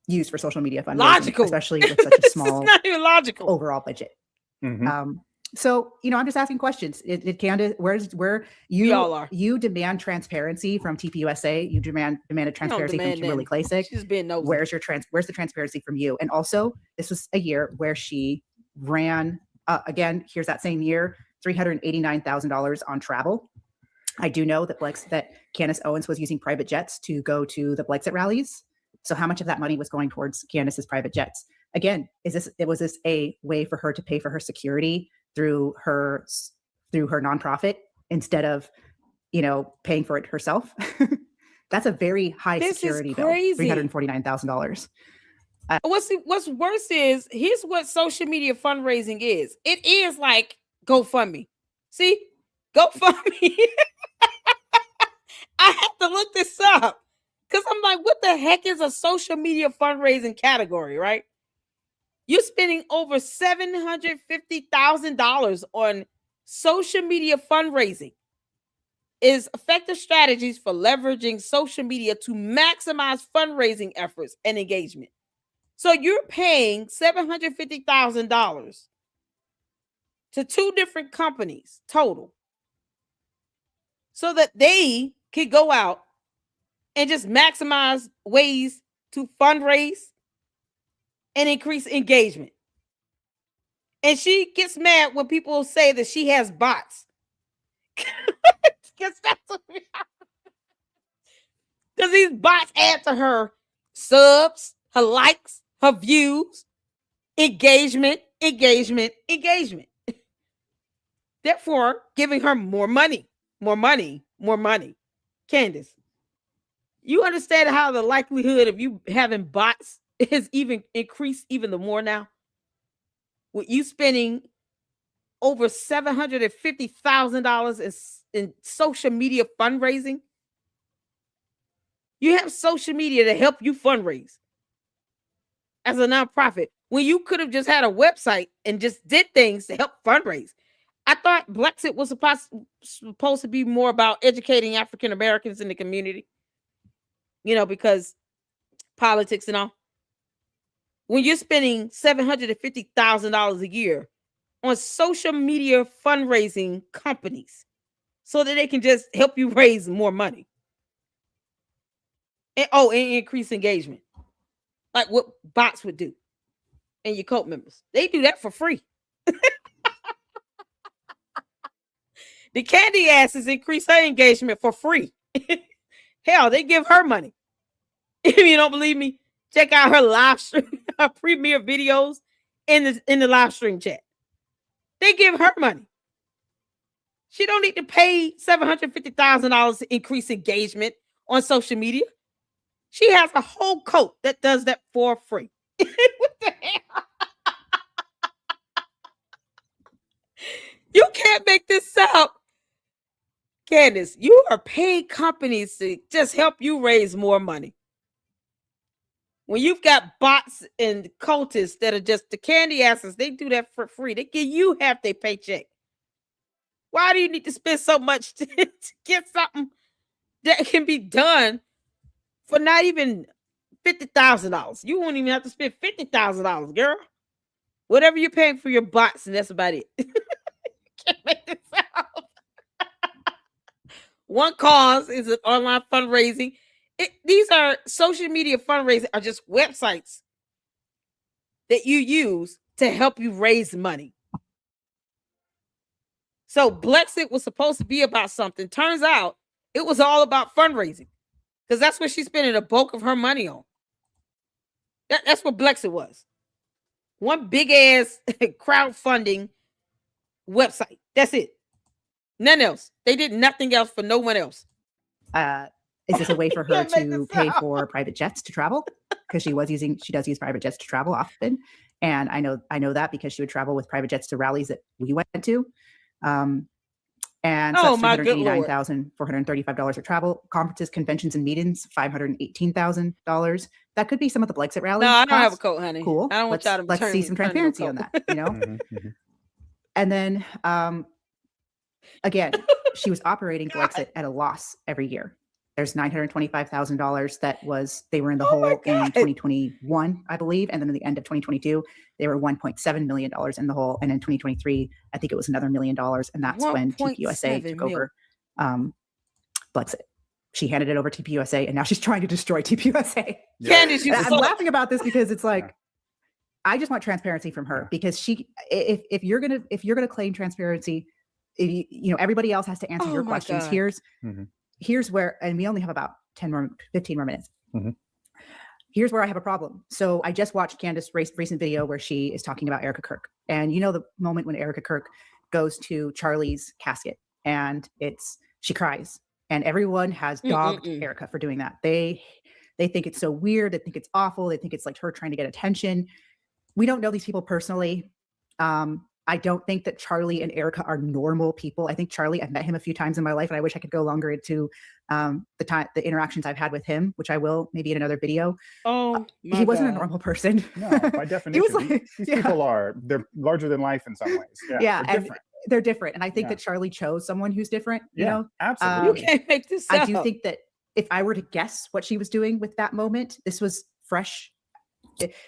used for social media fundraising, logical, especially with such a small, not even logical overall budget. Mm-hmm. So, I'm just asking questions. Candace, where We all are. you demand transparency from TPUSA? You demanded transparency from demand Kimberly nothing. Klasick. She's being nosy. Where's the transparency from you? And also, this was a year where she ran again. Here's that same year, $389,000 on travel. I do know that Candace Owens was using private jets to go to the Brexit rallies. So how much of that money was going towards Candace's private jets? Again, was this a way for her to pay for her security through her nonprofit instead of, paying for it herself? That's a very high security bill, $349,000. What's worse is, here's what social media fundraising is. It is like GoFundMe. See, GoFundMe. I have to look this up because I'm like, what the heck is a social media fundraising category, right? You're spending over $750,000 on social media fundraising. Is effective strategies for leveraging social media to maximize fundraising efforts and engagement. So you're paying $750,000 to 2 different companies total so that they could go out and just maximize ways to fundraise and increase engagement. And she gets mad when people say that she has bots. Because these bots add to her subs, her likes, her views, engagement. Therefore, giving her more money. Candace, you understand how the likelihood of you having bots is even increased even the more now? With you spending over $750,000 in social media fundraising. You have social media to help you fundraise as a nonprofit when you could have just had a website and just did things to help fundraise. I thought Brexit was supposed to be more about educating African Americans in the community, because politics and all. When you're spending $750,000 a year on social media fundraising companies so that they can just help you raise more money. And increase engagement. Like what bots would do. And your cult members. They do that for free. The candy asses increase her engagement for free. Hell, they give her money. If you don't believe me, check out her live stream, her premiere videos in the live stream chat. They give her money. She don't need to pay $750,000 to increase engagement on social media. She has a whole cult that does that for free. What the hell? You can't make this up. Candace, you are paying companies to just help you raise more money. When you've got bots and cultists that are just the candy asses, they do that for free. They give you half their paycheck. Why do you need to spend so much to get something that can be done for not even $50,000? You won't even have to spend $50,000, girl. Whatever you're paying for your bots, and that's about it. You can't make this up. One cause is an online fundraising. These are social media fundraising are just websites that you use to help you raise money. So Brexit was supposed to be about something. Turns out it was all about fundraising because that's what she's spending the bulk of her money on. That's what Brexit was. One big ass crowdfunding website. That's it. None else. They did nothing else for no one else. Is this a way for her to pay for private jets to travel? Because she does use private jets to travel often. And I know that because she would travel with private jets to rallies that we went to. And so that's $389,435 for travel, conferences, conventions, and meetings, $518,000. That could be some of the Brexit rallies. No, I don't have a coat, honey. Cool. I don't want y'all to let's see some transparency on that, And then again, she was operating Brexit at a loss every year. There's $925,000 they were in the Oh my hole in God. 2021, I believe. And then at the end of 2022, they were $1.7 million in the hole. And in 2023, I think it was another $1 million. And that's when TPUSA 1.7 took mil. over Blexit. She handed it over to TPUSA, and now she's trying to destroy TPUSA. Candace, you I'm suck. laughing about this because it's like, I just want transparency from her, because if you're gonna claim transparency, everybody else has to answer Oh your my questions. God. Here's where, and we only have about 15 more minutes. Mhm. Here's where I have a problem. So I just watched Candace's recent video where she is talking about Erica Kirk, and the moment when Erica Kirk goes to Charlie's casket and she cries, and everyone has dogged Erica for doing that. They think it's so weird. They think it's awful. They think it's like her trying to get attention. We don't know these people personally. I don't think that Charlie and Erica are normal people. I think Charlie, I've met him a few times in my life, and I wish I could go longer into the interactions I've had with him, which I will maybe in another video. Oh, my he wasn't God. a normal person. No, by definition, these yeah. people they're larger than life in some ways. Yeah, they're and different. they're different. And I think Yeah. that Charlie chose someone who's different. Absolutely. You can't make this I up. do think that if I were to guess what she was doing with that moment, this was fresh.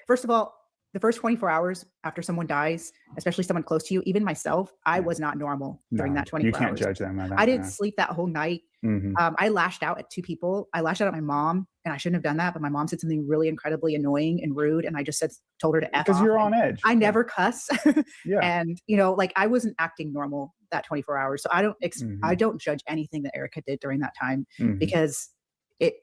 First of all, the first 24 hours after someone dies, especially someone close to you, even myself, I was not normal during that 24 hours. You can't judge them. I didn't sleep that whole night. I lashed out at two people. I lashed out at my mom, and I shouldn't have done that, but my mom said something really incredibly annoying and rude, and I just told her to F off. Because you're on edge. I never cuss. Yeah. And I wasn't acting normal that 24 hours. So I don't judge anything that Erica did during that time, because it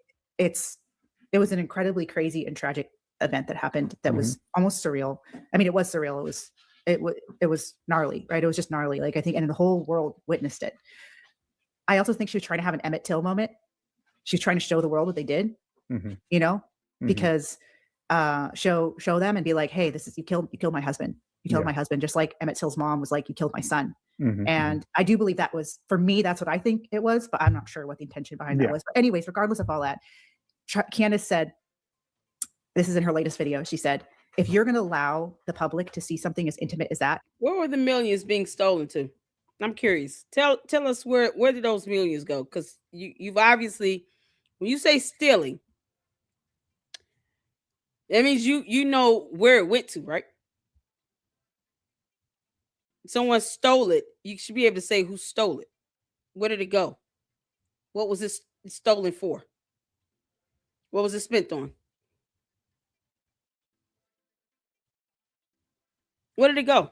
was an incredibly crazy and tragic event that happened that was almost surreal. I mean, it was surreal. It was gnarly, right? It was just gnarly. Like, I think, and the whole world witnessed it. I also think she was trying to have an Emmett Till moment. She's trying to show the world what they did, because show them and be like, hey, you killed my husband. You killed my husband, just like Emmett Till's mom was like, you killed my son. And I do believe that was, for me, that's what I think it was, but I'm not sure what the intention behind that was. But anyways, regardless of all that, Candace said, this is in her latest video. She said, if you're going to allow the public to see something as intimate as that. Where were the millions being stolen to? I'm curious. Tell us where did those millions go? Because you've obviously, when you say stealing, that means you know where it went to, right? Someone stole it. You should be able to say who stole it. Where did it go? What was this stolen for? What was it spent on? Where did it go?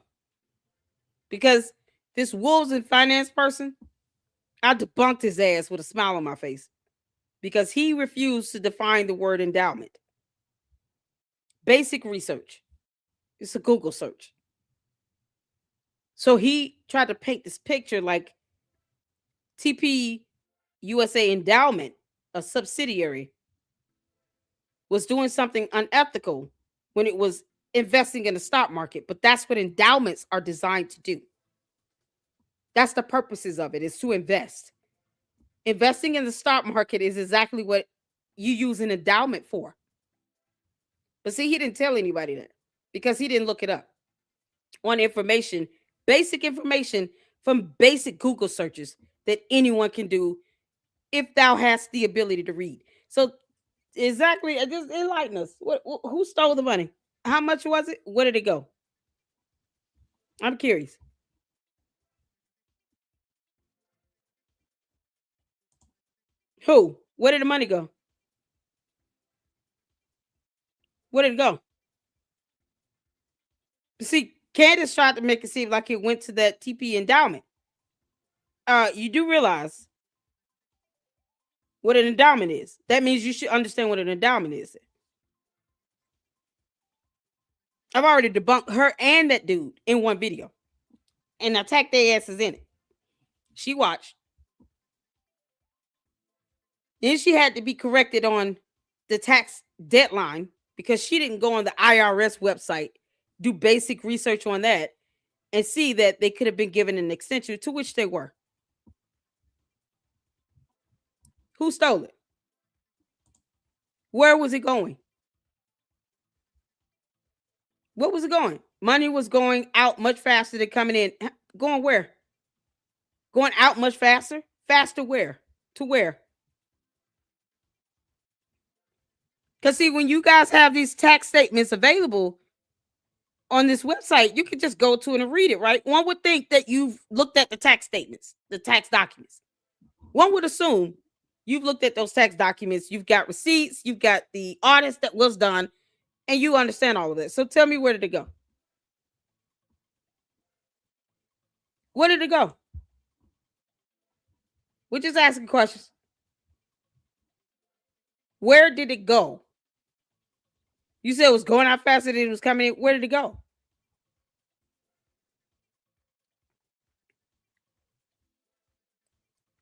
Because this wolves and finance person, I debunked his ass with a smile on my face because he refused to define the word endowment. Basic research. It's a Google search. So he tried to paint this picture like TP USA Endowment, a subsidiary, was doing something unethical when it was investing in the stock market. But that's what endowments are designed to do. That's the purposes of it, is to invest. Investing in the stock market is exactly what you use an endowment for. But see, he didn't tell anybody that because he didn't look it up on information, basic information from basic Google searches that anyone can do if thou hast the ability to read. So exactly, just enlighten us. Who stole the money? How much was it? Where did it go? I'm curious. Who? Where did the money go? Where did it go? See, Candace tried to make it seem like it went to that TP endowment. You do realize what an endowment is. That means you should understand what an endowment is. I've already debunked her and that dude in one video and attacked their asses in it. She watched. Then she had to be corrected on the tax deadline because she didn't go on the IRS website, do basic research on that, and see that they could have been given an extension, to which they were. Who stole it? Where was it going? What was it going? Money was going out much faster than coming in. Going where? Going out much faster? Faster where? To where? Because see, when you guys have these tax statements available on this website, you can just go to it and read it, right? One would think that you've looked at the tax statements, the tax documents. One would assume you've looked at those tax documents, you've got receipts, you've got the audits that was done, and you understand all of this. So tell me, where did it go? Where did it go? We're just asking questions. Where did it go? You said it was going out faster than it was coming in. Where did it go?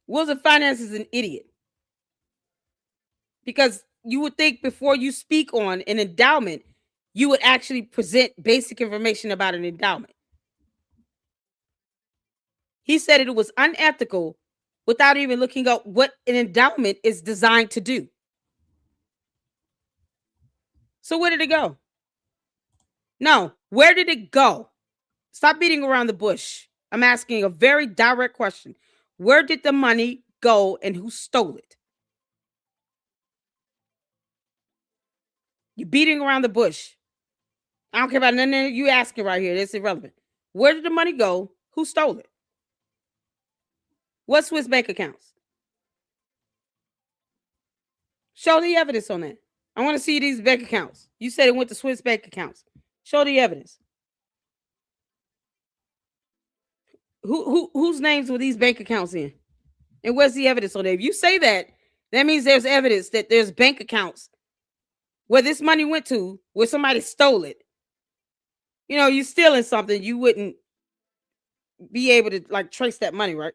Wills of Finance is an idiot. Because you would think before you speak on an endowment, you would actually present basic information about an endowment. He said it was unethical without even looking up what an endowment is designed to do. So where did it go? No, where did it go? Stop beating around the bush. I'm asking a very direct question. Where did the money go and who stole it? You're beating around the bush. I don't care about nothing you asking right here. That's irrelevant. Where did the money go? Who stole it? What Swiss bank accounts? Show the evidence on that. I want to see these bank accounts. You said it went to Swiss bank accounts. Show the evidence. Whose names were these bank accounts in? And where's the evidence on that? If you say that, that means there's evidence that there's bank accounts where this money went to, where somebody stole it. You know, you're stealing something, you wouldn't be able to like trace that money, right?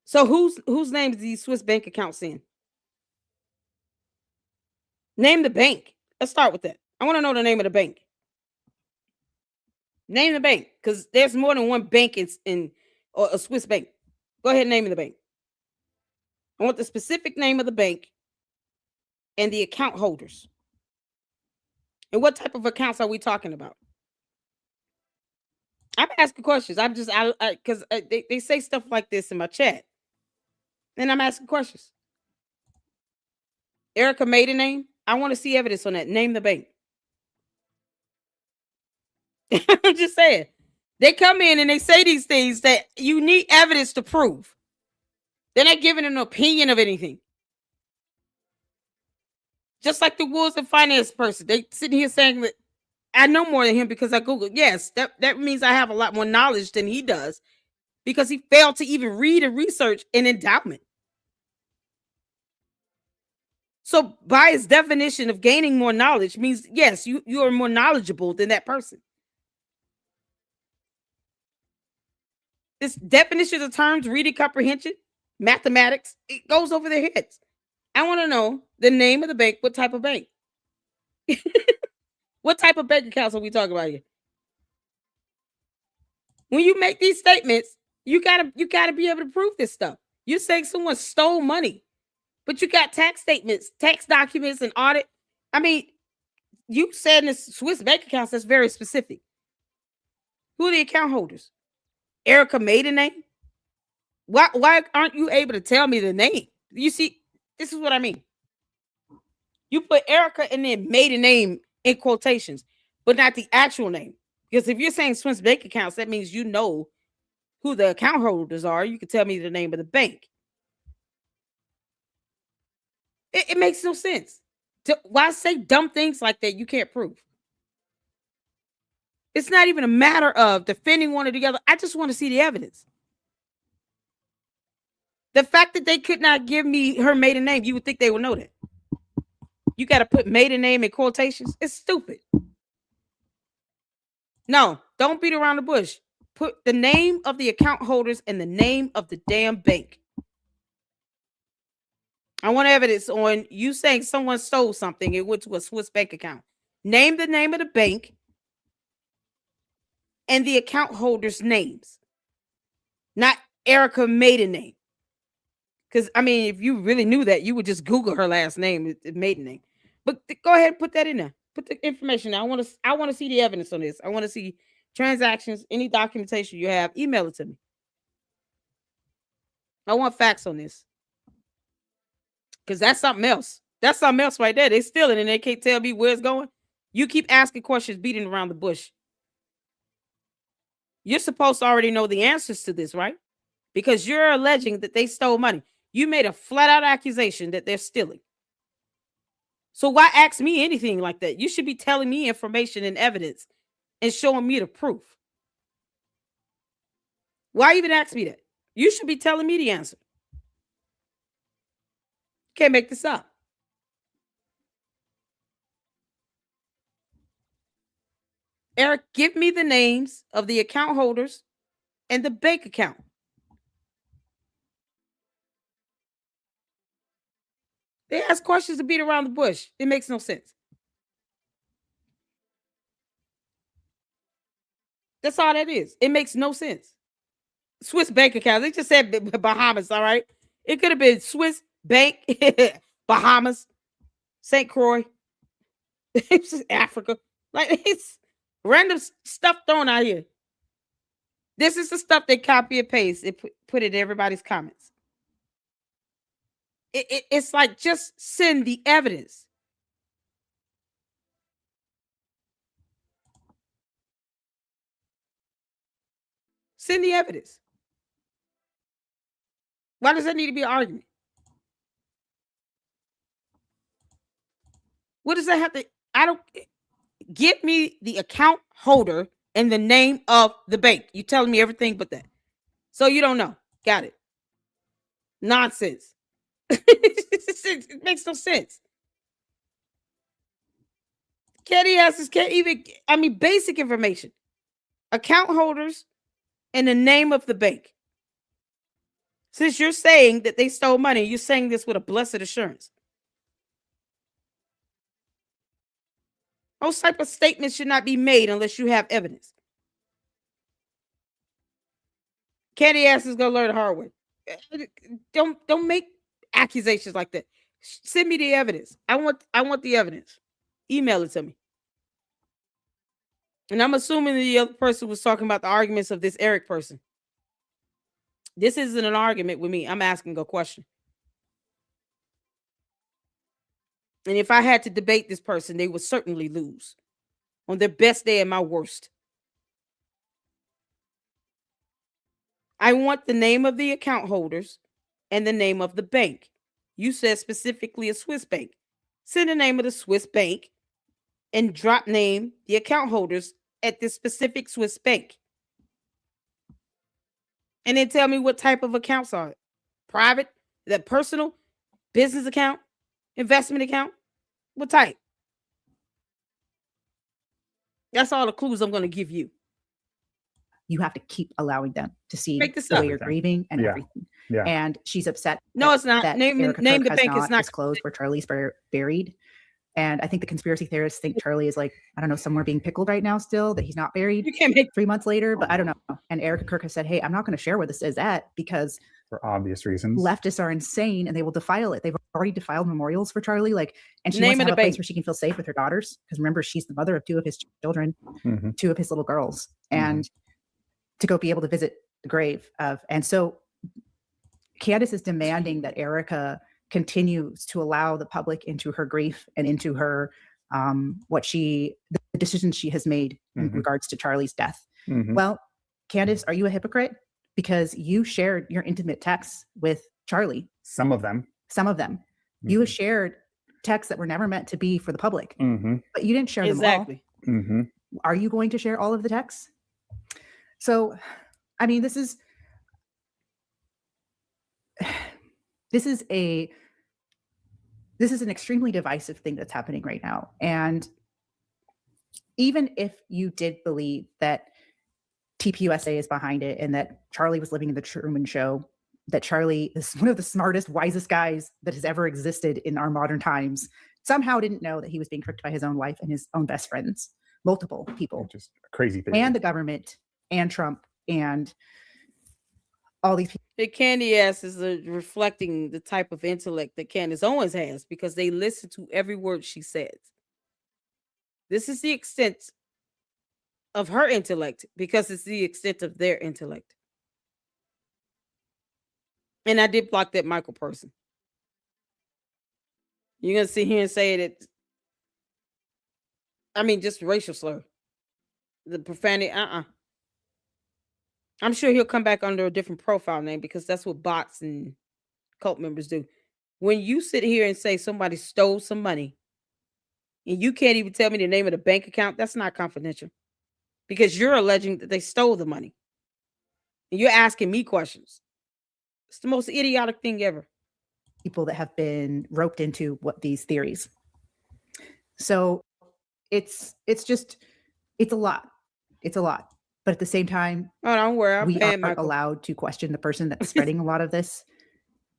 So whose names these Swiss bank accounts in? Name the bank. Let's start with that. I want to know the name of the bank. Name the bank, because there's more than one bank in or a Swiss bank. Go ahead and name the bank. I want the specific name of the bank and the account holders. And what type of accounts are we talking about? I'm asking questions. I'm just because they say stuff like this in my chat, and I'm asking questions. Erica maiden name. I want to see evidence on that. Name the bank. I'm just saying. They come in and they say these things that you need evidence to prove. They're not giving an opinion of anything. Just like the Wills of Finance person. They sitting here saying that I know more than him because I Googled. Yes, that means I have a lot more knowledge than he does because he failed to even read and research an endowment. So by its definition of gaining more knowledge means, yes, you are more knowledgeable than that person. This definition of terms, reading comprehension, mathematics, it goes over their heads. I want to know the name of the bank. What type of bank? What type of bank accounts are we talking about here? When you make these statements, you gotta be able to prove this stuff. You're saying someone stole money, but you got tax statements, tax documents, and audit. I mean, you said in the Swiss bank accounts, that's very specific. Who are the account holders? Erica maiden name? Why aren't you able to tell me the name? You see, this is what I mean. You put Erica and then maiden name in quotations, but not the actual name. Because if you're saying Swiss bank accounts, that means you know who the account holders are. You can tell me the name of the bank. It makes no sense. Why say dumb things like that you can't prove? It's not even a matter of defending one or the other. I just want to see the evidence. The fact that they could not give me her maiden name, you would think they would know that. You got to put maiden name in quotations. It's stupid. No, don't beat around the bush. Put the name of the account holders and the name of the damn bank. I want evidence on you saying someone stole something. It went to a Swiss bank account. Name the name of the bank and the account holders' names. Not Erica maiden name. Because, I mean, if you really knew that, you would just Google her last name, maiden name. But go ahead and put that in there. Put the information there. I want to see the evidence on this. I want to see transactions, any documentation you have. Email it to me. I want facts on this. Because that's something else. That's something else right there. They stealing and they can't tell me where it's going. You keep asking questions, beating around the bush. You're supposed to already know the answers to this, right? Because you're alleging that they stole money. You made a flat out accusation that they're stealing. So why ask me anything like that? You should be telling me information and evidence and showing me the proof. Why even ask me that? You should be telling me the answer. Can't make this up. Eric, give me the names of the account holders and the bank account. They ask questions to beat around the bush. It makes no sense. That's all that is. It makes no sense. Swiss bank accounts. They just said Bahamas, all right? It could have been Swiss bank, Bahamas, St. Croix, Africa. Like, it's random stuff thrown out here. This is the stuff they copy and paste and put it in everybody's comments. It's like, just send the evidence. Send the evidence. Why does that need to be an argument? What does that have to? I don't. Give me the account holder and the name of the bank. You telling me everything but that. So you don't know. Got it. Nonsense. It makes no sense. Can't even, I mean, basic information. Account holders and the name of the bank. Since you're saying that they stole money, you're saying this with a blessed assurance. Those type of statements should not be made unless you have evidence. Candy ass is gonna learn the hard way. Don't make accusations like that. Send me the evidence. I want the evidence. Email it to me. And I'm assuming the other person was talking about the arguments of this Eric person. This isn't an argument with me. I'm asking a question. And if I had to debate this person, they would certainly lose on their best day and my worst. I want the name of the account holders and the name of the bank. You said specifically a Swiss bank. Send the name of the Swiss bank and drop name the account holders at this specific Swiss bank. And then tell me what type of accounts are it. Private, that personal, business account, investment account. What type? That's all the clues I'm going to give you. You have to keep allowing them to see Make this the up. way you're grieving and Yeah. everything. Yeah. And she's upset. No, it's not. That Name Erica the Kirk has bank. It's not disclosed where Charlie's buried. And I think the conspiracy theorists think Charlie is like, I don't know, somewhere being pickled right now still, that he's not buried You can't make 3 months later, but I don't know. And Erica Kirk has said, hey, I'm not going to share where this is at because For obvious reasons. leftists are insane and they will defile it. They've already defiled memorials for Charlie. Like, and she Name wants of to the have a place bank. where she can feel safe with her daughters. Because remember, she's the mother of 2 of his children, Mhm. 2 of his little girls, and to go be able to visit the grave of. And so Candace is demanding that Erica continues to allow the public into her grief and into her the decisions she has made in Mhm. regards to Charlie's death. Mhm. Well, Candace, are you a hypocrite? Because you shared your intimate texts with Charlie. Some of them. Some of them. You have shared texts that were never meant to be for the public, Mm-hmm. but you didn't share exactly. them all. Mm-hmm. Are you going to share all of the texts? So, I mean, this is an extremely divisive thing that's happening right now. And even if you did believe that TPUSA is behind it and that Charlie was living in the Truman Show, that Charlie is one of the smartest, wisest guys that has ever existed in our modern times, somehow didn't know that he was being tricked by his own wife and his own best friends, multiple people, Just a crazy thing. and the government and Trump and all these people. The Candy ass is reflecting the type of intellect that Candace Owens has because they listen to every word she says. This is the extent of her intellect because it's the extent of their intellect. And I did block that Michael person. You're gonna sit here and say that. I mean, just racial slur, the profanity. I'm sure he'll come back under a different profile name because that's what bots and cult members do. When you sit here and say somebody stole some money, and you can't even tell me the name of the bank account, that's not confidential because you're alleging that they stole the money, and you're asking me questions. It's the most idiotic thing ever. People that have been roped into what these theories. So it's a lot. It's a lot. But at the same time, Oh, don't worry. we aren't allowed to question the person that's spreading a lot of this.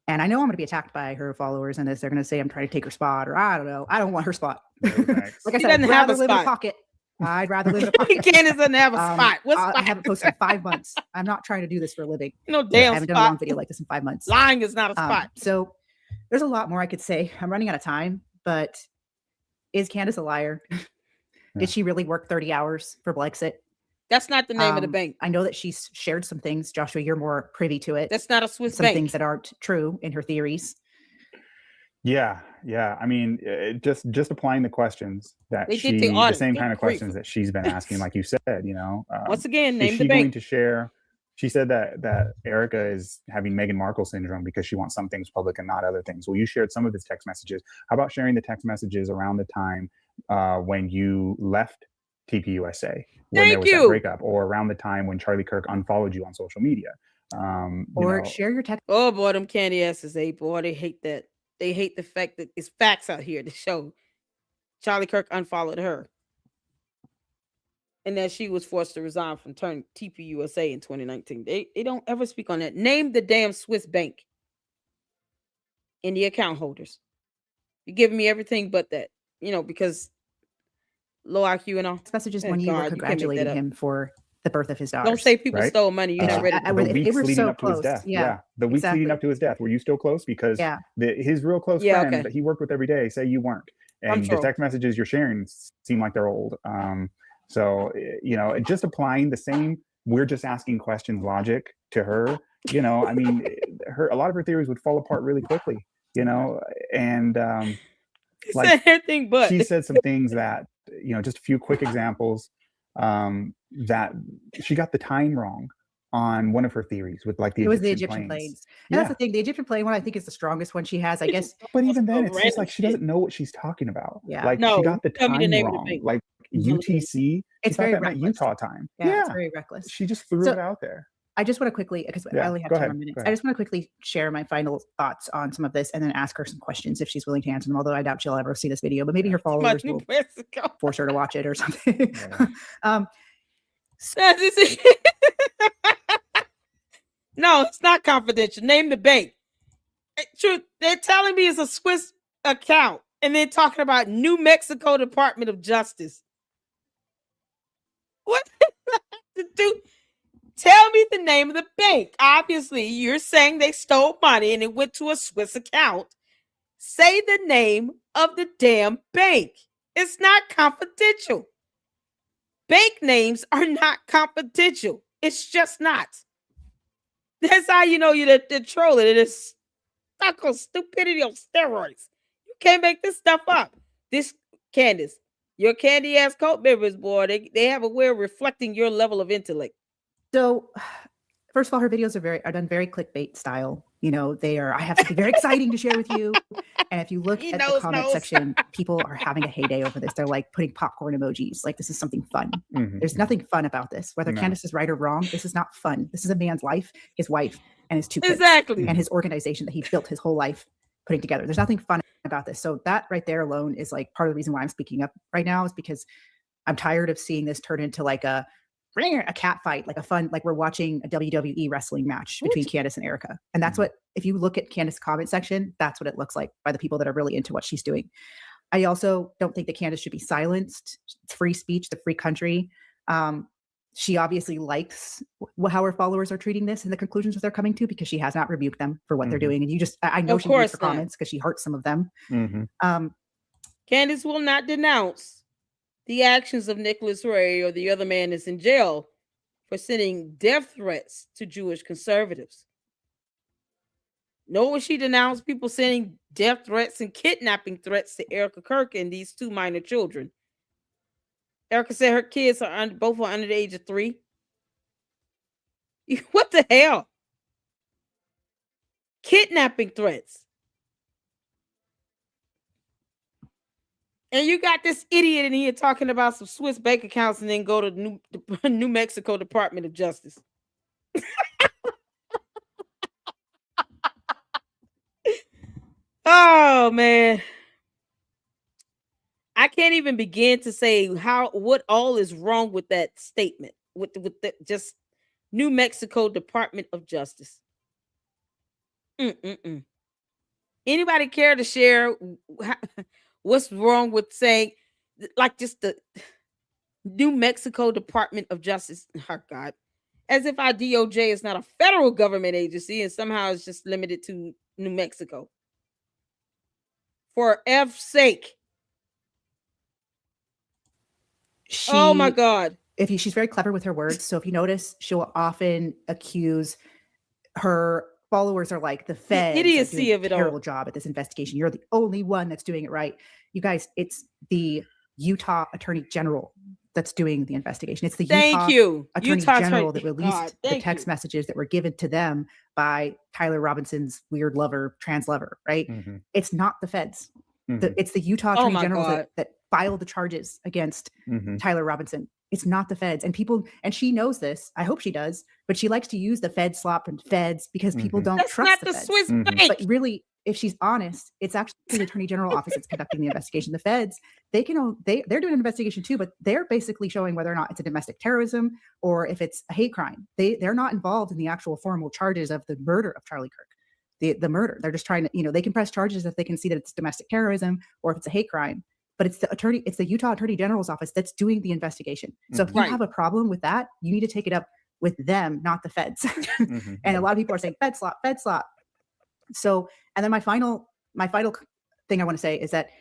And I know I'm going to be attacked by her followers in this. They're going to say I'm trying to take her spot, or I don't know. I don't want her spot. No, thanks. Like I She said, I'd doesn't have rather a live in a spot. pocket. I'd rather live in a pocket. Candace doesn't have a spot. What I spot? haven't posted in 5 months. I'm not trying to do this for a living. No I damn haven't spot. done a long video like this in 5 months. Lying is not a spot. So there's a lot more I could say. I'm running out of time, but is Candace a liar? Did she really work 30 hours for Blexit? That's not the name of the bank. I know that she's shared some things. Joshua, you're more privy to it. That's not a Swiss some bank. things that aren't true in her theories. Yeah. I mean, just applying the questions that They did the audit. same Good kind of grief. questions that she's been asking, like you said. Once again, Is name she the going bank. to share? She said that Erica is having Meghan Markle syndrome because she wants some things public and not other things. Well, you shared some of his text messages. How about sharing the text messages around the time when you left TPUSA, when there was that breakup, or around the time when Charlie Kirk unfollowed you on social media? Or share your text. Oh boy, them candy asses, boy, they hate that. They hate the fact that it's facts out here to show Charlie Kirk unfollowed her, and that she was forced to resign from TPUSA in 2019. They don't ever speak on that. Name the damn Swiss bank and the account holders. You're giving me everything but that, because low IQ and all. Messages when you were congratulating him for the birth of his daughter. Don't say people stole money. You're not ready. The weeks leading up to his death. The weeks leading up to his death. Were you still close? Because his real close friends that he worked with every day say you weren't. And the text messages you're sharing seem like they're old. So, just applying the same, we're just asking questions logic to her, I mean, a lot of her theories would fall apart really quickly, and like everything but she said some things that, just a few quick examples, that she got the time wrong on one of her theories with like the Egyptian planes. And that's the thing. The Egyptian plane one, I think, is the strongest one she has, I guess. But even then, it's just like she doesn't know what she's talking about. Yeah. Like she got the time wrong. Like UTC, it's very reckless. Utah time. Yeah, it's very reckless. She just threw it out there. I just want to quickly, because I only have 2 more minutes. I just want to quickly share my final thoughts on some of this and then ask her some questions if she's willing to answer them, although I doubt she'll ever see this video, but maybe her followers will force her to watch it or something. No, it's not confidential. Name the bank. True, they're telling me it's a Swiss account, and they're talking about New Mexico Department of Justice. What to do? Tell me the name of the bank. Obviously, you're saying they stole money and it went to a Swiss account. Say the name of the damn bank. It's not confidential. Bank names are not confidential. It's just not. That's how you know you're trolling. It is stupidity on steroids. You can't make this stuff up. This, Candace, your candy ass cult members, boy, they have a way of reflecting your level of intellect. So, first of all, her videos are done very clickbait style. I have something very exciting to share with you. And if you look at the comment section, people are having a heyday over this. They're like putting popcorn emojis. Like, this is something fun. Mm-hmm. There's nothing fun about this. Whether Candace is right or wrong, this is not fun. This is a man's life, his wife, and his 2 kids. And his organization that he built his whole life putting together. There's nothing fun about this. So that right there alone is like part of the reason why I'm speaking up right now, is because I'm tired of seeing this turn into like a cat fight, like a fun, like we're watching a WWE wrestling match between Candace and Erica. And that's what, if you look at Candace's comment section, that's what it looks like by the people that are really into what she's doing. I also don't think that Candace should be silenced. It's free speech, the free country. She obviously likes how her followers are treating this and the conclusions that they're coming to, because she has not rebuked them for what they're doing. And I know she reads her comments because she hearts some of them. Candace will not denounce the actions of Nicholas Ray or the other man that's in jail for sending death threats to Jewish conservatives. Nor she denounced people sending death threats and kidnapping threats to Erica Kirk and these 2 minor children. Erica said her kids are both are under the age of 3. What the hell? Kidnapping threats. And you got this idiot in here talking about some Swiss bank accounts and then go to New Mexico Department of Justice. Oh man. I can't even begin to say what all is wrong with that statement with the just New Mexico Department of Justice. Anybody care to share what's wrong with saying like just the New Mexico Department of Justice? Oh God, as if our DOJ is not a federal government agency and somehow it's just limited to New Mexico. For F's sake. Oh my God. She's very clever with her words. So if you notice, she'll often accuse her followers are like the feds idiocy are doing of it a terrible all. job at this investigation. You're the only one that's doing it right. You guys, it's the Utah Attorney General that's doing the investigation. It's the Attorney General that released the text messages that were given to them by Tyler Robinson's weird lover, trans lover, right? Mm-hmm. It's not the feds. Mm-hmm. It's the Utah Attorney General that filed the charges against Tyler Robinson. It's not the feds. And she knows this. I hope she does. But she likes to use the fed slop and feds because people don't trust the feds. Swiss bank. But really, if she's honest, it's actually the Attorney General office that's conducting the investigation. The feds, they're doing an investigation too, but they're basically showing whether or not it's a domestic terrorism or if it's a hate crime. They're not involved in the actual formal charges of the murder of Charlie Kirk. The murder. They're just trying to, they can press charges if they can see that it's domestic terrorism or if it's a hate crime. But it's the Utah Attorney General's office that's doing the investigation. So if you have a problem with that, you need to take it up with them, not the feds. And a lot of people are saying fed slop, fed slop. So, and then my final thing I want to say is that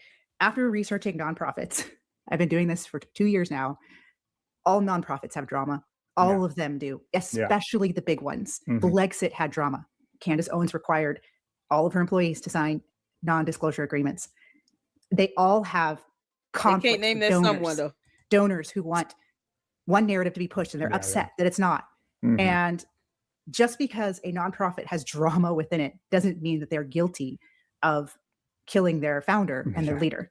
after researching nonprofits, I've been doing this for 2 years now. All nonprofits have drama. All of them do, especially the big ones. Blexit had drama. Candace Owens required all of her employees to sign non-disclosure agreements. They all have conflicts. They can't name that someone though. Donors who want one narrative to be pushed and they're upset that it's not. And just because a nonprofit has drama within it doesn't mean that they're guilty of killing their founder and their leader.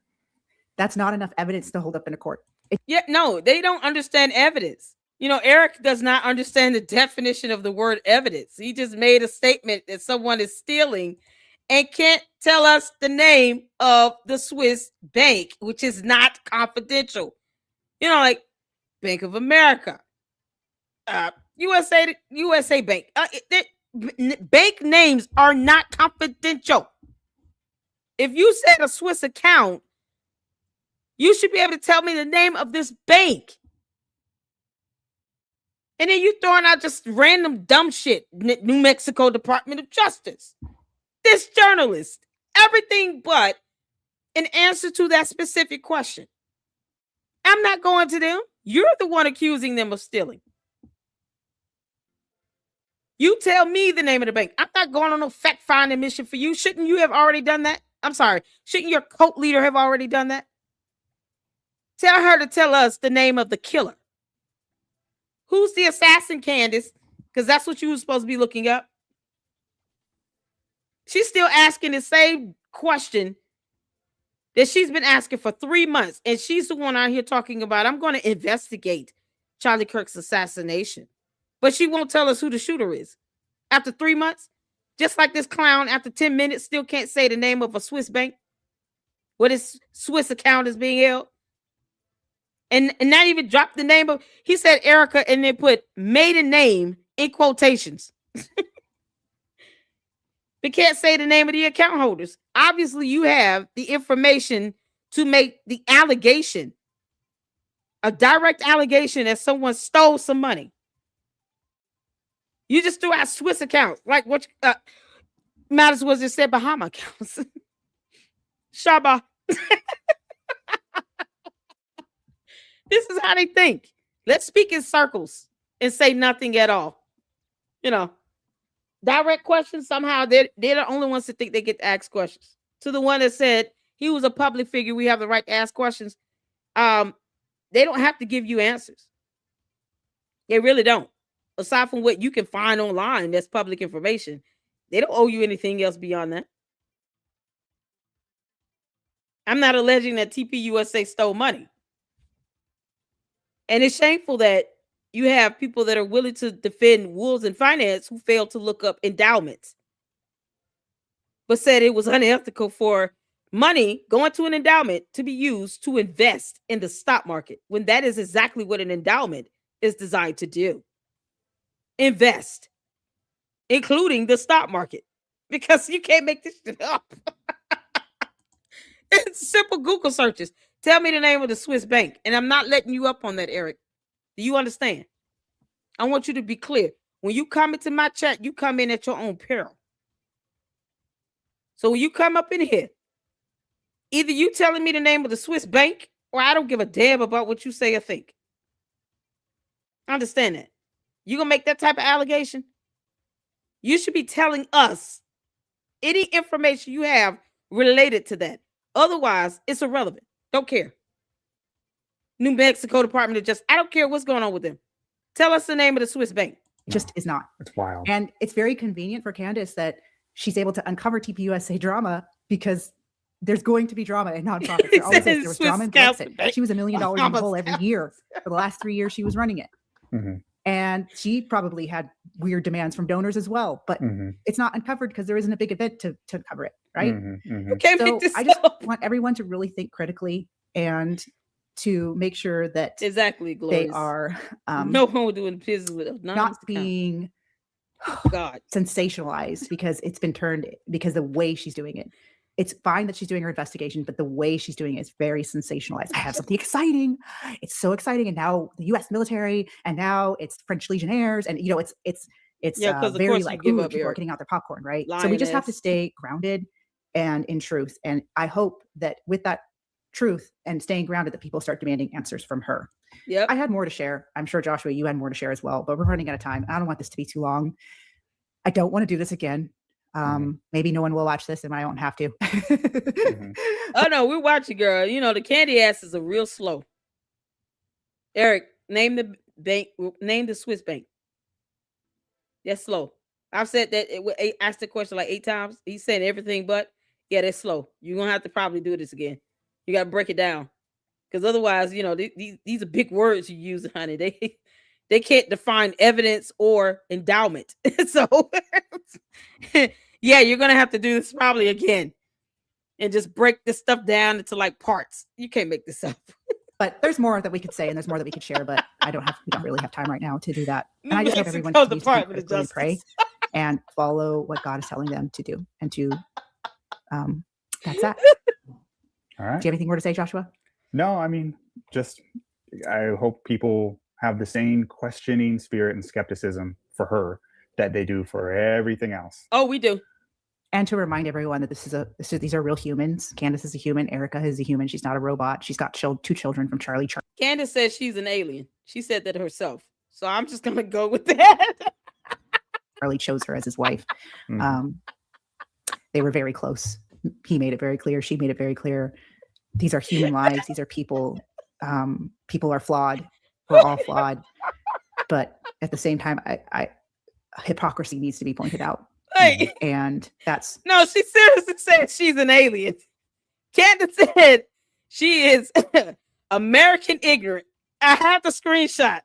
That's not enough evidence to hold up in a court. No, they don't understand evidence. Eric does not understand the definition of the word evidence. He just made a statement that someone is stealing and can't tell us the name of the Swiss bank, which is not confidential. Like Bank of America, USA Bank. Bank names are not confidential. If you said a Swiss account, you should be able to tell me the name of this bank. And then you throwing out just random dumb shit. New Mexico Department of Justice. This journalist, everything but an answer to that specific question. I'm not going to them. You're the one accusing them of stealing. You tell me the name of the bank. I'm not going on no fact-finding mission for you. Shouldn't you have already done that? I'm sorry. Shouldn't your cult leader have already done that? Tell her to tell us the name of the killer. Who's the assassin, Candace? Because that's what you were supposed to be looking up. She's still asking the same question that she's been asking for 3 months. And she's the one out here talking about, I'm going to investigate Charlie Kirk's assassination. But she won't tell us who the shooter is. After 3 months, just like this clown, after 10 minutes, still can't say the name of a Swiss bank, what his Swiss account is being held. And not even drop the name of, he said Erica and then put maiden name in quotations. They can't say the name of the account holders. Obviously, you have the information to make the allegation, a direct allegation that someone stole some money. You just threw out Swiss accounts, like what might as well just say Bahama accounts. Shaba. This is how they think. Let's speak in circles and say nothing at all. direct questions, somehow they're the only ones that think they get to ask questions. To the one that said he was a public figure, we have the right to ask questions. They don't have to give you answers. They really don't. Aside from what you can find online, that's public information. They don't owe you anything else beyond that. I'm not alleging that TPUSA stole money. And it's shameful that you have people that are willing to defend wolves in finance who failed to look up endowments, but said it was unethical for money going to an endowment to be used to invest in the stock market, when that is exactly what an endowment is designed to do. Invest, including the stock market, because you can't make this shit up. It's simple Google searches. Tell me the name of the Swiss bank, and I'm not letting you up on that, Eric. Do you understand? I want you to be clear. When you come into my chat, you come in at your own peril. So when you come up in here, either you telling me the name of the Swiss bank, or I don't give a damn about what you say or think. Understand that? You gonna make that type of allegation? You should be telling us any information you have related to that. Otherwise, it's irrelevant. Don't care. New Mexico Department of Justice. I don't care what's going on with them. Tell us the name of the Swiss bank. Just is not. It's wild. And it's very convenient for Candace that she's able to uncover TPUSA drama, because there's going to be drama in nonprofits. There always is. There was drama in Brexit. She was $1 million in the hole every year for the last 3 years she was running it. Mm-hmm. And she probably had weird demands from donors as well, but it's not uncovered because there isn't a big event to uncover it, right? Okay, so I just want everyone to really think critically and to make sure that exactly, they are no one will do business with not being sensationalized, because it's been turned, because the way she's doing it. It's fine that she's doing her investigation, but the way she's doing it is very sensationalized. I have something exciting. It's so exciting. And now the US military, and now it's French Legionnaires. And, you know, it's very like, ooh, people are getting out their popcorn, right? So we just have to stay grounded and in truth. And I hope that with that truth and staying grounded, that people start demanding answers from her. Yeah, I had more to share. I'm sure, Joshua, you had more to share as well, but we're running out of time. I don't want this to be too long. I don't want to do this again. Maybe no one will watch this and I don't have to. Oh no, we're watching, girl. You know, the candy asses are real slow. Eric, name the bank, name the Swiss bank. That's slow. I've said that, asked the question like 8 times. He's saying everything but, yeah, that's slow. You're gonna have to probably do this again. You gotta break it down. Because otherwise, you know, these are big words you use, honey. They can't define evidence or endowment. So yeah, you're gonna have to do this probably again and just break this stuff down into like parts. You can't make this up. But there's more that we could say and there's more that we could share, but we don't really have time right now to do that. And I just hope everyone continues to pray and follow what God is telling them to do. And to that's that. All right. Do you have anything more to say, Joshua? No, I mean, just I hope people have the same questioning spirit and skepticism for her that they do for everything else. Oh, we do. And to remind everyone that these are real humans. Candace is a human. Erica is a human. She's not a robot. She's got 2 children from Charlie. Candace says she's an alien. She said that herself. So I'm just gonna go with that. Charlie chose her as his wife. They were very close. He made it very clear. She made it very clear. These are human lives. These are people. People are flawed. We're all flawed. But at the same time, hypocrisy needs to be pointed out. Hey. And that's no, she seriously said she's an alien. Candace said she is American ignorant. I have the screenshot.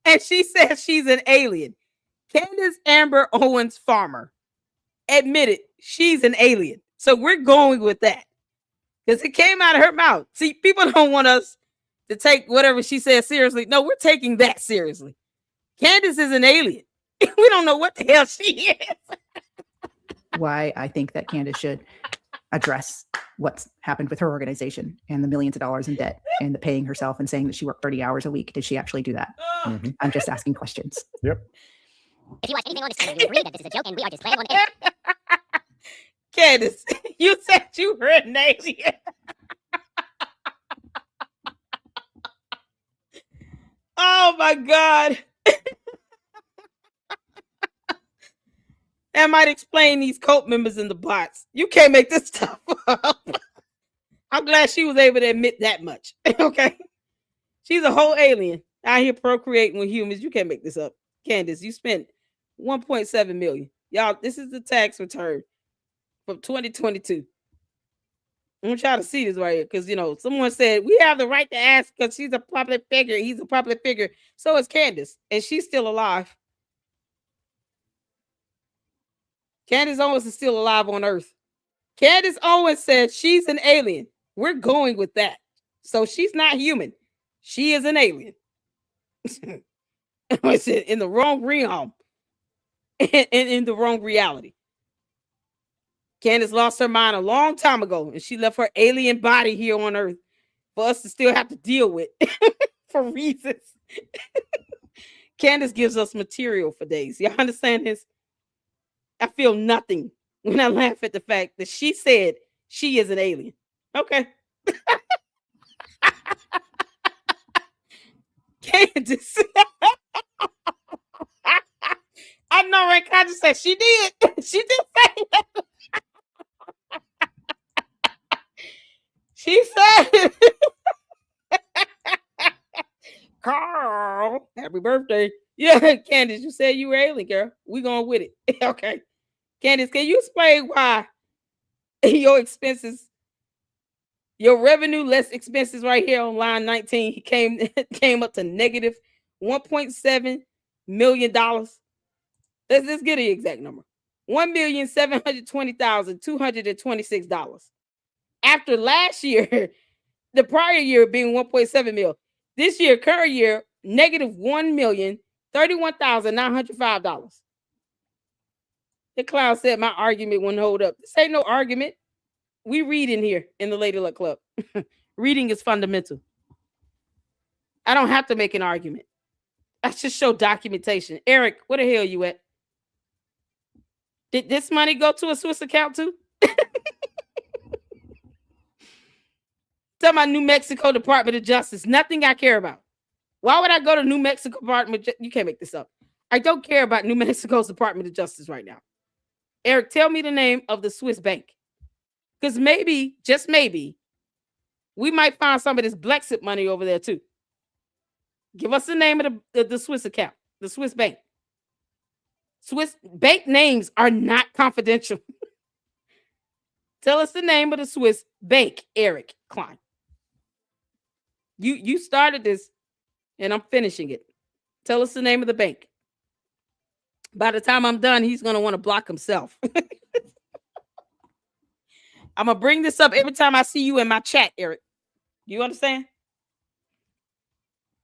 And she said she's an alien. Candace Amber Owens Farmer admitted she's an alien. So we're going with that. Because it came out of her mouth. See, people don't want us to take whatever she says seriously. No, we're taking that seriously. Candace is an alien. We don't know what the hell she is. Why I think that Candace should address what's happened with her organization and the millions of dollars in debt and the paying herself and saying that she worked 30 hours a week. Did she actually do that? I'm just asking questions. Yep. If you watch anything on this channel, you agree that this is a joke and we are just playing on air. Candace, you said you were an alien. Oh my God. That might explain these cult members in the bots. You can't make this stuff up. I'm glad she was able to admit that much. Okay. She's a whole alien out here procreating with humans. You can't make this up. Candace, you spent 1.7 million. Y'all, this is the tax return from 2022. I'm trying to see this right here because, you know, someone said we have the right to ask because she's a public figure. He's a public figure. So is Candace, and she's still alive. Candace Owens is still alive on Earth. Candace Owens said she's an alien. We're going with that. So she's not human. She is an alien. It's in the wrong realm and in the wrong reality. Candace lost her mind a long time ago, and she left her alien body here on Earth for us to still have to deal with for reasons. Candace gives us material for days. Y'all understand this? I feel nothing when I laugh at the fact that she said she is an alien. Okay. Candace. I know, right? I just said she did. She did say that. She said, Carl, happy birthday. Yeah, Candace, you said you were alien, girl. We going with it. Okay. Candace, can you explain why your expenses, your revenue less expenses right here on line 19 came up to negative $1.7 million? Let's get the exact number. $1,720,226. After last year, the prior year being 1.7 mil. This year, current year, negative $1,031,905. The clown said my argument wouldn't hold up. This ain't no argument. We read in here in the Lady Luck Club. Reading is fundamental. I don't have to make an argument. I just show documentation. Eric, where the hell you at? Did this money go to a Swiss account too? Tell my New Mexico Department of Justice. Nothing I care about. Why would I go to New Mexico Department? You can't make this up. I don't care about New Mexico's Department of Justice right now. Eric, tell me the name of the Swiss bank. Because maybe, just maybe, we might find some of this Brexit money over there too. Give us the name of the Swiss account, the Swiss bank. Swiss bank names are not confidential. Tell us the name of the Swiss bank, Eric Klein. You started this, and I'm finishing it. Tell us the name of the bank. By the time I'm done, he's going to want to block himself. I'm going to bring this up every time I see you in my chat, Eric. You understand?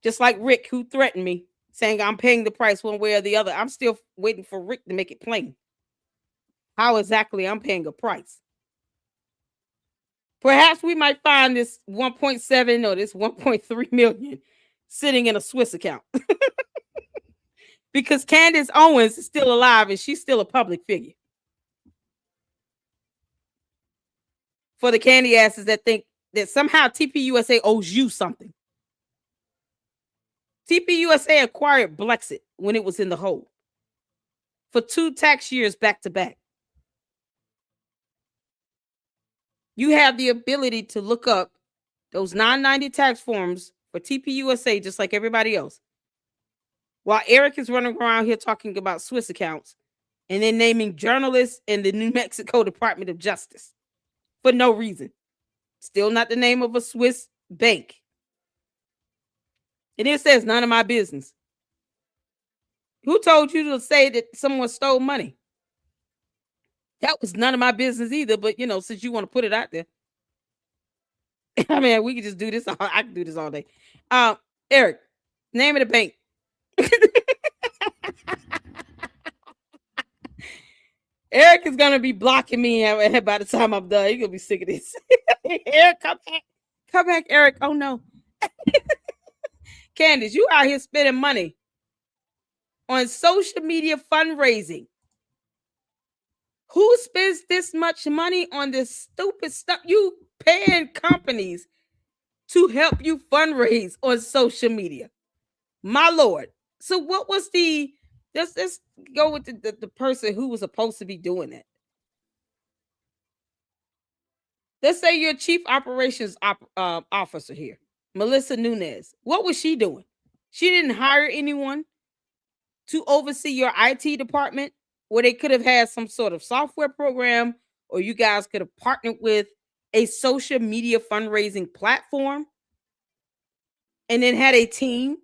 Just like Rick, who threatened me, saying I'm paying the price one way or the other. I'm still waiting for Rick to make it plain. How exactly I'm paying a price. Perhaps we might find this 1.7 or this 1.3 million sitting in a Swiss account. Because Candace Owens is still alive and she's still a public figure. For the candy asses that think that somehow TPUSA owes you something. TPUSA acquired Brexit when it was in the hole for 2 tax years back to back. You have the ability to look up those 990 tax forms for TPUSA just like everybody else. While Eric is running around here talking about Swiss accounts and then naming journalists in the New Mexico Department of Justice for no reason. Still not the name of a Swiss bank. And it says none of my business. Who told you to say that someone stole money? That was none of my business either, but you know, since you want to put it out there. I mean, we could just do this. I can do this all day. Eric, name of the bank. Eric is gonna be blocking me by the time I'm done. He's gonna be sick of this. Eric, come back. Come back, Eric. Oh no. Candace, you out here spending money on social media fundraising. Who spends this much money on this stupid stuff? You paying companies to help you fundraise on social media. My Lord. So what was the Let's go with the person who was supposed to be doing that. Let's say you're chief operations officer here, Melissa Nunez. What was she doing? She didn't hire anyone to oversee your IT department, where they could have had some sort of software program, or you guys could have partnered with a social media fundraising platform and then had a team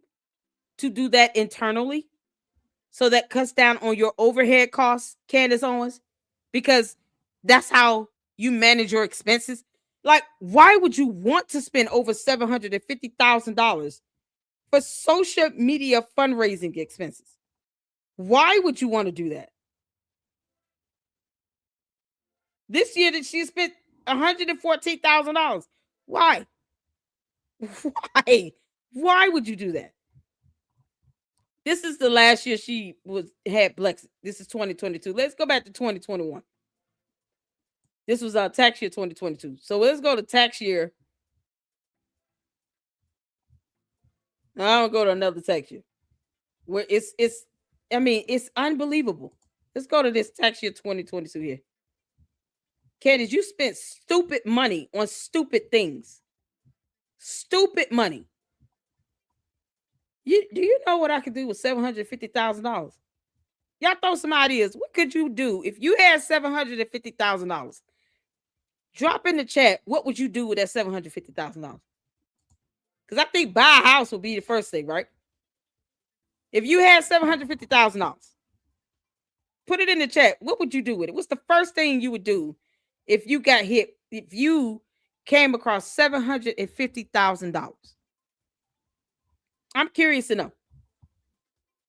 to do that internally. So that cuts down on your overhead costs, Candace Owens, because that's how you manage your expenses. Like, why would you want to spend over $750,000 for social media fundraising expenses? Why would you want to do that? This year that she spent $114,000. Why? Why? Why would you do that? This is the last year she had Blex. This is 2022. Let's go back to 2021. This was our tax year 2022. So let's go to tax year. Now I don't go to another tax year where it's unbelievable. Let's go to this tax year 2022 here. Candace, you spent stupid money on stupid things. Stupid money. Do you know what I could do with $750,000? Y'all throw some ideas. What could you do if you had $750,000? Drop in the chat. What would you do with that $750,000? Because I think buy a house would be the first thing, right? If you had $750,000, put it in the chat. What would you do with it? What's the first thing you would do if you got hit? If you came across $750,000? I'm curious to know.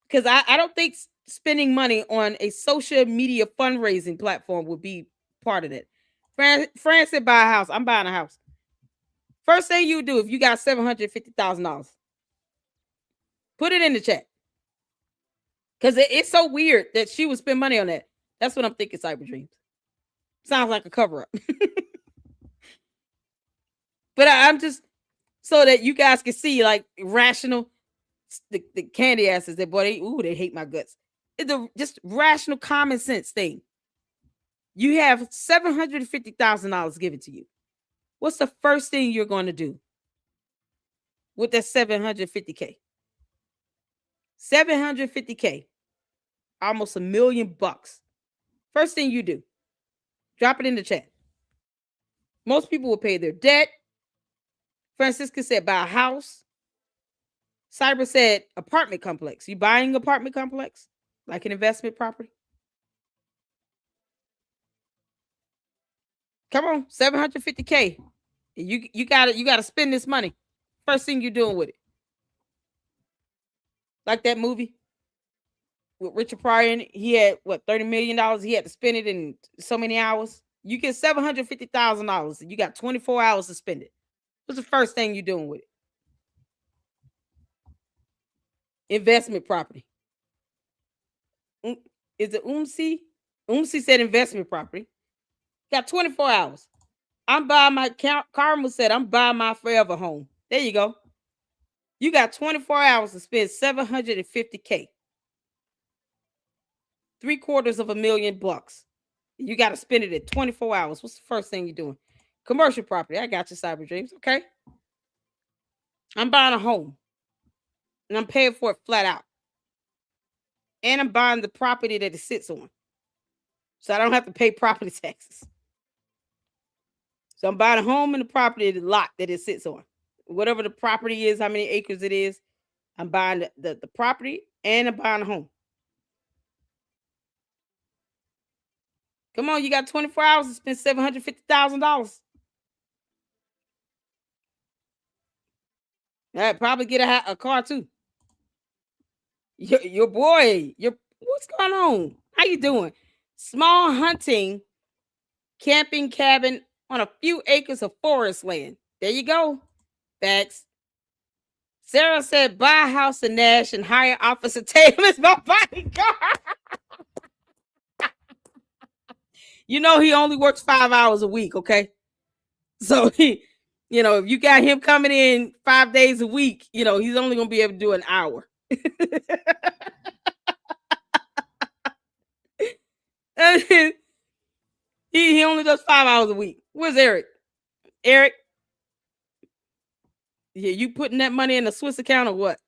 Because I don't think spending money on a social media fundraising platform would be part of that. Fran said buy a house. I'm buying a house. First thing you would do if you got $750,000. Put it in the chat. Because it's so weird that she would spend money on that. That's what I'm thinking, Cyber Dreams. Sounds like a cover-up. But I'm just, so that you guys can see, like, rational, the candy asses that, boy, they hate my guts. It's just rational common sense thing. You have $750,000 given to you. What's the first thing you're going to do with that $750K? $750K, almost $1 million. First thing you do, drop it in the chat. Most people will pay their debt. Francisca said buy a house. Cyber said apartment complex. You buying apartment complex like an investment property? Come on, $750K. You gotta spend this money. First thing you're doing with it. Like that movie with Richard Pryor, he had what, $30 million. He had to spend it in so many hours. You get $750,000 and you got 24 hours to spend it. What's the first thing you're doing with it? Investment property. Is it Umsi? Umsi said investment property. Got 24 hours. I'm buying my Carmel said I'm buying my forever home. There you go. You got 24 hours to spend $750K. $750,000. You got to spend it in 24 hours. What's the first thing you're doing? Commercial property. I got you, Cyber Dreams. Okay. I'm buying a home. And I'm paying for it flat out. And I'm buying the property that it sits on. So I don't have to pay property taxes. So I'm buying a home and the property, the lot that it sits on. Whatever the property is, how many acres it is, I'm buying the property and I'm buying a home. Come on, you got 24 hours to spend $750,000. I'd probably get a car too. Your boy, what's going on? How you doing? Small hunting, camping cabin on a few acres of forest land. There you go. Facts. Sarah said, buy a house in Nash and hire Officer Tatum as my bodyguard. You know he only works 5 hours a week, okay? So if you got him coming in 5 days a week, he's only gonna be able to do an hour. he only does 5 hours a week. Where's Eric? Eric? Yeah, you putting that money in a Swiss account or what?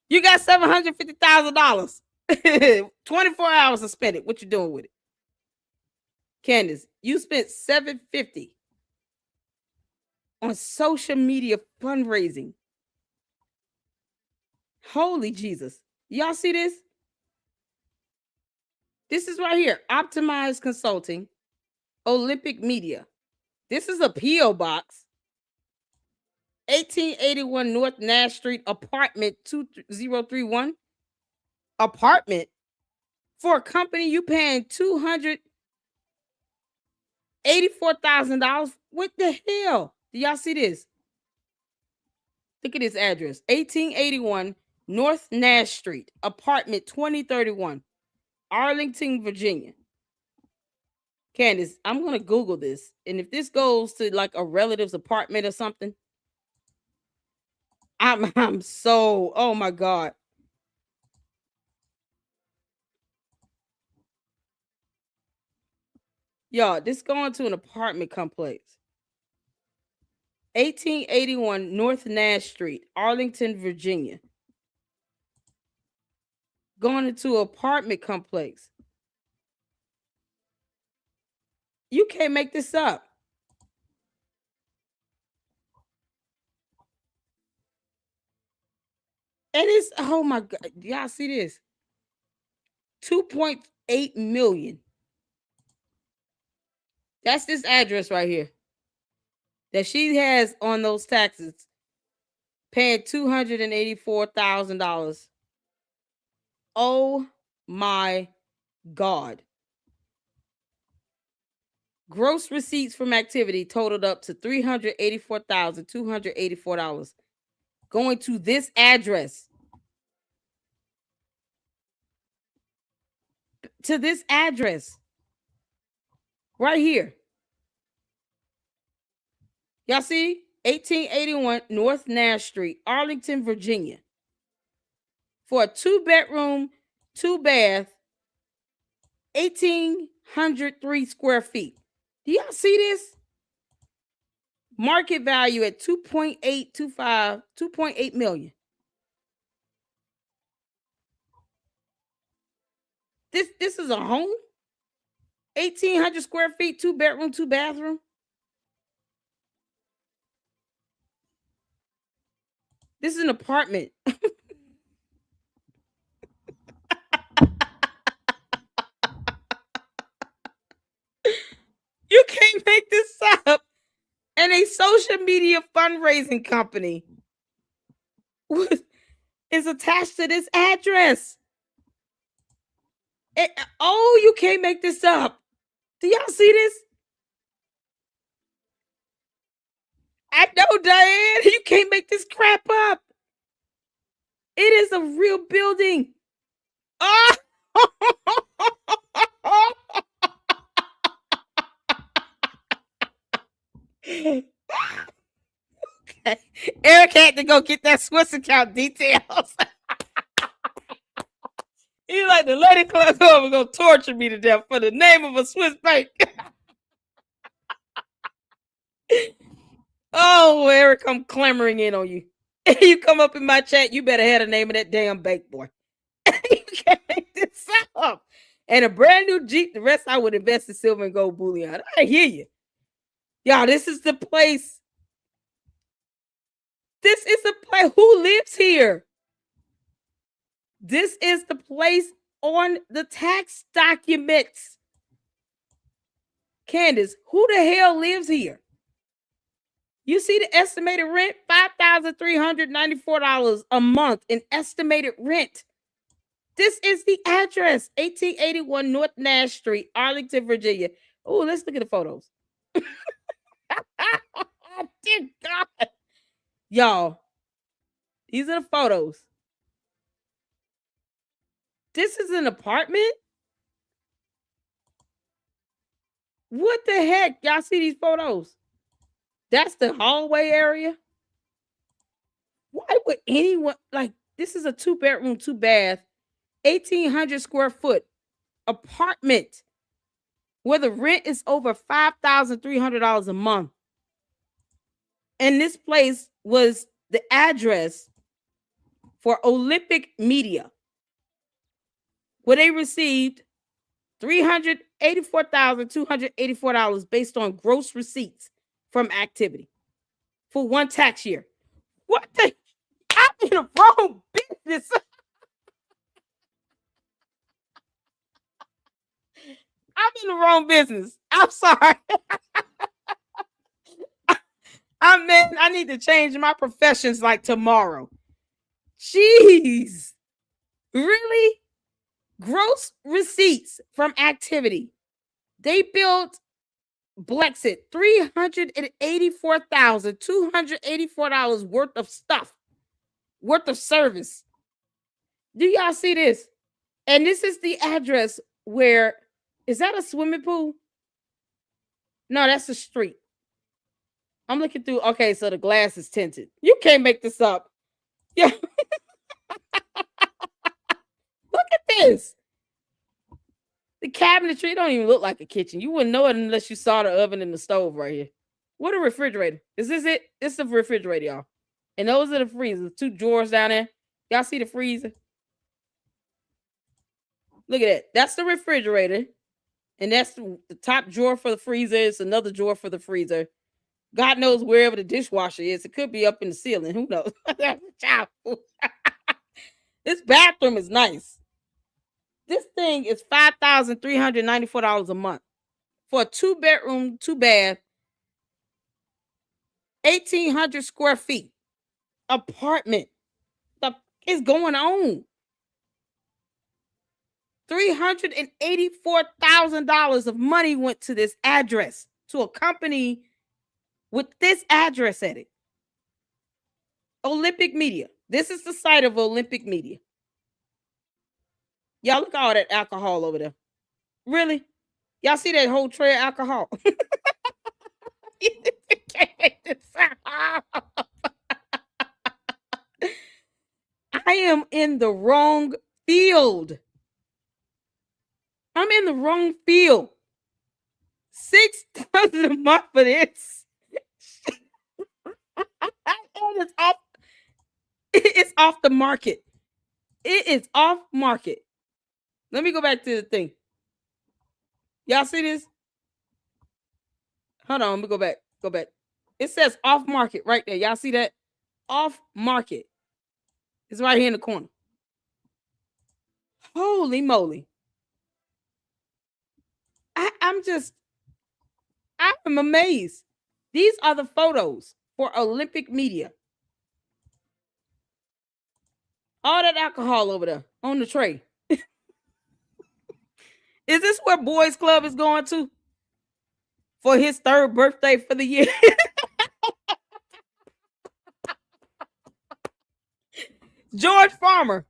You got $750,000. 24 hours to spend it. What you doing with it? Candace, you spent $750 on social media fundraising. Holy Jesus. Y'all see this? This is right here. Optimized Consulting, Olympic Media. This is a P.O. Box. 1881 North Nash Street, apartment 2031. Apartment for a company you paying $284,000. What the hell? Do y'all see this? Look at this address. 1881 North Nash Street, apartment 2031, Arlington, Virginia. Candace, I'm going to Google this. And if this goes to like a relative's apartment or something, I'm so, oh my God. Y'all, this going to an apartment complex. 1881 North Nash Street, Arlington, Virginia. Going into an apartment complex. You can't make this up. And it's, oh my God, y'all see this? 2.8 million. That's this address right here that she has on those taxes, paying $284,000. Oh my God. Gross receipts from activity totaled up to $384,284 going to this address. To this address. Right here. Y'all see? 1881 North Nash Street, Arlington, Virginia. For a 2-bedroom, 2-bath, 1,803 square feet. Do y'all see this? Market value at 2.8 million. This is a home? 1,800 square feet, 2-bedroom, 2-bathroom. This is an apartment. You can't make this up. And a social media fundraising company is attached to this address. Oh, you can't make this up. Do y'all see this? I know, Diane. You can't make this crap up. It is a real building. Oh! Okay. Eric had to go get that Swiss account details. He's like, the lady clerk over gonna torture me to death for the name of a Swiss bank. Oh, Eric, I'm clamoring in on you. You come up in my chat, you better have the name of that damn bank, boy. You can't make this up. And a brand new Jeep, the rest I would invest in silver and gold bullion. I hear you. Y'all, this is the place. This is the place. Who lives here? This is the place on the tax documents. Candace, who the hell lives here? You see the estimated rent? $5,394 a month in estimated rent. This is the address. 1881 North Nash Street, Arlington, Virginia. Oh, let's look at the photos. Dear God. Y'all, these are the photos. This is an apartment? What the heck? Y'all see these photos? That's the hallway area? Why would anyone, like, This is a 2-bedroom, 2-bath, 1,800 square foot apartment where the rent is over $5,300 a month. And this place was the address for Olympic Media, where they received $384,284 based on gross receipts from activity for one tax year. What the? I'm in the wrong business. I'm in the wrong business. I'm sorry. I need to change my professions like tomorrow. Jeez. Really? Gross receipts from activity. They built Blexit $384,284 worth of stuff, worth of service. Do y'all see this? And this is the address where, is that a swimming pool? No, that's the street. I'm looking through. Okay, so the glass is tinted. You can't make this up. Yeah. Look at this. The cabinetry don't even look like a kitchen. You wouldn't know it unless you saw the oven and the stove right here. What a refrigerator. Is this it? This is the refrigerator, y'all. And those are the freezers. 2 drawers down there. Y'all see the freezer? Look at that. That's the refrigerator. And that's the top drawer for the freezer. It's another drawer for the freezer. God knows wherever the dishwasher is. It could be up in the ceiling. Who knows? This bathroom is nice. This thing is $5,394 a month for a 2-bedroom, 2-bath, 1,800 square feet apartment. The is going on? $384,000 of money went to this address, to a company with this address at it. Olympic Media. This is the site of Olympic Media. Y'all look at all that alcohol over there. Really? Y'all see that whole tray of alcohol? I am in the wrong field. I'm in the wrong field. $6,000 a month for this. And it's off the market. It is off market. Let me go back to the thing. Y'all see this? Hold on, let me go back. Go back. It says off market right there. Y'all see that? Off market. It's right here in the corner. Holy moly. I'm amazed. These are the photos for Olympic Media. All that alcohol over there on the tray. Is this where Boys Club is going to for his 3rd birthday for the year? George Farmer,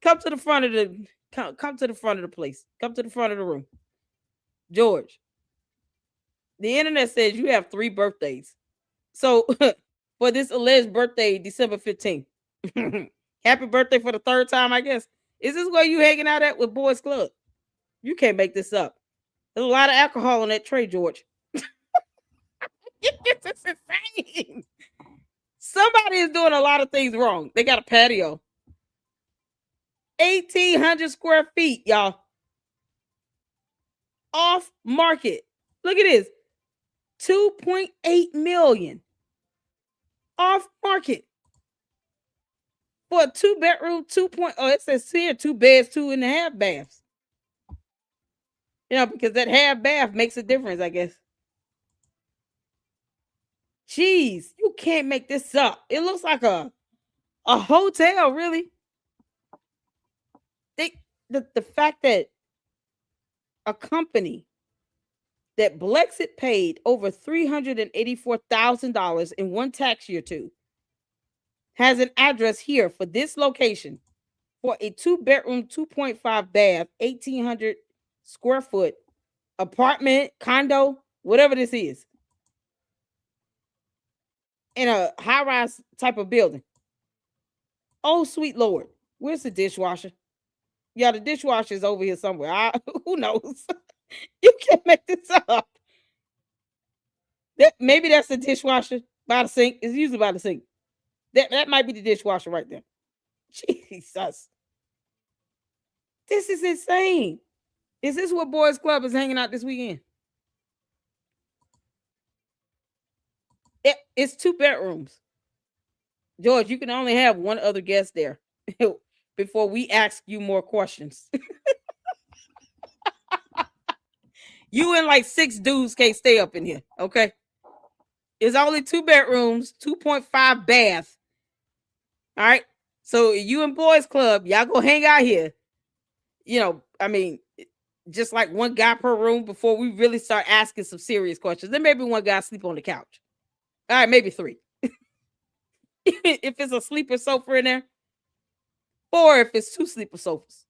come to the front of the come to the front of the place. Come to the front of the room. George, the internet says you have 3 birthdays. So for this alleged birthday, December 15th. Happy birthday for the 3rd time, I guess. Is this where you hanging out at with Boys Club? You can't make this up. There's a lot of alcohol on that tray, George. This is insane. Somebody is doing a lot of things wrong. They got a patio. 1,800 square feet, y'all. Off market. Look at this. 2.8 million. Off market. For a 2-bedroom, it says here 2 beds, 2.5 baths. You know, because that half bath makes a difference, I guess. Jeez, you can't make this up. It looks like a hotel, really. The fact that a company that Blexit paid over $384,000 in one tax year to has an address here for this location for a 2-bedroom, 2.5 bath, 1,800 square foot apartment, condo, whatever this is, in a high-rise type of building. Oh, sweet Lord. Where's the dishwasher? Yeah, the dishwasher is over here somewhere. Who knows? You can't make this up. Maybe that's the dishwasher by the sink. It's usually by the sink. That might be the dishwasher right there. Jesus. This is insane. Is this what Boys Club is hanging out this weekend? It's 2 bedrooms. George, you can only have one other guest there before we ask you more questions. You and like 6 dudes can't stay up in here, okay? It's only 2 bedrooms, 2.5 bath. All right. So you and Boys Club, y'all go hang out here. I mean, just like one guy per room before we really start asking some serious questions. Then maybe one guy sleep on the couch. All right, maybe 3. If it's a sleeper sofa in there, or if it's 2 sleeper sofas.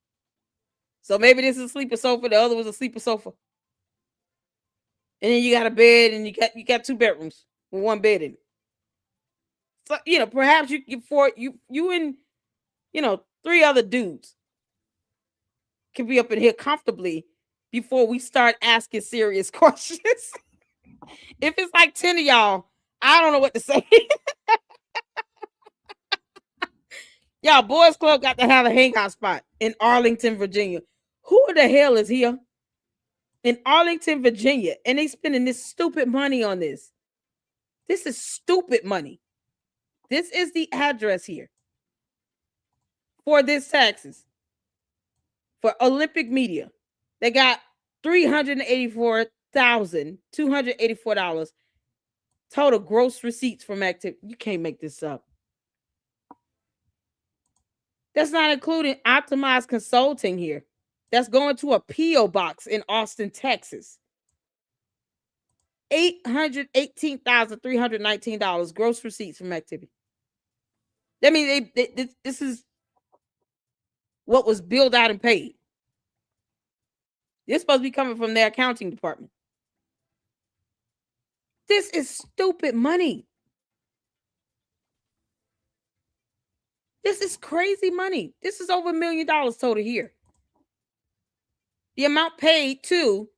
So maybe this is a sleeper sofa, the other was a sleeper sofa. And then you got a bed, and you got 2 bedrooms with 1 bed in it. So perhaps you and 3 other dudes can be up in here comfortably before we start asking serious questions. If it's like 10 of y'all, I don't know what to say. Y'all, Boys Club got to have a hangout spot in Arlington, Virginia. Who the hell is here in Arlington, Virginia? And they spending this stupid money on this. This is stupid money. This is the address here for this taxes for Olympic Media. They got $384,284 total gross receipts from activity. You can't make this up. That's not including optimized consulting here. That's going to a P.O. box in Austin, Texas. $818,319 gross receipts from activity. That means this is what was billed out and paid. It's supposed to be coming from their accounting department. This is stupid money. This is crazy money. This is over $1 million total here. The amount paid too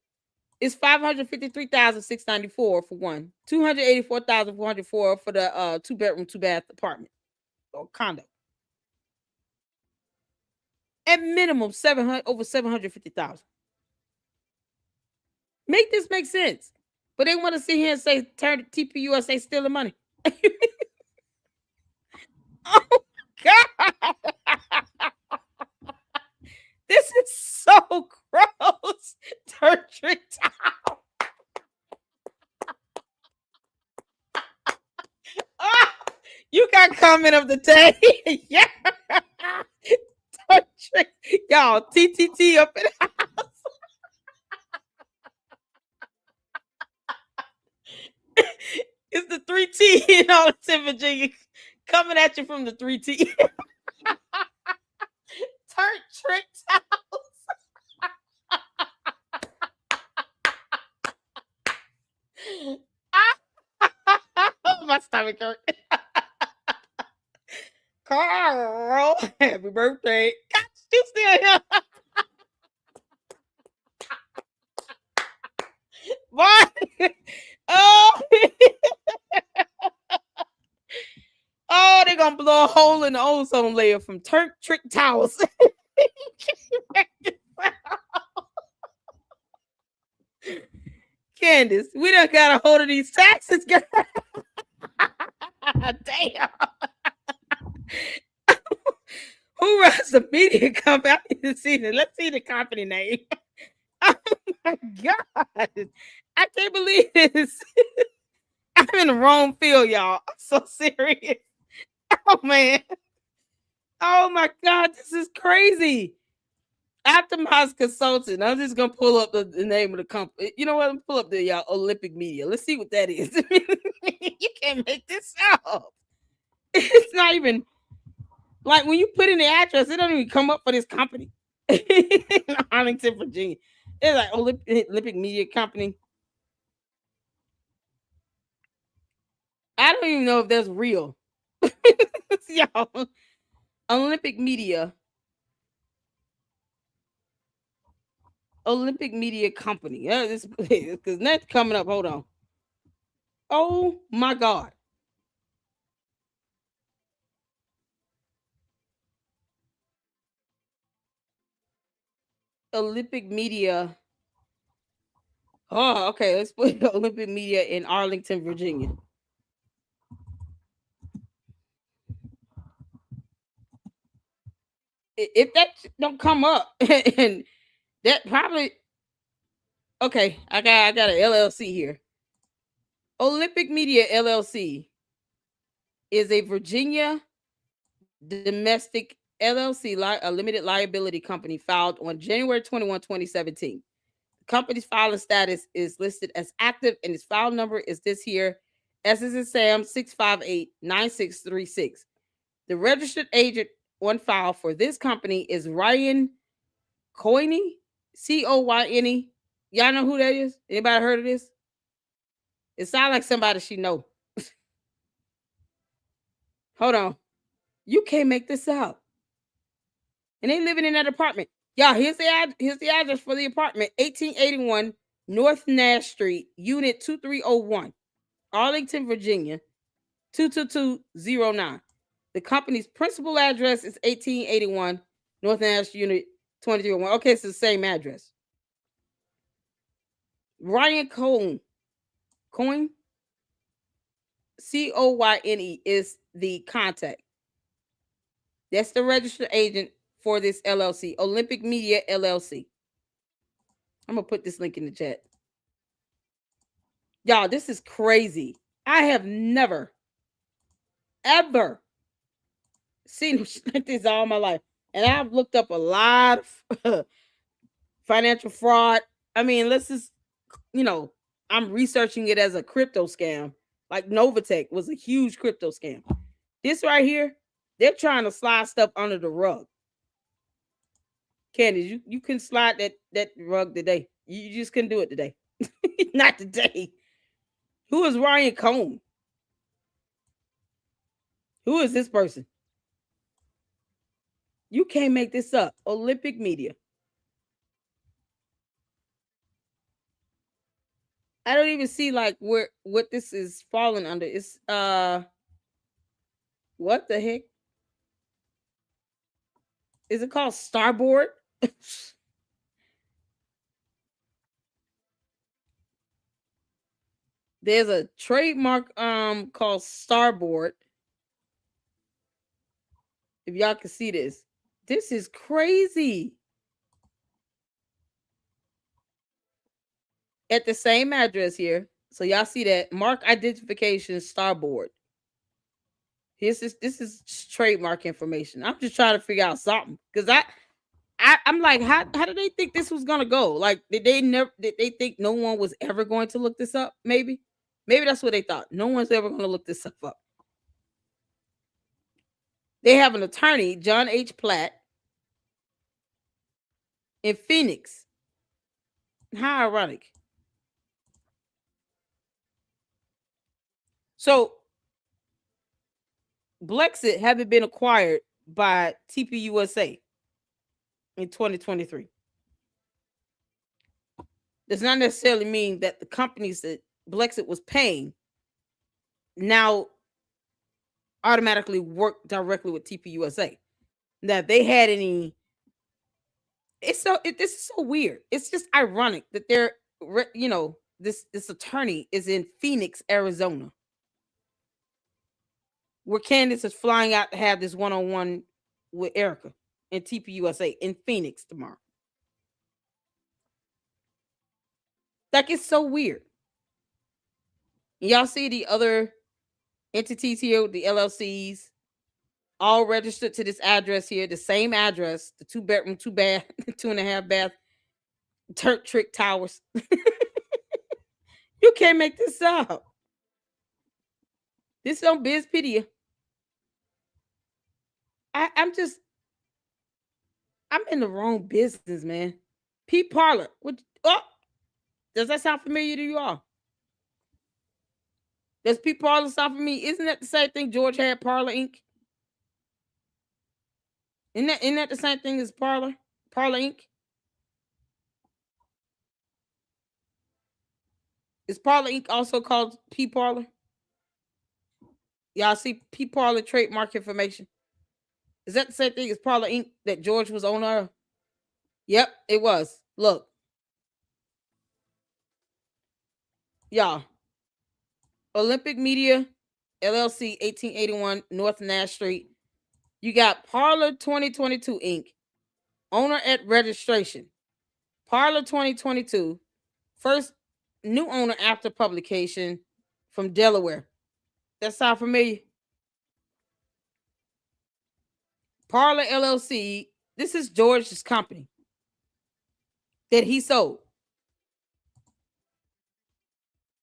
is $553,694 for one, $284,404 for the 2-bedroom, 2-bath apartment or condo. At minimum, over $750,000. Make this make sense. But they want to sit here and say turn TPUSA stealing money. Oh God. This is so gross. Turn trick town. You got comment of the day. Yeah. Turn trick. Y'all, TTT up in the house. It's the 3T in Arlington, Virginia, coming at you from the 3T. Turn trick house. My stomach hurt. Carl, happy birthday. God, you still here. What? Oh. Oh, they're gonna blow a hole in the ozone layer from Turk Trick Towers. Candace, we done got a hold of these taxes, girl. Damn. Who runs the media company? I need to see this. Let's see the company name. Oh my God. I can't believe this. I'm in the wrong field, y'all. I'm so serious. Oh man. Oh my God. This is crazy. Optimized Consulting. I'm just gonna pull up the name of the company. You know what? I'm gonna pull up the Olympic Media. Let's see what that is. You can't make this up. It's not even like when you put in the address, it don't even come up for this company. In Arlington, Virginia. It's like Olympic Media Company. I don't even know if that's real. Y'all. Olympic Media Company. This because that's coming up. Hold on. Oh my God. Olympic Media. Oh, okay. Let's put Olympic Media in Arlington, Virginia. If that don't come up, and that probably okay. I got an LLC here. Olympic Media LLC is a Virginia domestic LLC, a limited liability company filed on January 21, 2017. The company's filing status is listed as active, and its file number is this here, S is in Sam 658-9636. The registered agent on file for this company is Ryan Coyne, Coyne. Y'all know who that is? Anybody heard of this? It sounds like somebody she know. Hold on. You can't make this up. And they living in that apartment. Y'all, here's the address for the apartment. 1881 North Nash Street, Unit 2301, Arlington, Virginia, 22209. The company's principal address is 1881 North Nash Unit 2301. Okay, it's the same address. Ryan Coyne, Coyne, Coyne is the contact. That's the registered agent for this LLC, Olympic Media LLC. I'm going to put this link in the chat. Y'all, this is crazy. I have never, ever seen like this all my life. And I've looked up a lot of financial fraud. I mean, let's just, I'm researching it as a crypto scam. Like Novatech was a huge crypto scam. This right here, they're trying to slide stuff under the rug. Candace, you can slide that rug today. You just couldn't do it today. Not today. Who is Ryan Cohn? Who is this person? You can't make this up. Olympic Media. I don't even see like what this is falling under. It's what the heck? Is it called Starboard? There's a trademark called Starboard. If y'all can see this. This is crazy. At the same address here. So y'all see that mark identification Starboard. This is trademark information. I'm just trying to figure out something because I'm like, how did they think this was gonna go? Like, did they think no one was ever going to look this up? Maybe that's what they thought. No one's ever going to look this stuff up. They have an attorney, John H. Platt, in Phoenix. How ironic. So, Blexit having been acquired by TPUSA in 2023 does not necessarily mean that the companies that Blexit was paying now automatically work directly with TPUSA. That they had any. This is so weird. It's just ironic that they're, this attorney is in Phoenix, Arizona, where Candace is flying out to have this one-on-one with Erica and TPUSA in Phoenix tomorrow. Like, it's so weird. Y'all see the other entities here, the LLCs, all registered to this address here, the same address, the 2-bedroom, 2-bath, 2.5-bath Turk Trick Towers. You can't make this up. This is on Bizpedia. I'm in the wrong business, man. Pete Parler. Does that sound familiar to you all? Does Pete Parler sound familiar? Isn't that the same thing George had, Parler Inc.? Isn't that the same thing as Parler? Parler Inc. Is Parler Inc. also called P Parler? Y'all see P Parler trademark information? Is that the same thing as Parler Inc. that George was owner of? Yep, it was. Look, y'all. Olympic Media LLC, 1881 North Nash Street. You got Parler 2022 Inc. Owner at registration. Parler 2022. First new owner after publication from Delaware. That sound familiar? Parler LLC. This is George's company that he sold.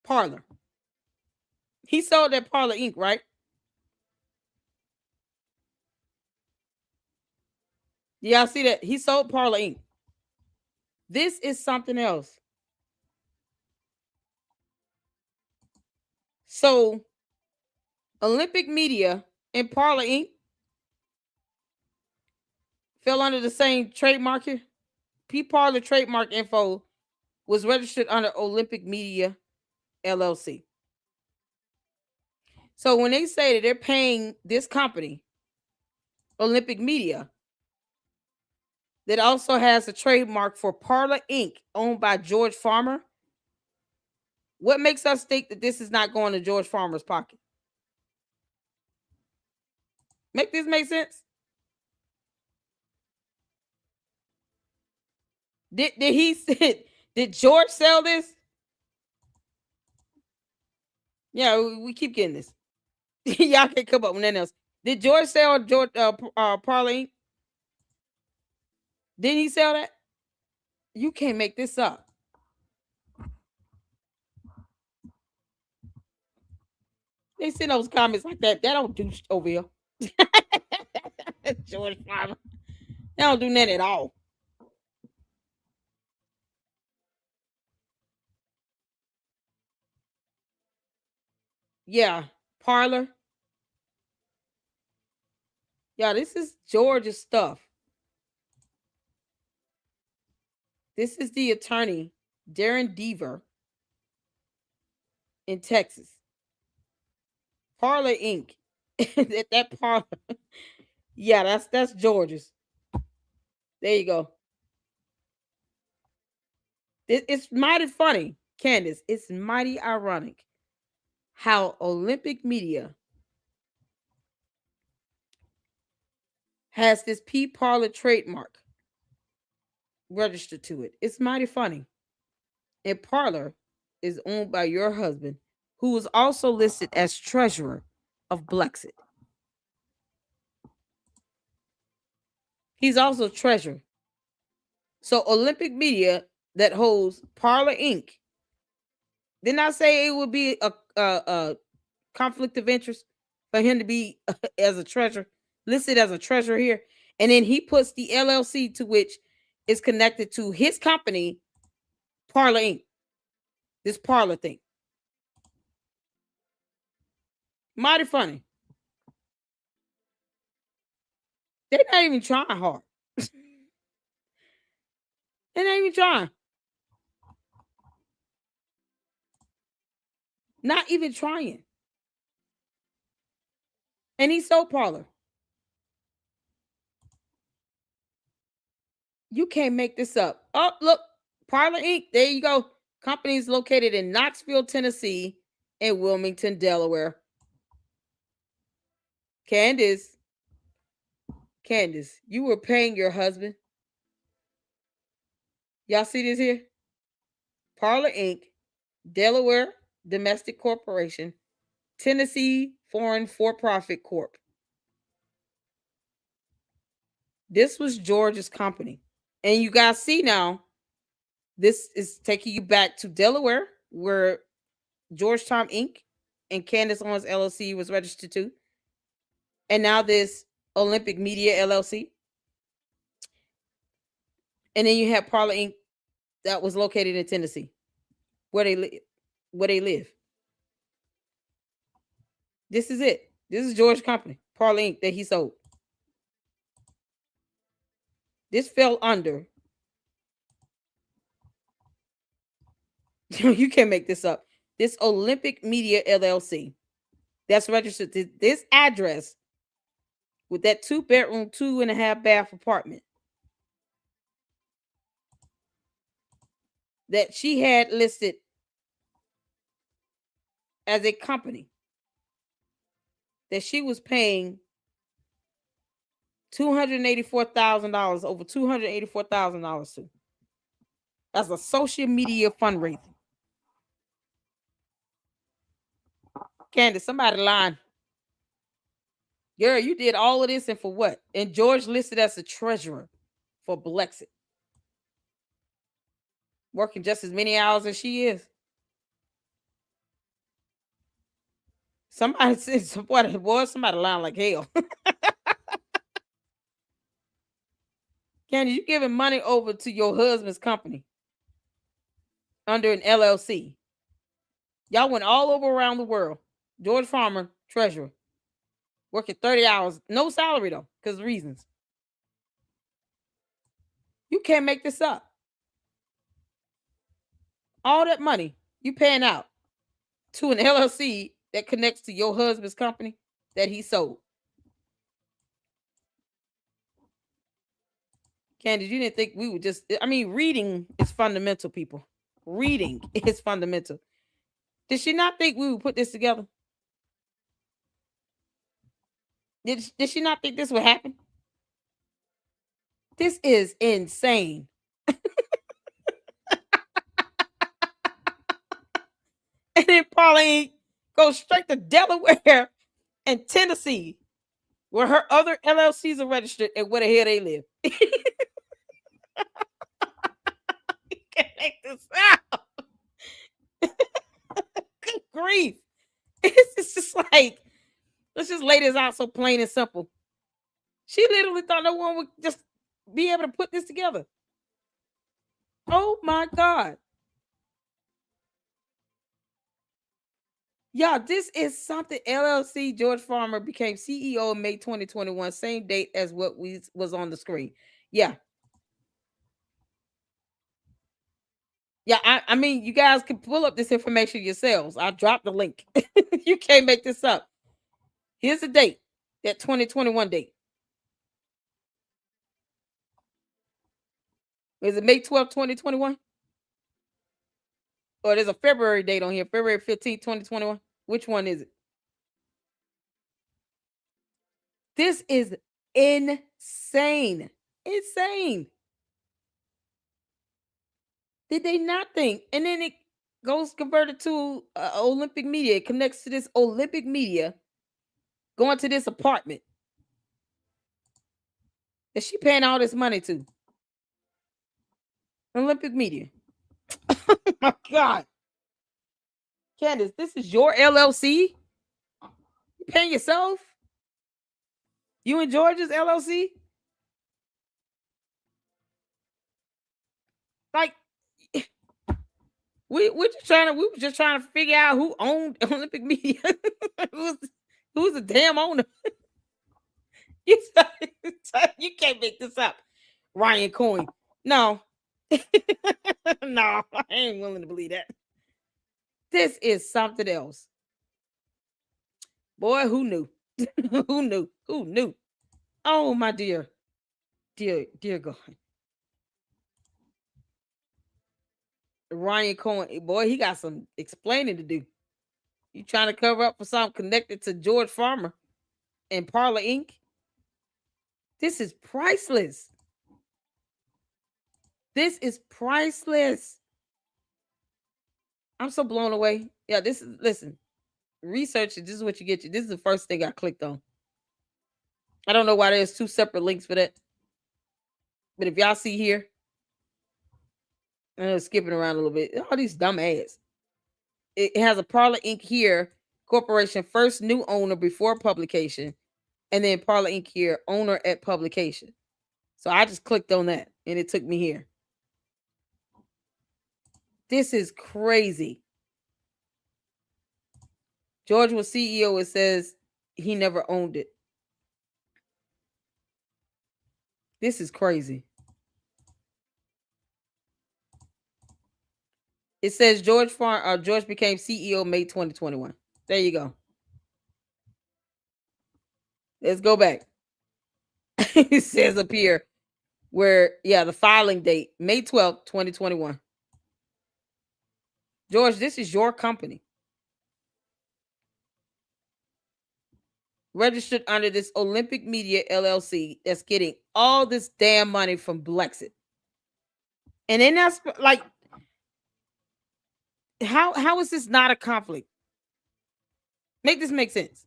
Parler. He sold that Parler Inc., right? Y'all see that? He sold Parler Inc. This is something else. So, Olympic Media and Parler Inc. fell under the same trademark here. P Parler trademark info was registered under Olympic Media LLC. So when they say that they're paying this company, Olympic Media, that also has a trademark for Parler Inc., owned by George Farmer, what makes us think that this is not going to George Farmer's pocket? Make this make sense? Did he did George sell this? Yeah, we keep getting this. Y'all can't come up with nothing else. Did George sell George Parler Inc.? Didn't he sell that? You can't make this up. They send those comments like that. That don't do over here. George Farmer. They don't do that at all. Yeah, Parler. Yeah, this is George's stuff. This is the attorney, Darren Deaver, in Texas. Parler Inc. that Parler. Yeah, that's George's. There you go. It's mighty funny, Candace. It's mighty ironic how Olympic Media has this P Parler trademark registered to it. It's mighty funny. And Parler is owned by your husband, who is also listed as treasurer of Blexit. He's also treasurer. So Olympic Media that holds Parler Inc. Didn't I say it would be a conflict of interest for him to be as a treasurer, listed as a treasurer here? And then he puts the LLC to which is connected to his company, Parler Inc. This Parler thing. Mighty funny. They're not even trying hard. They're not even trying. Not even trying. And he's so Parler. You can't make this up. Oh, look, Parler Inc. There you go. Company is located in Knoxville, Tennessee, and Wilmington, Delaware. Candace, you were paying your husband. Y'all see this here? Parler Inc., Delaware Domestic Corporation, Tennessee Foreign For-Profit Corp. This was George's company. And you guys see now, this is taking you back to Delaware, where Georgetown Inc. and Candace Owens LLC was registered to. And now this Olympic Media LLC. And then you have Parler Inc. that was located in Tennessee, where they live. This is it. This is George's company, Parler Inc. that he sold. This fell under. You can't make this up. This Olympic Media LLC. That's registered to this address with that 2-bedroom, 2.5-bath apartment that she had listed as a company that she was paying $284,000, over $284,000 to, as a social media fundraiser. Candace, somebody lying. Girl, you did all of this and for what? And George listed as a treasurer for Blexit. Working just as many hours as she is. Somebody said, somebody lying like hell. Candace, you giving money over to your husband's company under an LLC. Y'all went all over around the world. George Farmer, treasurer. Working 30 hours. No salary though, because of reasons. You can't make this up. All that money you paying out to an LLC that connects to your husband's company that he sold. Candace, you didn't think we would just, I mean, reading is fundamental, people. Reading is fundamental. Did she not think we would put this together? Did she not think this would happen? This is insane. And then Pauline goes straight to Delaware and Tennessee, where her other LLCs are registered and where the hell they live. You can't make this out. Good grief. It's just like, let's just lay this out so plain and simple. She literally thought no one would just be able to put this together. Oh my God. Yeah, this is something. LLC George Farmer became CEO in May 2021, same date as what was on the screen. Yeah. Yeah, I mean, you guys can pull up this information yourselves. I dropped the link. You can't make this up. Here's the date, that 2021 date. Is it May 12th, 2021? Or there's a February date on here, February 15th, 2021. Which one is it? This is insane. Insane. Did they not think? And then it goes converted to Olympic Media. It connects to this Olympic Media going to this apartment that she paying all this money to. Olympic Media. Oh my God. Candace, this is your LLC? You paying yourself? You and George's LLC? Like, we were just trying to figure out who owned Olympic Media. who's the damn owner? You can't make this up. Ryan Coyne. No. No, I ain't willing to believe that. This is something else. Boy, who knew? Who knew? Who knew? Oh, my dear. Dear God. Ryan Coyne, boy, he got some explaining to do. You trying to cover up for something connected to George Farmer and Parlor Inc.? This is priceless. This is priceless. I'm so blown away. Yeah, listen, research it. This is what you get. This is the first thing I clicked on. I don't know why there's two separate links for that. But if y'all see here, I'm skipping around a little bit. All these dumb ads. It has a Parlor Inc. here, corporation, first new owner before publication, and then Parlor Inc. here, owner at publication. So I just clicked on that, and it took me here. This is crazy. George was CEO. It says he never owned it. This is crazy. It says George became CEO May 2021. There you go. Let's go back. It says up here where, the filing date, May 12th, 2021. George, this is your company. Registered under this Olympic Media LLC that's getting all this damn money from Blexit. And then that's like, how is this not a conflict? Make this make sense.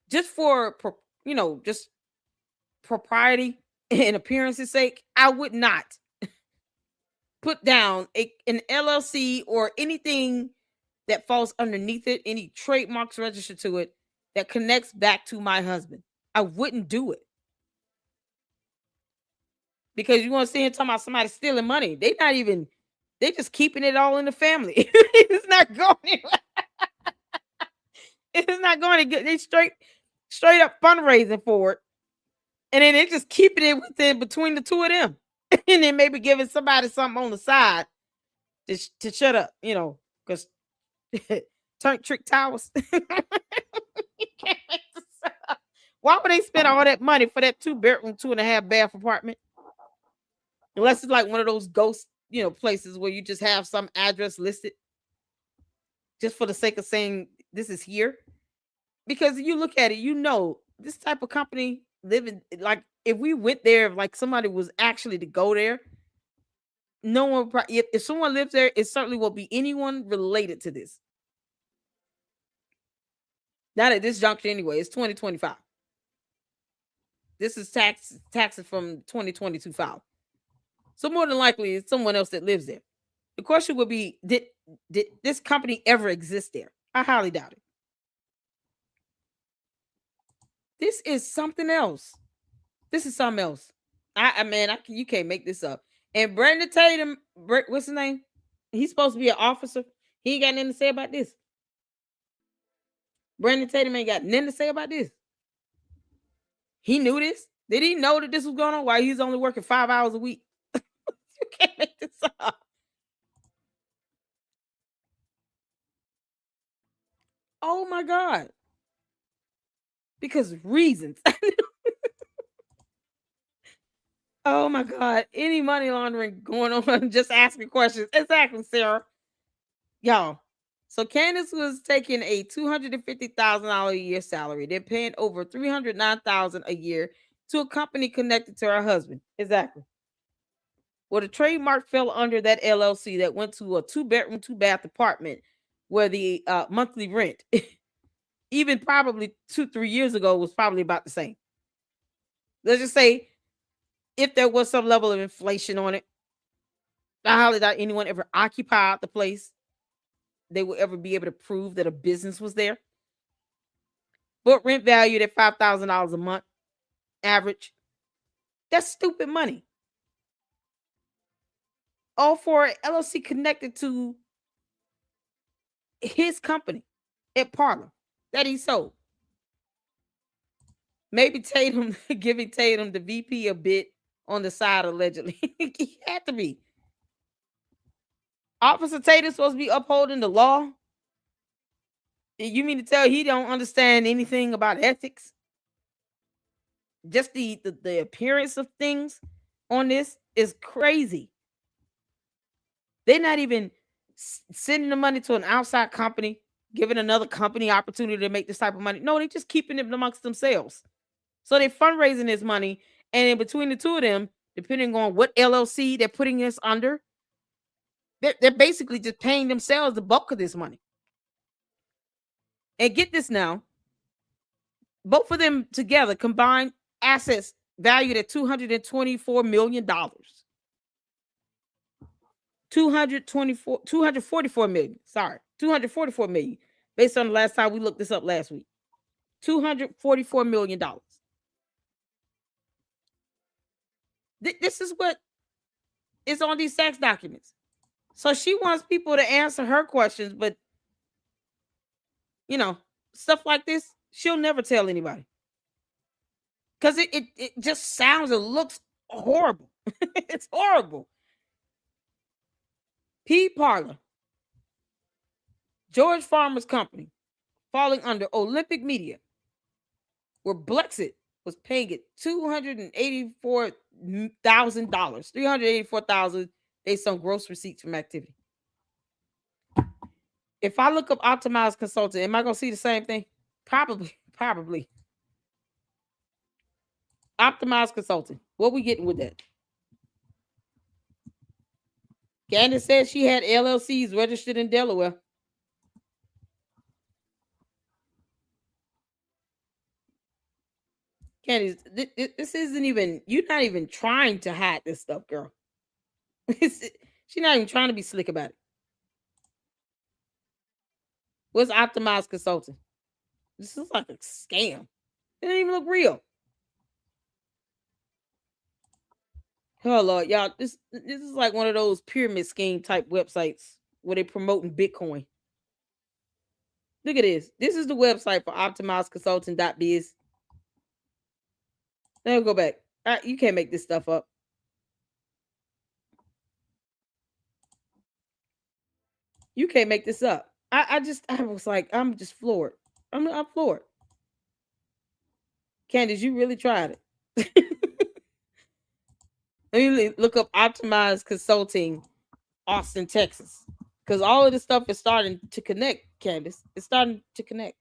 Just for, just propriety and appearance's sake, I would not put down an LLC or anything that falls underneath it, any trademarks registered to it that connects back to my husband. I wouldn't do it. Because you want to see him talking about somebody stealing money. They just keeping it all in the family. It's not going. It's not going to get. They straight up fundraising for it, and then they just keeping it between the two of them, and then maybe giving somebody something on the side to shut up, because turn trick towers. Why would they spend all that money for that 2-bedroom, 2.5-bath apartment? Unless it's like one of those ghost, places where you just have some address listed just for the sake of saying this is here. Because you look at it, this type of company living, like if we went there, like somebody was actually to go there, no one, if someone lives there, it certainly will be anyone related to this. Not at this juncture anyway. It's 2025. This is taxes from 2022 file. So more than likely, it's someone else that lives there. The question would be, did this company ever exist there? I highly doubt it. This is something else. This is something else. You can't make this up. And Brandon Tatum, what's his name? He's supposed to be an officer. He ain't got nothing to say about this. Brandon Tatum ain't got nothing to say about this. He knew this. Did he know that this was going on while he's only working 5 hours a week? You can't make this up. Oh my God. Because reasons. Oh my God. Any money laundering going on, just asking questions. Exactly, Sarah. Y'all. So Candace was taking a $250,000 a year salary. They're paying over $309,000 a year to a company connected to her husband. Exactly. Well, the trademark fell under that LLC that went to a 2-bedroom, 2-bath apartment where the monthly rent, even probably 2-3 years ago, was probably about the same. Let's just say if there was some level of inflation on it, I highly doubt anyone ever occupied the place. They would ever be able to prove that a business was there. But rent valued at $5,000 a month, average. That's stupid money. All for LLC connected to his company at Parlor that he sold. Maybe Tatum giving Tatum the VP a bit on the side allegedly. He had to be. Officer Tatum's supposed to be upholding the law. You mean to tell he don't understand anything about ethics? Just the appearance of things on this is crazy. They're not even sending the money to an outside company, giving another company opportunity to make this type of money. No, they're just keeping it amongst themselves. So they're fundraising this money, and in between the two of them, depending on what LLC they're putting this under, they're basically just paying themselves the bulk of this money. And get this now, both of them together combined assets valued at $224 million. 244 million. Sorry, 244 million. Based on the last time we looked this up last week. $244 million. This is what is on these tax documents. So she wants people to answer her questions, but stuff like this, she'll never tell anybody. Because it just sounds and looks horrible. It's horrible. P. Parler, George Farmer's company, falling under Olympic Media, where Blexit was paying it $284,000, $384,000 based on gross receipts from activity. If I look up Optimized Consulting, am I gonna see the same thing? Probably. Optimized Consulting. What we getting with that? Candace said she had LLCs registered in Delaware. Candace, this isn't even, you're not even trying to hide this stuff, girl. She's not even trying to be slick about it. What's Optimized Consulting? This is like a scam. It doesn't even look real. Oh Lord, y'all, this is like one of those pyramid scheme type websites where they promoting Bitcoin. Look at this. This is the website for optimizedconsulting.biz. Let me go back. You can't make this stuff up. You can't make this up. I was like, I'm just floored. I'm floored. Candace, you really tried it. Let me look up Optimized Consulting, Austin, Texas. Because all of this stuff is starting to connect, Candace. It's starting to connect.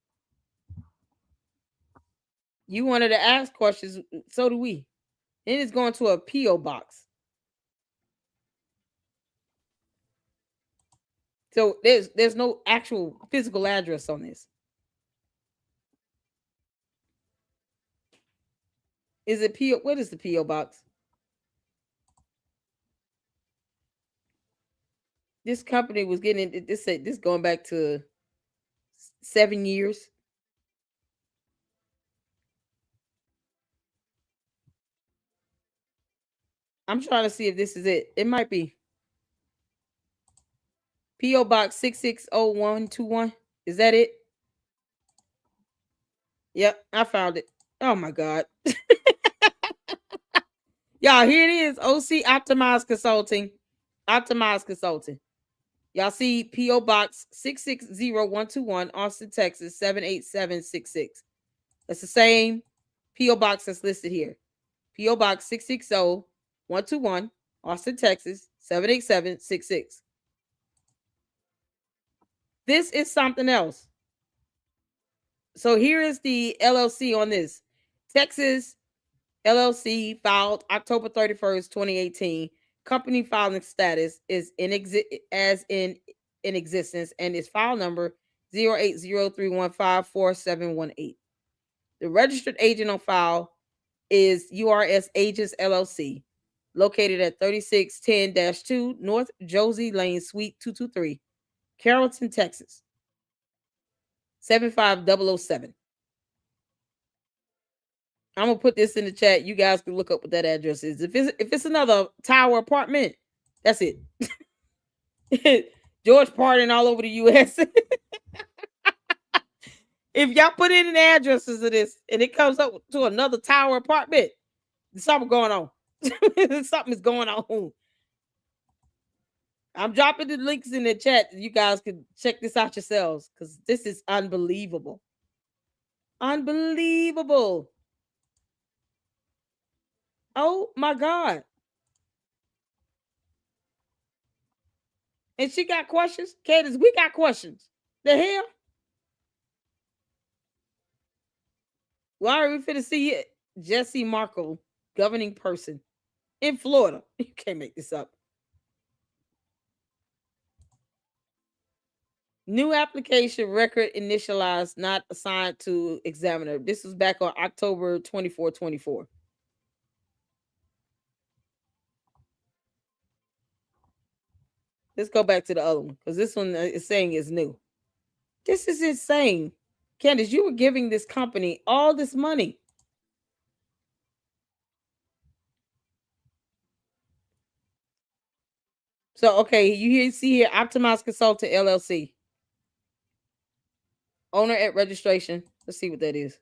You wanted to ask questions, so do we. And it's going to a P.O. box. So there's no actual physical address on this. Is it P.O.? What is the P.O. box? This company was getting this going back to 7 years. I'm trying to see if this is it. It might be. P.O. Box 660121. Is that it? Yep, I found it. Oh my God. Y'all, here it is. OC Optimized Consulting. Optimized Consulting. Y'all see P.O. Box 660121, Austin, Texas, 78766. That's the same P.O. Box that's listed here. P.O. Box 660121, Austin, Texas, 78766. This is something else. So here is the LLC on this. Texas LLC filed October 31st, 2018. Company filing status is in existence, and its file number 08031544718. The registered agent on file is URS Agents LLC, located at 3610-2 North Josie Lane, Suite 223, Carrollton, Texas, 75007. I'm gonna put this in the chat. You guys can look up what that address is. If it's another tower apartment, that's it. George Pardon all over the U.S. If y'all put in the addresses of this and it comes up to another tower apartment, something going on. Something is going on. I'm dropping the links in the chat. You guys can check this out yourselves because this is unbelievable. Unbelievable. Oh my God. And she got questions. Candace, we got questions. The hell? Why are we finna see it? Jesse Markle, governing person in Florida. You can't make this up. New application record initialized, not assigned to examiner. This was back on October 24, 24. Let's go back to the other one because this one is saying is new. This is insane. Candace, you were giving this company all this money. So, okay, you see here, Optimized Consultant LLC. Owner at registration. Let's see what that is.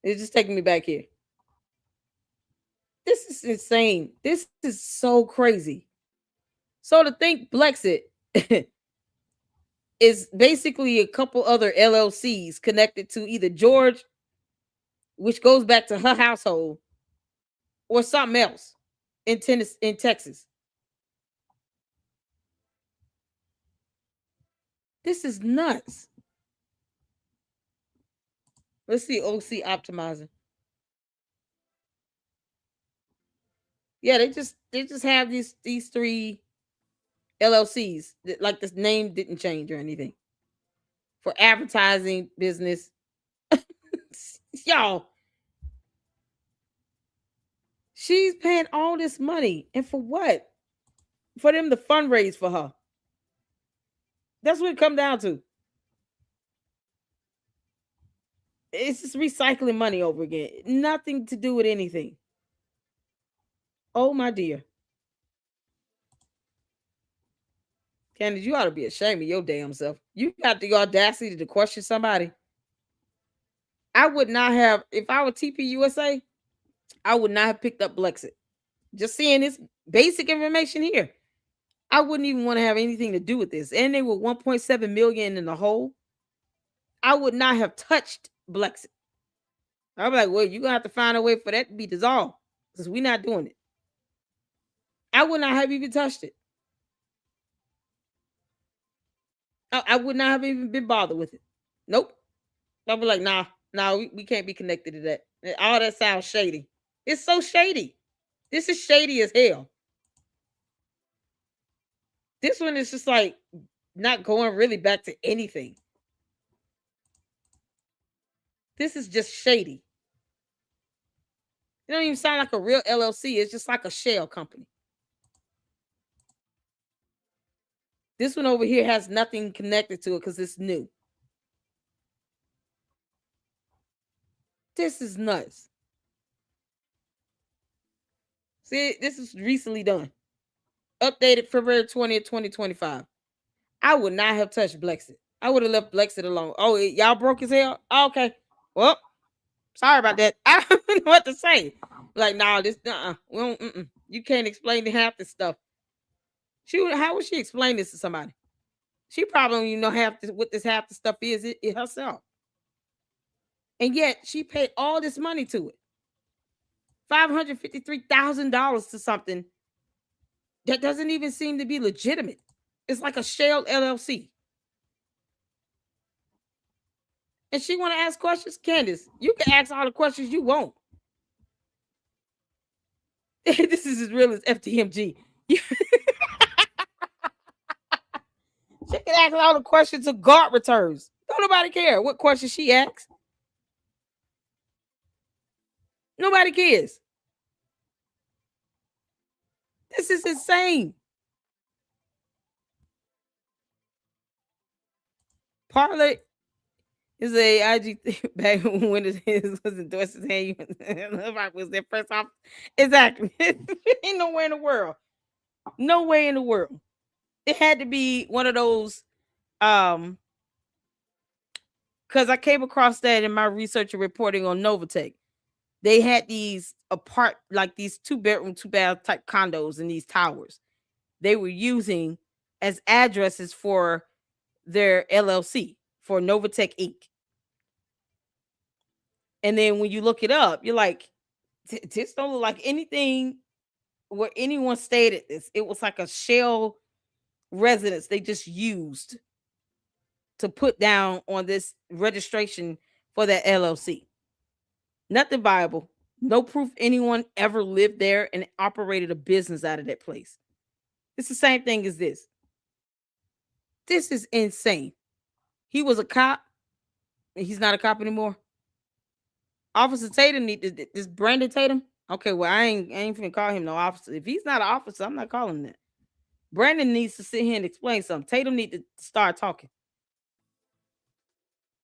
It's just taking me back here. This is insane. This is so crazy. So to think Blexit is basically a couple other LLCs connected to either George, which goes back to her household, or something else in Tennessee, in Texas. This is nuts. Let's see OC optimizer. Yeah, they just have these three LLCs that, like, this name didn't change or anything, for advertising business. Y'all, she's paying all this money, and for what? For them to fundraise for her. That's what it come down to. It's just recycling money over again. Nothing to do with anything. Oh my dear. Candace, you ought to be ashamed of your damn self. You got the audacity to question somebody. I would not have, if I were TPUSA, I would not have picked up Blexit. Just seeing this basic information here, I wouldn't even want to have anything to do with this. And they were 1.7 million in the hole. I would not have touched Blexit. I'd be like, well, you're gonna have to find a way for that to be dissolved, because we're not doing it. I would not have even touched it. I would not have even been bothered with it. Nope. I'd be like, nah, we can't be connected to that. All that sounds shady. It's so shady. This is shady as hell. This one is just like not going really back to anything. This is just shady. It don't even sound like a real LLC. It's just like a shell company. This one over here has nothing connected to it because it's new. This is nuts. See, this is recently done. Updated February 20th, 2025. I would not have touched Blexit. I would have left Blexit alone. Oh, y'all broke his hell? Oh, okay. Well, sorry about that. I don't know what to say. Like, nah, this, we don't, you can't explain half this stuff. How would she explain this to somebody? She probably don't even know what this half the stuff is it herself. And yet she paid all this money to it. $553,000 to something that doesn't even seem to be legitimate. It's like a shell LLC. And she want to ask questions? Candace, you can ask all the questions you want. This is as real as FTMG. She can ask all the questions of guard returns. Don't nobody care what questions she asks. Nobody cares. This is insane. Parlay is a IG back when it was endorsed as hand. Was their first off. Exactly. Ain't nowhere in the world. Nowhere in the world. It had to be one of those because I came across that in my research and reporting on Novatech. They had these like these 2-bedroom, 2-bath type condos in these towers. They were using as addresses for their LLC, for Novatech Inc. And then when you look it up, you're like, this don't look like anything where anyone stayed at this. It was like a shell residence they just used to put down on this registration for that LLC. Nothing viable. No proof anyone ever lived there and operated a business out of that place. It's the same thing as this. This is insane. He was a cop. And he's not a cop anymore. Officer Tatum this Brandon Tatum. Okay, well, I ain't finna call him no officer. If he's not an officer, I'm not calling him that. Brandon needs to sit here and explain something. Tatum need to start talking.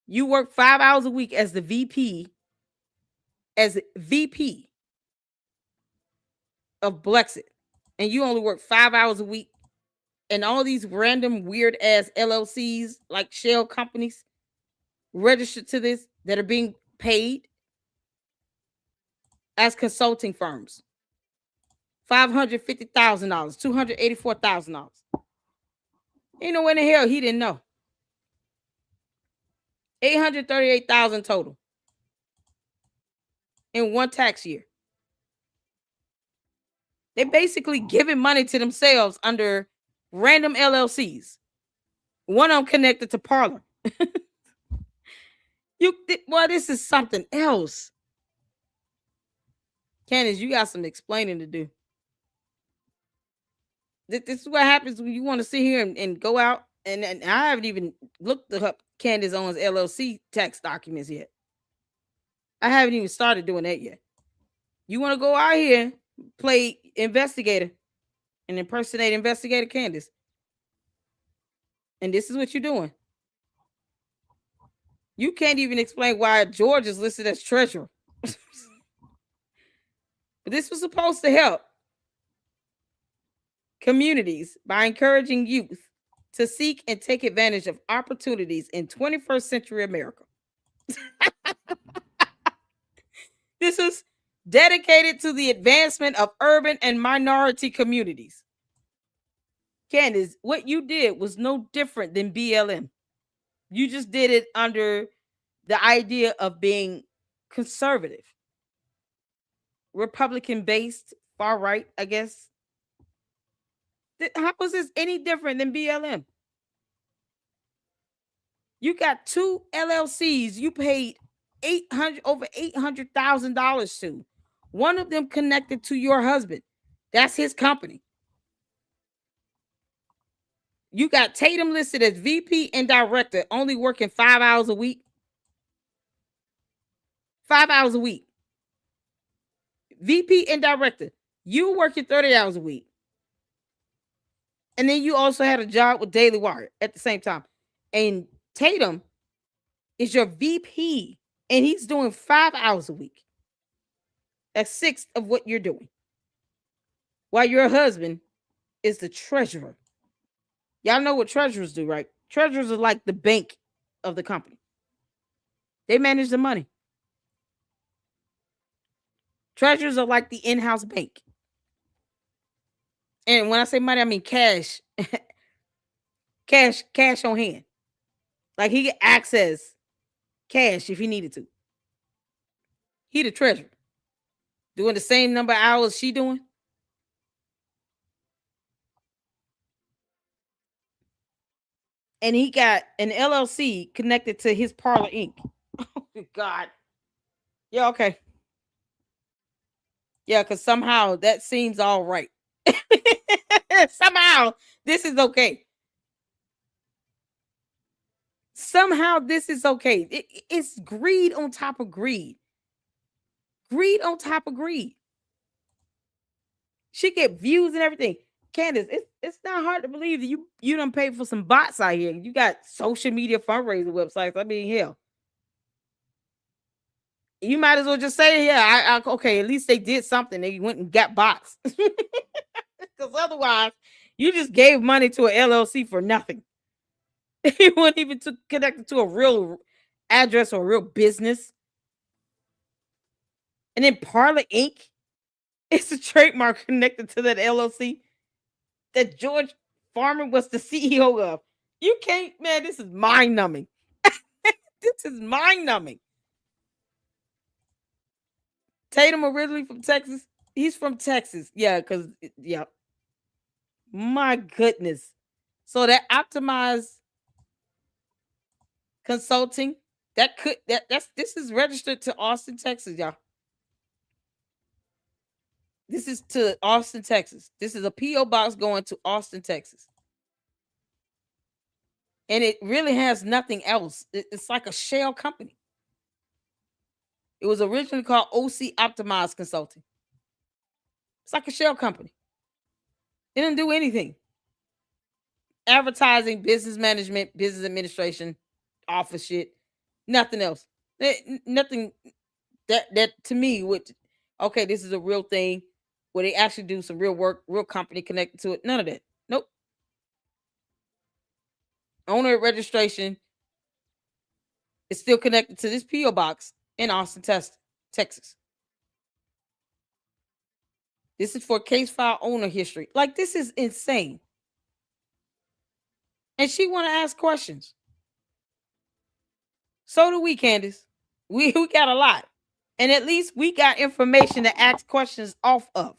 You work 5 hours a week as the VP, of Blexit, and you only work 5 hours a week, and all these random weird ass LLCs like shell companies registered to this that are being paid as consulting firms. $550,000, $284,000. Ain't no way in the hell he didn't know. $838,000 total in one tax year. They basically giving money to themselves under random LLCs. One of them connected to Parler. Well, this is something else. Candace, you got some explaining to do. This is what happens when you want to sit here and go out. And I haven't even looked up Candace Owens LLC tax documents yet. I haven't even started doing that yet. You want to go out here, play investigator, and impersonate investigator Candace. And this is what you're doing. You can't even explain why George is listed as treasurer. But this was supposed to help communities by encouraging youth to seek and take advantage of opportunities in 21st century America. This is dedicated to the advancement of urban and minority communities. Candace, what you did was no different than BLM. You just did it under the idea of being conservative, Republican based, far right, I guess. How was this any different than BLM? You got two LLCs you paid over $800,000 to. One of them connected to your husband. That's his company. You got Tatum listed as VP and director, only working 5 hours a week. 5 hours a week. VP and director, you working 30 hours a week. And then you also had a job with Daily Wire at the same time. And Tatum is your VP, and he's doing 5 hours a week. A sixth of what you're doing. While your husband is the treasurer. Y'all know what treasurers do, right? Treasurers are like the bank of the company. They manage the money. Treasurers are like the in-house bank. And when I say money, I mean cash. cash on hand. Like he can access cash if he needed to. He the treasurer. Doing the same number of hours she doing. And he got an LLC connected to his Parler Inc. Oh, God. Yeah, okay. Yeah, because somehow that seems all right. Somehow this is okay. Somehow this is okay. It's greed on top of greed. Greed on top of greed. She get views and everything. Candace, it's not hard to believe that you done paid for some bots out here. You got social media fundraiser websites. I mean, hell. You might as well just say, yeah, okay, at least they did something. They went and got bots. Because otherwise, you just gave money to an LLC for nothing. You weren't even connected to a real address or a real business. And then Parler Inc. It's a trademark connected to that LLC that George Farmer was the CEO of. You can't, man, this is mind-numbing. This is mind-numbing. Tatum originally from Texas. He's from Texas. Yeah, because, yeah. My goodness. So that optimized consulting, this is registered to Austin, Texas, y'all. This is to Austin, Texas. This is a P.O. box going to Austin, Texas. And it really has nothing else. It's like a shell company. It was originally called OC Optimized Consulting. It's like a shell company. It didn't do anything. Advertising, business management, business administration, office shit, nothing else. Nothing that to me would, okay, this is a real thing where they actually do some real work, real company connected to it. None of that. Nope. Owner registration is still connected to this P.O. box in Austin, Texas. This is for case file owner history. Like, this is insane. And she want to ask questions. So do we, Candace. We got a lot. And at least we got information to ask questions off of.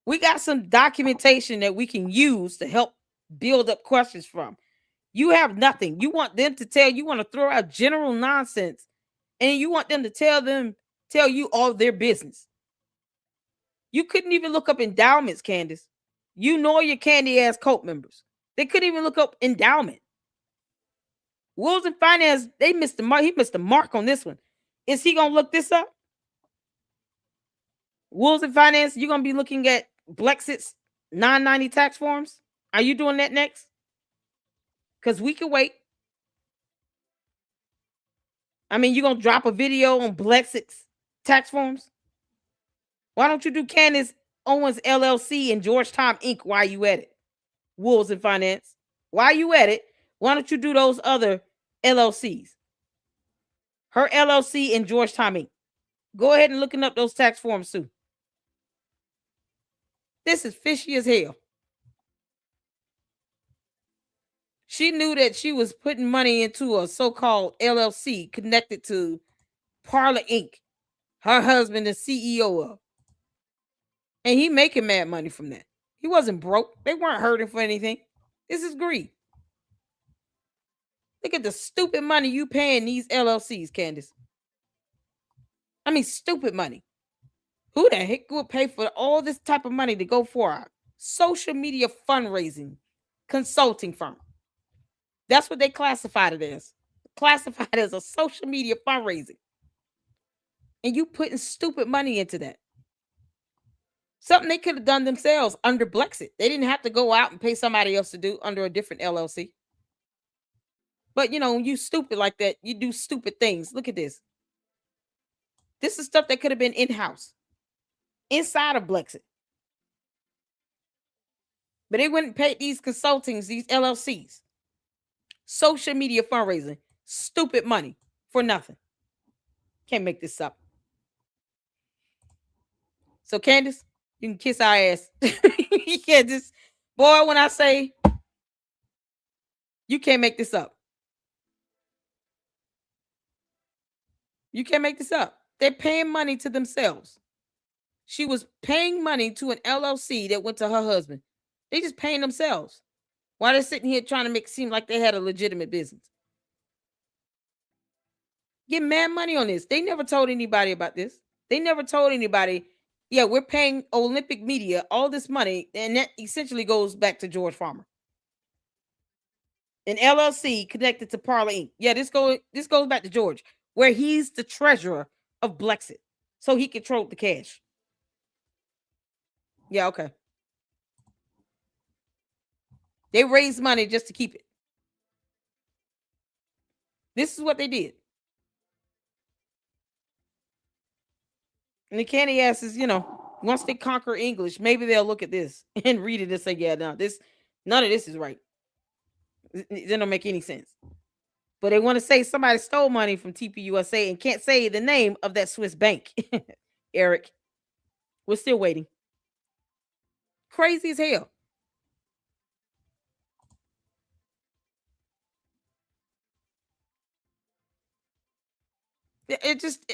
We got some documentation that we can use to help build up questions from. You have nothing. You want them to tell you want to throw out general nonsense, and you want them to tell you all their business. You couldn't even look up endowments, Candace. You know your candy ass cult members. They couldn't even look up endowment. Wills and Finance, they missed the mark. He missed the mark on this one. Is he gonna look this up? Wills and Finance, you're gonna be looking at Blexit's 990 tax forms. Are you doing that next? Because we can wait. I mean, you're gonna drop a video on Blexit's tax forms? Why don't you do Candace Owens LLC and Georgetown Inc. while you at it? Wolves and Finance. While you at it, why don't you do those other LLCs? Her LLC and Georgetown Inc. Go ahead and looking up those tax forms too. This is fishy as hell. She knew that she was putting money into a so-called LLC connected to Parlor Inc. Her husband is CEO of. And he making mad money from that. He wasn't broke. They weren't hurting for anything. This is greed. Look at the stupid money you paying these LLCs, Candace. I mean, stupid money. Who the heck would pay for all this type of money to go for a social media fundraising consulting firm? That's what they classified it as. Classified as a social media fundraising. And you putting stupid money into that. Something they could have done themselves under Blexit. They didn't have to go out and pay somebody else to do under a different LLC. But, you know, when you stupid like that, you do stupid things. Look at this. This is stuff that could have been in-house, inside of Blexit. But they wouldn't pay these consultings, these LLCs. Social media fundraising. Stupid money for nothing. Can't make this up. So, Candace, you can kiss our ass. You can't just, boy, when I say you can't make this up. You can't make this up. They're paying money to themselves. She was paying money to an LLC that went to her husband. They just paying themselves. While they're sitting here trying to make it seem like they had a legitimate business. Get mad money on this. They never told anybody about this. They never told anybody, yeah, we're paying Olympic Media all this money, and that essentially goes back to George Farmer. An LLC connected to Parlor Inc. Yeah, this goes back to George, where he's the treasurer of Blexit. So he controlled the cash. Yeah, okay. They raised money just to keep it. This is what they did. And the candy asses, you know, once they conquer English, maybe they'll look at this and read it and say, yeah, no, none of this is right. It don't make any sense. But they want to say somebody stole money from TPUSA and can't say the name of that Swiss bank. Eric, we're still waiting. Crazy as hell.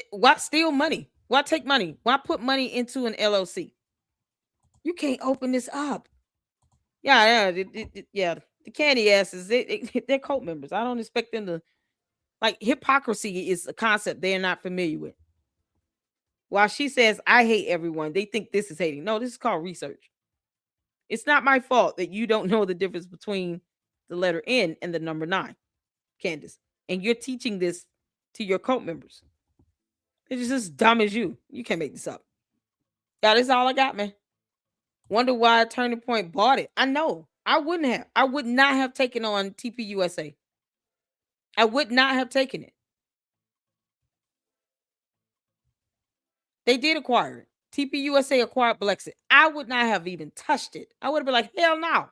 Why steal money? Why take money? Why put money into an LLC? You can't open this up. Yeah. The candy asses, they're cult members. I don't expect them to, like, hypocrisy is a concept they're not familiar with. While she says, I hate everyone, they think this is hating. No, this is called research. It's not my fault that you don't know the difference between the letter N and the number 9, Candace. And you're teaching this to your cult members. They're just as dumb as you. You can't make this up. Yeah, that's all I got, man. Wonder why Turning Point bought it. I know. I wouldn't have. I would not have taken on TPUSA. I would not have taken it. They did acquire it. TPUSA acquired Blexit. I would not have even touched it. I would have been like, hell no.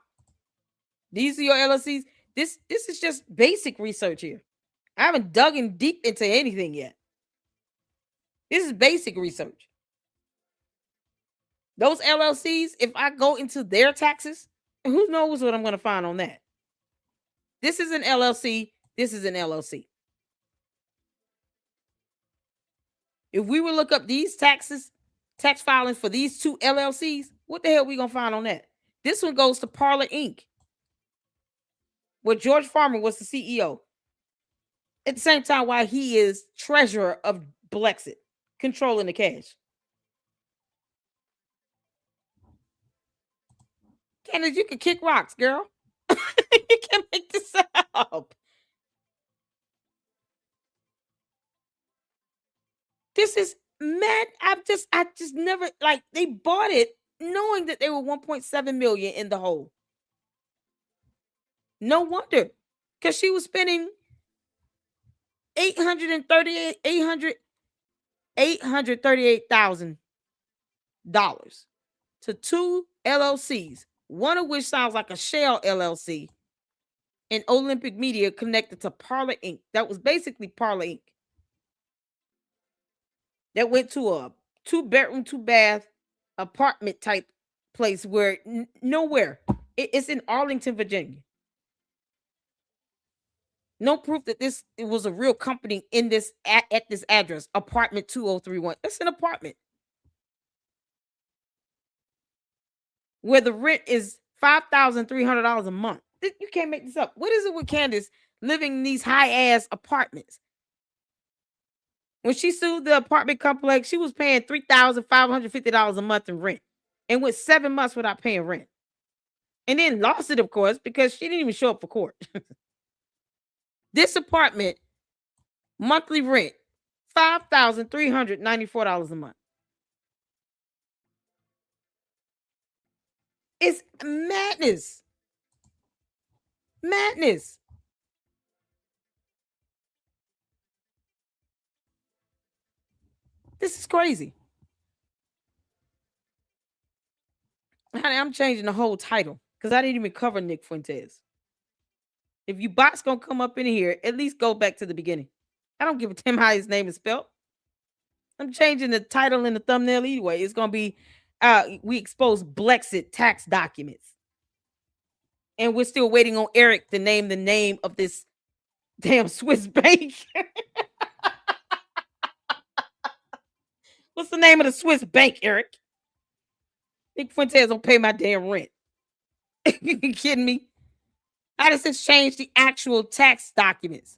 These are your LLCs. This is just basic research here. I haven't dug in deep into anything yet. This is basic research. Those LLCs, if I go into their taxes, who knows what I'm going to find on that? This is an LLC. This is an LLC. If we would look up these taxes, tax filings for these two LLCs, what the hell are we going to find on that? This one goes to Parlor Inc., where George Farmer was the CEO. At the same time, while he is treasurer of Blexit, controlling the cash. Candace, you can kick rocks, girl. You can make this up. This is mad. I just never, like, they bought it knowing that they were 1.7 million in the hole. No wonder, because she was spending $838,000 to two LLCs, one of which sounds like a shell LLC, and Olympic Media connected to Parlor Inc. That was basically Parlor Inc. That went to a 2-bedroom, 2-bath apartment type place where nowhere. It's in Arlington, Virginia. No proof that it was a real company in this at this address, apartment 2031. It's an apartment where the rent is $5,300 a month. You can't make this up. What is it with Candace living in these high ass apartments? When she sued the apartment complex, she was paying $3,550 a month in rent and went 7 months without paying rent. And then lost it, of course, because she didn't even show up for court. This apartment, monthly rent, $5,394 a month. It's madness. Madness. This is crazy. Honey, I'm changing the whole title because I didn't even cover Nick Fuentes. If you bots gonna come up in here, at least go back to the beginning. I don't give a damn how his name is spelled. I'm changing the title in the thumbnail anyway. It's gonna be we expose Blexit tax documents. And we're still waiting on Eric to name the name of this damn Swiss bank. What's the name of the Swiss bank, Eric? Nick Fuentes don't pay my damn rent. You kidding me? How does this change the actual tax documents?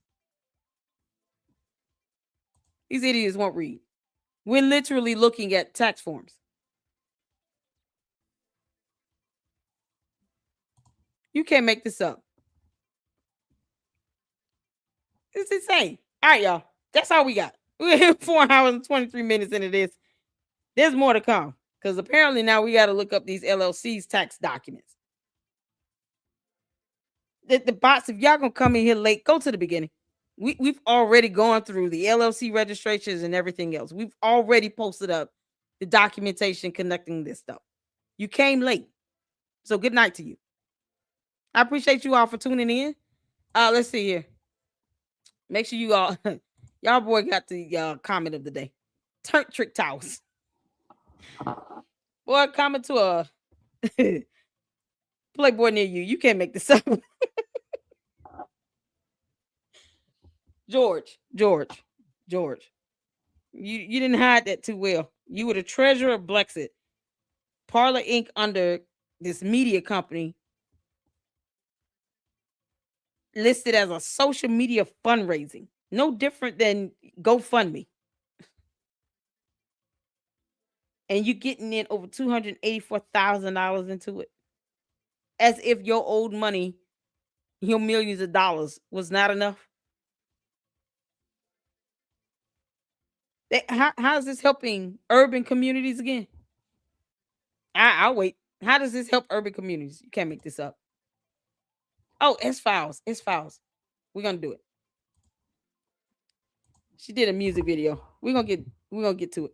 These idiots won't read. We're literally looking at tax forms. You can't make this up. It's insane. All right, y'all. That's all we got. We're here 4 hours and 23 minutes into this. There's more to come because apparently now we got to look up these LLC's tax documents. The bots, if y'all gonna come in here late, go to the beginning. We've already gone through the LLC registrations and everything else. We've already posted up the documentation connecting this stuff. You came late. So good night to you. I appreciate you all for tuning in. Let's see here. Make sure you all, y'all boy got the comment of the day. Turnt trick towels. Boy, comment to a Playboy near you. You can't make this up. George. You didn't hide that too well. You were the treasurer of Blexit. Parlor Inc. under this media company listed as a social media fundraising. No different than GoFundMe. And you getting in over $284,000 into it. As if your old money, your millions of dollars, was not enough. How is this helping urban communities again? I'll wait. How does this help urban communities? You can't make this up. Oh, S-Files. We're gonna do it. She did a music video. We're gonna get to it.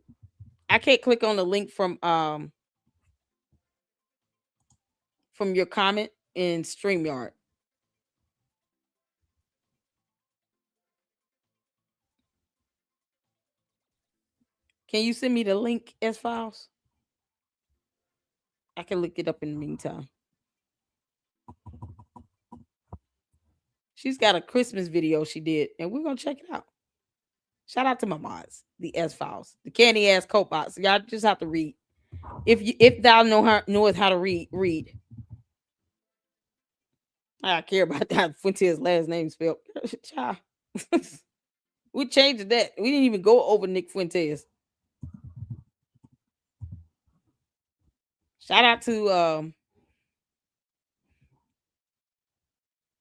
I can't click on the link from your comment in StreamYard. Can you send me the link, S-Files? I can look it up in the meantime. She's got a Christmas video she did, and we're gonna check it out. Shout out to my mods, the S Files, the candy ass coat box. Y'all just have to read. If thou knoweth how to read. I care about that Fentes' last name spelled. Child. We changed that. We didn't even go over Nick Fuentes. Shout out to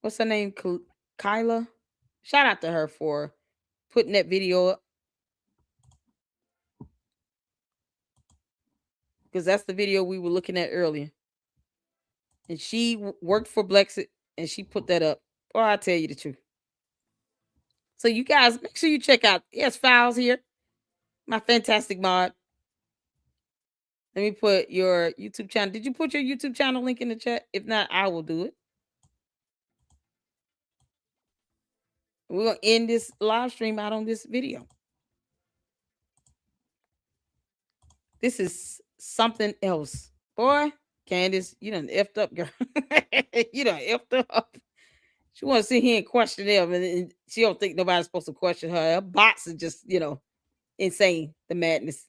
what's her name? Kyla. Shout out to her for putting that video up. Because that's the video we were looking at earlier. And she worked for Blexit and she put that up. Or I'll tell you the truth. So you guys, make sure you check out S Files here. My fantastic mod. Let me put your YouTube channel. Did you put your YouTube channel link in the chat? If not, I will do it. We're going to end this live stream out on this video. This is something else. Boy, Candace, you done effed up, girl. You done effed up. She want to sit here and question them, and she don't think nobody's supposed to question her. Her bots are just, insane. The madness.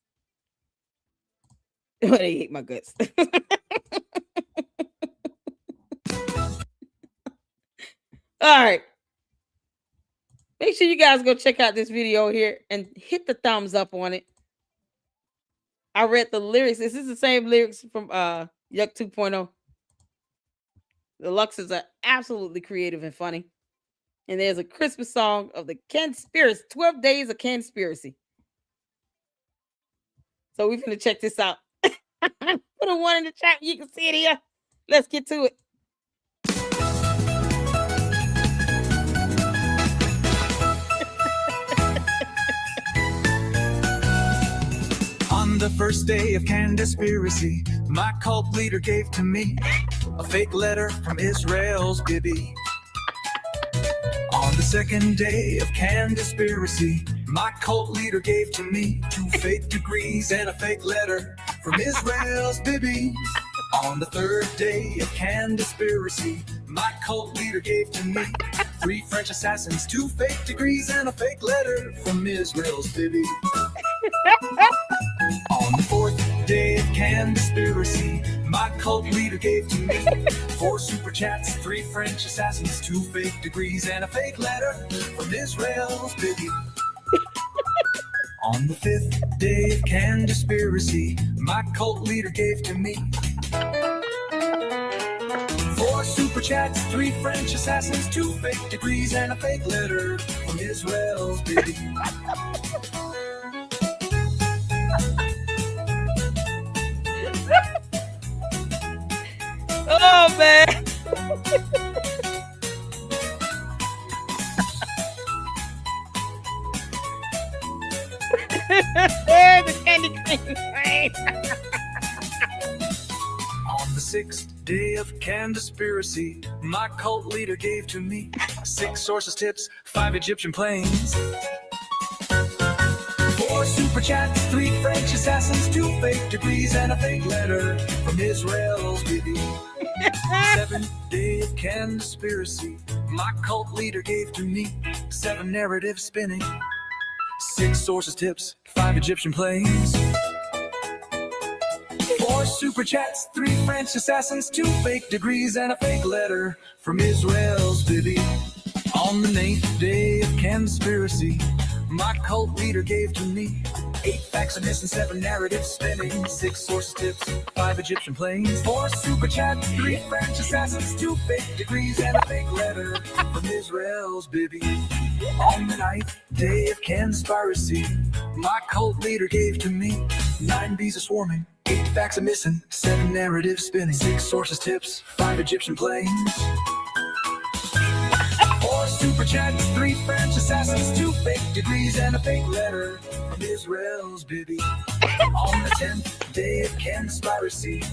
Oh, they hate my guts. All right. Make sure you guys go check out this video here and hit the thumbs up on it. I read the lyrics. This is the same lyrics from Yuck 2.0. The Luxes are absolutely creative and funny. And there's a Christmas song of the Conspiracy, 12 Days of Conspiracy. So we're going to check this out. Put a one in the chat. You can see it here. Let's get to it. On the first day of Candaspiracy, my cult leader gave to me a fake letter from Israel's Bibi. On the second day of Candaspiracy, my cult leader gave to me 2 fake degrees and a fake letter from Israel's Bibi. On the third day of Candaspiracy, my cult leader gave to me 3 French assassins, 2 fake degrees and a fake letter from Israel's Bibi. On the 4th day of Candaspiracy, my cult leader gave to me 4 super chats, 3 French assassins, 2 fake degrees, and a fake letter from Israel's Bibi. On the 5th day of Candaspiracy, my cult leader gave to me 4 super chats, 3 French assassins, 2 fake degrees, and a fake letter from Israel's Bibi. Oh, man. The candy cane. On the 6th day of Candaspiracy, my cult leader gave to me 6 sources tips, 5 Egyptian planes, 4 super chats, 3 French assassins, 2 fake degrees, and a fake letter from Israel's Bibi. 7th day of Candaspiracy, my cult leader gave to me 7 narratives spinning, 6 sources tips, 5 Egyptian planes, 4 super chats, 3 French assassins, 2 fake degrees, and a fake letter from Israel's Bibi. On the 9th day of Candaspiracy, my cult leader gave to me 8 facts are missing, 7 narratives spinning, 6 sources tips, 5 Egyptian planes, 4 super chats, 3 French assassins, 2 fake degrees, and a fake letter from Israel's Bibi. On the 9th day of Candaspiracy, my cult leader gave to me 9 bees are swarming, 8 facts are missing, 7 narratives spinning, 6 sources tips, 5 Egyptian planes, 4 super chats, 3 French assassins, 2 fake degrees, and a fake letter from Israel's Bibi. On the 10th day of Candaspiracy,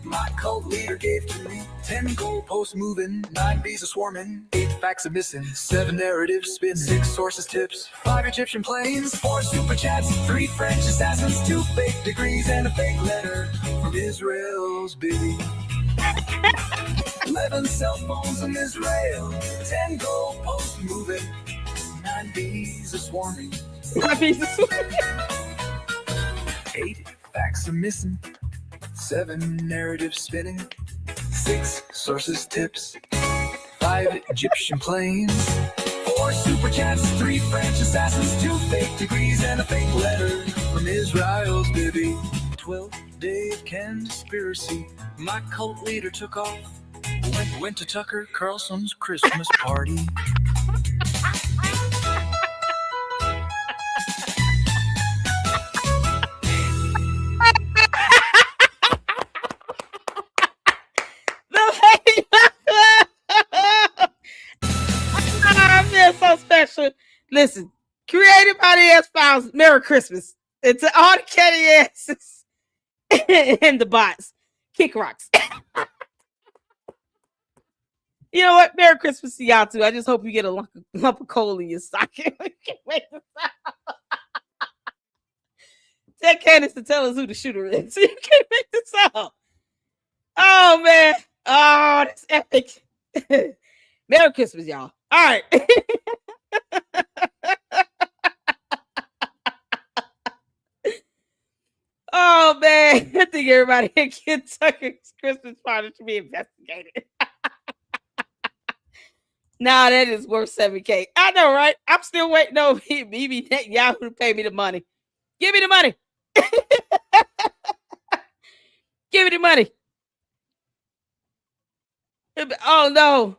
my cult leader gave to me. 10 goalposts moving, 9 bees a swarming, 8 facts are missing, 7 narratives spinning, 6 sources tips, 5 Egyptian planes, 4 super chats, 3 French assassins, 2 fake degrees, and a fake letter from Israel's baby. 11 cell phones in Israel, 10 goalposts moving, 9 bees are swarming, 8 facts are missing, 7 narratives spinning, 6 sources tips, 5 Egyptian planes, 4 super chats, 3 French assassins, 2 fake degrees, and a fake letter from Israel's baby. 12-day conspiracy, my cult leader took off, went to Tucker Carlson's Christmas party. I feel so special. Listen, created by the S-Files. Merry Christmas. And to all the catty asses and the bots. Kick rocks. You know what? Merry Christmas to y'all too. I just hope you get a lump of coal in your stocking. Wait this out. Tell Candace to tell us who the shooter is. You can't make this out. Oh man. Oh, that's epic. Merry Christmas, y'all. All right. Oh man. I think everybody in Kentucky's Christmas party should be investigated. Nah, that is worth $7K. I know, right? I'm still waiting on Bibi Netanyahu to pay me the money. Give me the money. Give me the money. Oh no.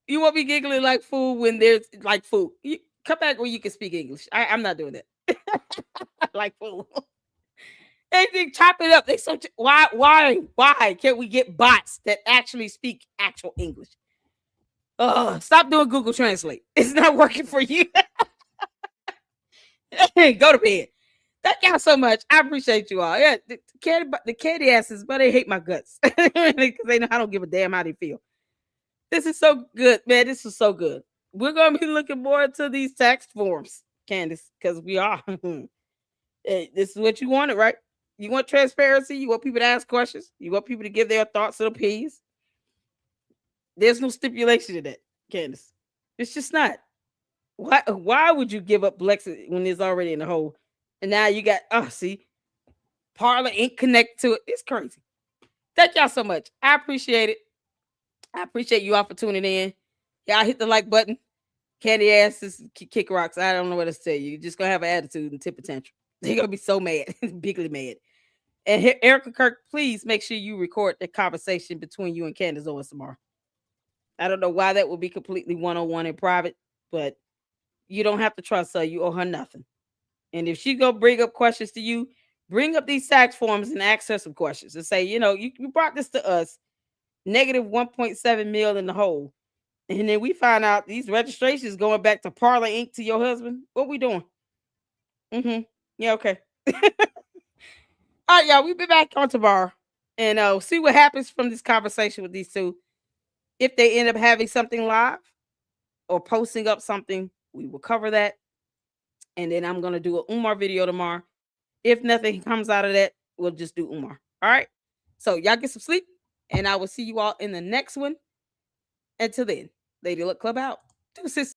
You won't be giggling like fool when there's like fool. You come back where you can speak English. I'm not doing that. Like fool. Anything, chop it up. They so why can't we get bots that actually speak actual English? Oh, stop doing Google Translate. It's not working for you. Go to bed. Thank y'all so much. I appreciate you all. Yeah, the candy asses, but they hate my guts because they know I don't give a damn how they feel. This is so good, man. This is so good. We're gonna be looking more into these tax forms, Candace, because we are. This is what you wanted, right? You want transparency. You want people to ask questions. You want people to give their thoughts and opinions. There's no stipulation to that, Candace. It's just not. Why would you give up Blexit when it's already in the hole? And now you got, see, Parler ain't connected to it. It's crazy. Thank y'all so much. I appreciate it. I appreciate you all for tuning in. Y'all hit the like button. Candy asses, kick rocks. I don't know what to tell you. You're just going to have an attitude and tip a tantrum. They're going to be so mad, bigly mad. And Erica Kirk, please make sure you record the conversation between you and Candace Owens tomorrow. I don't know why that would be completely one-on-one in private, but you don't have to trust her. You owe her nothing. And if she go bring up questions to you, bring up these tax forms and ask her some questions and say, you brought this to us, negative 1.7 mil in the hole. And then we find out these registrations going back to Parler Inc. to your husband. What we doing? Yeah, okay. All right, y'all. We'll be back on tomorrow and see what happens from this conversation with these two. If they end up having something live or posting up something, we will cover that. And then I'm going to do an Umar video tomorrow. If nothing comes out of that, we'll just do Umar. All right. So y'all get some sleep. And I will see you all in the next one. Until then, Lady Luck Club out. Deuces.